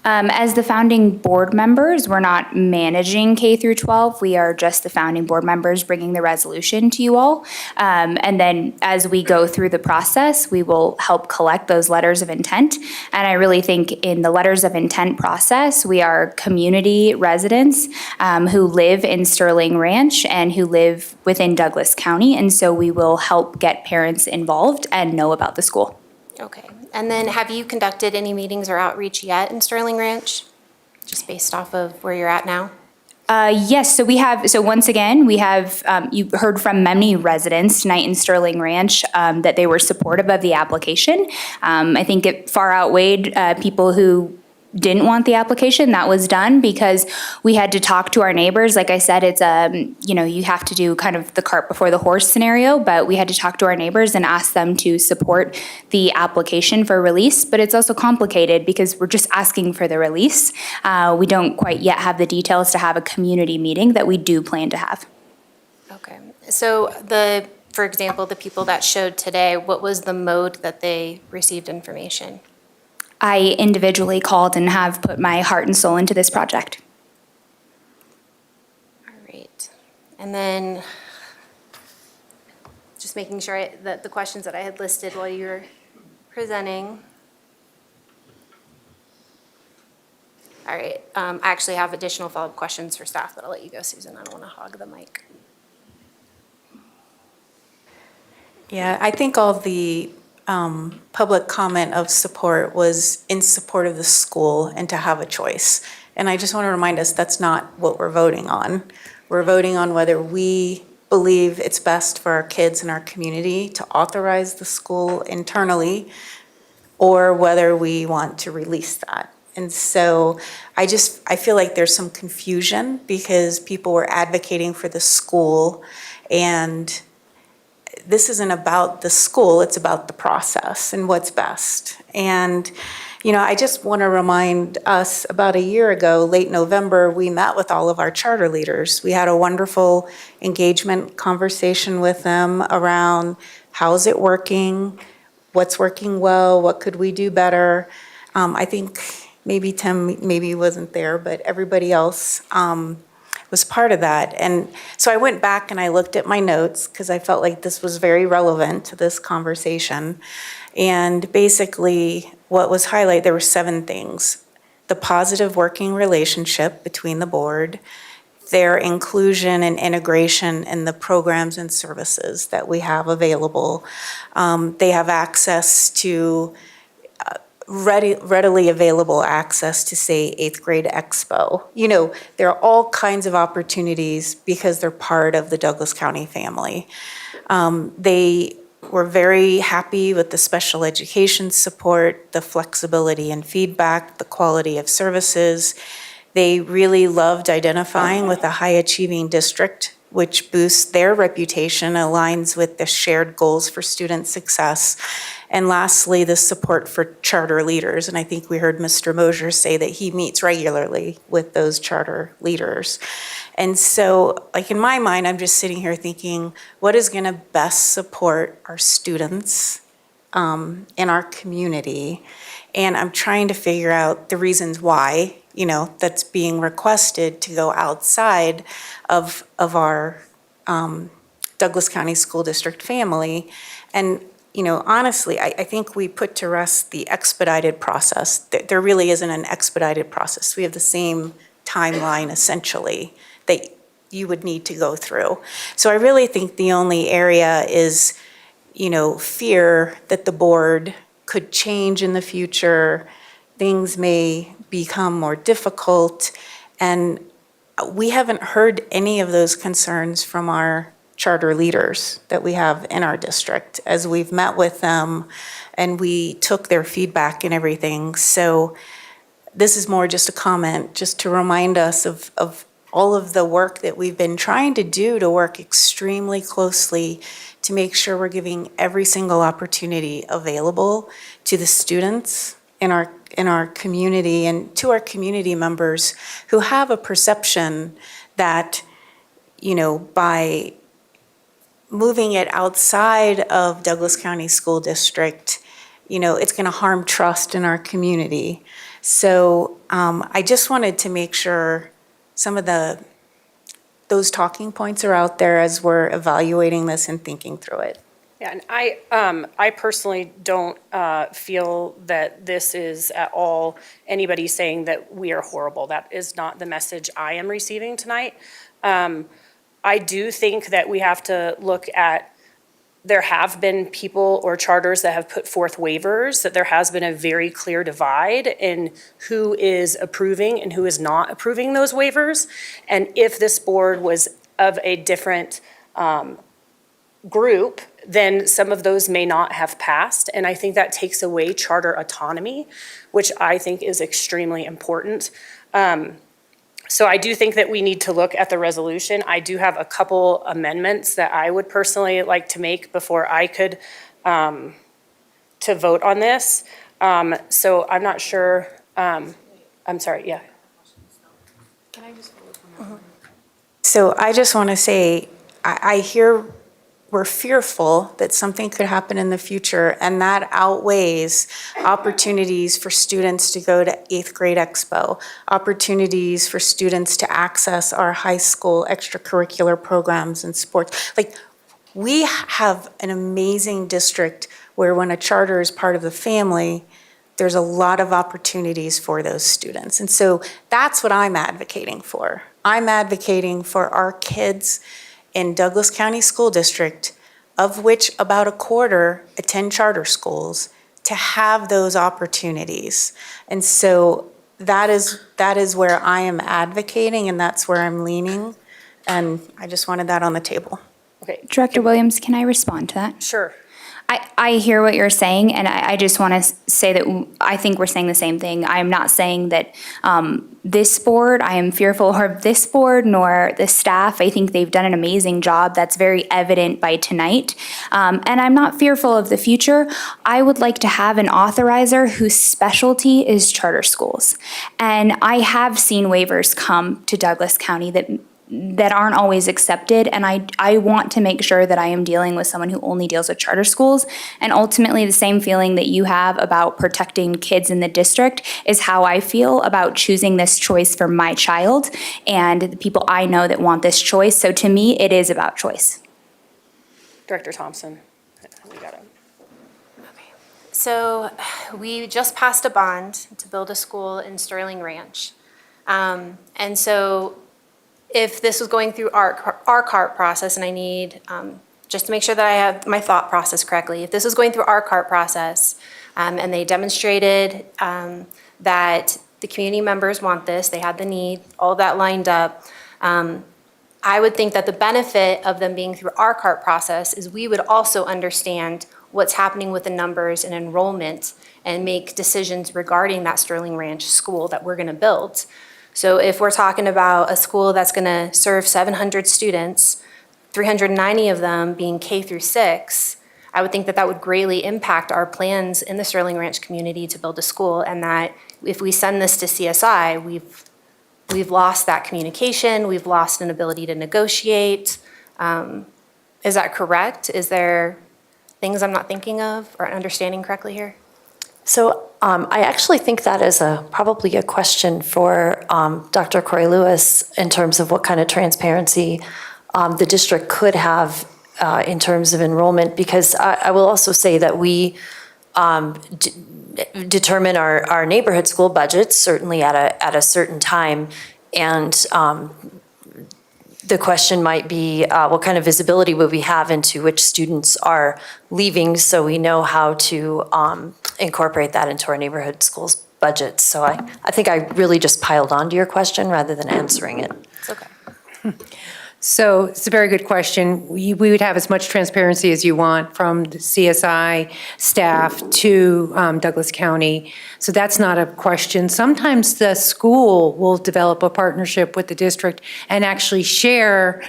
As the founding board members, we're not managing K through 12. We are just the founding board members bringing the resolution to you all. And then as we go through the process, we will help collect those letters of intent. And I really think in the letters of intent process, we are community residents who live in Sterling Ranch and who live within Douglas County. And so we will help get parents involved and know about the school. Okay. And then have you conducted any meetings or outreach yet in Sterling Ranch, just based off of where you're at now? Yes, so once again, we have, you heard from many residents tonight in Sterling Ranch that they were supportive of the application. I think it far outweighed people who didn't want the application. That was done because we had to talk to our neighbors. Like I said, it's you have to do kind of the cart before the horse scenario, but we had to talk to our neighbors and ask them to support the application for release. But it's also complicated because we're just asking for the release. We don't quite yet have the details to have a community meeting that we do plan to have. Okay. So for example, the people that showed today, what was the mode that they received information? I individually called and have put my heart and soul into this project. All right. And then just making sure that the questions that I had listed while you were presenting. All right. I actually have additional follow-up questions for staff, but I'll let you go, Susan. I don't want to hog the mic. Yeah, I think all the public comment of support was in support of the school and to have a choice. And I just want to remind us that's not what we're voting on. We're voting on whether we believe it's best for our kids and our community to authorize the school internally or whether we want to release that. And so I feel like there's some confusion because people were advocating for the school, and this isn't about the school, it's about the process and what's best. And, I just want to remind us, about a year ago, late November, we met with all of our charter leaders. We had a wonderful engagement conversation with them around how's it working, what's working well, what could we do better. I think maybe Tim maybe wasn't there, but everybody else was part of that. And so I went back and I looked at my notes because I felt like this was very relevant to this conversation. And basically what was highlighted, there were 7 things. The positive working relationship between the board, their inclusion and integration in the programs and services that we have available. They have access to readily available access to, say, 8th grade expo. There are all kinds of opportunities because they're part of the Douglas County family. They were very happy with the special education support, the flexibility and feedback, the quality of services. They really loved identifying with a high-achieving district, which boosts their reputation, aligns with the shared goals for student success. And lastly, the support for charter leaders. And I think we heard Mr. Mosier say that he meets regularly with those charter leaders. And so, in my mind, I'm just sitting here thinking, what is going to best support our students in our community? And I'm trying to figure out the reasons why, that's being requested to go outside of our Douglas County School District family. And, honestly, I think we put to rest the expedited process. There really isn't an expedited process. We have the same timeline, essentially, that you would need to go through. So I really think the only area is, fear that the board could change in the future. Things may become more difficult. And we haven't heard any of those concerns from our charter leaders that we have in our district as we've met with them and we took their feedback and everything. So this is more just a comment, just to remind us of all of the work that we've been trying to do to work extremely closely to make sure we're giving every single opportunity available to the students in our community and to our community members who have a perception that, by moving it outside of Douglas County School District, it's going to harm trust in our community. So I just wanted to make sure some of those talking points are out there as we're evaluating this and thinking through it. Yeah, and I personally don't feel that this is at all anybody saying that we are horrible. That is not the message I am receiving tonight. I do think that we have to look at, there have been people or charters that have put forth waivers, that there has been a very clear divide in who is approving and who is not approving those waivers. And if this board was of a different group, then some of those may not have passed. And I think that takes away charter autonomy, which I think is extremely important. So I do think that we need to look at the resolution. I do have a couple amendments that I would personally like to make before I could to vote on this. So I'm not sure, I'm sorry, yeah. Can I just So I just want to say, I hear we're fearful that something could happen in the future, and that outweighs opportunities for students to go to 8th grade expo, opportunities for students to access our high school extracurricular programs and sports. We have an amazing district where when a charter is part of the family, there's a lot of opportunities for those students. And so that's what I'm advocating for. I'm advocating for our kids in Douglas County School District, of which about a quarter attend charter schools, to have those opportunities. And so that is where I am advocating, and that's where I'm leaning. And I just wanted that on the table. Okay. Director Williams, can I respond to that? Sure. I hear what you're saying, and I just want to say that I think we're saying the same thing. I am not saying that this board, I am fearful of this board, nor the staff. I think they've done an amazing job. That's very evident by tonight. And I'm not fearful of the future. I would like to have an authorizer whose specialty is charter schools. And I have seen waivers come to Douglas County that aren't always accepted, and I want to make sure that I am dealing with someone who only deals with charter schools. And ultimately, the same feeling that you have about protecting kids in the district is how I feel about choosing this choice for my child and the people I know that want this choice. So to me, it is about choice. Director Thompson, we got him. So we just passed a bond to build a school in Sterling Ranch. And so if this was going through our CART process, and I need, just to make sure that I have my thought process correctly, if this was going through our CART process, and they demonstrated that the community members want this, they had the need, all that lined up, I would think that the benefit of them being through our CART process is we would also understand what's happening with the numbers and enrollment and make decisions regarding that Sterling Ranch school that we're going to build. So if we're talking about a school that's going to serve 700 students, 390 of them being K through 6, I would think that that would greatly impact our plans in the Sterling Ranch community to build a school, and that if we send this to CSI, we've lost that communication, we've lost an ability to negotiate. Is that correct? Is there things I'm not thinking of or understanding correctly here? So I actually think that is probably a question for Dr. Corey-Lewis in terms of what kind of transparency the district could have in terms of enrollment, because I will also say that we determine our neighborhood school budgets certainly at a certain time, and the question might be what kind of visibility would we have into which students are leaving, so we know how to incorporate that into our neighborhood schools budgets. So I think I really just piled on to your question rather than answering it. It's okay. So it's a very good question. We would have as much transparency as you want from the CSI staff to Douglas County. So that's not a question. Sometimes the school will develop a partnership with the district and actually share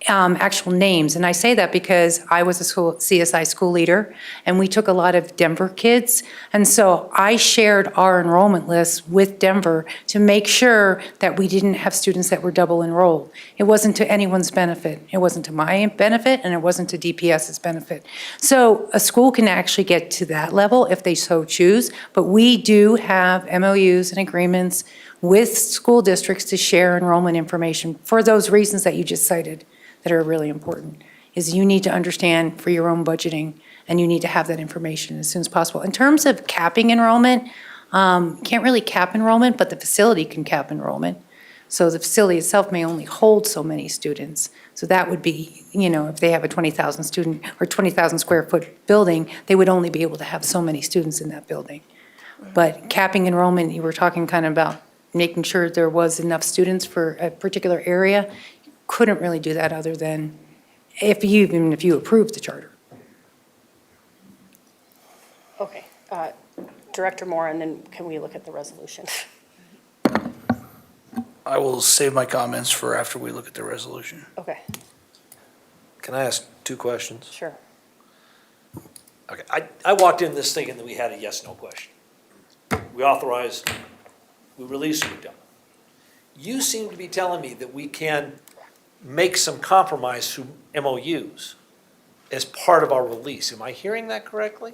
actual names. And I say that because I was a CSI school leader, and we took a lot of Denver kids. And so I shared our enrollment list with Denver to make sure that we didn't have students that were double enrolled. It wasn't to anyone's benefit. It wasn't to my benefit, and it wasn't to DPS's benefit. So a school can actually get to that level if they so choose, but we do have MOUs and agreements with school districts to share enrollment information for those reasons that you just cited that are really important, is you need to understand for your own budgeting, and you need to have that information as soon as possible. In terms of capping enrollment, can't really cap enrollment, but the facility can cap enrollment. So the facility itself may only hold so many students. So that would be, if they have a 20,000 student or 20,000 square foot building, they would only be able to have so many students in that building. But capping enrollment, you were talking kind of about making sure there was enough students for a particular area. Couldn't really do that other than even if you approved the charter. Okay, Director Moore, and then can we look at the resolution? I will save my comments for after we look at the resolution. Okay, Can I ask two questions? sure. Okay, I walked in this thinking that we had a yes/no question. We authorize, we release, we don't. You seem to be telling me that we can make some compromise through MOUs as part of our release. Am I hearing that correctly?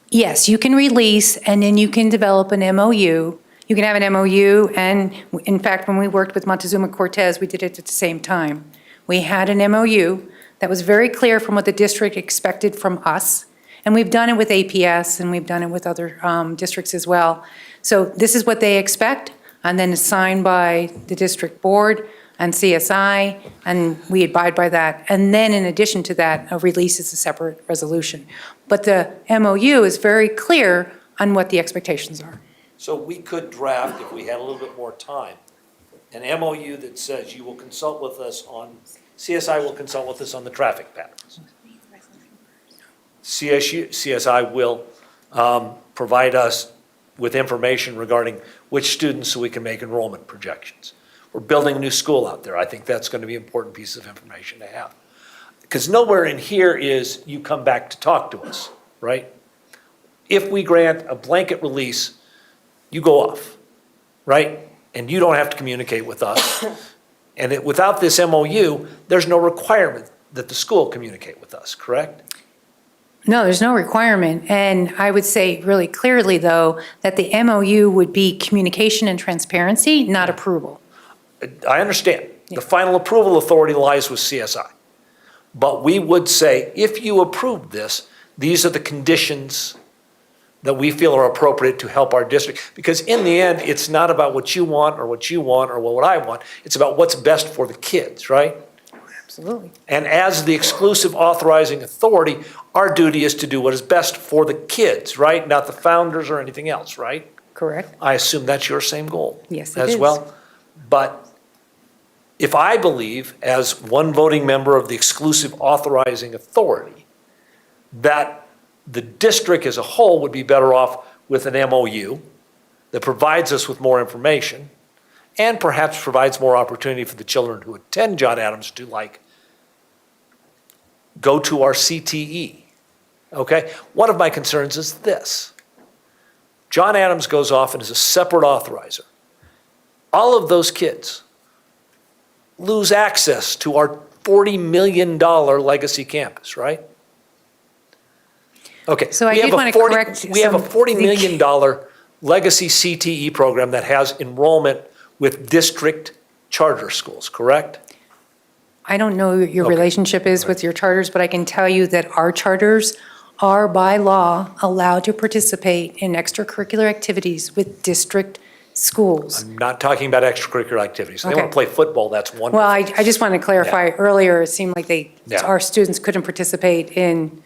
Yes, you can release, and then you can develop an MOU. You can have an MOU, and in fact, when we worked with Montezuma-Cortez, we did it at the same time. We had an MOU that was very clear from what the district expected from us, and we've done it with APS, and we've done it with other districts as well. So this is what they expect, and then it's signed by the district board and CSI, and we abide by that. And then in addition to that, a release is a separate resolution. But the MOU is very clear on what the expectations are. So we could draft, if we had a little bit more time, an MOU that says you will consult with us on, CSI will consult with us on the traffic patterns. CSI will provide us with information regarding which students so we can make enrollment projections. We're building a new school out there. I think that's going to be an important piece of information to have. Because nowhere in here is you come back to talk to us, right? If we grant a blanket release, you go off, right? And you don't have to communicate with us. And without this MOU, there's no requirement that the school communicate with us, correct? No, there's no requirement. And I would say really clearly, though, that the MOU would be communication and transparency, not approval. I understand. The final approval authority lies with CSI. But we would say, if you approve this, these are the conditions that we feel are appropriate to help our district. Because in the end, it's not about what you want or what you want or what I want. It's about what's best for the kids, right? Absolutely. And as the exclusive authorizing authority, our duty is to do what is best for the kids, right? Not the founders or anything else, right? Correct. I assume that's your same goal. Yes, it as is. well. But if I believe, as one voting member of the exclusive authorizing authority, that the district as a whole would be better off with an MOU that provides us with more information and perhaps provides more opportunity for the children who attend John Adams to go to our CTE, okay? One of my concerns is this. John Adams goes off and is a separate authorizer. All of those kids lose access to our $40 million legacy campus, right? Okay. So I did want to correct. We have a $40 million legacy CTE program that has enrollment with district charter schools, correct? I don't know what your relationship is with your charters, but I can tell you that our charters are by law allowed to participate in extracurricular activities with district schools. I'm not talking about extracurricular activities. If they want to play football, that's wonderful. Well, I just want to clarify, earlier, it seemed like our students couldn't participate in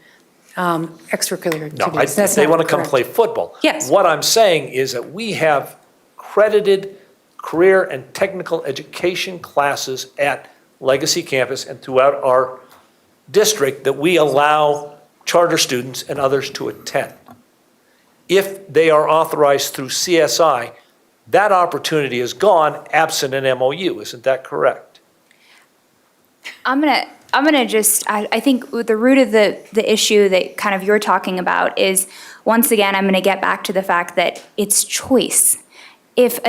extracurricular activities. No, if they want to come play football. Yes. What I'm saying is that we have credited career and technical education classes at Legacy Campus and throughout our district that we allow charter students and others to attend. If they are authorized through CSI, that opportunity is gone absent an MOU. Isn't that correct? I'm gonna just, I think the root of the issue that kind of you're talking about is, once again, I'm gonna get back to the fact that it's choice. If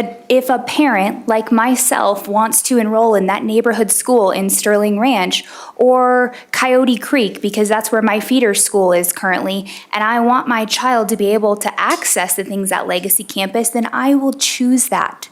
a parent like myself wants to enroll in that neighborhood school in Sterling Ranch or Coyote Creek, because that's where my feeder school is currently, and I want my child to be able to access the things at Legacy Campus, then I will choose that.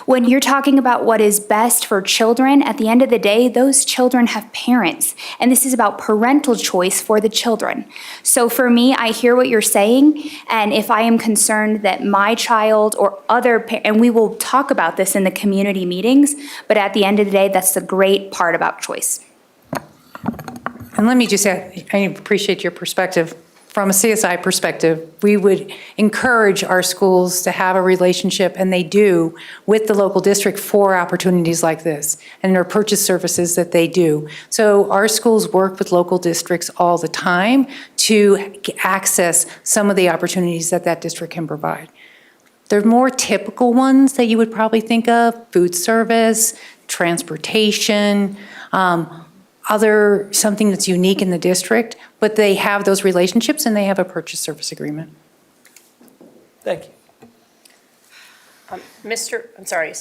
When you're talking about what is best for children, at the end of the day, those children have parents, and this is about parental choice for the children. So for me, I hear what you're saying, and if I am concerned that my child or and we will talk about this in the community meetings, but at the end of the day, that's the great part about choice. And let me just add, I appreciate your perspective. From a CSI perspective, we would encourage our schools to have a relationship, and they do, with the local district for opportunities like this, and their purchase services that they do. So our schools work with local districts all the time to access some of the opportunities that that district can provide. They're more typical ones that you would probably think of: food service, transportation, something that's unique in the district, but they have those relationships and they have a purchase service agreement. Thank you. I'm sorry,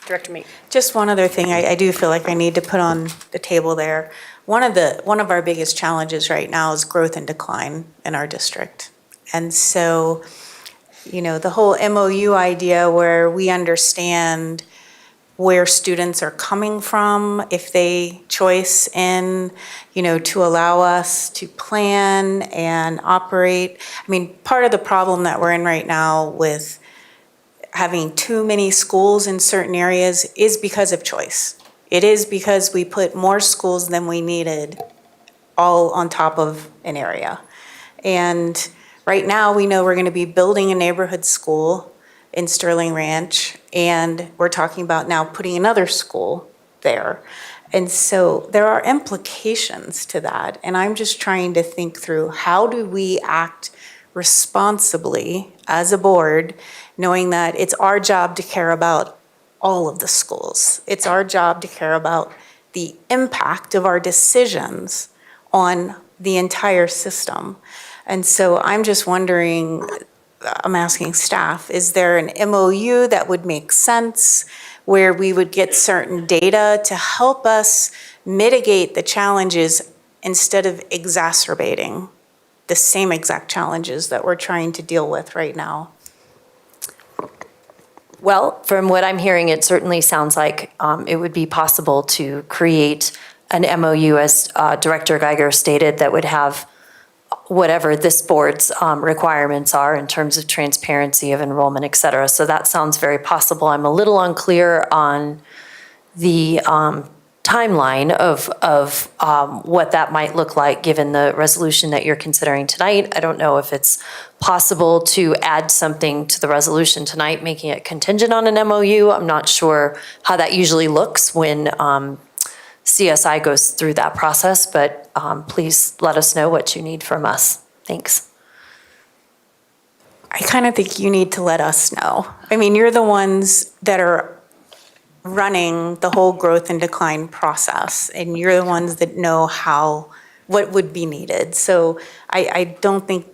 Director Meek. Just one other thing I do feel like I need to put on the table there. One of our biggest challenges right now is growth and decline in our district. And so, the whole MOU idea where we understand where students are coming from, if they choice in, to allow us to plan and operate. I mean, part of the problem that we're in right now with having too many schools in certain areas is because of choice. It is because we put more schools than we needed all on top of an area. And right now, we know we're going to be building a neighborhood school in Sterling Ranch, and we're talking about now putting another school there. And so there are implications to that. And I'm just trying to think through, how do we act responsibly as a board, knowing that it's our job to care about all of the schools. It's our job to care about the impact of our decisions on the entire system. And so I'm just wondering, I'm asking staff, is there an MOU that would make sense where we would get certain data to help us mitigate the challenges instead of exacerbating the same exact challenges that we're trying to deal with right now? Well, from what I'm hearing, it certainly sounds like it would be possible to create an MOU, as Director Geiger stated, that would have whatever this board's requirements are in terms of transparency of enrollment, et cetera. So that sounds very possible. I'm a little unclear on the timeline of what that might look like given the resolution that you're considering tonight. I don't know if it's possible to add something to the resolution tonight, making it contingent on an MOU. I'm not sure how that usually looks when CSI goes through that process, but please let us know what you need from us. Thanks. I kind of think you need to let us know. I mean, you're the ones that are running the whole growth and decline process, and you're the ones that know what would be needed. So I don't think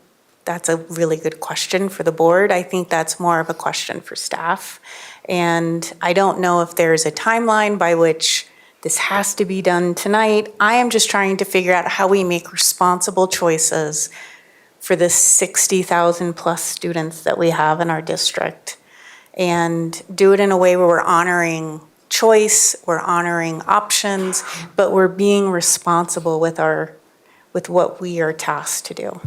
that's a really good question for the board. I think that's more of a question for staff. And I don't know if there's a timeline by which this has to be done tonight. I am just trying to figure out how we make responsible choices for the 60,000 plus students that we have in our district, and do it in a way where we're honoring choice, we're honoring options, but we're being responsible with what we are tasked to do.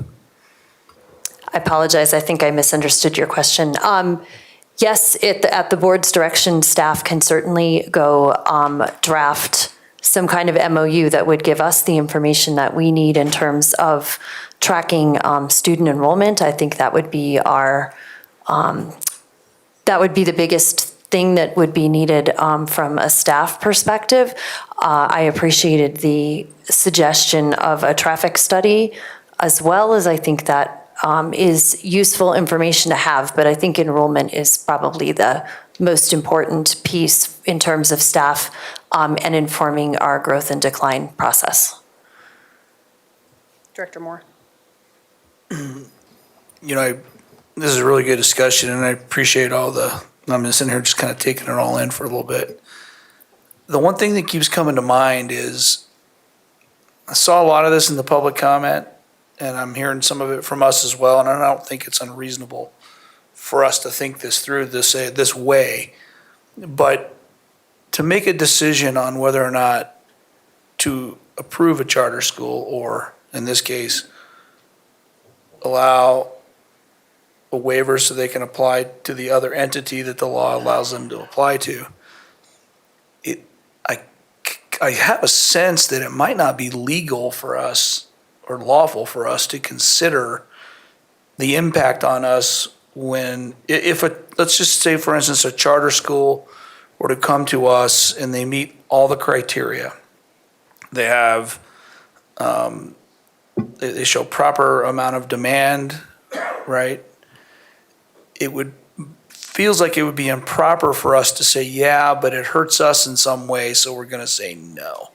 I apologize. I think I misunderstood your question. Yes, at the board's direction, staff can certainly go draft some kind of MOU that would give us the information that we need in terms of tracking student enrollment. I think that would be the biggest thing that would be needed from a staff perspective. I appreciated the suggestion of a traffic study as well, as I think that is useful information to have, but I think enrollment is probably the most important piece in terms of staff and informing our growth and decline process. Director Moore. You know, this is a really good discussion, and I appreciate I'm just in here just kind of taking it all in for a little bit. The one thing that keeps coming to mind is I saw a lot of this in the public comment, and I'm hearing some of it from us as well, and I don't think it's unreasonable for us to think this through this way. But to make a decision on whether or not to approve a charter school, or in this case, allow a waiver so they can apply to the other entity that the law allows them to apply to, I have a sense that it might not be legal for us or lawful for us to consider the impact on us let's just say, for instance, a charter school were to come to us and they meet all the criteria. They have, they show proper amount of demand, right? Feels like it would be improper for us to say, yeah, but it hurts us in some way, so we're going to say no.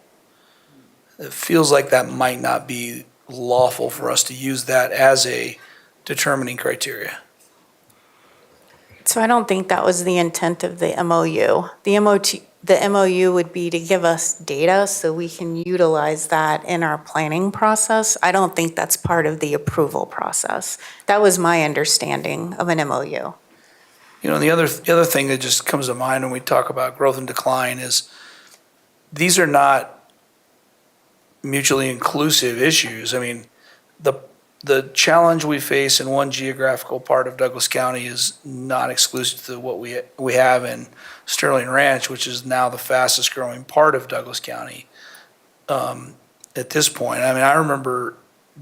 It feels like that might not be lawful for us to use that as a determining criteria. So I don't think that was the intent of the MOU. The MOU would be to give us data so we can utilize that in our planning process. I don't think that's part of the approval process. That was my understanding of an MOU. You know, the other thing that just comes to mind when we talk about growth and decline is these are not mutually inclusive issues. I mean, the challenge we face in one geographical part of Douglas County is not exclusive to what we have in Sterling Ranch, which is now the fastest growing part of Douglas County at this point. I mean, I remember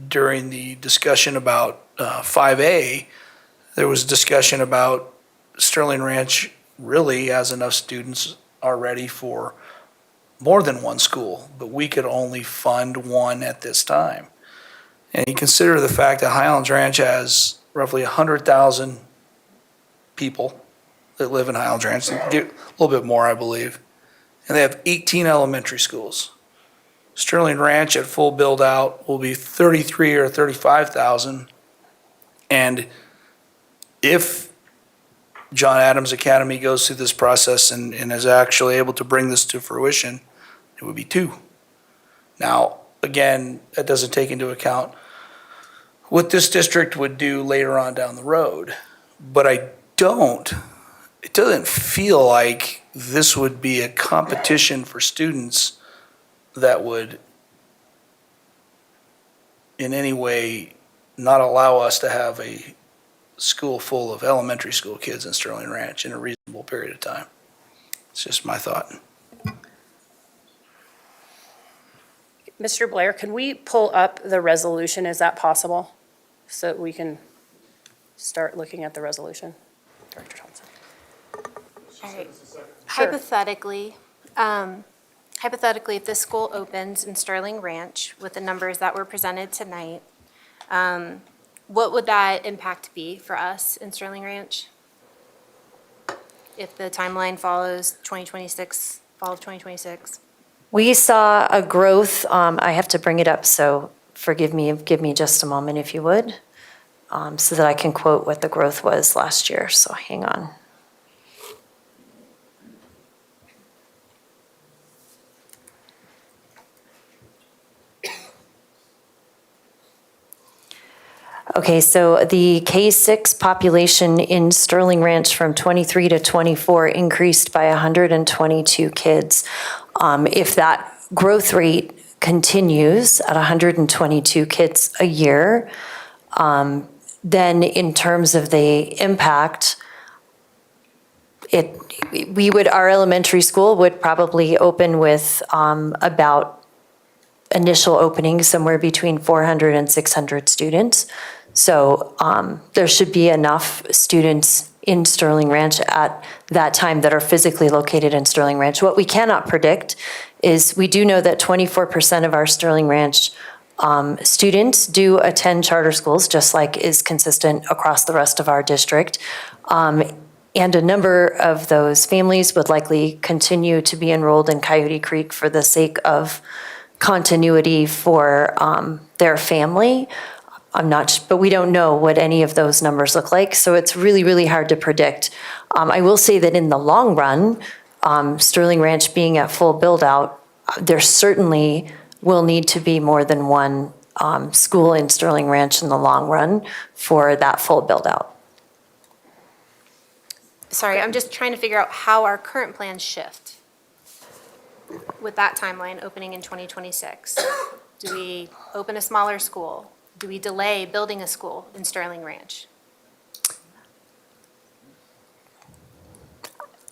during the discussion about 5A, there was discussion about Sterling Ranch really has enough students already for more than one school, but we could only fund one at this time. And you consider the fact that Highlands Ranch has roughly 100,000 people that live in Highlands Ranch, a little bit more, I believe. And they have 18 elementary schools. Sterling Ranch at full build out will be 33 or 35,000. And if John Adams Academy goes through this process and is actually able to bring this to fruition, it would be 2. Now, again, that doesn't take into account what this district would do later on down the road. But it doesn't feel like this would be a competition for students that would in any way not allow us to have a school full of elementary school kids in Sterling Ranch in a reasonable period of time. It's just my thought. Mr. Blair, can we pull up the resolution? Is that possible? So that we can start looking at the resolution. Director Thompson. All right. Sure. Hypothetically, if this school opens in Sterling Ranch with the numbers that were presented tonight, what would that impact be for us in Sterling Ranch? If the timeline follows 2026, fall of 2026? We saw a growth, I have to bring it up, so forgive me, give me just a moment if you would, so that I can quote what the growth was last year, so hang on. Okay, so the K-6 population in Sterling Ranch from 23 to 24 increased by 122 kids. If that growth rate continues at 122 kids a year, then in terms of the impact, our elementary school would probably open with about initial opening somewhere between 400 and 600 students. So there should be enough students in Sterling Ranch at that time that are physically located in Sterling Ranch. What we cannot predict is we do know that 24% of our Sterling Ranch students do attend charter schools, just like is consistent across the rest of our district. And a number of those families would likely continue to be enrolled in Coyote Creek for the sake of continuity for their family. But we don't know what any of those numbers look like, so it's really, really hard to predict. I will say that in the long run, Sterling Ranch being at full build-out, there certainly will need to be more than one school in Sterling Ranch in the long run for that full build-out. Sorry, I'm just trying to figure out how our current plans shift with that timeline opening in 2026. Do we open a smaller school? Do we delay building a school in Sterling Ranch?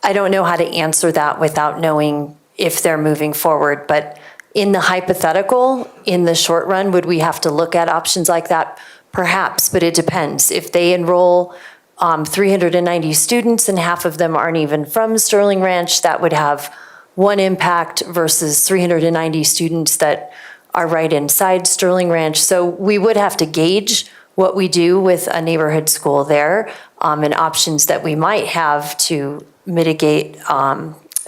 I don't know how to answer that without knowing if they're moving forward, but in the hypothetical, in the short run, would we have to look at options like that? Perhaps, but it depends. If they enroll 390 students and half of them aren't even from Sterling Ranch, that would have one impact versus 390 students that are right inside Sterling Ranch. So we would have to gauge what we do with a neighborhood school there and options that we might have to mitigate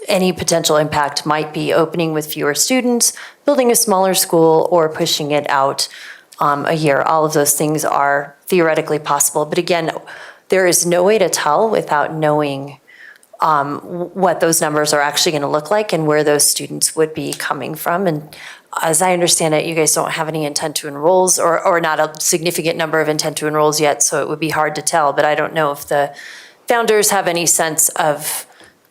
any potential impact might be opening with fewer students, building a smaller school, or pushing it out a year. All of those things are theoretically possible. But again, there is no way to tell without knowing what those numbers are actually going to look like and where those students would be coming from. And as I understand it, you guys don't have any intent to enrolls or not a significant number of intent to enrolls yet, so it would be hard to tell. But I don't know if the founders have any sense of,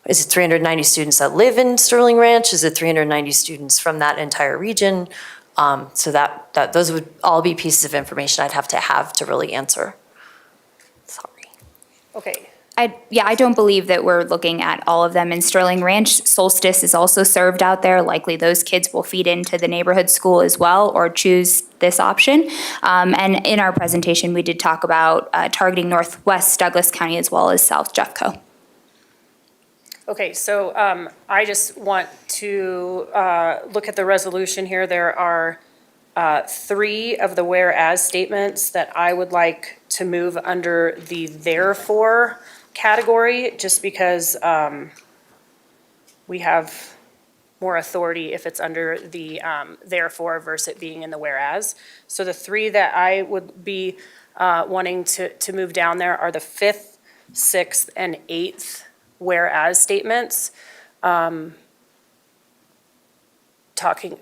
is it 390 students that live in Sterling Ranch? Is it 390 students from that entire region? So that those would all be pieces of information I'd have to really answer. Sorry. Okay. I don't believe that we're looking at all of them in Sterling Ranch. Solstice is also served out there. Likely those kids will feed into the neighborhood school as well or choose this option. And in our presentation, we did talk about targeting Northwest Douglas County as well as South Jeffco. Okay, so I just want to look at the resolution here. There are 3 of the whereas statements that I would like to move under the therefore category, just because we have more authority if it's under the therefore versus it being in the whereas. So the 3 that I would be wanting to move down there are the 5th, 6th, and 8th whereas statements.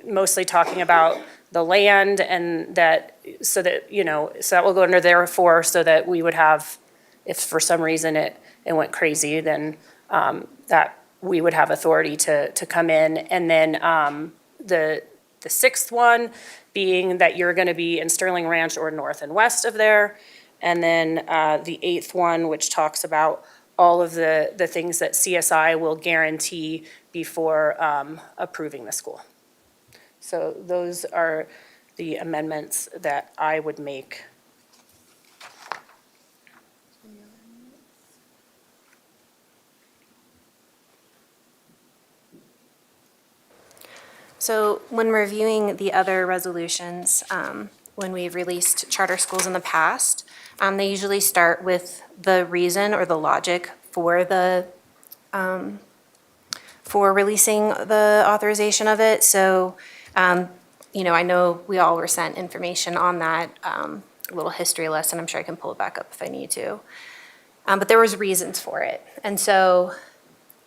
Mostly talking about the land, and that, so that will go under therefore, so that we would have, if for some reason it went crazy, then that we would have authority to come in. And then the 6th one being that you're going to be in Sterling Ranch or north and west of there. And then the 8th one, which talks about all of the things that CSI will guarantee before approving the school. So those are the amendments that I would make. So when reviewing the other resolutions, when we've released charter schools in the past, they usually start with the reason or the logic for for releasing the authorization of it. So, I know we all were sent information on that, a little history lesson. I'm sure I can pull it back up if I need to. But there was reasons for it. And so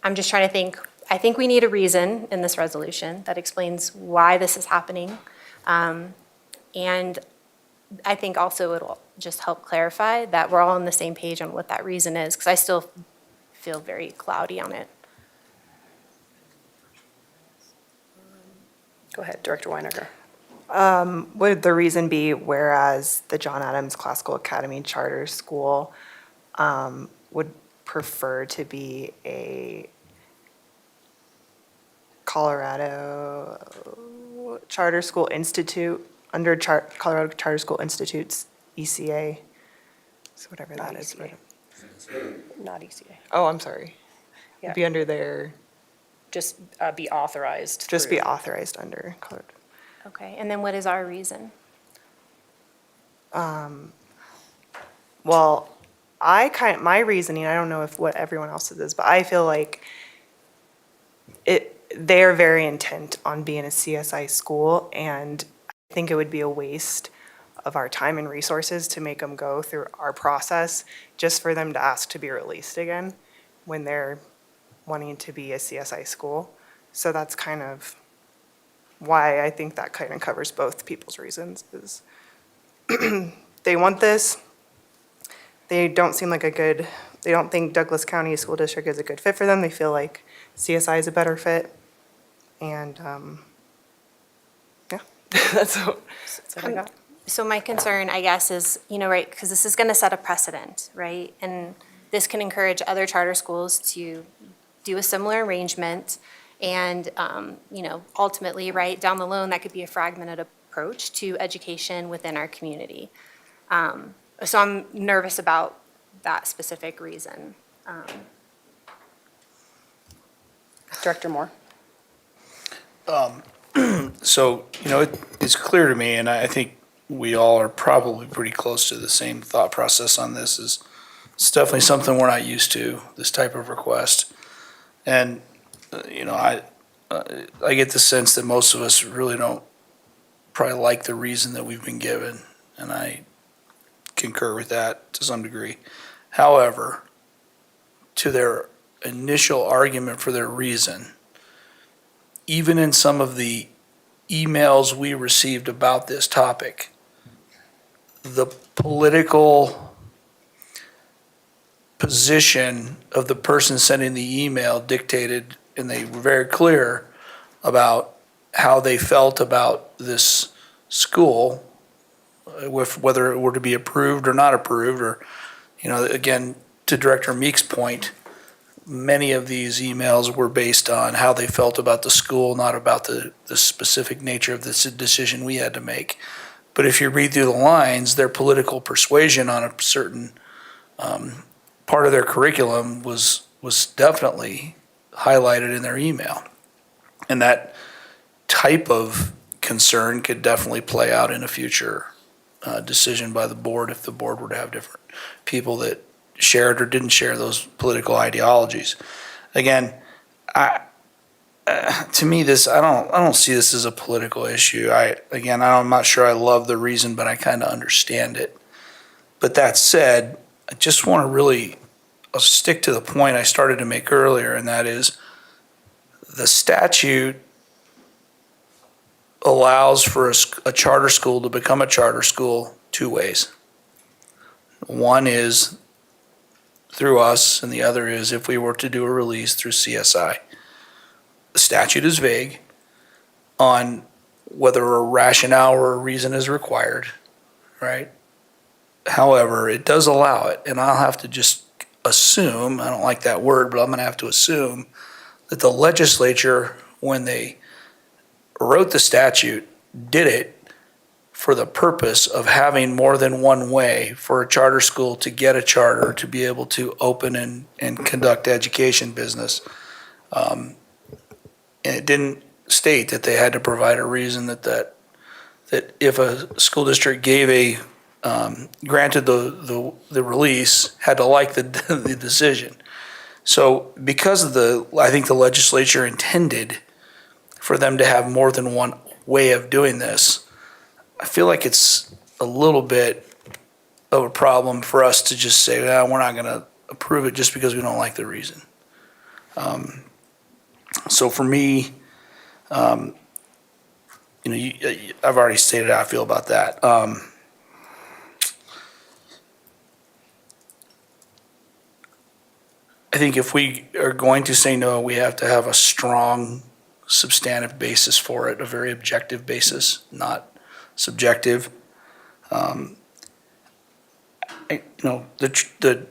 I'm just trying to think, I think we need a reason in this resolution that explains why this is happening. And I think also it'll just help clarify that we're all on the same page on what that reason is, because I still feel very cloudy on it. Go ahead, Director Weiniger. Would the reason be whereas the John Adams Classical Academy Charter School would prefer to be a Colorado Charter School Institute under Colorado Charter School Institute's ECA, so whatever that is. Not ECA. Oh, I'm sorry. Yeah. It'd be under their. Just be authorized. Just be through. authorized under Colorado. Okay, and then what is our reason? Well, my reasoning, I don't know if what everyone else's is, but I feel like they're very intent on being a CSI school, and I think it would be a waste of our time and resources to make them go through our process just for them to ask to be released again when they're wanting to be a CSI school. So that's kind of why I think that kind of covers both people's reasons, is they want this. They don't seem like they don't think Douglas County School District is a good fit for them. They feel like CSI is a better fit. And yeah, that's what I got. So my concern, I guess, is, right, because this is going to set a precedent, right? And this can encourage other charter schools to do a similar arrangement. And, ultimately, right, down the line, that could be a fragmented approach to education within our community. So I'm nervous about that specific reason. Director Moore. So, it's clear to me, and I think we all are probably pretty close to the same thought process on this, is it's definitely something we're not used to, this type of request. And, I get the sense that most of us really don't probably like the reason that we've been given, and I concur with that to some degree. However, to their initial argument for their reason, even in some of the emails we received about this topic, the political position of the person sending the email dictated, and they were very clear about how they felt about this school, with whether it were to be approved or not approved, or, again, to Director Meek's point, many of these emails were based on how they felt about the school, not about the specific nature of this decision we had to make. But if you read through the lines, their political persuasion on a certain part of their curriculum was definitely highlighted in their email. And that type of concern could definitely play out in a future decision by the board if the board were to have different people that shared or didn't share those political ideologies. Again, to me, I don't see this as a political issue. I'm not sure I love the reason, but I kind of understand it. But that said, I just want to really I'll stick to the point I started to make earlier, and that is the statute allows for a charter school to become a charter school two ways. One is through us, and the other is if we were to do a release through CSI. The statute is vague on whether a rationale or a reason is required, right? However, it does allow it, and I'll have to just assume, I don't like that word, but I'm going to have to assume that the legislature, when they wrote the statute, did it for the purpose of having more than one way for a charter school to get a charter to be able to open and conduct education business. And it didn't state that they had to provide a reason that if a school district gave granted the release, had to like the decision. So because of I think the legislature intended for them to have more than one way of doing this, I feel like it's a little bit of a problem for us to just say, we're not going to approve it just because we don't like the reason. So for me, I've already stated how I feel about that. I think if we are going to say no, we have to have a strong substantive basis for it, a very objective basis, not subjective. The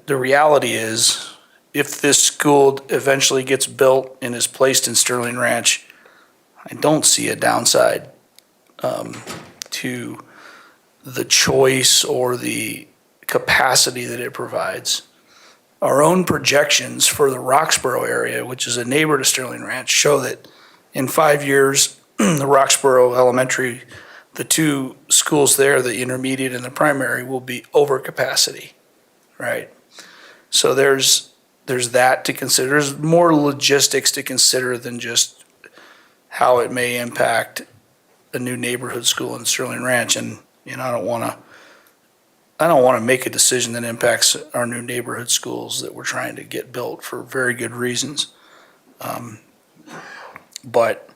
reality is, if this school eventually gets built and is placed in Sterling Ranch, I don't see a downside to the choice or the capacity that it provides. Our own projections for the Roxborough area, which is a neighbor to Sterling Ranch, show that in 5 years, the Roxborough Elementary, the two schools there, the intermediate and the primary, will be over capacity, right? So there's that to consider. There's more logistics to consider than just how it may impact a new neighborhood school in Sterling Ranch. And I don't want to make a decision that impacts our new neighborhood schools that we're trying to get built for very good reasons. But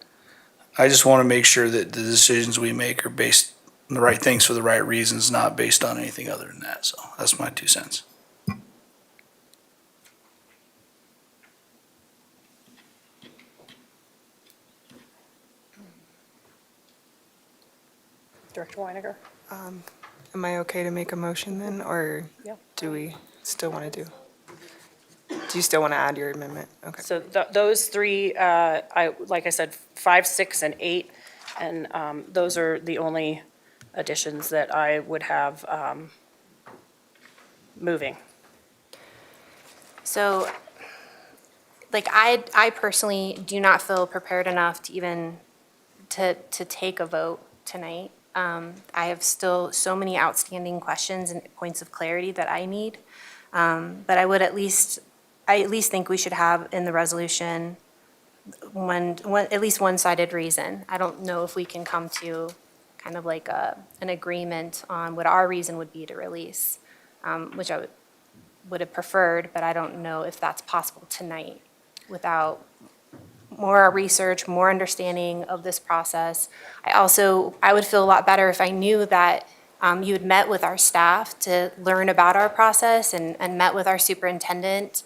I just want to make sure that the decisions we make are based on the right things for the right reasons, not based on anything other than that. So that's my 2 cents. Director Weiniger? Am I okay to make a motion then, or Yeah. do we still want to do? Do you still want to add your amendment? Okay. So those three, like I said, 5, 6, and 8, and those are the only additions that I would have moving. So, I personally do not feel prepared enough to even to take a vote tonight. I have still so many outstanding questions and points of clarity that I need. But I at least think we should have in the resolution at least one-sided reason. I don't know if we can come to kind of like an agreement on what our reason would be to release, which I would have preferred, but I don't know if that's possible tonight without more research, more understanding of this process. I would feel a lot better if I knew that you had met with our staff to learn about our process and met with our superintendent.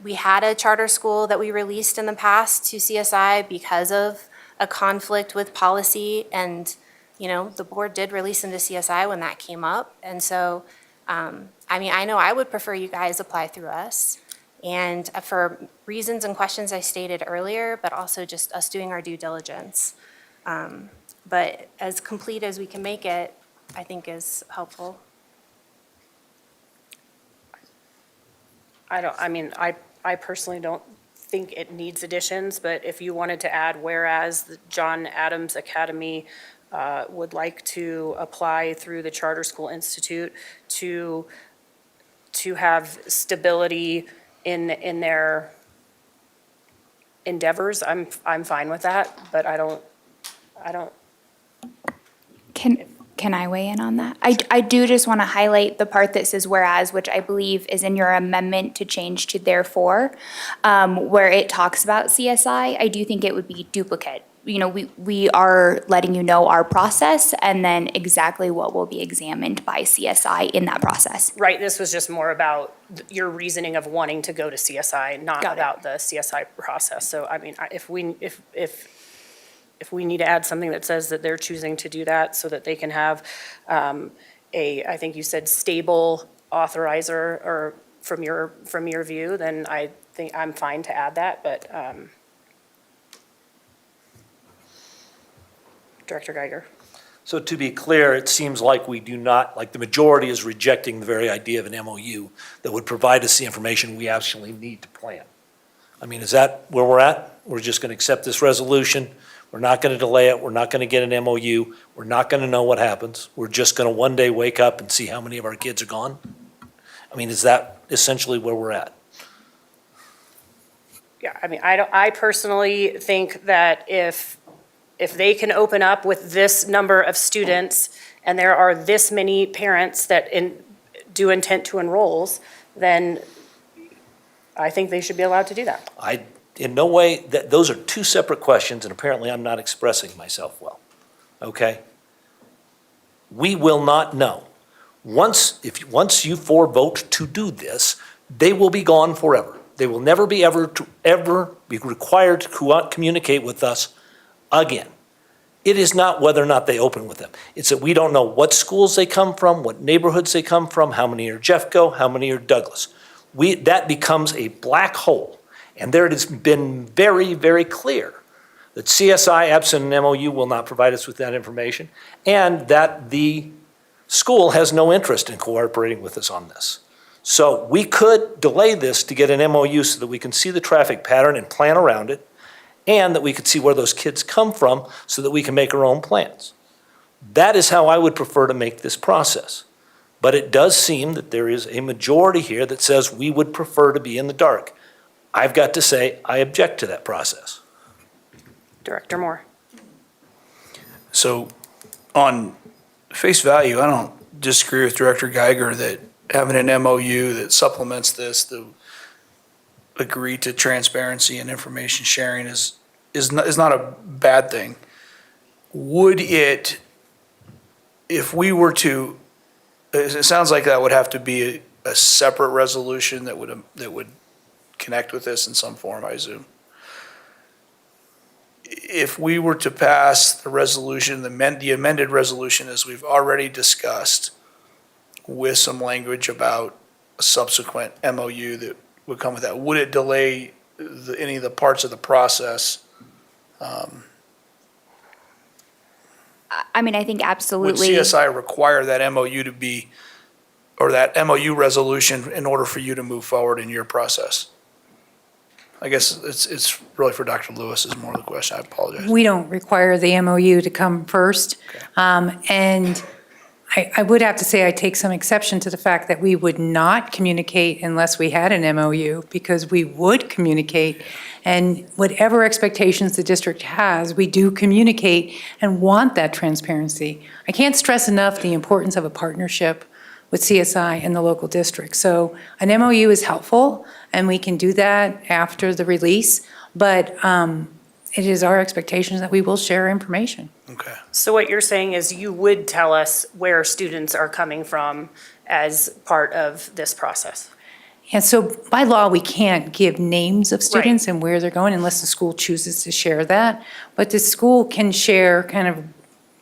We had a charter school that we released in the past to CSI because of a conflict with policy, and the board did release them to CSI when that came up. And so, I know I would prefer you guys apply through us, and for reasons and questions I stated earlier, but also just us doing our due diligence. But as complete as we can make it, I think is helpful. I I personally don't think it needs additions, but if you wanted to add, whereas the John Adams Academy would like to apply through the Charter School Institute to have stability in their endeavors, I'm fine with that, but I don't. Can I weigh in on that? I do just want to highlight the part that says whereas, which I believe is in your amendment to change to therefore, where it talks about CSI. I do think it would be duplicate. You know, we are letting you know our process and then exactly what will be examined by CSI in that process. Right, this was just more about your reasoning of wanting to go to CSI, not about the CSI process. So, I mean, if we need to add something that says that they're choosing to do that so that they can have I think you said stable authorizer, or from your view, then I think I'm fine to add that, but Director Geiger. So to be clear, it seems like we do not, like the majority is rejecting the very idea of an MOU that would provide us the information we actually need to plan. I mean, is that where we're at? We're just going to accept this resolution. We're not going to delay it. We're not going to get an MOU. We're not going to know what happens. We're just going to one day wake up and see how many of our kids are gone. I mean, is that essentially where we're at? Yeah, I mean, I personally think that if they can open up with this number of students and there are this many parents that do intent to enrolls, then I think they should be allowed to do that. In no way, those are two separate questions, and apparently I'm not expressing myself well, okay? We will not know. Once you four vote to do this, they will be gone forever. They will never be ever be required to communicate with us again. It is not whether or not they open with them. It's that we don't know what schools they come from, what neighborhoods they come from, how many are Jeffco, how many are Douglas. That becomes a black hole. And there it has been very, very clear that CSI, absent an MOU, will not provide us with that information, and that the school has no interest in cooperating with us on this. So we could delay this to get an MOU so that we can see the traffic pattern and plan around it, and that we could see where those kids come from so that we can make our own plans. That is how I would prefer to make this process. But it does seem that there is a majority here that says we would prefer to be in the dark. I've got to say, I object to that process. Director Moore. So on face value, I don't disagree with Director Geiger that having an MOU that supplements this, to agree to transparency and information sharing is not a bad thing. Would it, if we were to, it sounds like that would have to be a separate resolution that would connect with this in some form, I assume. If we were to pass the resolution, the amended resolution as we've already discussed, with some language about a subsequent MOU that would come with that, would it delay any of the parts of the process? I mean, I think absolutely. Would CSI require that MOU to be, or that MOU resolution in order for you to move forward in your process? I guess it's really for Dr. Lewis is more the question. I apologize. We don't require the MOU to come first. Okay. And I would have to say I take some exception to the fact that we would not communicate unless we had an MOU, because we would communicate. And whatever expectations the district has, we do communicate and want that transparency. I can't stress enough the importance of a partnership with CSI and the local district. So an MOU is helpful, and we can do that after the release, but it is our expectations that we will share information. Okay. So what you're saying is you would tell us where students are coming from as part of this process? And so by law, we can't give names of students and where they're going unless the school chooses to share that. But the school can share kind of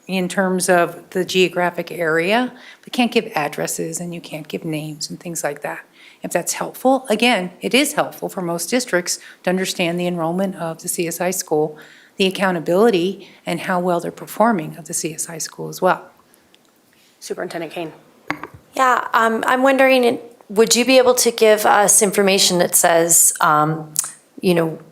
in terms of the geographic area. We can't give addresses and you can't give names and things like that. If that's helpful, again, it is helpful for most districts to understand the enrollment of the CSI school, the accountability, and how well they're performing of the CSI school as well. Superintendent Kane. Yeah, I'm wondering, would you be able to give us information that says,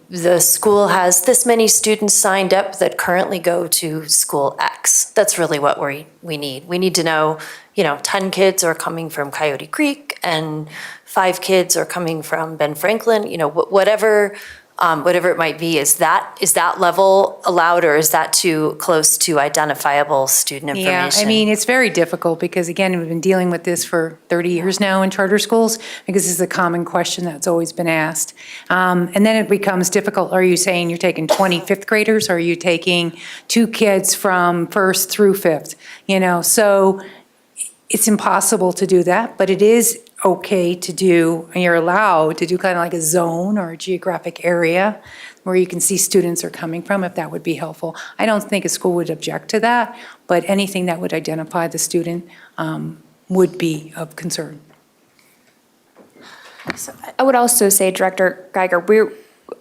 the school has this many students signed up that currently go to school X? That's really what we need. We need to know, 10 kids are coming from Coyote Creek and 5 kids are coming from Ben Franklin, whatever it might be. Is that level allowed, or is that too close to identifiable student information? Yeah, I mean, it's very difficult because, again, we've been dealing with this for 30 years now in charter schools because this is a common question that's always been asked. And then it becomes difficult. Are you saying you're taking 20 fifth graders, or are you taking 2 kids from first through fifth? So it's impossible to do that, but it is okay to do, and you're allowed to do kind of like a zone or a geographic area where you can see students are coming from, if that would be helpful. I don't think a school would object to that, but anything that would identify the student would be of concern. I would also say, Director Geiger,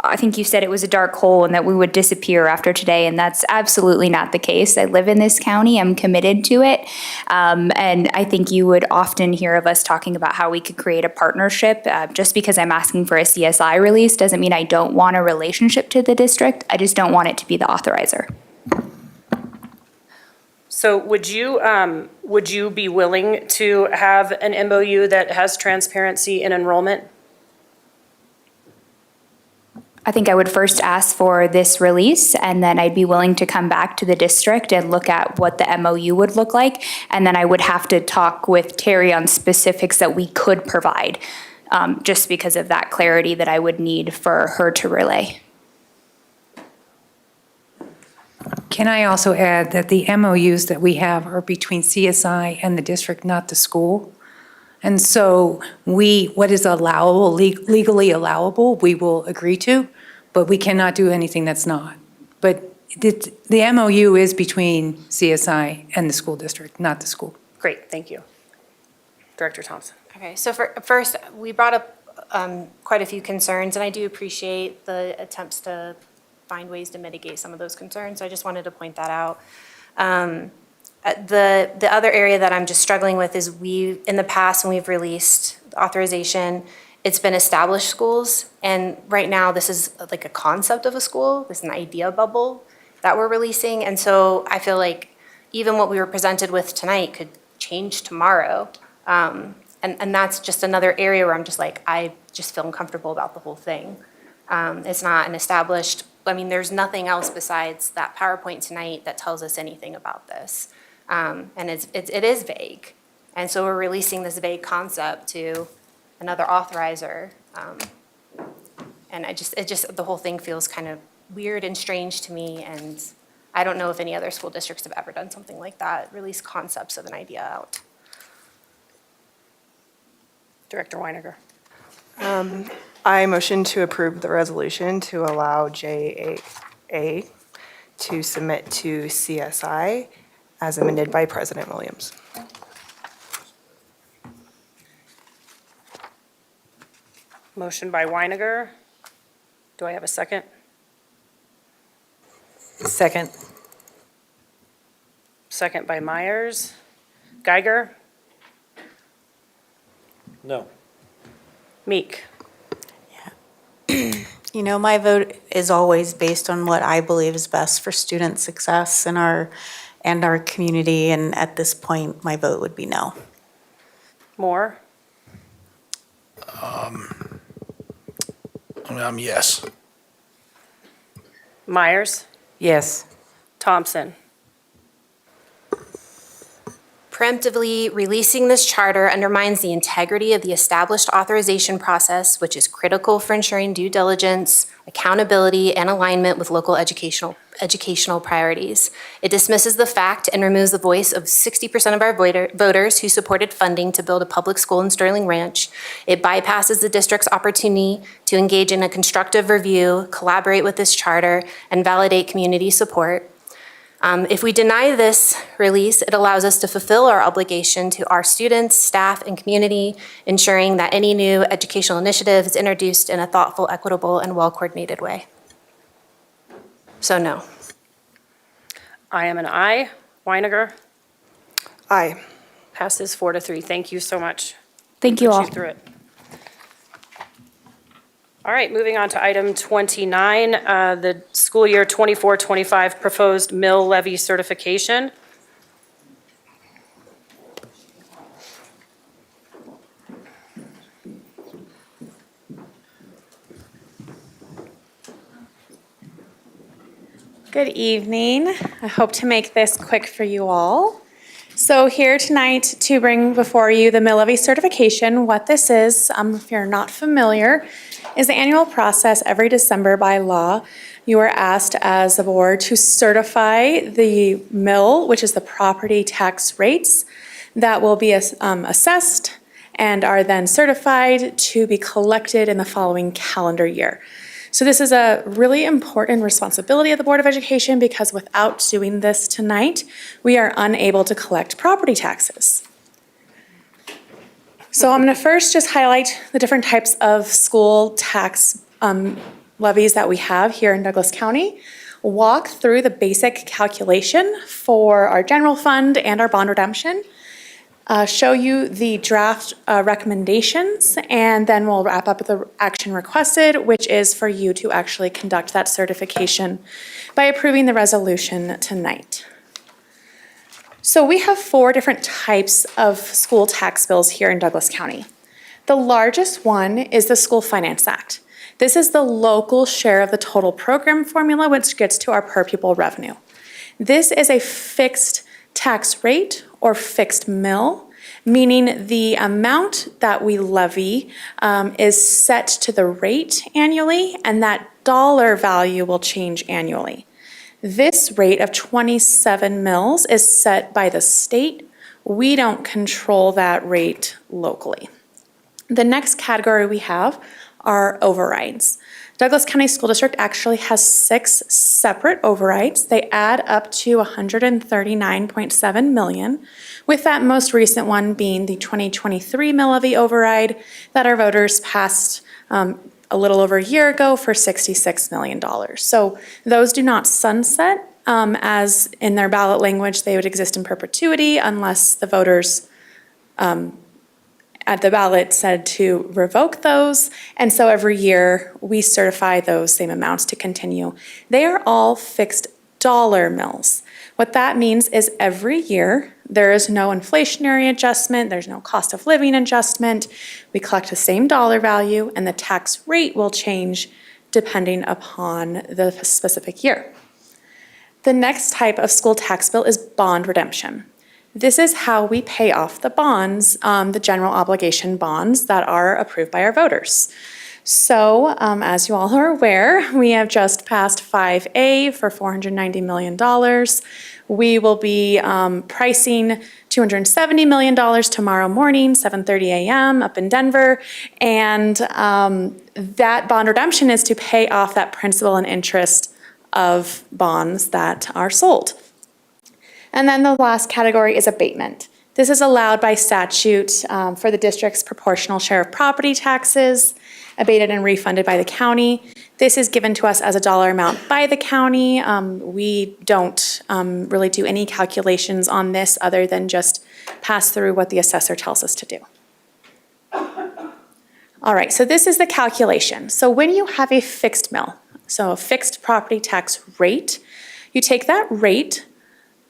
I think you said it was a dark hole and that we would disappear after today, and that's absolutely not the case. I live in this county. I'm committed to it. And I think you would often hear of us talking about how we could create a partnership. Just because I'm asking for a CSI release doesn't mean I don't want a relationship to the district. I just don't want it to be the authorizer. So would you be willing to have an MOU that has transparency in enrollment? I think I would first ask for this release, and then I'd be willing to come back to the district and look at what the MOU would look like. And then I would have to talk with Terry on specifics that we could provide, just because of that clarity that I would need for her to relay. Can I also add that the MOUs that we have are between CSI and the district, not the school? And so what is allowable, legally allowable, we will agree to, but we cannot do anything that's not. But the MOU is between CSI and the school district, not the school. Great, thank you. Director Thompson. Okay, so first, we brought up quite a few concerns, and I do appreciate the attempts to find ways to mitigate some of those concerns. So I just wanted to point that out. The other area that I'm just struggling with is in the past, when we've released authorization, it's been established schools. And right now, this is like a concept of a school. This is an idea bubble that we're releasing. And so I feel like even what we were presented with tonight could change tomorrow. And that's just another area where I'm just like, I just feel uncomfortable about the whole thing. It's not an established, there's nothing else besides that PowerPoint tonight that tells us anything about this. And it is vague. And so we're releasing this vague concept to another authorizer. And the whole thing feels kind of weird and strange to me. And I don't know if any other school districts have ever done something like that, release concepts of an idea out. Director Weiniger. I motion to approve the resolution to allow JAA to submit to CSI as amended by President Williams. Motion by Weiniger. Do I have a second? Second. Second by Myers. Geiger? No. Meek? My vote is always based on what I believe is best for student success and our community, and at this point, my vote would be no. Moore? Yes. Myers? Yes. Thompson? Preemptively releasing this charter undermines the integrity of the established authorization process, which is critical for ensuring due diligence, accountability, and alignment with local educational priorities. It dismisses the fact and removes the voice of 60% of our voters who supported funding to build a public school in Sterling Ranch. It bypasses the district's opportunity to engage in a constructive review, collaborate with this charter, and validate community support. If we deny this release, it allows us to fulfill our obligation to our students, staff, and community, ensuring that any new educational initiative is introduced in a thoughtful, equitable, and well-coordinated way. So no. I am an aye. Weiniger? Aye. Passes 4-3. Thank you so much. Thank you put all. you through it. All right, moving on to item 29, the school year 24-25 proposed mill levy certification. Good evening. I hope to make this quick for you all. So here tonight to bring before you the mill levy certification. What this is, if you're not familiar, is the annual process every December by law. You are asked as a board to certify the mill, which is the property tax rates that will be assessed and are then certified to be collected in the following calendar year. So this is a really important responsibility of the Board of Education because without doing this tonight, we are unable to collect property taxes. So I'm going to first just highlight the different types of school tax levies that we have here in Douglas County, walk through the basic calculation for our general fund and our bond redemption, show you the draft recommendations, and then we'll wrap up with the action requested, which is for you to actually conduct that certification by approving the resolution tonight. So we have 4 different types of school tax bills here in Douglas County. The largest one is the School Finance Act. This is the local share of the total program formula, which gets to our per pupil revenue. This is a fixed tax rate or fixed mill, meaning the amount that we levy is set to the rate annually, and that dollar value will change annually. This rate of 27 mills is set by the state. We don't control that rate locally. The next category we have are overrides. Douglas County School District actually has 6 separate overrides. They add up to $139.7 million, with that most recent one being the 2023 mill levy override that our voters passed a little over a year ago for $66 million. So those do not sunset, as in their ballot language, they would exist in perpetuity unless the voters at the ballot said to revoke those, and so every year we certify those same amounts to continue. They are all fixed dollar mills. What that means is every year there is no inflationary adjustment, there's no cost of living adjustment. We collect the same dollar value, and the tax rate will change depending upon the specific year. The next type of school tax bill is bond redemption. This is how we pay off the bonds, the general obligation bonds that are approved by our voters. So, as you all are aware, we have just passed 5A for $490 million. We will be pricing $270 million tomorrow morning, 7:30 a.m. up in Denver. And that bond redemption is to pay off that principal and interest of bonds that are sold. And then the last category is abatement. This is allowed by statute for the district's proportional share of property taxes, abated and refunded by the county. This is given to us as a dollar amount by the county. We don't really do any calculations on this other than just pass through what the assessor tells us to do. All right, so this is the calculation. So when you have a fixed mill, so a fixed property tax rate, you take that rate,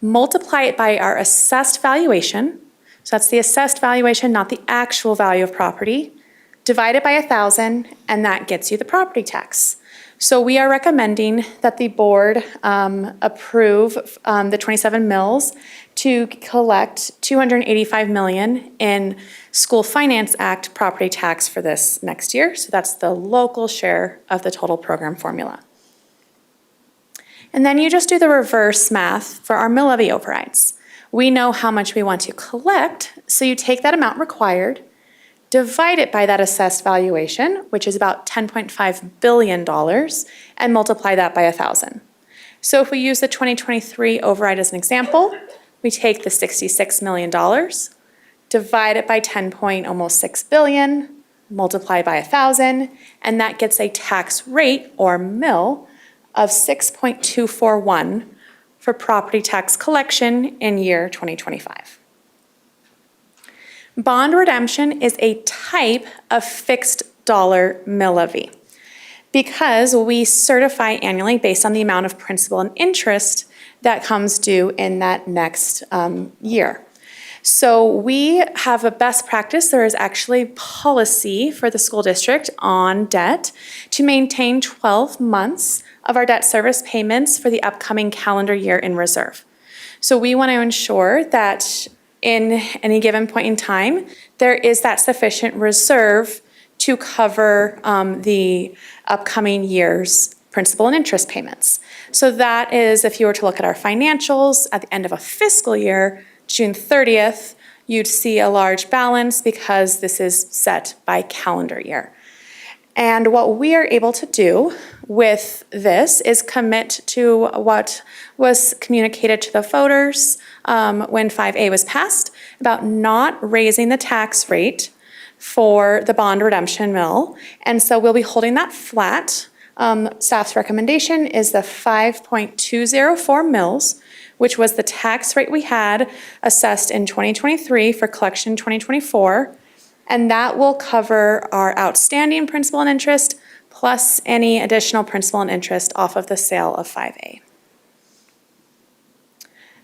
multiply it by our assessed valuation. So that's the assessed valuation, not the actual value of property. Divide it by 1,000, and that gets you the property tax. So we are recommending that the board approve the 27 mills to collect $285 million in School Finance Act property tax for this next year. So that's the local share of the total program formula. And then you just do the reverse math for our mill levy overrides. We know how much we want to collect, so you take that amount required, divide it by that assessed valuation, which is about $10.5 billion, and multiply that by 1,000. So if we use the 2023 override as an example, we take the $66 million, divide it by almost 6 billion, multiply by 1,000, and that gets a tax rate, or mill, of 6.241 for property tax collection in year 2025. Bond redemption is a type of fixed dollar mill levy because we certify annually based on the amount of principal and interest that comes due in that next year. So we have a best practice. There is actually policy for the school district on debt to maintain 12 months of our debt service payments for the upcoming calendar year in reserve. So we want to ensure that in any given point in time, there is that sufficient reserve to cover the upcoming year's principal and interest payments. So that is, if you were to look at our financials at the end of a fiscal year, June 30th, you'd see a large balance because this is set by calendar year. And what we are able to do with this is commit to what was communicated to the voters when 5A was passed about not raising the tax rate for the bond redemption mill. And so we'll be holding that flat. Staff's recommendation is the 5.204 mils, which was the tax rate we had assessed in 2023 for collection 2024. And that will cover our outstanding principal and interest plus any additional principal and interest off of the sale of 5A.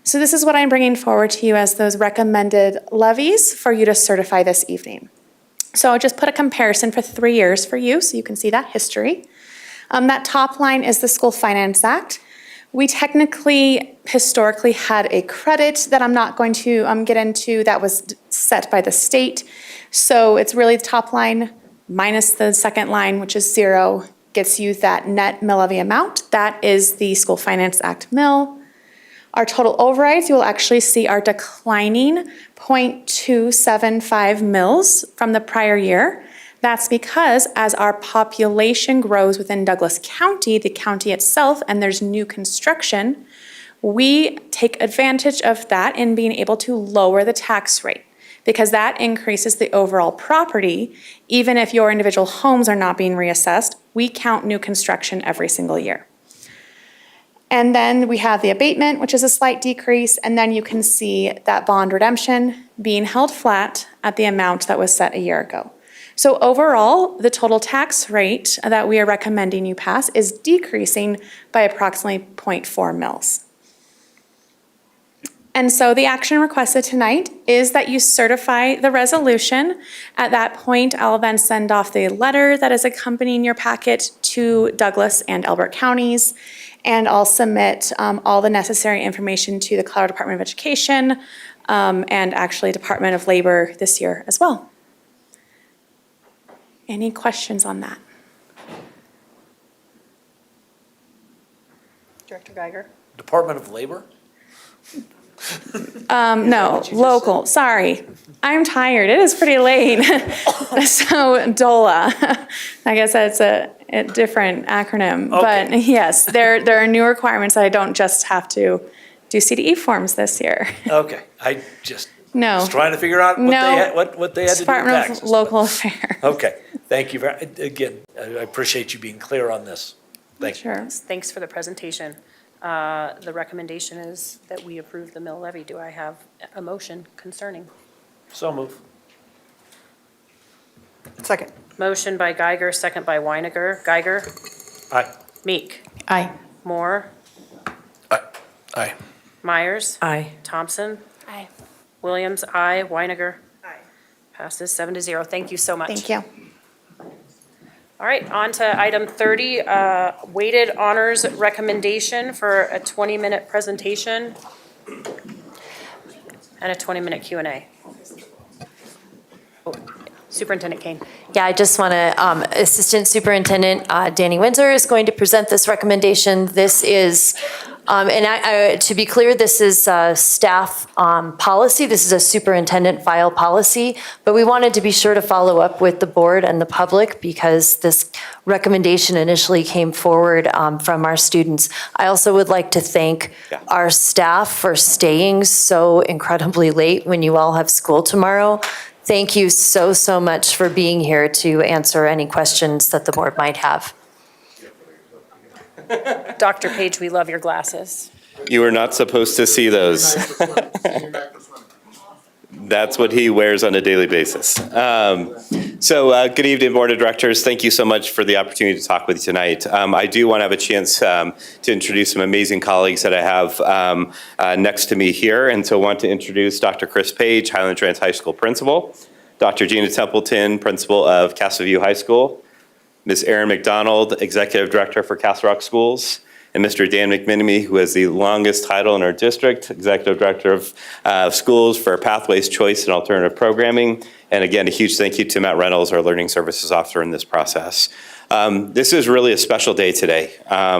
So this is what I'm bringing forward to you as those recommended levies for you to certify this evening. So I'll just put a comparison for 3 years for you so you can see that history. That top line is the School Finance Act. We technically, historically had a credit that I'm not going to get into that was set by the state. So it's really the top line minus the second line, which is 0, gets you that net mill levy amount. That is the School Finance Act mill. Our total overrides, you will actually see are declining 0.275 mils from the prior year. That's because as our population grows within Douglas County, the county itself, and there's new construction, we take advantage of that in being able to lower the tax rate because that increases the overall property. Even if your individual homes are not being reassessed, we count new construction every single year. And then we have the abatement, which is a slight decrease, and then you can see that bond redemption being held flat at the amount that was set a year ago. So overall, the total tax rate that we are recommending you pass is decreasing by approximately 0.4 mils. And so the action requested tonight is that you certify the resolution. At that point, I'll then send off the letter that is accompanying your packet to Douglas and Elbert counties, and I'll submit all the necessary information to the Colorado Department of Education and actually Department of Labor this year as well. Any questions on that? Director Geiger? Department of Labor? No, local, sorry. I'm tired, it is pretty late. So DOLA, I guess that's a different acronym. Okay. But yes, there are new requirements that I don't just have to do CDE forms this year. Okay, I just No. was trying to figure out what they had to do with Department of taxes. Local Affairs. Okay, thank you very, again, I appreciate you being clear on this. Thank you. Sure. Thanks for the presentation. The recommendation is that we approve the mill levy. Do I have a motion concerning? So move. Second. Motion by Geiger, second by Weiniger. Geiger? Aye. Meek? Aye. Moore? Aye. Myers? Aye. Thompson? Aye. Williams? Aye. Weiniger? Aye. Passes 7-0. Thank you so much. Thank you. All right, on to item 30, weighted honors recommendation for a 20-minute presentation and a 20-minute Q&A. Oh, Superintendent Kane. Yeah, I just want to, Assistant Superintendent Danny Windsor is going to present this recommendation. This is, to be clear, this is staff policy. This is a superintendent file policy, but we wanted to be sure to follow up with the board and the public because this recommendation initially came forward from our students. I also would like to thank our staff for staying so incredibly late when you all have school tomorrow. Thank you so, so much for being here to answer any questions that the board might have. Dr. Page, we love your glasses. You were not supposed to see those. That's what he wears on a daily basis. Good evening, Board of Directors. Thank you so much for the opportunity to talk with you tonight. I do want to have a chance to introduce some amazing colleagues that I have next to me here. And so I want to introduce Dr. Chris Page, Highlands Ranch High School Principal, Dr. Gina Templeton, Principal of Castle View High School, Ms. Erin McDonald, Executive Director for Castle Rock Schools, and Mr. Dan McMenemy, who has the longest title in our district, Executive Director of Schools for Pathways, Choice, and Alternative Programming. And again, a huge thank you to Matt Reynolds, our Learning Services Officer in this process. This is really a special day today. I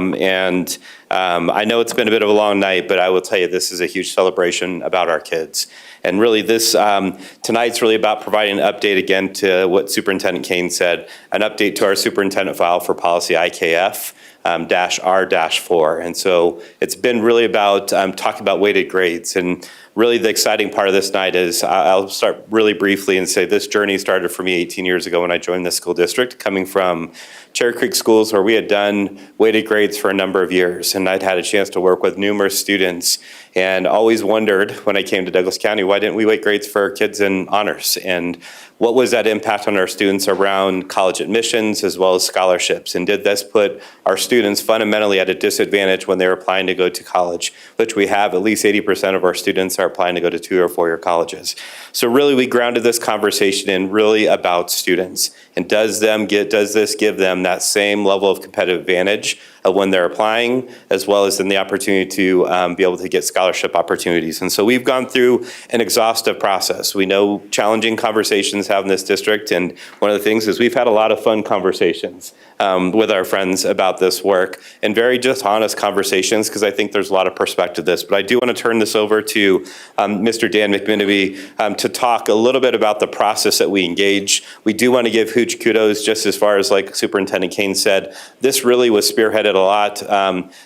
know it's been a bit of a long night, but I will tell you this is a huge celebration about our kids. And really this, tonight's really about providing an update again to what Superintendent Kane said, an update to our superintendent file for policy IKF. -R-4. And so it's been really about talking about weighted grades. And really the exciting part of this night is I'll start really briefly and say this journey started for me 18 years ago when I joined this school district, coming from Cherry Creek schools where we had done weighted grades for a number of years. And I'd had a chance to work with numerous students and always wondered when I came to Douglas County, why didn't we weight grades for kids in honors? And what was that impact on our students around college admissions as well as scholarships? And did this put our students fundamentally at a disadvantage when they were applying to go to college, which we have at least 80% of our students are applying to go to 2- or 4-year colleges. So really we grounded this conversation in really about students. And does this give them that same level of competitive advantage of when they're applying, as well as in the opportunity to be able to get scholarship opportunities. And so we've gone through an exhaustive process. We know challenging conversations have in this district, and one of the things is we've had a lot of fun conversations with our friends about this work, and very just honest conversations, because I think there's a lot of perspective to this. But I do want to turn this over to Mr. Dan McMenemy to talk a little bit about the process that we engage. We do want to give huge kudos, just as far as like Superintendent Kane said, this really was spearheaded a lot.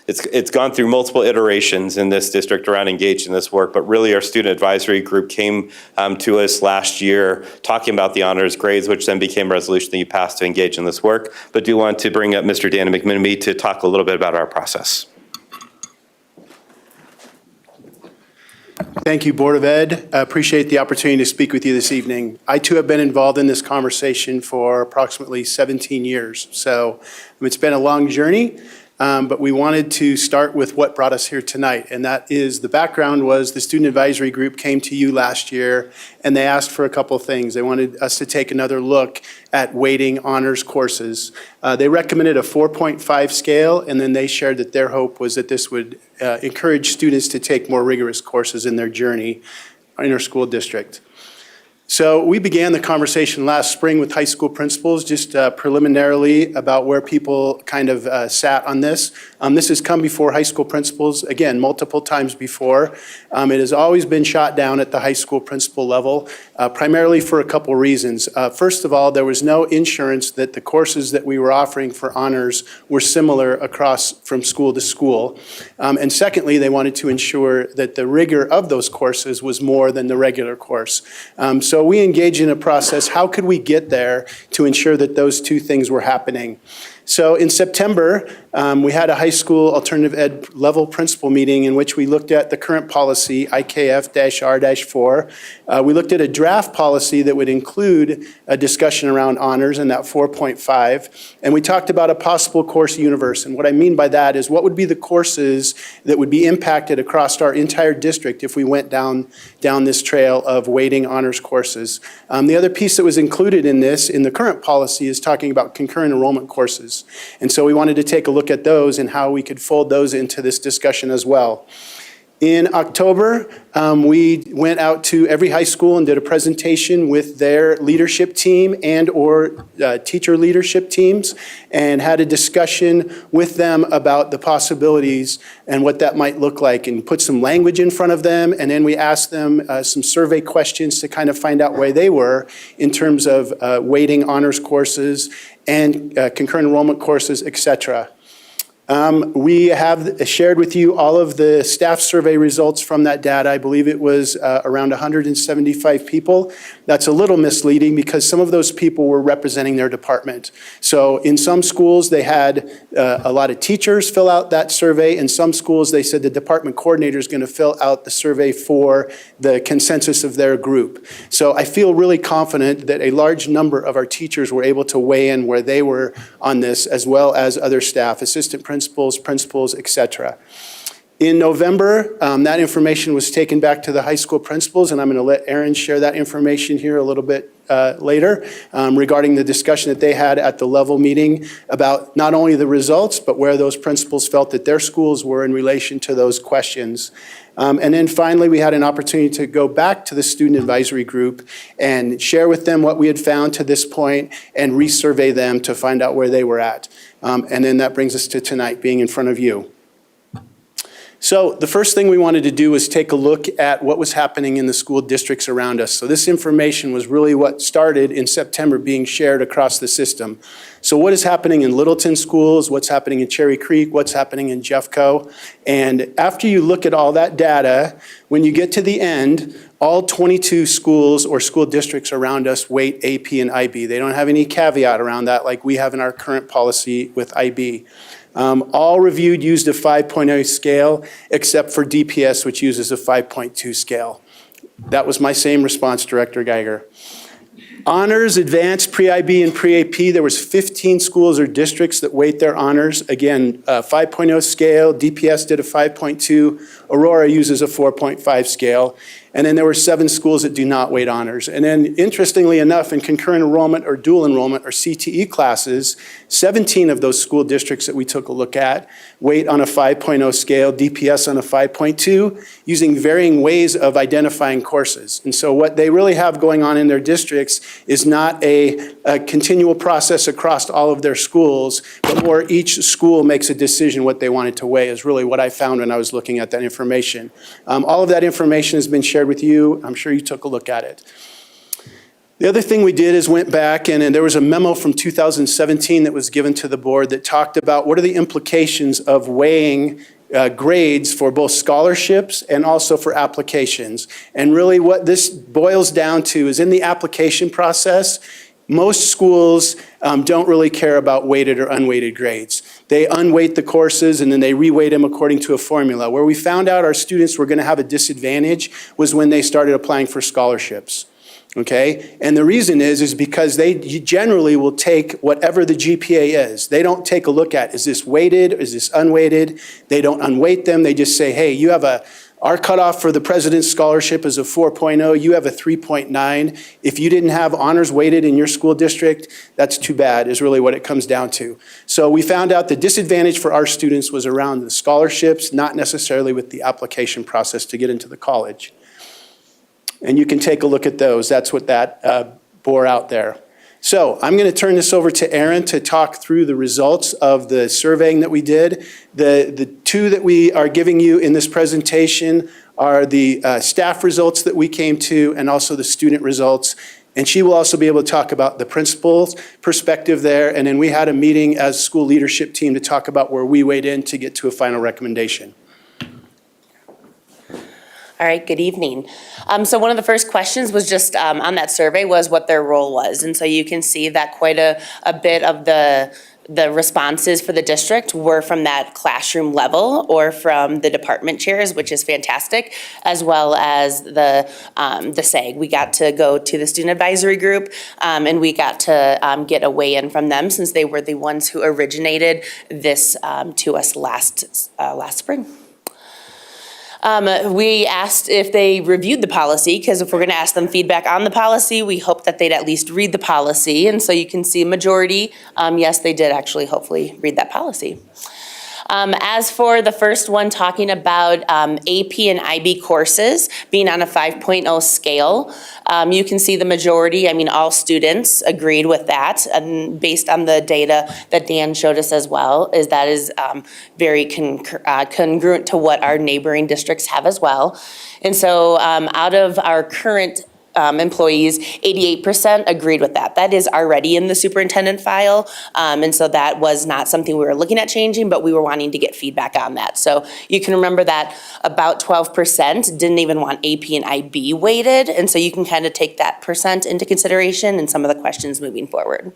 It's gone through multiple iterations in this district around engaging in this work, but really our student advisory group came to us last year talking about the honors grades, which then became a resolution that you passed to engage in this work. But do want to bring up Mr. Dan McMenemy to talk a little bit about our process. Thank you, Board of Ed. I appreciate the opportunity to speak with you this evening. I too have been involved in this conversation for approximately 17 years. So it's been a long journey, but we wanted to start with what brought us here tonight. And that is, the background was the student advisory group came to you last year and they asked for a couple of things. They wanted us to take another look at weighting honors courses. They recommended a 4.5 scale, and then they shared that their hope was that this would encourage students to take more rigorous courses in their journey in our school district. So we began the conversation last spring with high school principals, just preliminarily about where people kind of sat on this. This has come before high school principals, again, multiple times before. It has always been shot down at the high school principal level, primarily for a couple reasons. First of all, there was no insurance that the courses that we were offering for honors were similar across from school to school. And secondly, they wanted to ensure that the rigor of those courses was more than the regular course. So we engaged in a process, how could we get there to ensure that those two things were happening? So in September, we had a high school alternative ed level principal meeting in which we looked at the current policy, IKF-R-4. We looked at a draft policy that would include a discussion around honors and that 4.5. And we talked about a possible course universe. And what I mean by that is what would be the courses that would be impacted across our entire district if we went down this trail of weighting honors courses. The other piece that was included in this, in the current policy, is talking about concurrent enrollment courses. And so we wanted to take a look at those and how we could fold those into this discussion as well. In October, we went out to every high school and did a presentation with their leadership team and or teacher leadership teams, and had a discussion with them about the possibilities and what that might look like, and put some language in front of them. And then we asked them some survey questions to kind of find out where they were in terms of weighting honors courses and concurrent enrollment courses, et cetera. We have shared with you all of the staff survey results from that data. I believe it was around 175 people. That's a little misleading because some of those people were representing their department. So in some schools, they had a lot of teachers fill out that survey. In some schools, they said the department coordinator is going to fill out the survey for the consensus of their group. So I feel really confident that a large number of our teachers were able to weigh in where they were on this, as well as other staff, assistant principals, et cetera. In November, that information was taken back to the high school principals, and I'm going to let Aaron share that information here a little bit later regarding the discussion that they had at the level meeting about not only the results, but where those principals felt that their schools were in relation to those questions. And then finally, we had an opportunity to go back to the student advisory group and share with them what we had found to this point and resurvey them to find out where they were at. And then that brings us to tonight being in front of you. So the first thing we wanted to do was take a look at what was happening in the school districts around us. So this information was really what started in September being shared across the system. So what is happening in Littleton schools, what's happening in Cherry Creek, what's happening in Jeffco. And after you look at all that data, when you get to the end, all 22 schools or school districts around us weight AP and IB. They don't have any caveat around that like we have in our current policy with IB. All reviewed used a 5.0 scale, except for DPS, which uses a 5.2 scale. That was my same response, Director Geiger. Honors, advanced, pre-IB, and pre-AP, there was 15 schools or districts that weight their honors. Again, 5.0 scale, DPS did a 5.2, Aurora uses a 4.5 scale. And then there were 7 schools that do not weight honors. And then interestingly enough, in concurrent enrollment or dual enrollment or CTE classes, 17 of those school districts that we took a look at weight on a 5.0 scale, DPS on a 5.2, using varying ways of identifying courses. And so what they really have going on in their districts is not a continual process across all of their schools, but more each school makes a decision what they wanted to weigh is really what I found when I was looking at that information. All of that information has been shared with you. I'm sure you took a look at it. The other thing we did is went back and there was a memo from 2017 that was given to the board that talked about what are the implications of weighing grades for both scholarships and also for applications. And really what this boils down to is in the application process, most schools don't really care about weighted or unweighted grades. They unweight the courses and then they reweight them according to a formula. Where we found out our students were going to have a disadvantage was when they started applying for scholarships. Okay? And the reason is because they generally will take whatever the GPA is. They don't take a look at, is this weighted, is this unweighted? They don't unweight them. They just say, hey, you have our cutoff for the President's Scholarship is a 4.0, you have a 3.9. If you didn't have honors weighted in your school district, that's too bad, is really what it comes down to. So we found out the disadvantage for our students was around the scholarships, not necessarily with the application process to get into the college. And you can take a look at those. That's what that bore out there. So I'm going to turn this over to Aaron to talk through the results of the surveying that we did. The two that we are giving you in this presentation are the staff results that we came to and also the student results. And she will also be able to talk about the principal's perspective there. And then we had a meeting as school leadership team to talk about where we weighed in to get to a final recommendation. All right, good evening. So one of the first questions was just on that survey was what their role was. And so you can see that quite a bit of the responses for the district were from that classroom level or from the department chairs, which is fantastic, as well as the SAG. We got to go to the student advisory group and we got to get a weigh-in from them since they were the ones who originated this to us last spring. We asked if they reviewed the policy, because if we're going to ask them feedback on the policy, we hope that they'd at least read the policy. And so you can see majority, yes, they did actually hopefully read that policy. As for the first one, talking about AP and IB courses being on a 5.0 scale, you can see the majority, I mean, all students agreed with that. And based on the data that Dan showed us as well, that is very congruent to what our neighboring districts have as well. And so out of our current employees, 88% agreed with that. That is already in the superintendent file, and so that was not something we were looking at changing, but we were wanting to get feedback on that. So you can remember that about 12% didn't even want AP and IB weighted, and so you can kind of take that percent into consideration in some of the questions moving forward.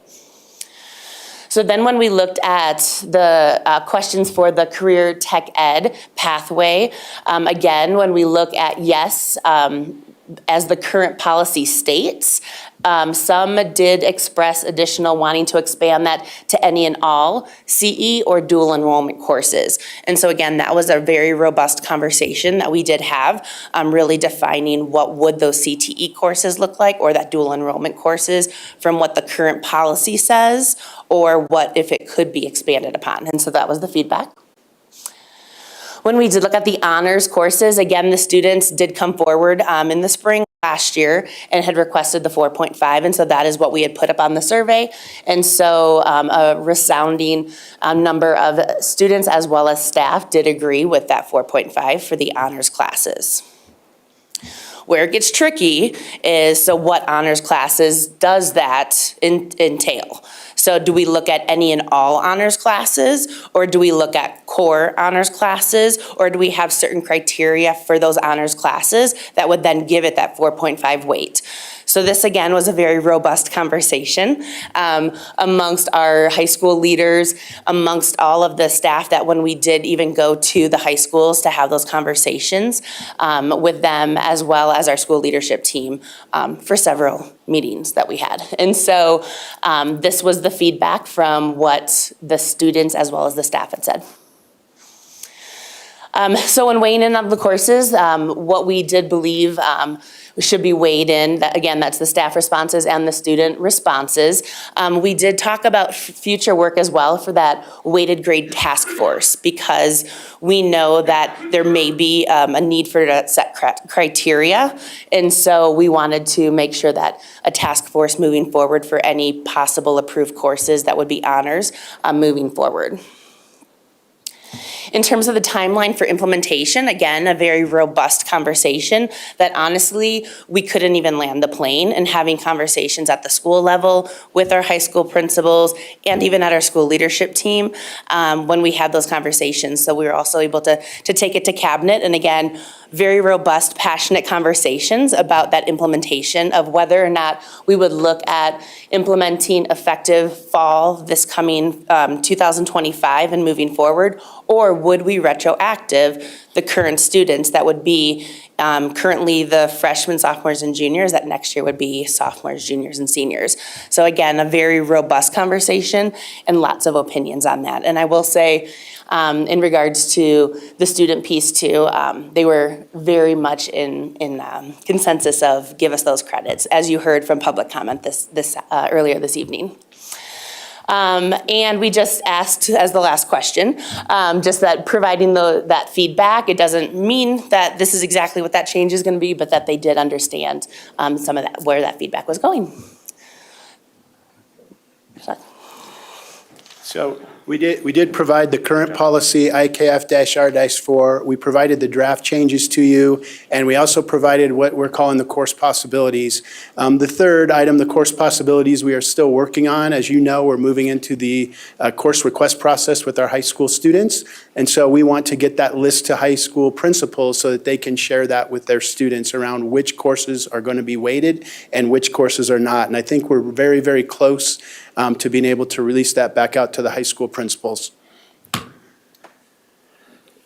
So then when we looked at the questions for the career tech ed pathway, again, when we look at yes, as the current policy states, some did express additional wanting to expand that to any and all CE or dual enrollment courses. And so again, that was a very robust conversation that we did have, really defining what would those CTE courses look like, or that dual enrollment courses, from what the current policy says, or what if it could be expanded upon. And so that was the feedback. When we did look at the honors courses, again, the students did come forward in the spring last year and had requested the 4.5, and so that is what we had put up on the survey. And so a resounding number of students as well as staff did agree with that 4.5 for the honors classes. Where it gets tricky is, so what honors classes does that entail? So do we look at any and all honors classes, or do we look at core honors classes, or do we have certain criteria for those honors classes that would then give it that 4.5 weight? So this, again, was a very robust conversation amongst our high school leaders, amongst all of the staff, that when we did even go to the high schools to have those conversations with them, as well as our school leadership team, for several meetings that we had. And so this was the feedback from what the students as well as the staff had said. So when weighing in on the courses, what we did believe should be weighed in, that, again, that's the staff responses and the student responses. We did talk about future work as well for that weighted grade task force, because we know that there may be a need for that set criteria. And so we wanted to make sure that a task force moving forward for any possible approved courses that would be honors moving forward. In terms of the timeline for implementation, again, a very robust conversation that honestly, we couldn't even land the plane, and having conversations at the school level with our high school principals and even at our school leadership team when we had those conversations. So we were also able to take it to cabinet, and again, very robust, passionate conversations about that implementation of whether or not we would look at implementing effective fall this coming 2025 and moving forward, or would we retroactive the current students that would be currently the freshmen, sophomores, and juniors, that next year would be sophomores, juniors, and seniors. So again, a very robust conversation and lots of opinions on that. And I will say, in regards to the student piece too, they were very much in consensus of give us those credits, as you heard from public comment earlier this evening. And we just asked as the last question, just that providing that feedback, it doesn't mean that this is exactly what that change is going to be, but that they did understand some of that, where that feedback was going. So we did provide the current policy, IKF-R-4. We provided the draft changes to you, and we also provided what we're calling the course possibilities. The third item, the course possibilities, we are still working on. As you know, we're moving into the course request process with our high school students, and so we want to get that list to high school principals so that they can share that with their students around which courses are going to be weighted and which courses are not. And I think we're very, very close to being able to release that back out to the high school principals.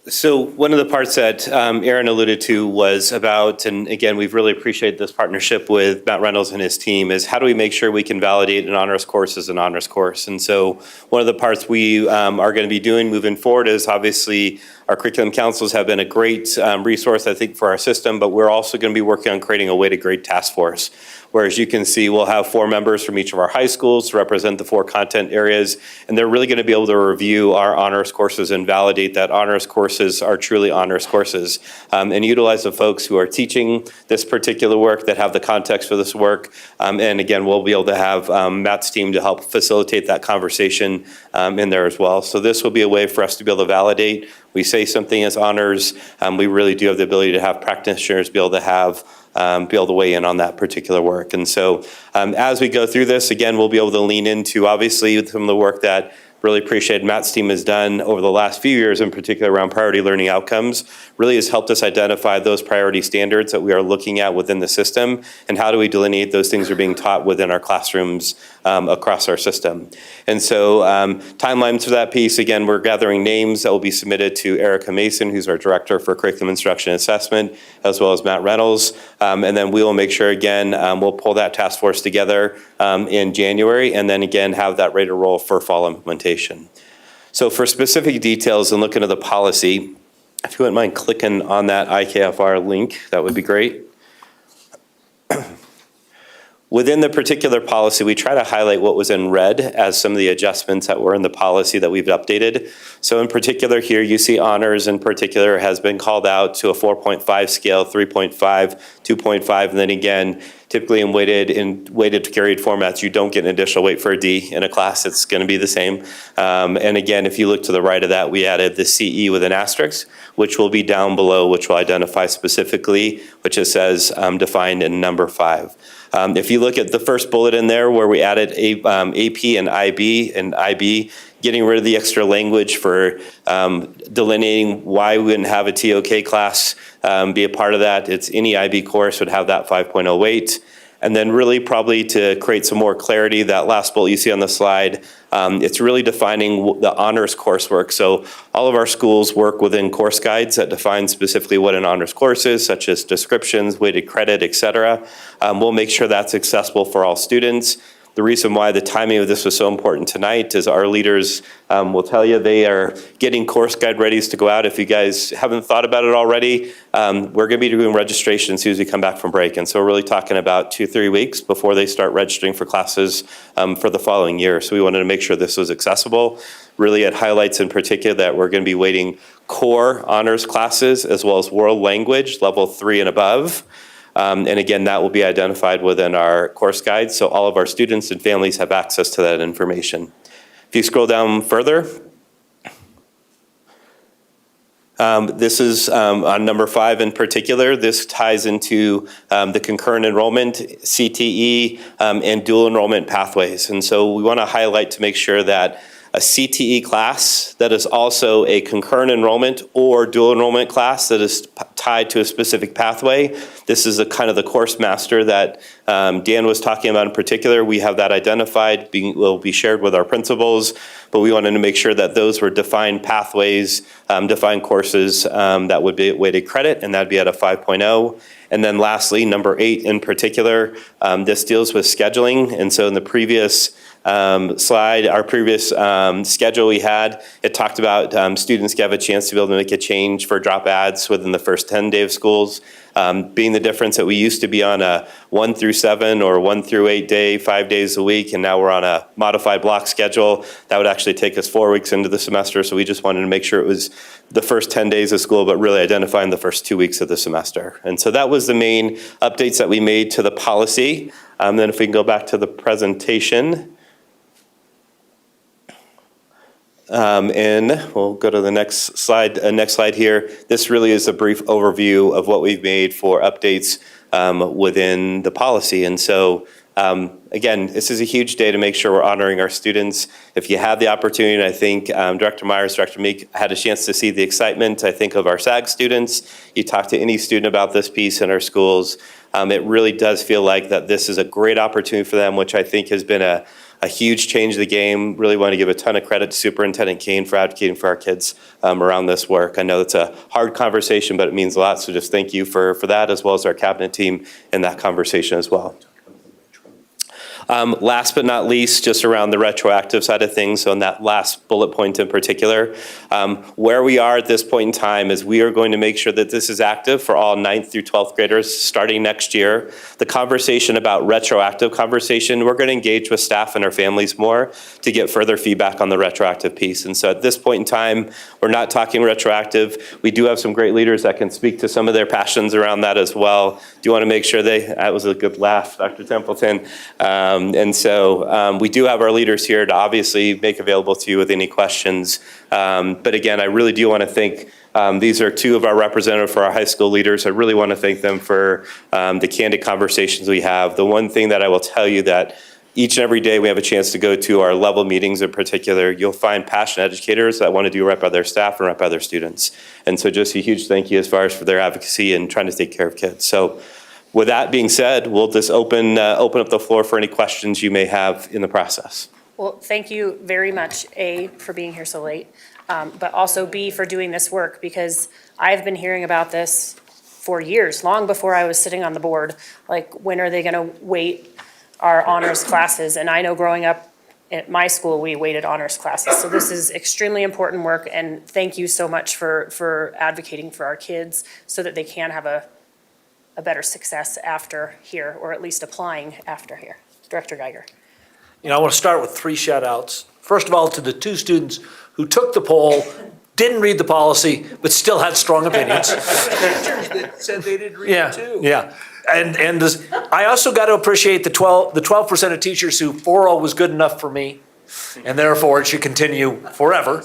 So one of the parts that Aaron alluded to was about, and again, we've really appreciated this partnership with Matt Reynolds and his team, is how do we make sure we can validate an honors course as an honors course? And so one of the parts we are going to be doing moving forward is obviously our curriculum councils have been a great resource, I think, for our system, but we're also going to be working on creating a weighted grade task force. Where, as you can see, we'll have 4 members from each of our high schools to represent the 4 content areas, and they're really going to be able to review our honors courses and validate that honors courses are truly honors courses, and utilize the folks who are teaching this particular work that have the context for this work. And again, we'll be able to have Matt's team to help facilitate that conversation in there as well. So this will be a way for us to be able to validate. We say something as honors, we really do have the ability to have practitioners be able to have be able to weigh in on that particular work. And so as we go through this, again, we'll be able to lean into, obviously, some of the work that really appreciate Matt's team has done over the last few years, in particular around priority learning outcomes, really has helped us identify those priority standards that we are looking at within the system, and how do we delineate those things are being taught within our classrooms across our system. And so timelines for that piece, again, we're gathering names that will be submitted to Erica Mason, who's our Director for Curriculum Instruction and Assessment, as well as Matt Reynolds. And then we will make sure, again, we'll pull that task force together in January, and then again, have that ready to roll for fall implementation. So for specific details and looking at the policy, if you wouldn't mind clicking on that IKFR link, that would be great. Within the particular policy, we try to highlight what was in red as some of the adjustments that were in the policy that we've updated. So in particular here, you see honors in particular has been called out to a 4.5 scale, 3.5, 2.5, and then again, typically in weighted carried formats, you don't get an additional weight for a D in a class. It's going to be the same. And again, if you look to the right of that, we added the CE with an asterisk, which will be down below, which will identify specifically, which it says defined in number 5. If you look at the first bullet in there where we added AP and IB, getting rid of the extra language for delineating why we wouldn't have a TOK class be a part of that. It's any IB course would have that 5.0 weight. And then really probably to create some more clarity, that last bullet you see on the slide, it's really defining the honors coursework. So all of our schools work within course guides that define specifically what an honors course is, such as descriptions, weighted credit, et cetera. We'll make sure that's accessible for all students. The reason why the timing of this was so important tonight is our leaders will tell you they are getting course guide readies to go out. If you guys haven't thought about it already, we're going to be doing registration as soon as we come back from break. And so we're really talking about 2-3 weeks before they start registering for classes for the following year. So we wanted to make sure this was accessible. Really, it highlights in particular that we're going to be weighting core honors classes as well as world language, level 3 and above. And again, that will be identified within our course guide, so all of our students and families have access to that information. If you scroll down further, this is on number 5 in particular. This ties into the concurrent enrollment, CTE, and dual enrollment pathways. And so we want to highlight to make sure that a CTE class that is also a concurrent enrollment or dual enrollment class that is tied to a specific pathway. This is a kind of the course master that Dan was talking about in particular. We have that identified, will be shared with our principals, but we wanted to make sure that those were defined pathways, defined courses that would be weighted credit, and that'd be at a 5.0. And then lastly, number 8 in particular, this deals with scheduling. And so in the previous slide, our previous schedule we had, it talked about students have a chance to be able to make a change for drop ads within the first 10 days of schools, being the difference that we used to be on a 1 through 7 or 1 through 8 day, 5 days a week, and now we're on a modified block schedule. That would actually take us 4 weeks into the semester, so we just wanted to make sure it was the first 10 days of school, but really identifying the first 2 weeks of the semester. And so that was the main updates that we made to the policy. Then if we can go back to the presentation. And we'll go to the next slide here. This really is a brief overview of what we've made for updates within the policy. And so, again, this is a huge day to make sure we're honoring our students. If you have the opportunity, I think Director Myers, Director Meek had a chance to see the excitement, I think, of our SAG students. You talk to any student about this piece in our schools. It really does feel like that this is a great opportunity for them, which I think has been a huge change of the game. Really want to give a ton of credit to Superintendent Kane for advocating for our kids around this work. I know it's a hard conversation, but it means a lot. So just thank you for that, as well as our cabinet team in that conversation as well. Last but not least, just around the retroactive side of things, so on that last bullet point in particular, where we are at this point in time is we are going to make sure that this is active for all 9th through 12th graders starting next year. The conversation about retroactive conversation, we're going to engage with staff and our families more to get further feedback on the retroactive piece. And so at this point in time, we're not talking retroactive. We do have some great leaders that can speak to some of their passions around that as well. Do you want to make sure that was a good laugh, Dr. Templeton. And so we do have our leaders here to obviously make available to you with any questions. But again, I really do want to thank These are two of our representatives for our high school leaders. I really want to thank them for the candid conversations we have. The one thing that I will tell you that each and every day we have a chance to go to our level meetings in particular, you'll find passionate educators that want to do right by their staff and right by their students. And so just a huge thank you as far as for their advocacy and trying to take care of kids. So with that being said, we'll just open up the floor for any questions you may have in the process. Well, thank you very much, A, for being here so late, but also B, for doing this work, because I've been hearing about this for years, long before I was sitting on the board. Like, when are they going to wait our honors classes? And I know growing up at my school, we waited honors classes. So this is extremely important work, and thank you so much for advocating for our kids so that they can have a better success after here, or at least applying after here. Director Geiger. You know, I want to start with 3 shout outs. First of all, to the 2 students who took the poll, didn't read the policy, but still had strong opinions. That said they didn't read it too. Yeah. And this, I also got to appreciate the 12% of teachers who 4.0 was good enough for me, and therefore it should continue forever.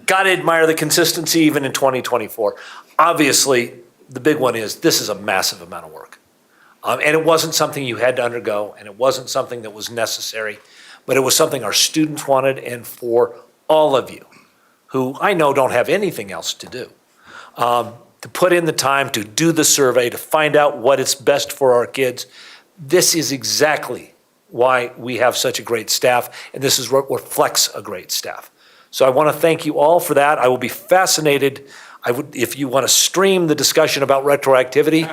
Got to admire the consistency even in 2024. Obviously, the big one is this is a massive amount of work. And it wasn't something you had to undergo, and it wasn't something that was necessary, but it was something our students wanted, and for all of you, who I know don't have anything else to do, to put in the time to do the survey, to find out what is best for our kids. This is exactly why we have such a great staff, and this is what reflects a great staff. So I want to thank you all for that. I will be fascinated. If you want to stream the discussion about retroactivity,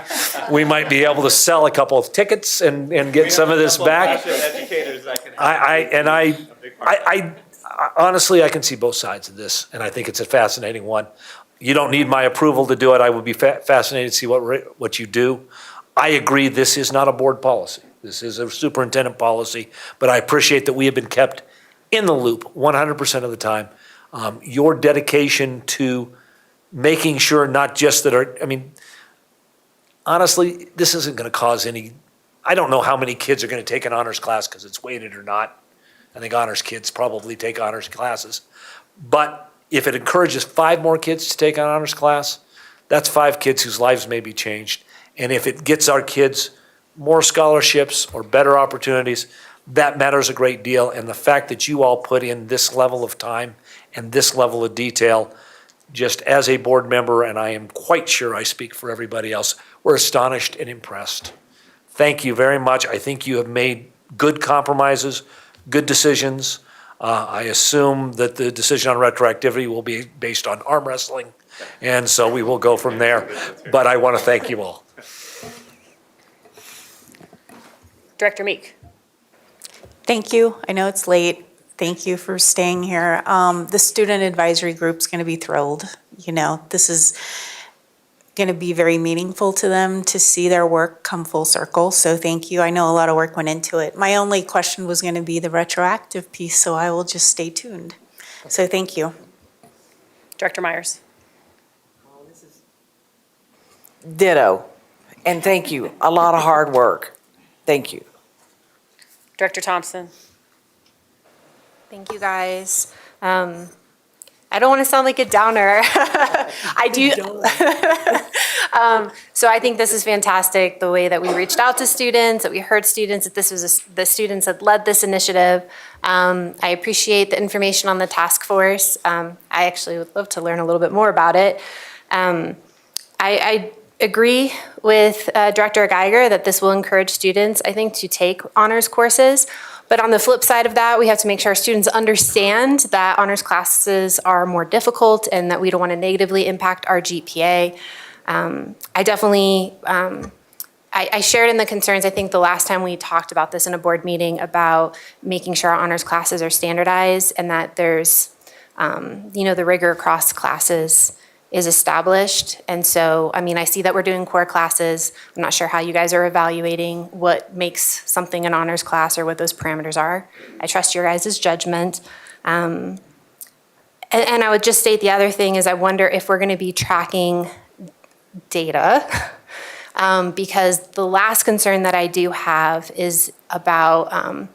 we might be able to sell a couple of tickets and get some of this back. Honestly, I can see both sides of this, and I think it's a fascinating one. You don't need my approval to do it. I would be fascinated to see what you do. I agree this is not a board policy. This is a superintendent policy, but I appreciate that we have been kept in the loop 100% of the time. Your dedication to making sure not just that honestly, this isn't going to cause any, I don't know how many kids are going to take an honors class because it's weighted or not. I think honors kids probably take honors classes. But if it encourages 5 more kids to take an honors class, that's 5 kids whose lives may be changed. And if it gets our kids more scholarships or better opportunities, that matters a great deal. And the fact that you all put in this level of time and this level of detail, just as a board member, and I am quite sure I speak for everybody else, we're astonished and impressed. Thank you very much. I think you have made good compromises, good decisions. I assume that the decision on retroactivity will be based on arm wrestling, and so we will go from there. But I want to thank you all. Director Meek. Thank you. I know it's late. Thank you for staying here. The student advisory group's going to be thrilled. You know, this is going to be very meaningful to them to see their work come full circle. So thank you. I know a lot of work went into it. My only question was going to be the retroactive piece, so I will just stay tuned. So thank you. Director Myers. Ditto. And thank you. A lot of hard work. Thank you. Director Thompson. Thank you, guys. I don't want to sound like a downer. I do. So I think this is fantastic, the way that we reached out to students, that we heard students, that this was the students that led this initiative. I appreciate the information on the task force. I actually would love to learn a little bit more about it. I agree with Director Geiger that this will encourage students, I think, to take honors courses. But on the flip side of that, we have to make sure our students understand that honors classes are more difficult and that we don't want to negatively impact our GPA. I definitely, I shared in the concerns, I think the last time we talked about this in a board meeting, about making sure our honors classes are standardized and that there's, the rigor across classes is established. And so, I see that we're doing core classes. I'm not sure how you guys are evaluating what makes something an honors class or what those parameters are. I trust your guys' judgment. And I would just state the other thing is I wonder if we're gonna be tracking data, because the last concern that I do have is about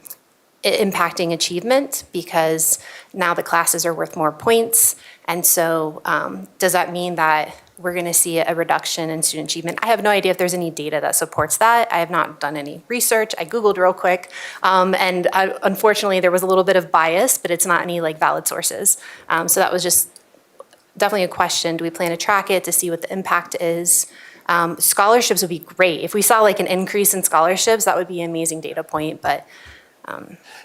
impacting achievement because now the classes are worth more points. And so does that mean that we're going to see a reduction in student achievement? I have no idea if there's any data that supports that. I have not done any research. I Googled real quick. Unfortunately, there was a little bit of bias, but it's not any like valid sources. So that was just definitely a question. Do we plan to track it to see what the impact is? Scholarships would be great. If we saw like an increase in scholarships, that would be an amazing data point, but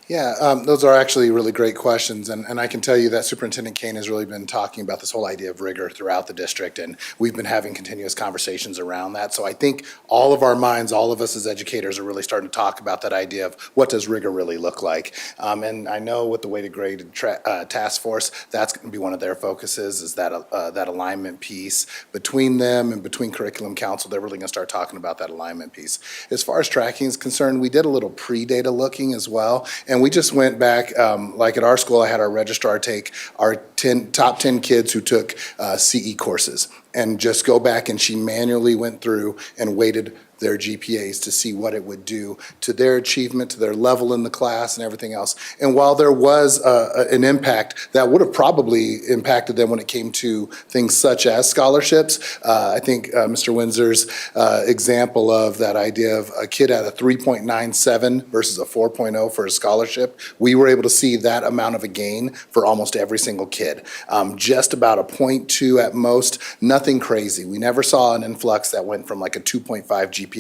those are actually really great questions, and I can tell you that Superintendent Kane has really been talking about this whole idea of rigor throughout the district, and we've been having continuous conversations around that. So I think all of our minds, all of us as educators are really starting to talk about that idea of what does rigor really look like. And I know with the weighted grade task force, that's going to be one of their focuses, is that alignment piece between them and between curriculum council. They're really going to start talking about that alignment piece. As far as tracking is concerned, we did a little pre-data looking as well, and we just went back, like at our school, I had our registrar take our top 10 kids who took CE courses and just go back, and she manually went through and weighted their GPAs to see what it would do to their achievement, to their level in the class and everything else. And while there was an impact, that would have probably impacted them when it came to things such as scholarships. I think Mr. Windsor's example of that idea of a kid at a 3.97 versus a 4.0 for a scholarship, we were able to see that amount of a gain for almost every single kid. Just about a 0.2 at most, nothing crazy. We never saw an influx that went from like a 2.5 GPA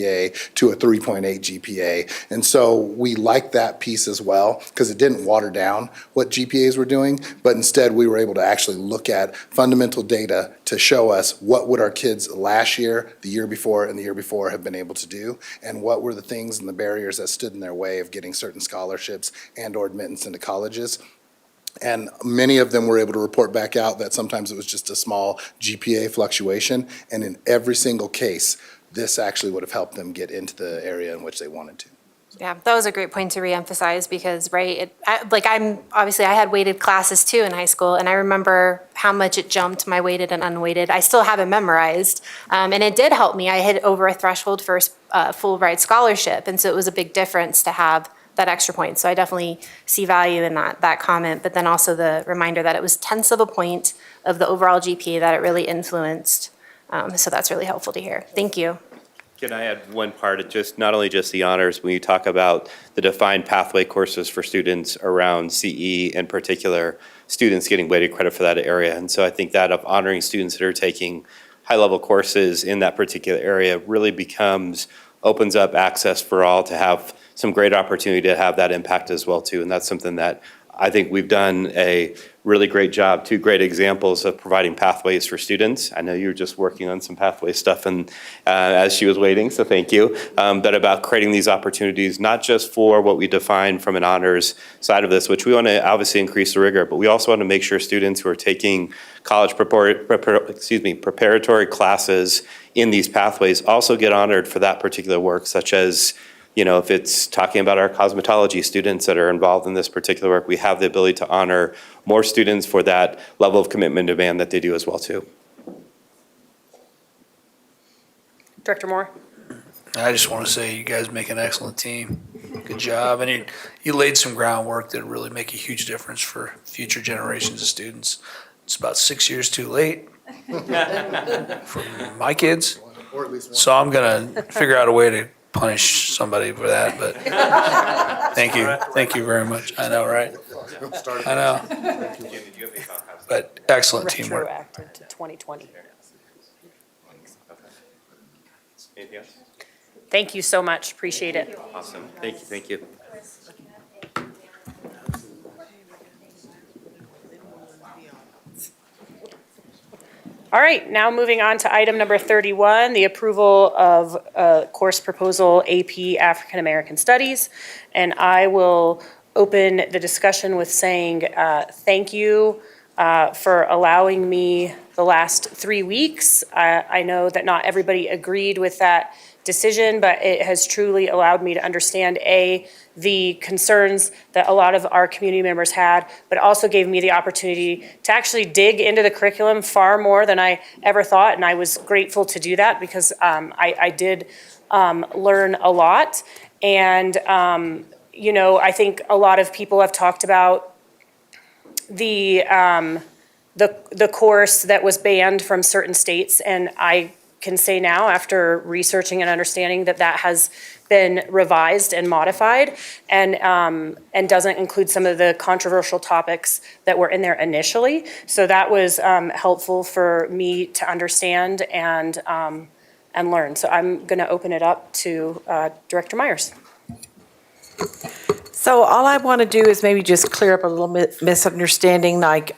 to a 3.8 GPA. And so we like that piece as well, because it didn't water down what GPAs were doing, but instead we were able to actually look at fundamental data to show us what would our kids last year, the year before, and the year before have been able to do, and what were the things and the barriers that stood in their way of getting certain scholarships and or admittance into colleges. And many of them were able to report back out that sometimes it was just a small GPA fluctuation, and in every single case, this actually would have helped them get into the area in which they wanted to. yeah, that was a great point to reemphasize because, right, I had weighted classes too in high school, and I remember how much it jumped my weighted and unweighted. I still have it memorized, and it did help me. I hit over a threshold for a full ride scholarship, and so it was a big difference to have that extra point. So I definitely see value in that comment, but then also the reminder that it was tenths of a point of the overall GPA that it really influenced. So that's really helpful to hear. Thank you. Can I add one part? Just not only just the honors, when you talk about the defined pathway courses for students around CE, in particular, students getting weighted credit for that area. And so I think that of honoring students that are taking high-level courses in that particular area really opens up access for all to have some great opportunity to have that impact as well too. And that's something that I think we've done a really great job, 2 great examples of providing pathways for students. I know you were just working on some pathway stuff and as she was waiting, so thank you. But about creating these opportunities, not just for what we define from an honors side of this, which we want to obviously increase the rigor, but we also want to make sure students who are taking college preparatory classes in these pathways also get honored for that particular work, such as, you know, if it's talking about our cosmetology students that are involved in this particular work, we have the ability to honor more students for that level of commitment and demand that they do as well too. Director Moore? I just want to say you guys make an excellent team. Good job. And you laid some groundwork that really make a huge difference for future generations of students. It's about 6 years too late for my kids. So I'm going to figure out a way to punish somebody for that, but thank you. Thank you very much. I know, right? I know. But excellent teamwork. Retroactive to 2020. Anything else? Thank you so much. Appreciate it. Awesome. Thank you. Thank you. All right, now moving on to item number 31, the approval of course proposal AP African American Studies. And I will open the discussion with saying thank you for allowing me the last 3 weeks. I know that not everybody agreed with that decision, but it has truly allowed me to understand, the concerns that a lot of our community members had, but also gave me the opportunity to actually dig into the curriculum far more than I ever thought, and I was grateful to do that because I did learn a lot. And you know, I think a lot of people have talked about the course that was banned from certain states, and I can say now, after researching and understanding, that that has been revised and modified, and doesn't include some of the controversial topics that were in there initially. So that was helpful for me to understand and learn. So I'm going to open it up to Director Myers. So all I want to do is maybe just clear up a little misunderstanding like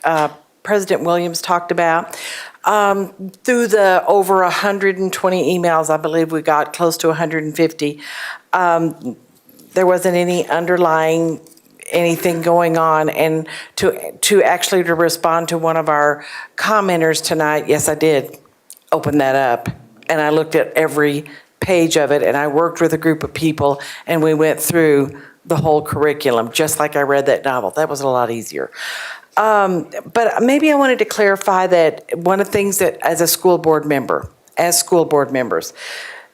President Williams talked about. Through the over 120 emails, I believe we got close to 150, there wasn't any underlying anything going on. And to actually to respond to one of our commenters tonight, yes, I did open that up. And I looked at every page of it, and I worked with a group of people, and we went through the whole curriculum, just like I read that novel. That was a lot easier. But maybe I wanted to clarify that one of the things that as school board members,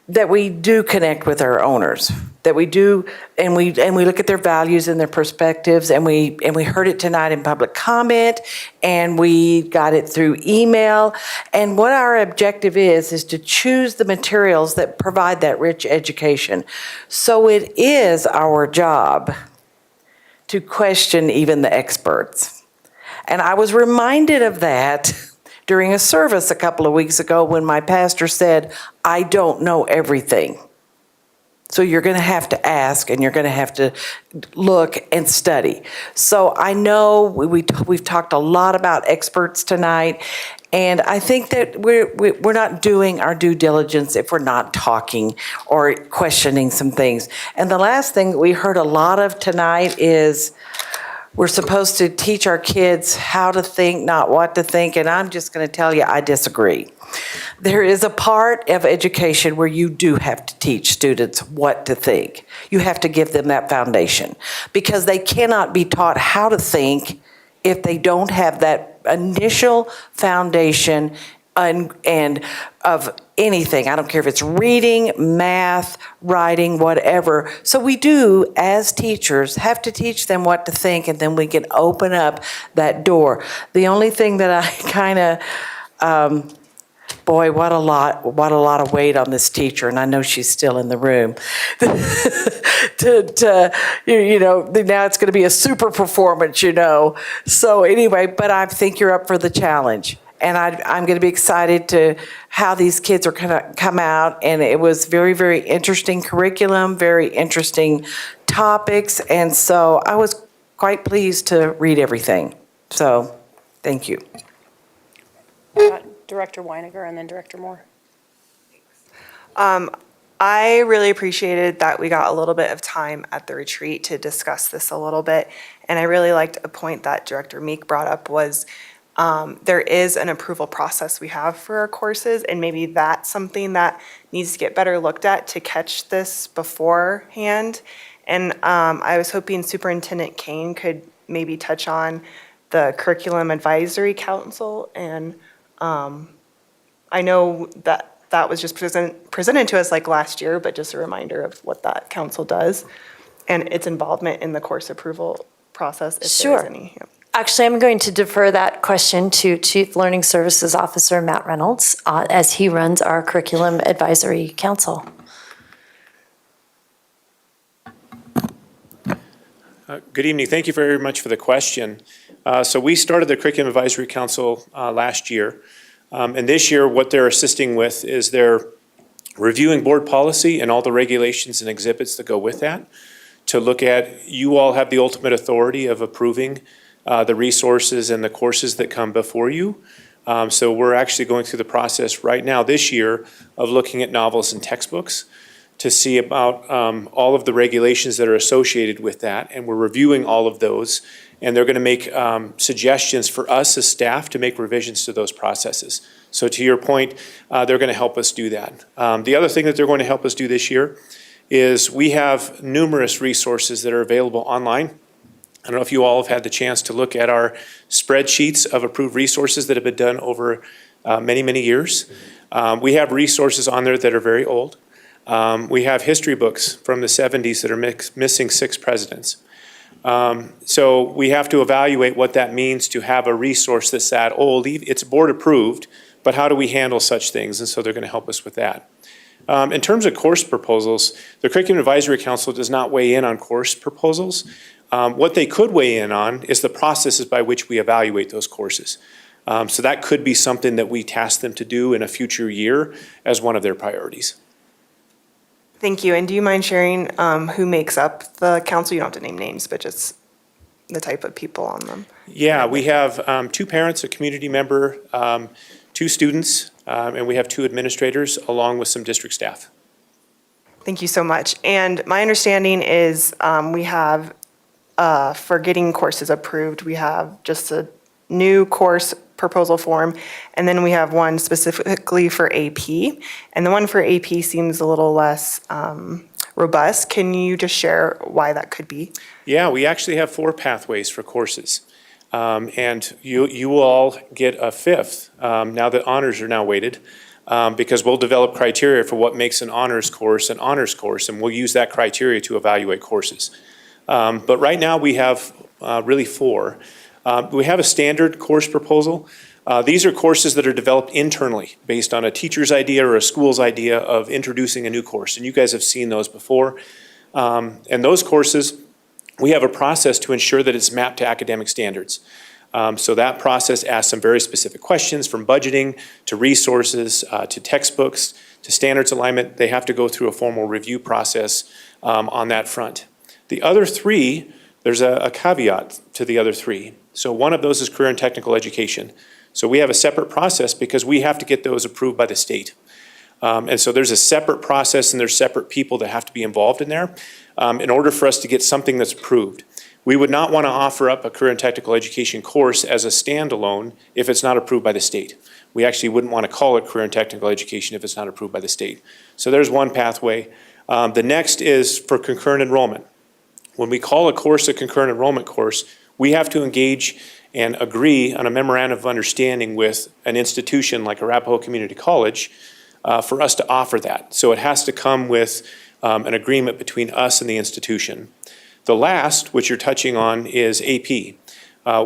that we do connect with our owners, that we do, and we look at their values and their perspectives, and we heard it tonight in public comment, and we got it through email. And what our objective is to choose the materials that provide that rich education. So it is our job to question even the experts. And I was reminded of that during a service a couple of weeks ago when my pastor said, I don't know everything. So you're going to have to ask, and you're going to have to look and study. So I know we've talked a lot about experts tonight, and I think that we're not doing our due diligence if we're not talking or questioning some things. And the last thing that we heard a lot of tonight is we're supposed to teach our kids how to think, not what to think, and I'm just going to tell you, I disagree. There is a part of education where you do have to teach students what to think. You have to give them that foundation, because they cannot be taught how to think if they don't have that initial foundation and of anything. I don't care if it's reading, math, writing, whatever. So we do, as teachers, have to teach them what to think, and then we can open up that door. The only thing that I kind of, boy, what a lot of weight on this teacher, and I know she's still in the room. You know, now it's going to be a super performance, you know. So anyway, but I think you're up for the challenge. And I'm going to be excited to how these kids are going to come out. And it was very, very interesting curriculum, very interesting topics. And so I was quite pleased to read everything. So thank you. Director Weiniger and then Director Moore. I really appreciated that we got a little bit of time at the retreat to discuss this a little bit. And I really liked a point that Director Meek brought up was there is an approval process we have for our courses, and maybe that's something that needs to get better looked at to catch this beforehand. And I was hoping Superintendent Kane could maybe touch on the Curriculum Advisory Council. And I know that was just presented to us like last year, but just a reminder of what that council does and its involvement in the course approval process, if there's any. Yep. Actually, I'm going to defer that question to Chief Learning Services Officer Matt Reynolds as he runs our Curriculum Advisory Council. Good evening. Thank you very much for the question. So we started the Curriculum Advisory Council last year. And this year, what they're assisting with is they're reviewing board policy and all the regulations and exhibits that go with that to look at, you all have the ultimate authority of approving the resources and the courses that come before you. So we're actually going through the process right now this year of looking at novels and textbooks to see about all of the regulations that are associated with that. And we're reviewing all of those. And they're going to make suggestions for us as staff to make revisions to those processes. So to your point, they're going to help us do that. The other thing that they're going to help us do this year is we have numerous resources that are available online. I don't know if you all have had the chance to look at our spreadsheets of approved resources that have been done over many, many years. We have resources on there that are very old. We have history books from the 70s that are missing 6 presidents. So we have to evaluate what that means to have a resource that's that old. It's board approved, but how do we handle such things? And so they're going to help us with that. In terms of course proposals, the Curriculum Advisory Council does not weigh in on course proposals. What they could weigh in on is the processes by which we evaluate those courses. So that could be something that we task them to do in a future year as one of their priorities. Thank you. And do you mind sharing who makes up the council? You don't have to name names, but just the type of people on them. Yeah, we have 2 parents, a community member, 2 students, and we have 2 administrators along with some district staff. Thank you so much. And my understanding is we have, for getting courses approved, we have just a new course proposal form, and then we have one specifically for AP. And the one for AP seems a little less robust. Can you just share why that could be? Yeah, we actually have 4 pathways for courses. And you will all get a 5th, now that honors are now weighted, because we'll develop criteria for what makes an honors course, and we'll use that criteria to evaluate courses. But right now we have really 4. We have a standard course proposal. These are courses that are developed internally based on a teacher's idea or a school's idea of introducing a new course, and you guys have seen those before. And those courses, we have a process to ensure that it's mapped to academic standards. So that process asks some very specific questions, from budgeting to resources to textbooks to standards alignment. They have to go through a formal review process on that front. The other 3, there's a caveat to the other 3. So one of those is career and technical education. So we have a separate process because we have to get those approved by the state. And so there's a separate process and there's separate people that have to be involved in there in order for us to get something that's approved. We would not want to offer up a career and technical education course as a standalone if it's not approved by the state. We actually wouldn't want to call it career and technical education if it's not approved by the state. So there's one pathway. The next is for concurrent enrollment. When we call a course a concurrent enrollment course, we have to engage and agree on a memorandum of understanding with an institution like Arapahoe Community College for us to offer that. So it has to come with an agreement between us and the institution. The last, which you're touching on, is AP.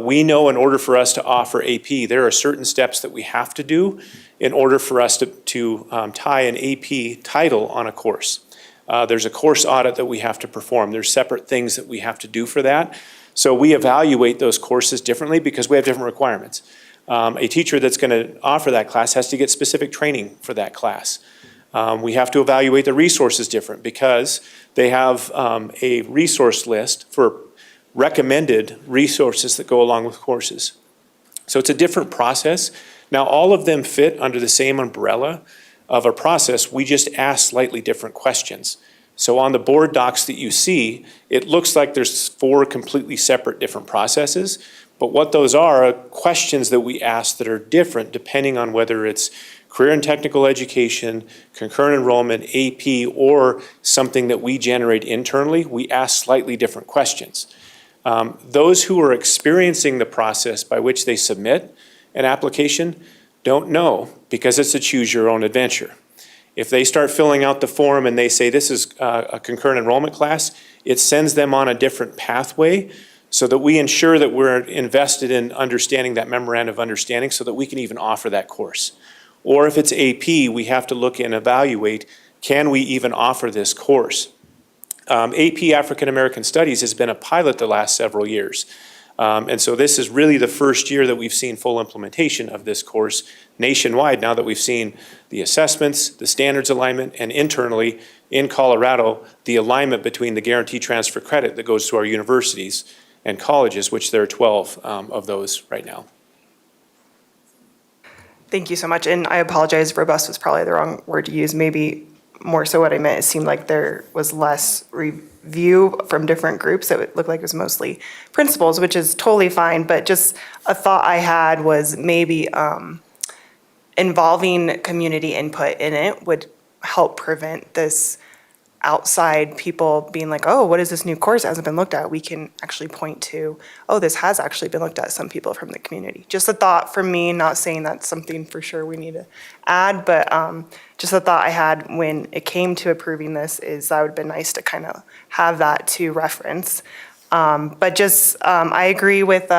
We know in order for us to offer AP, there are certain steps that we have to do in order for us to tie an AP title on a course. There's a course audit that we have to perform. There's separate things that we have to do for that. So we evaluate those courses differently because we have different requirements. A teacher that's going to offer that class has to get specific training for that class. We have to evaluate the resources different because they have a resource list for recommended resources that go along with courses. So it's a different process. Now, all of them fit under the same umbrella of a process. We just ask slightly different questions. So on the board docs that you see, it looks like there's 4 completely separate different processes, but what those are questions that we ask that are different depending on whether it's career and technical education, concurrent enrollment, AP, or something that we generate internally. We ask slightly different questions. Those who are experiencing the process by which they submit an application don't know because it's a choose your own adventure. If they start filling out the form and they say this is a concurrent enrollment class, it sends them on a different pathway so that we ensure that we're invested in understanding that memorandum of understanding so that we can even offer that course. Or if it's AP, we have to look and evaluate, can we even offer this course? AP African American Studies has been a pilot the last several years. And so this is really the first year that we've seen full implementation of this course nationwide, now that we've seen the assessments, the standards alignment, and internally in Colorado, the alignment between the guaranteed transfer credit that goes to our universities and colleges, which there are 12 of those right now. Thank you so much. And I apologize, robust was probably the wrong word to use. Maybe more so what I meant, it seemed like there was less review from different groups. It looked like it was mostly principals, which is totally fine. But just a thought I had was maybe involving community input in it would help prevent this outside people being like, oh, what is this new course that hasn't been looked at? We can actually point to, oh, this has actually been looked at, some people from the community. Just a thought from me, not saying that's something for sure we need to add, but just a thought I had when it came to approving this is that would have been nice to kind of have that to reference. But just, I agree with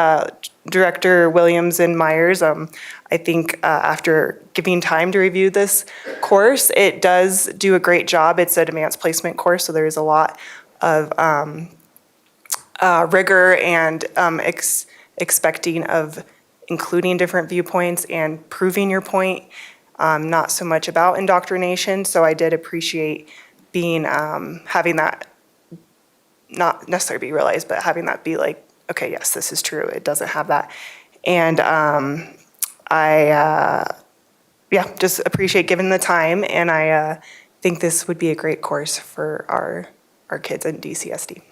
Director Williams and Myers. I think after giving time to review this course, it does do a great job. It's an advanced placement course, so there is a lot of rigor and expecting of including different viewpoints and proving your point, not so much about indoctrination. So I did appreciate being, having that not necessarily be realized, but having that be like, okay, yes, this is true. It doesn't have that. And yeah, just appreciate giving the time. And I think this would be a great course for our kids in DCSD.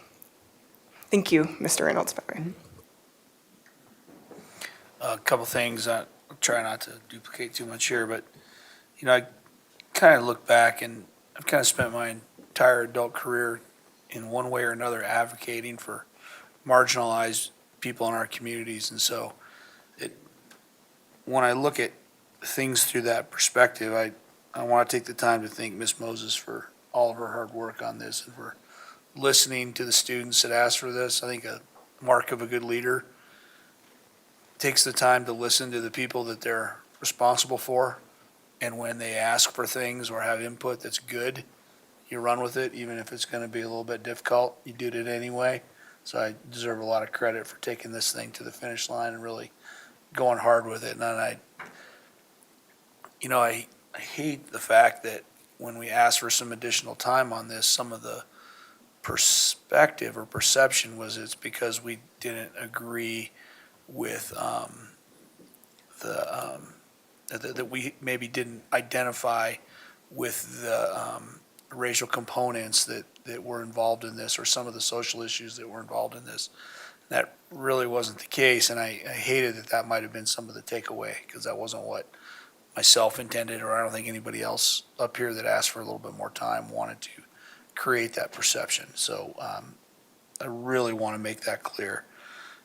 Thank you, Mr. Reynolds. A couple things. I'll try not to duplicate too much here, but, you know, I kind of look back and I've kind of spent my entire adult career in one way or another advocating for marginalized people in our communities. And so when I look at things through that perspective, I want to take the time to thank Ms. Moses for all of her hard work on this and for listening to the students that asked for this. I think a mark of a good leader takes the time to listen to the people that they're responsible for. And when they ask for things or have input that's good, you run with it, even if it's going to be a little bit difficult. You do it anyway. So I deserve a lot of credit for taking this thing to the finish line and really going hard with it. And I hate the fact that when we asked for some additional time on this, some of the perspective or perception was it's because we didn't agree with that we maybe didn't identify with the racial components that were involved in this or some of the social issues that were involved in this. That really wasn't the case, and I hated that might have been some of the takeaway because that wasn't what myself intended, or I don't think anybody else up here that asked for a little bit more time wanted to create that perception. So I really want to make that clear.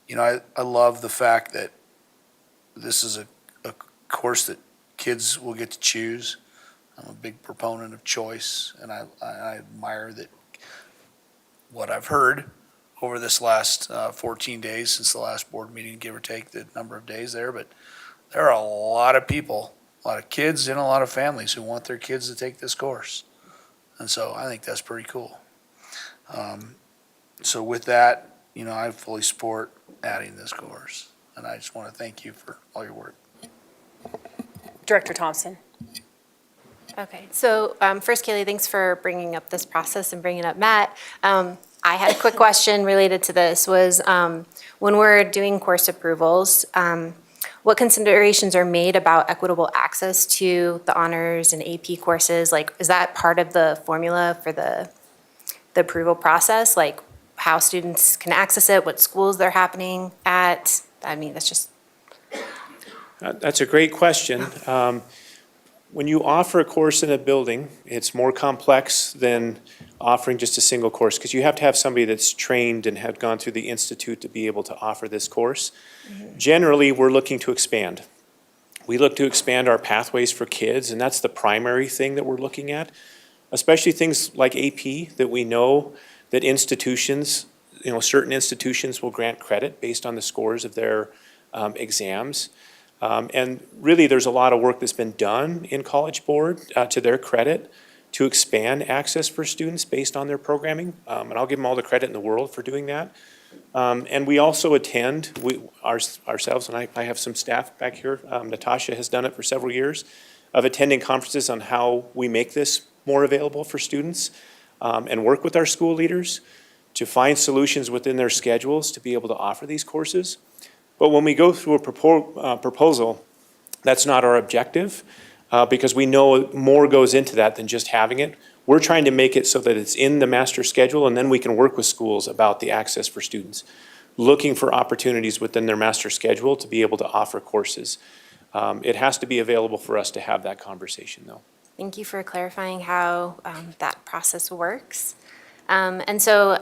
You know, I love the fact that this is a course that kids will get to choose. I'm a big proponent of choice, and I admire that what I've heard over this last 14 days since the last board meeting, give or take the number of days there, but there are a lot of people, a lot of kids and a lot of families who want their kids to take this course. And so I think that's pretty cool. So with that, you know, I fully support adding this course, and I just want to thank you for all your work. Director Thompson. Okay, so first, Kaylee, thanks for bringing up this process and bringing up Matt. I had a quick question related to this was when we're doing course approvals, what considerations are made about equitable access to the honors and AP courses? Like, is that part of the formula for the approval process? Like how students can access it, what schools they're happening at? I mean, that's just. That's a great question. When you offer a course in a building, it's more complex than offering just a single course because you have to have somebody that's trained and had gone through the institute to be able to offer this course. Mm-hmm. Generally, we're looking to expand. We look to expand our pathways for kids, and that's the primary thing that we're looking at, especially things like AP that we know that institutions, you know, certain institutions will grant credit based on the scores of their exams. And really, there's a lot of work that's been done in College Board to their credit to expand access for students based on their programming. And I'll give them all the credit in the world for doing that. And we also attend, ourselves, and I have some staff back here, Natasha has done it for several years, of attending conferences on how we make this more available for students and work with our school leaders to find solutions within their schedules to be able to offer these courses. But when we go through a proposal, that's not our objective because we know more goes into that than just having it. We're trying to make it so that it's in the master schedule, and then we can work with schools about the access for students, looking for opportunities within their master schedule to be able to offer courses. It has to be available for us to have that conversation, though. Thank you for clarifying how that process works. And so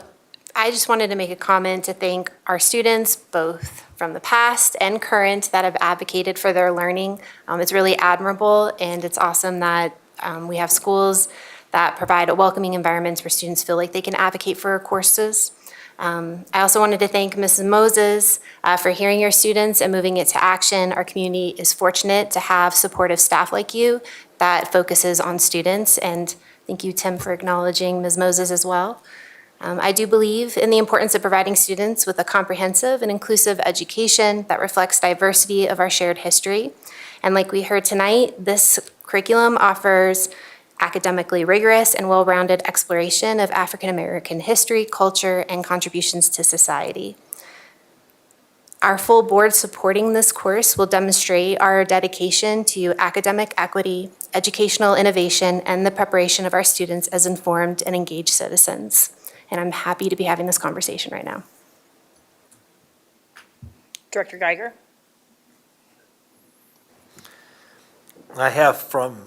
I just wanted to make a comment to thank our students, both from the past and current, that have advocated for their learning. It's really admirable, and it's awesome that we have schools that provide a welcoming environment where students feel like they can advocate for courses. I also wanted to thank Mrs. Moses for hearing your students and moving it to action. Our community is fortunate to have supportive staff like you that focuses on students, and thank you, Tim, for acknowledging Ms. Moses as well. I do believe in the importance of providing students with a comprehensive and inclusive education that reflects diversity of our shared history. And like we heard tonight, this curriculum offers academically rigorous and well-rounded exploration of African American history, culture, and contributions to society. Our full board supporting this course will demonstrate our dedication to academic equity, educational innovation, and the preparation of our students as informed and engaged citizens. And I'm happy to be having this conversation right now. Director Geiger? I have, from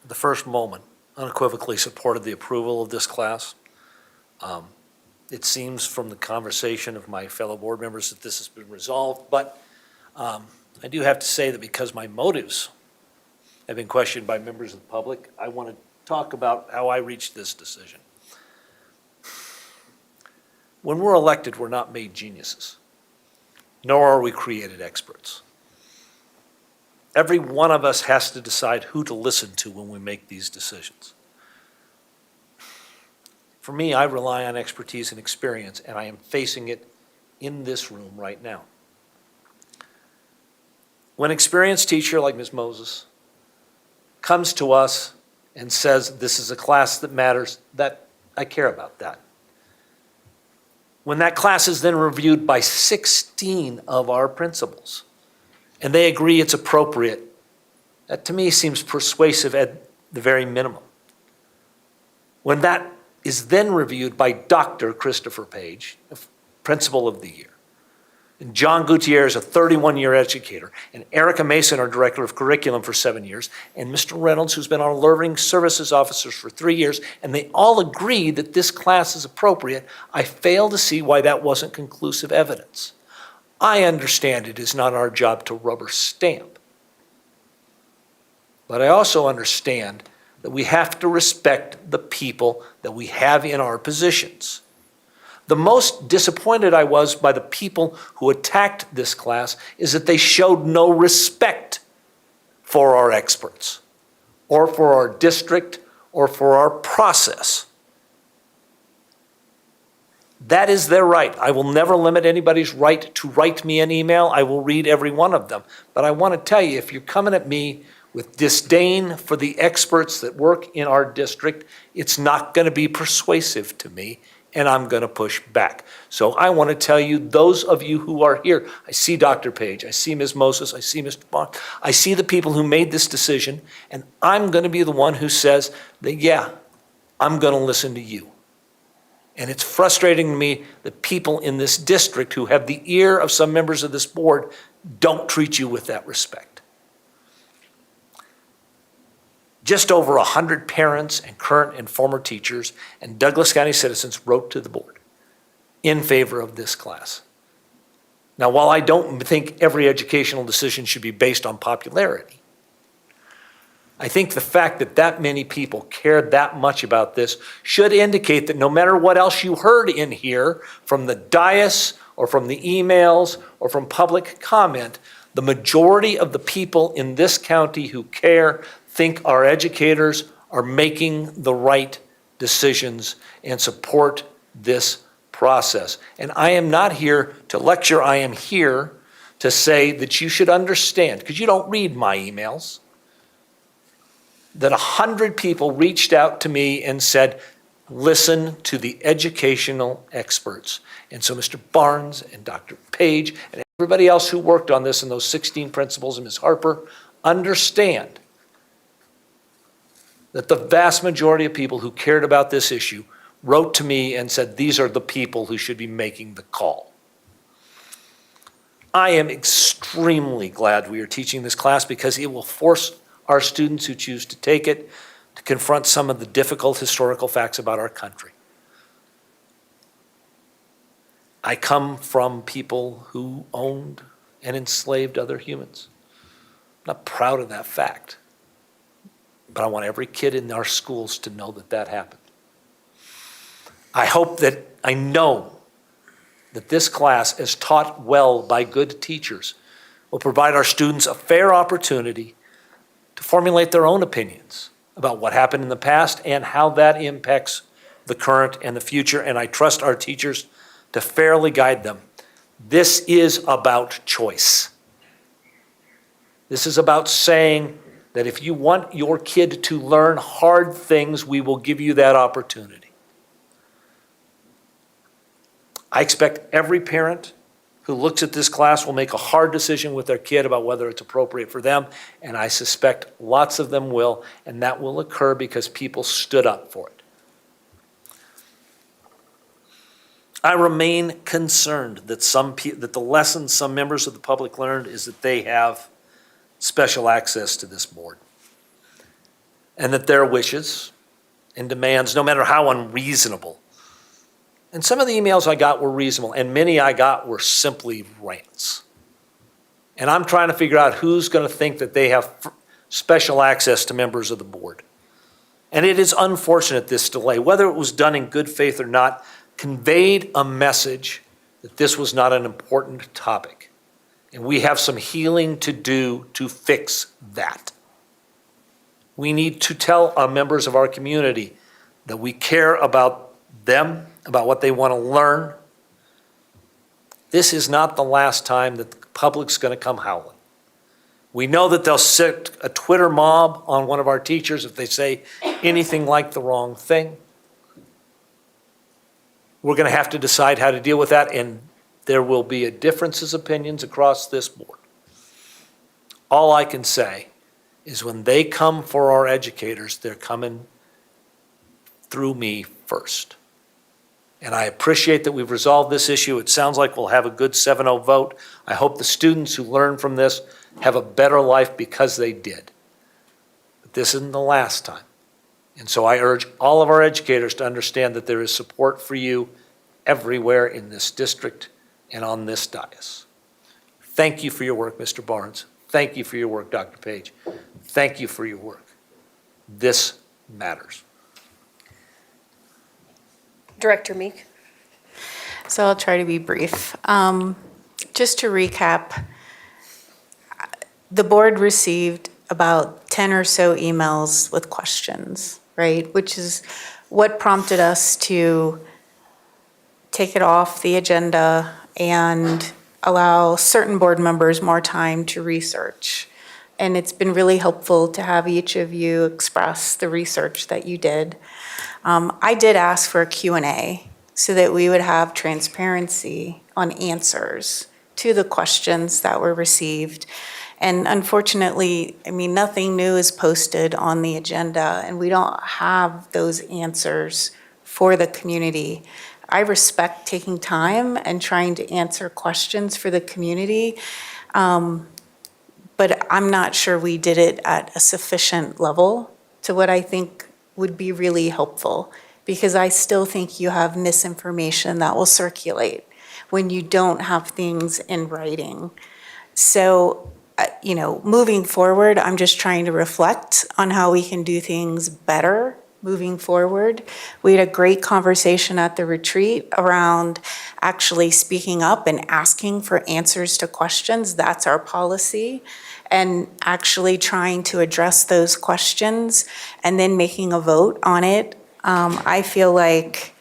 the first moment, unequivocally supported the approval of this class. It seems from the conversation of my fellow board members that this has been resolved, but I do have to say that because my motives have been questioned by members of the public, I want to talk about how I reached this decision. When we're elected, we're not made geniuses, nor are we created experts. Every one of us has to decide who to listen to when we make these decisions. For me, I rely on expertise and experience, and I am facing it in this room right now. When an experienced teacher like Ms. Moses comes to us and says, this is a class that matters, that I care about that. When that class is then reviewed by 16 of our principals, and they agree it's appropriate, that to me seems persuasive at the very minimum. When that is then reviewed by Dr. Christopher Page, Principal of the Year, and John Gutierrez, a 31-year educator, and Erica Mason, our Director of Curriculum for 7 years, and Mr. Reynolds, who's been our Learning Services Officer for 3 years, and they all agree that this class is appropriate, I fail to see why that wasn't conclusive evidence. I understand it is not our job to rubber stamp, but I also understand that we have to respect the people that we have in our positions. The most disappointed I was by the people who attacked this class is that they showed no respect for our experts, or for our district, or for our process. That is their right. I will never limit anybody's right to write me an email. I will read every one of them. But I want to tell you, if you're coming at me with disdain for the experts that work in our district, it's not going to be persuasive to me, and I'm going to push back. So I want to tell you, those of you who are here, I see Dr. Page, I see Ms. Moses, I see Mr. Bond, I see the people who made this decision, and I'm going to be the one who says that, yeah, I'm going to listen to you. And it's frustrating to me that people in this district who have the ear of some members of this board don't treat you with that respect. Just over 100 parents and current and former teachers and Douglas County citizens wrote to the board in favor of this class. Now, while I don't think every educational decision should be based on popularity, I think the fact that that many people cared that much about this should indicate that no matter what else you heard in here from the dais or from the emails or from public comment, the majority of the people in this county who care think our educators are making the right decisions and support this process. And I am not here to lecture, I am here to say that you should understand, because you don't read my emails, that 100 people reached out to me and said, listen to the educational experts. And so Mr. Barnes and Dr. Page and everybody else who worked on this and those 16 principals and Ms. Harper understand that the vast majority of people who cared about this issue wrote to me and said, these are the people who should be making the call. I am extremely glad we are teaching this class because it will force our students who choose to take it to confront some of the difficult historical facts about our country. I come from people who owned and enslaved other humans. I'm not proud of that fact, but I want every kid in our schools to know that that happened. I know that this class, as taught well by good teachers, will provide our students a fair opportunity to formulate their own opinions about what happened in the past and how that impacts the current and the future, and I trust our teachers to fairly guide them. This is about choice. This is about saying that if you want your kid to learn hard things, we will give you that opportunity. I expect every parent who looks at this class will make a hard decision with their kid about whether it's appropriate for them, and I suspect lots of them will, and that will occur because people stood up for it. I remain concerned that that the lesson some members of the public learned is that they have special access to this board, and that their wishes and demands, no matter how unreasonable, and some of the emails I got were reasonable, and many I got were simply rants. And I'm trying to figure out who's going to think that they have special access to members of the board. And it is unfortunate, this delay, whether it was done in good faith or not, conveyed a message that this was not an important topic. And we have some healing to do to fix that. We need to tell our members of our community that we care about them, about what they want to learn. This is not the last time that the public's going to come howling. We know that they'll set a Twitter mob on one of our teachers if they say anything like the wrong thing. We're going to have to decide how to deal with that, and there will be differences of opinions across this board. All I can say is when they come for our educators, they're coming through me first. And I appreciate that we've resolved this issue. It sounds like we'll have a good 7-0 vote. I hope the students who learn from this have a better life because they did. But this isn't the last time. And so I urge all of our educators to understand that there is support for you everywhere in this district and on this dais. Thank you for your work, Mr. Barnes. Thank you for your work, Dr. Page. Thank you for your work. This matters. Director Meek. So I'll try to be brief. Just to recap, the board received about 10 or so emails with questions, right? Which is what prompted us to take it off the agenda and allow certain board members more time to research. And it's been really helpful to have each of you express the research that you did. I did ask for a Q&A so that we would have transparency on answers to the questions that were received. And unfortunately, nothing new is posted on the agenda, and we don't have those answers for the community. I respect taking time and trying to answer questions for the community, but I'm not sure we did it at a sufficient level to what I think would be really helpful, because I still think you have misinformation that will circulate when you don't have things in writing. So, moving forward, I'm just trying to reflect on how we can do things better moving forward. We had a great conversation at the retreat around actually speaking up and asking for answers to questions. That's our policy. And actually trying to address those questions and then making a vote on it. I feel like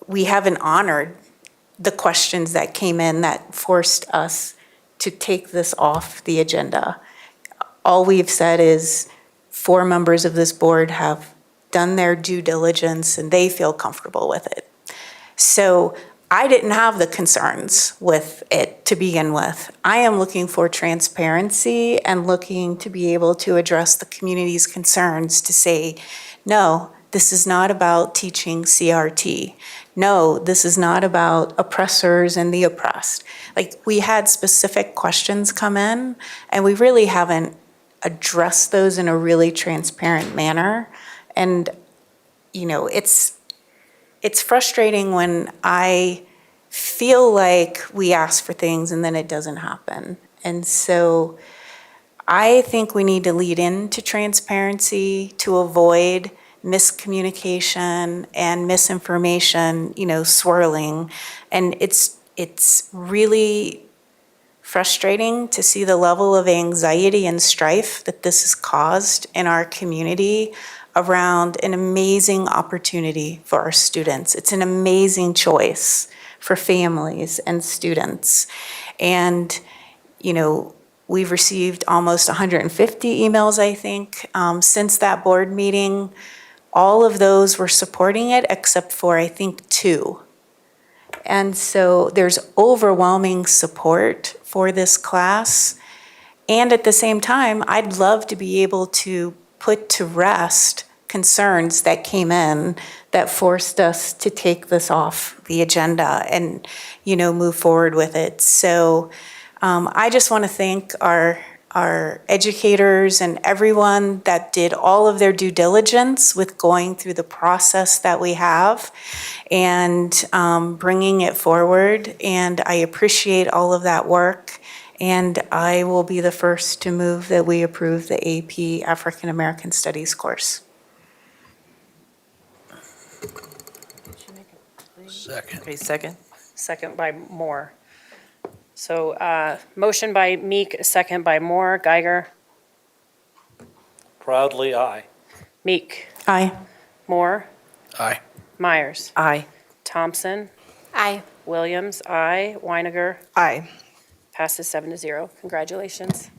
we haven't honored the questions that came in that forced us to take this off the agenda. All we've said is 4 members of this board have done their due diligence and they feel comfortable with it. So I didn't have the concerns with it to begin with. I am looking for transparency and looking to be able to address the community's concerns to say, no, this is not about teaching CRT. No, this is not about oppressors and the oppressed. Like, we had specific questions come in, and we really haven't address those in a really transparent manner. And, it's frustrating when I feel like we ask for things and then it doesn't happen. And so I think we need to lead into transparency to avoid miscommunication and misinformation, swirling. And it's really frustrating to see the level of anxiety and strife that this has caused in our community around an amazing opportunity for our students. It's an amazing choice for families and students. And, we've received almost 150 emails, I think, since that board meeting. All of those were supporting it except for, I think, 2. And so there's overwhelming support for this class. And at the same time, I'd love to be able to put to rest concerns that came in that forced us to take this off the agenda and, move forward with it. So I just want to thank our educators and everyone that did all of their due diligence with going through the process that we have and bringing it forward. And I appreciate all of that work. And I will be the first to move that we approve the AP African American Studies course. Second. Okay, second. Second by Moore. So motion by Meek, second by Moore. Geiger? Proudly, aye. Meek? Aye. Moore? Aye. Myers? Aye. Thompson? Aye. Williams? Aye. Weiniger? Aye. Passes 7-0. Congratulations.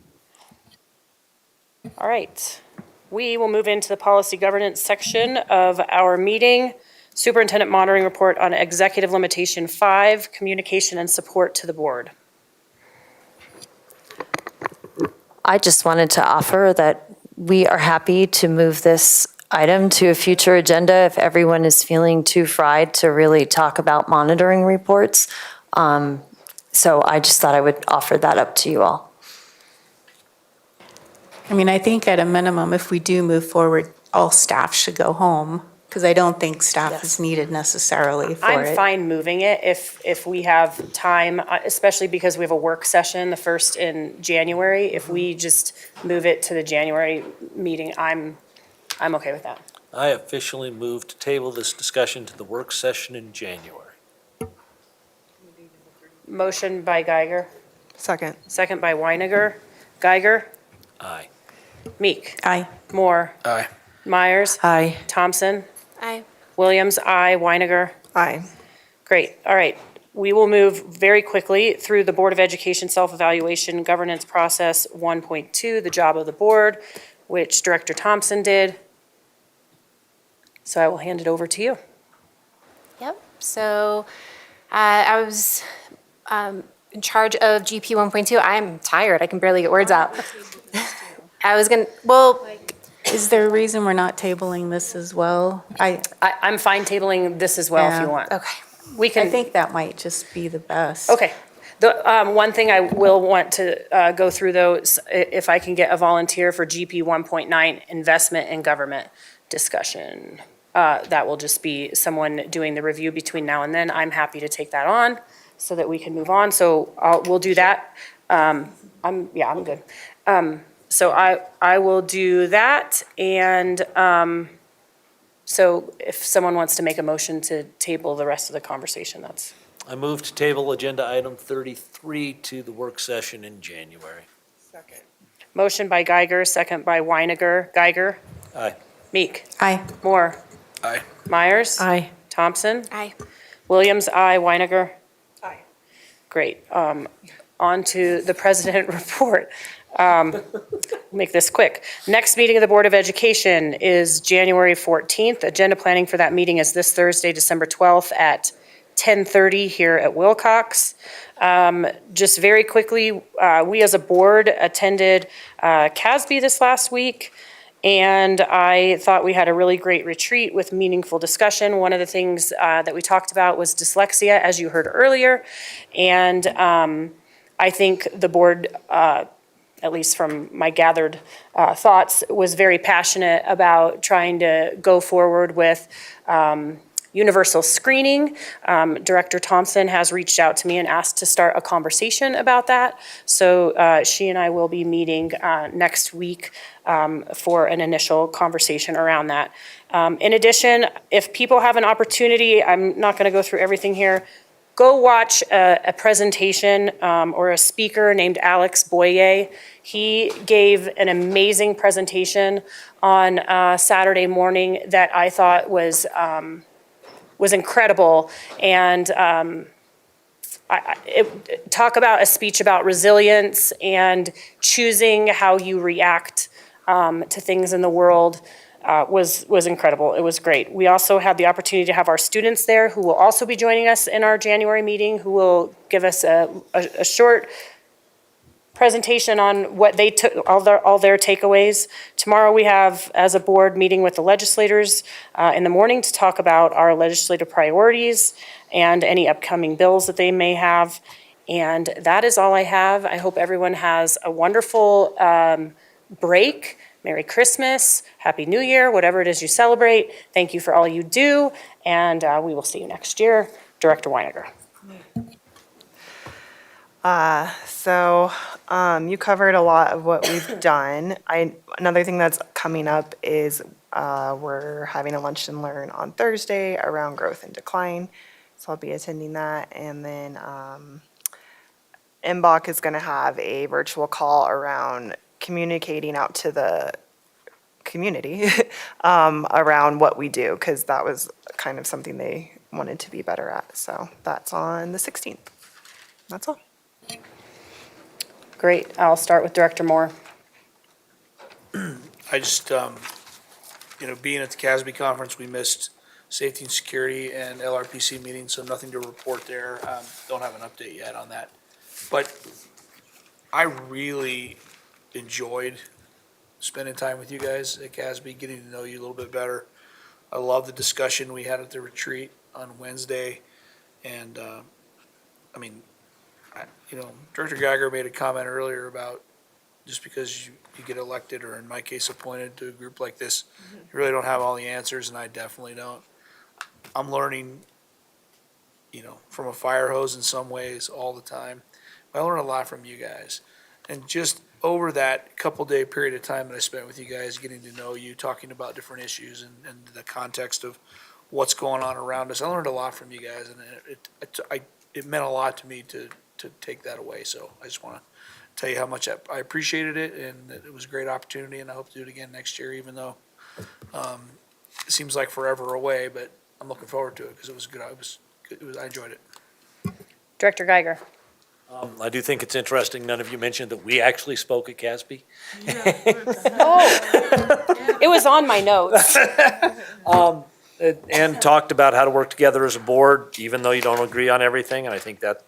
All right. We will move into the policy governance section of our meeting. Superintendent monitoring report on executive limitation 5, communication and support to the board. I just wanted to offer that we are happy to move this item to a future agenda if everyone is feeling too fried to really talk about monitoring reports. So I just thought I would offer that up to you all. I think at a minimum, if we do move forward, all staff should go home, because I don't think staff is needed necessarily for it. I'm fine moving it if we have time, especially because we have a work session, the first in January. If we just move it to the January meeting, I'm okay with that. I officially move to table this discussion to the work session in January. Motion by Geiger, Second. second by Weiniger. Geiger? Aye. Meek? Aye. Moore? Aye. Myers? Aye. Thompson? Aye. Williams? Aye. Weiniger? Aye. Great, all right. We will move very quickly through the Board of Education self-evaluation governance process 1.2, the job of the board, which Director Thompson did. So I will hand it over to you. Yep. So I was in charge of GP 1.2. I'm tired. I can barely get words out. I was going to, well, Is there a reason we're not tabling this as well? I'm fine tabling this as well if you want. okay. We can. I think that might just be the best. Okay. The one thing I will want to go through though, is if I can get a volunteer for GP 1.9, investment in government discussion. That will just be someone doing the review between now and then. I'm happy to take that on so that we can move on. So we'll do that. I'm good. So I will do that. And so if someone wants to make a motion to table the rest of the conversation, that's. I move to table agenda item 33 to the work session in January. Second. Motion by Geiger, second by Weiniger. Geiger? Aye. Meek? Aye. Moore? Aye. Myers? Aye. Thompson? Aye. Williams? Aye. Weiniger? Aye. Great. On to the president report. Make this quick. Next meeting of the Board of Education is January 14th. Agenda planning for that meeting is this Thursday, December 12th at 10:30 here at Wilcox. Just very quickly, we as a board attended CASB this last week, and I thought we had a really great retreat with meaningful discussion. One of the things that we talked about was dyslexia, as you heard earlier, and I think the board at least from my gathered thoughts, was very passionate about trying to go forward with universal screening. Director Thompson has reached out to me and asked to start a conversation about that. So she and I will be meeting next week for an initial conversation around that. In addition, if people have an opportunity, I'm not going to go through everything here, go watch a presentation or a speaker named Alex Boyer. He gave an amazing presentation on Saturday morning that I thought was incredible. And talk about a speech about resilience and choosing how you react to things in the world. Was incredible. It was great. We also had the opportunity to have our students there who will also be joining us in our January meeting, who will give us a short presentation on what they took, all their takeaways. Tomorrow we have, as a board, meeting with the legislators in the morning to talk about our legislative priorities and any upcoming bills that they may have. And that is all I have. I hope everyone has a wonderful break. Merry Christmas, Happy New Year, whatever it is you celebrate. Thank you for all you do, and we will see you next year. Director Weiniger. You covered a lot of what we've done. Another thing that's coming up is we're having a lunch and learn on Thursday around growth and decline. So I'll be attending that. And then MBOC is going to have a virtual call around communicating out to the community around what we do, because that was kind of something they wanted to be better at. So that's on the 16th. That's all. Great. I'll start with Director Moore. I just, being at the CASB conference, we missed safety and security and LRPC meetings, so nothing to report there. Don't have an update yet on that. But I really enjoyed spending time with you guys at CASB, getting to know you a little bit better. I love the discussion we had at the retreat on Wednesday. And, Director Geiger made a comment earlier about just because you get elected, or in my case appointed to a group like this, you really don't have all the answers, and I definitely don't. I'm learning, from a fire hose in some ways all the time. I learn a lot from you guys. And just over that couple-day period of time that I spent with you guys, getting to know you, talking about different issues and the context of what's going on around us, I learned a lot from you guys, and it meant a lot to me to take that away. So I just want to tell you how much I appreciated it, and that it was a great opportunity, and I hope to do it again next year, even though it seems like forever away, but I'm looking forward to it because it was good. I enjoyed it. Director Geiger. I do think it's interesting, none of you mentioned that we actually spoke at CASB. Oh, it was on my notes. And talked about how to work together as a board, even though you don't agree on everything, and I think that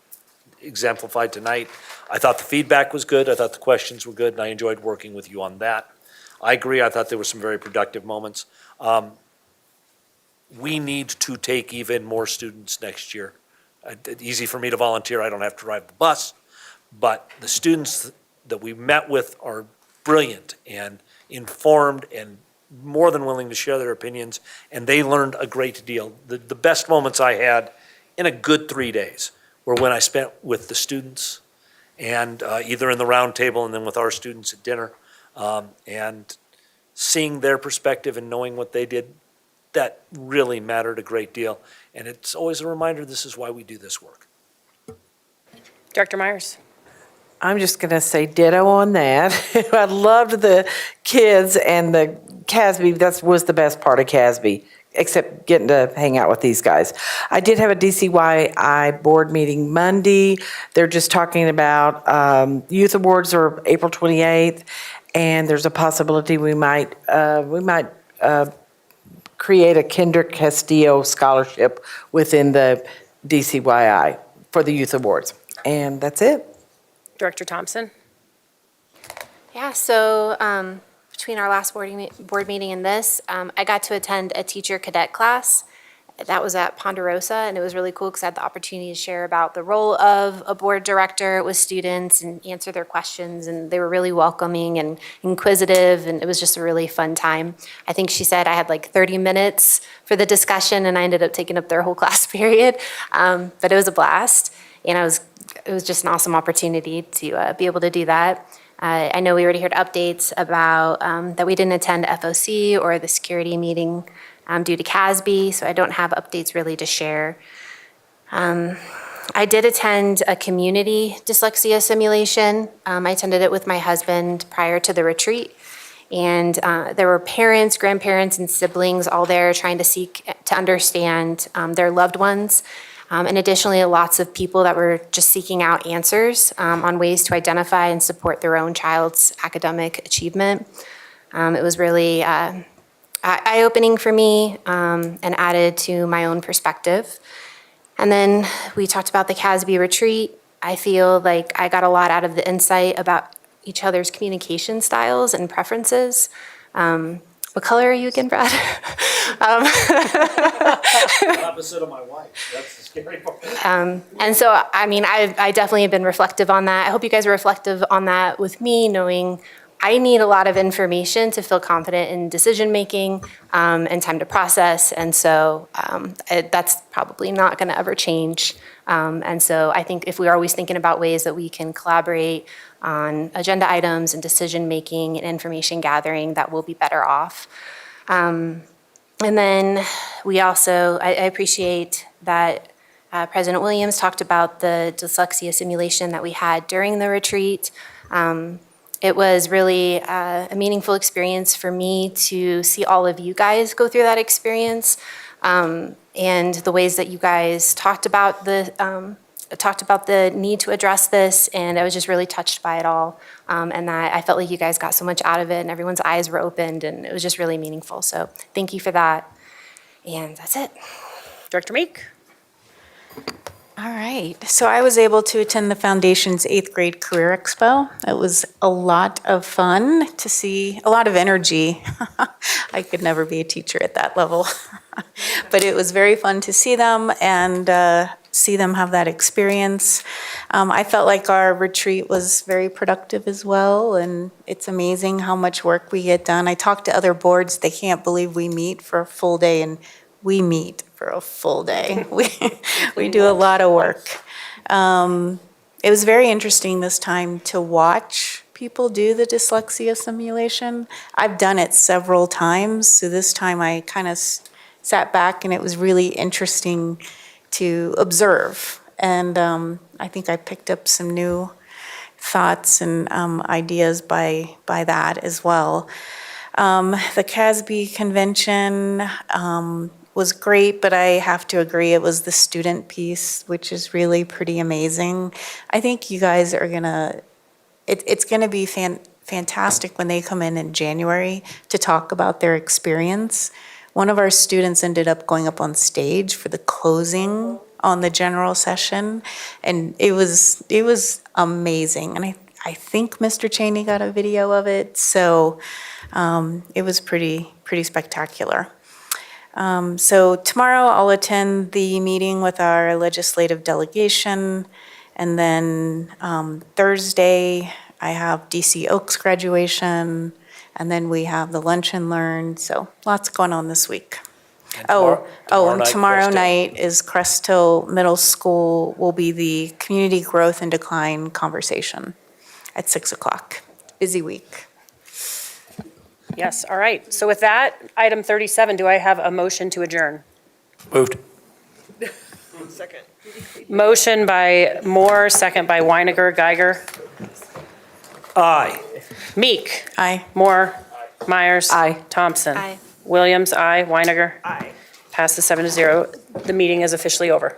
exemplified tonight. I thought the feedback was good, I thought the questions were good, and I enjoyed working with you on that. I agree, I thought there were some very productive moments. We need to take even more students next year. Easy for me to volunteer, I don't have to drive the bus, but the students that we met with are brilliant and informed and more than willing to share their opinions, and they learned a great deal. The best moments I had in a good 3 days were when I spent with the students, and either in the round table and then with our students at dinner, and seeing their perspective and knowing what they did. That really mattered a great deal, and it's always a reminder this is why we do this work. Director Myers. I'm just going to say ditto on that. I loved the kids, and the CASB, that was the best part of CASB, except getting to hang out with these guys. I did have a DCYI board meeting Monday. They're just talking about youth awards are April 28th, and there's a possibility we might create a Kendrick Castillo scholarship within the DCYI for the youth awards. And that's it. Director Thompson. Yeah, so between our last board meeting and this, I got to attend a teacher cadet class, that was at Ponderosa, and it was really cool because I had the opportunity to share about the role of a board director with students and answer their questions, and they were really welcoming and inquisitive, and it was just a really fun time. I think she said I had like 30 minutes for the discussion, and I ended up taking up their whole class period, but it was a blast, and it was just an awesome opportunity to be able to do that. I know we already heard updates about that we didn't attend FOC or the security meeting due to CASB, so I don't have updates really to share. I did attend a community dyslexia simulation. I attended it with my husband prior to the retreat, and there were parents, grandparents, and siblings all there trying to seek to understand their loved ones. And additionally, lots of people that were just seeking out answers on ways to identify and support their own child's academic achievement. It was really eye-opening for me and added to my own perspective. And then we talked about the CASB retreat. I feel like I got a lot out of the insight about each other's communication styles and preferences. What color are you again, Brad? Opposite of my wife. That's the scary part. And so, I mean, I definitely have been reflective on that. I hope you guys are reflective on that with me, knowing I need a lot of information to feel confident in decision-making and time to process. And so that's probably not going to ever change. And so I think if we're always thinking about ways that we can collaborate on agenda items and decision-making and information gathering, that we'll be better off. And then we also, I appreciate that President Williams talked about the dyslexia simulation that we had during the retreat. It was really a meaningful experience for me to see all of you guys go through that experience, and the ways that you guys talked about the need to address this, and I was just really touched by it all, and that I felt like you guys got so much out of it, and everyone's eyes were opened, and it was just really meaningful. So thank you for that, and that's it. Director Meek? All right, so I was able to attend the Foundation's 8th grade Career Expo. It was a lot of fun to see, a lot of energy. I could never be a teacher at that level. But it was very fun to see them and see them have that experience. I felt like our retreat was very productive as well, and it's amazing how much work we get done. I talked to other boards, they can't believe we meet for a full day, and we meet for a full day. We do a lot of work. It was very interesting this time to watch people do the dyslexia simulation. I've done it several times, so this time I kind of sat back and it was really interesting to observe. And I think I picked up some new thoughts and ideas by that as well. The CASB convention was great, but I have to agree it was the student piece, which is really pretty amazing. I think you guys are it's gonna be fantastic when they come in January to talk about their experience. One of our students ended up going up on stage for the closing on the general session, and it was amazing. And I think Mr. Cheney got a video of it, so it was pretty spectacular. So tomorrow I'll attend the meeting with our legislative delegation, and then Thursday I have DC Oaks graduation, and then we have the Lunch and Learn, so lots going on this week. And tomorrow night is Crest Hill Middle School will be the Community Growth and Decline conversation at 6 o'clock. Busy week. Yes, all right. So with that, item 37, do I have a motion to adjourn? Moved. Second. Motion by Moore, second by Weiniger. Geiger? Aye. Meek? Aye. Moore? Myers? Aye. Thompson? Aye. Williams? Aye. Weiniger? Aye. Passes 7-0. The meeting is officially over.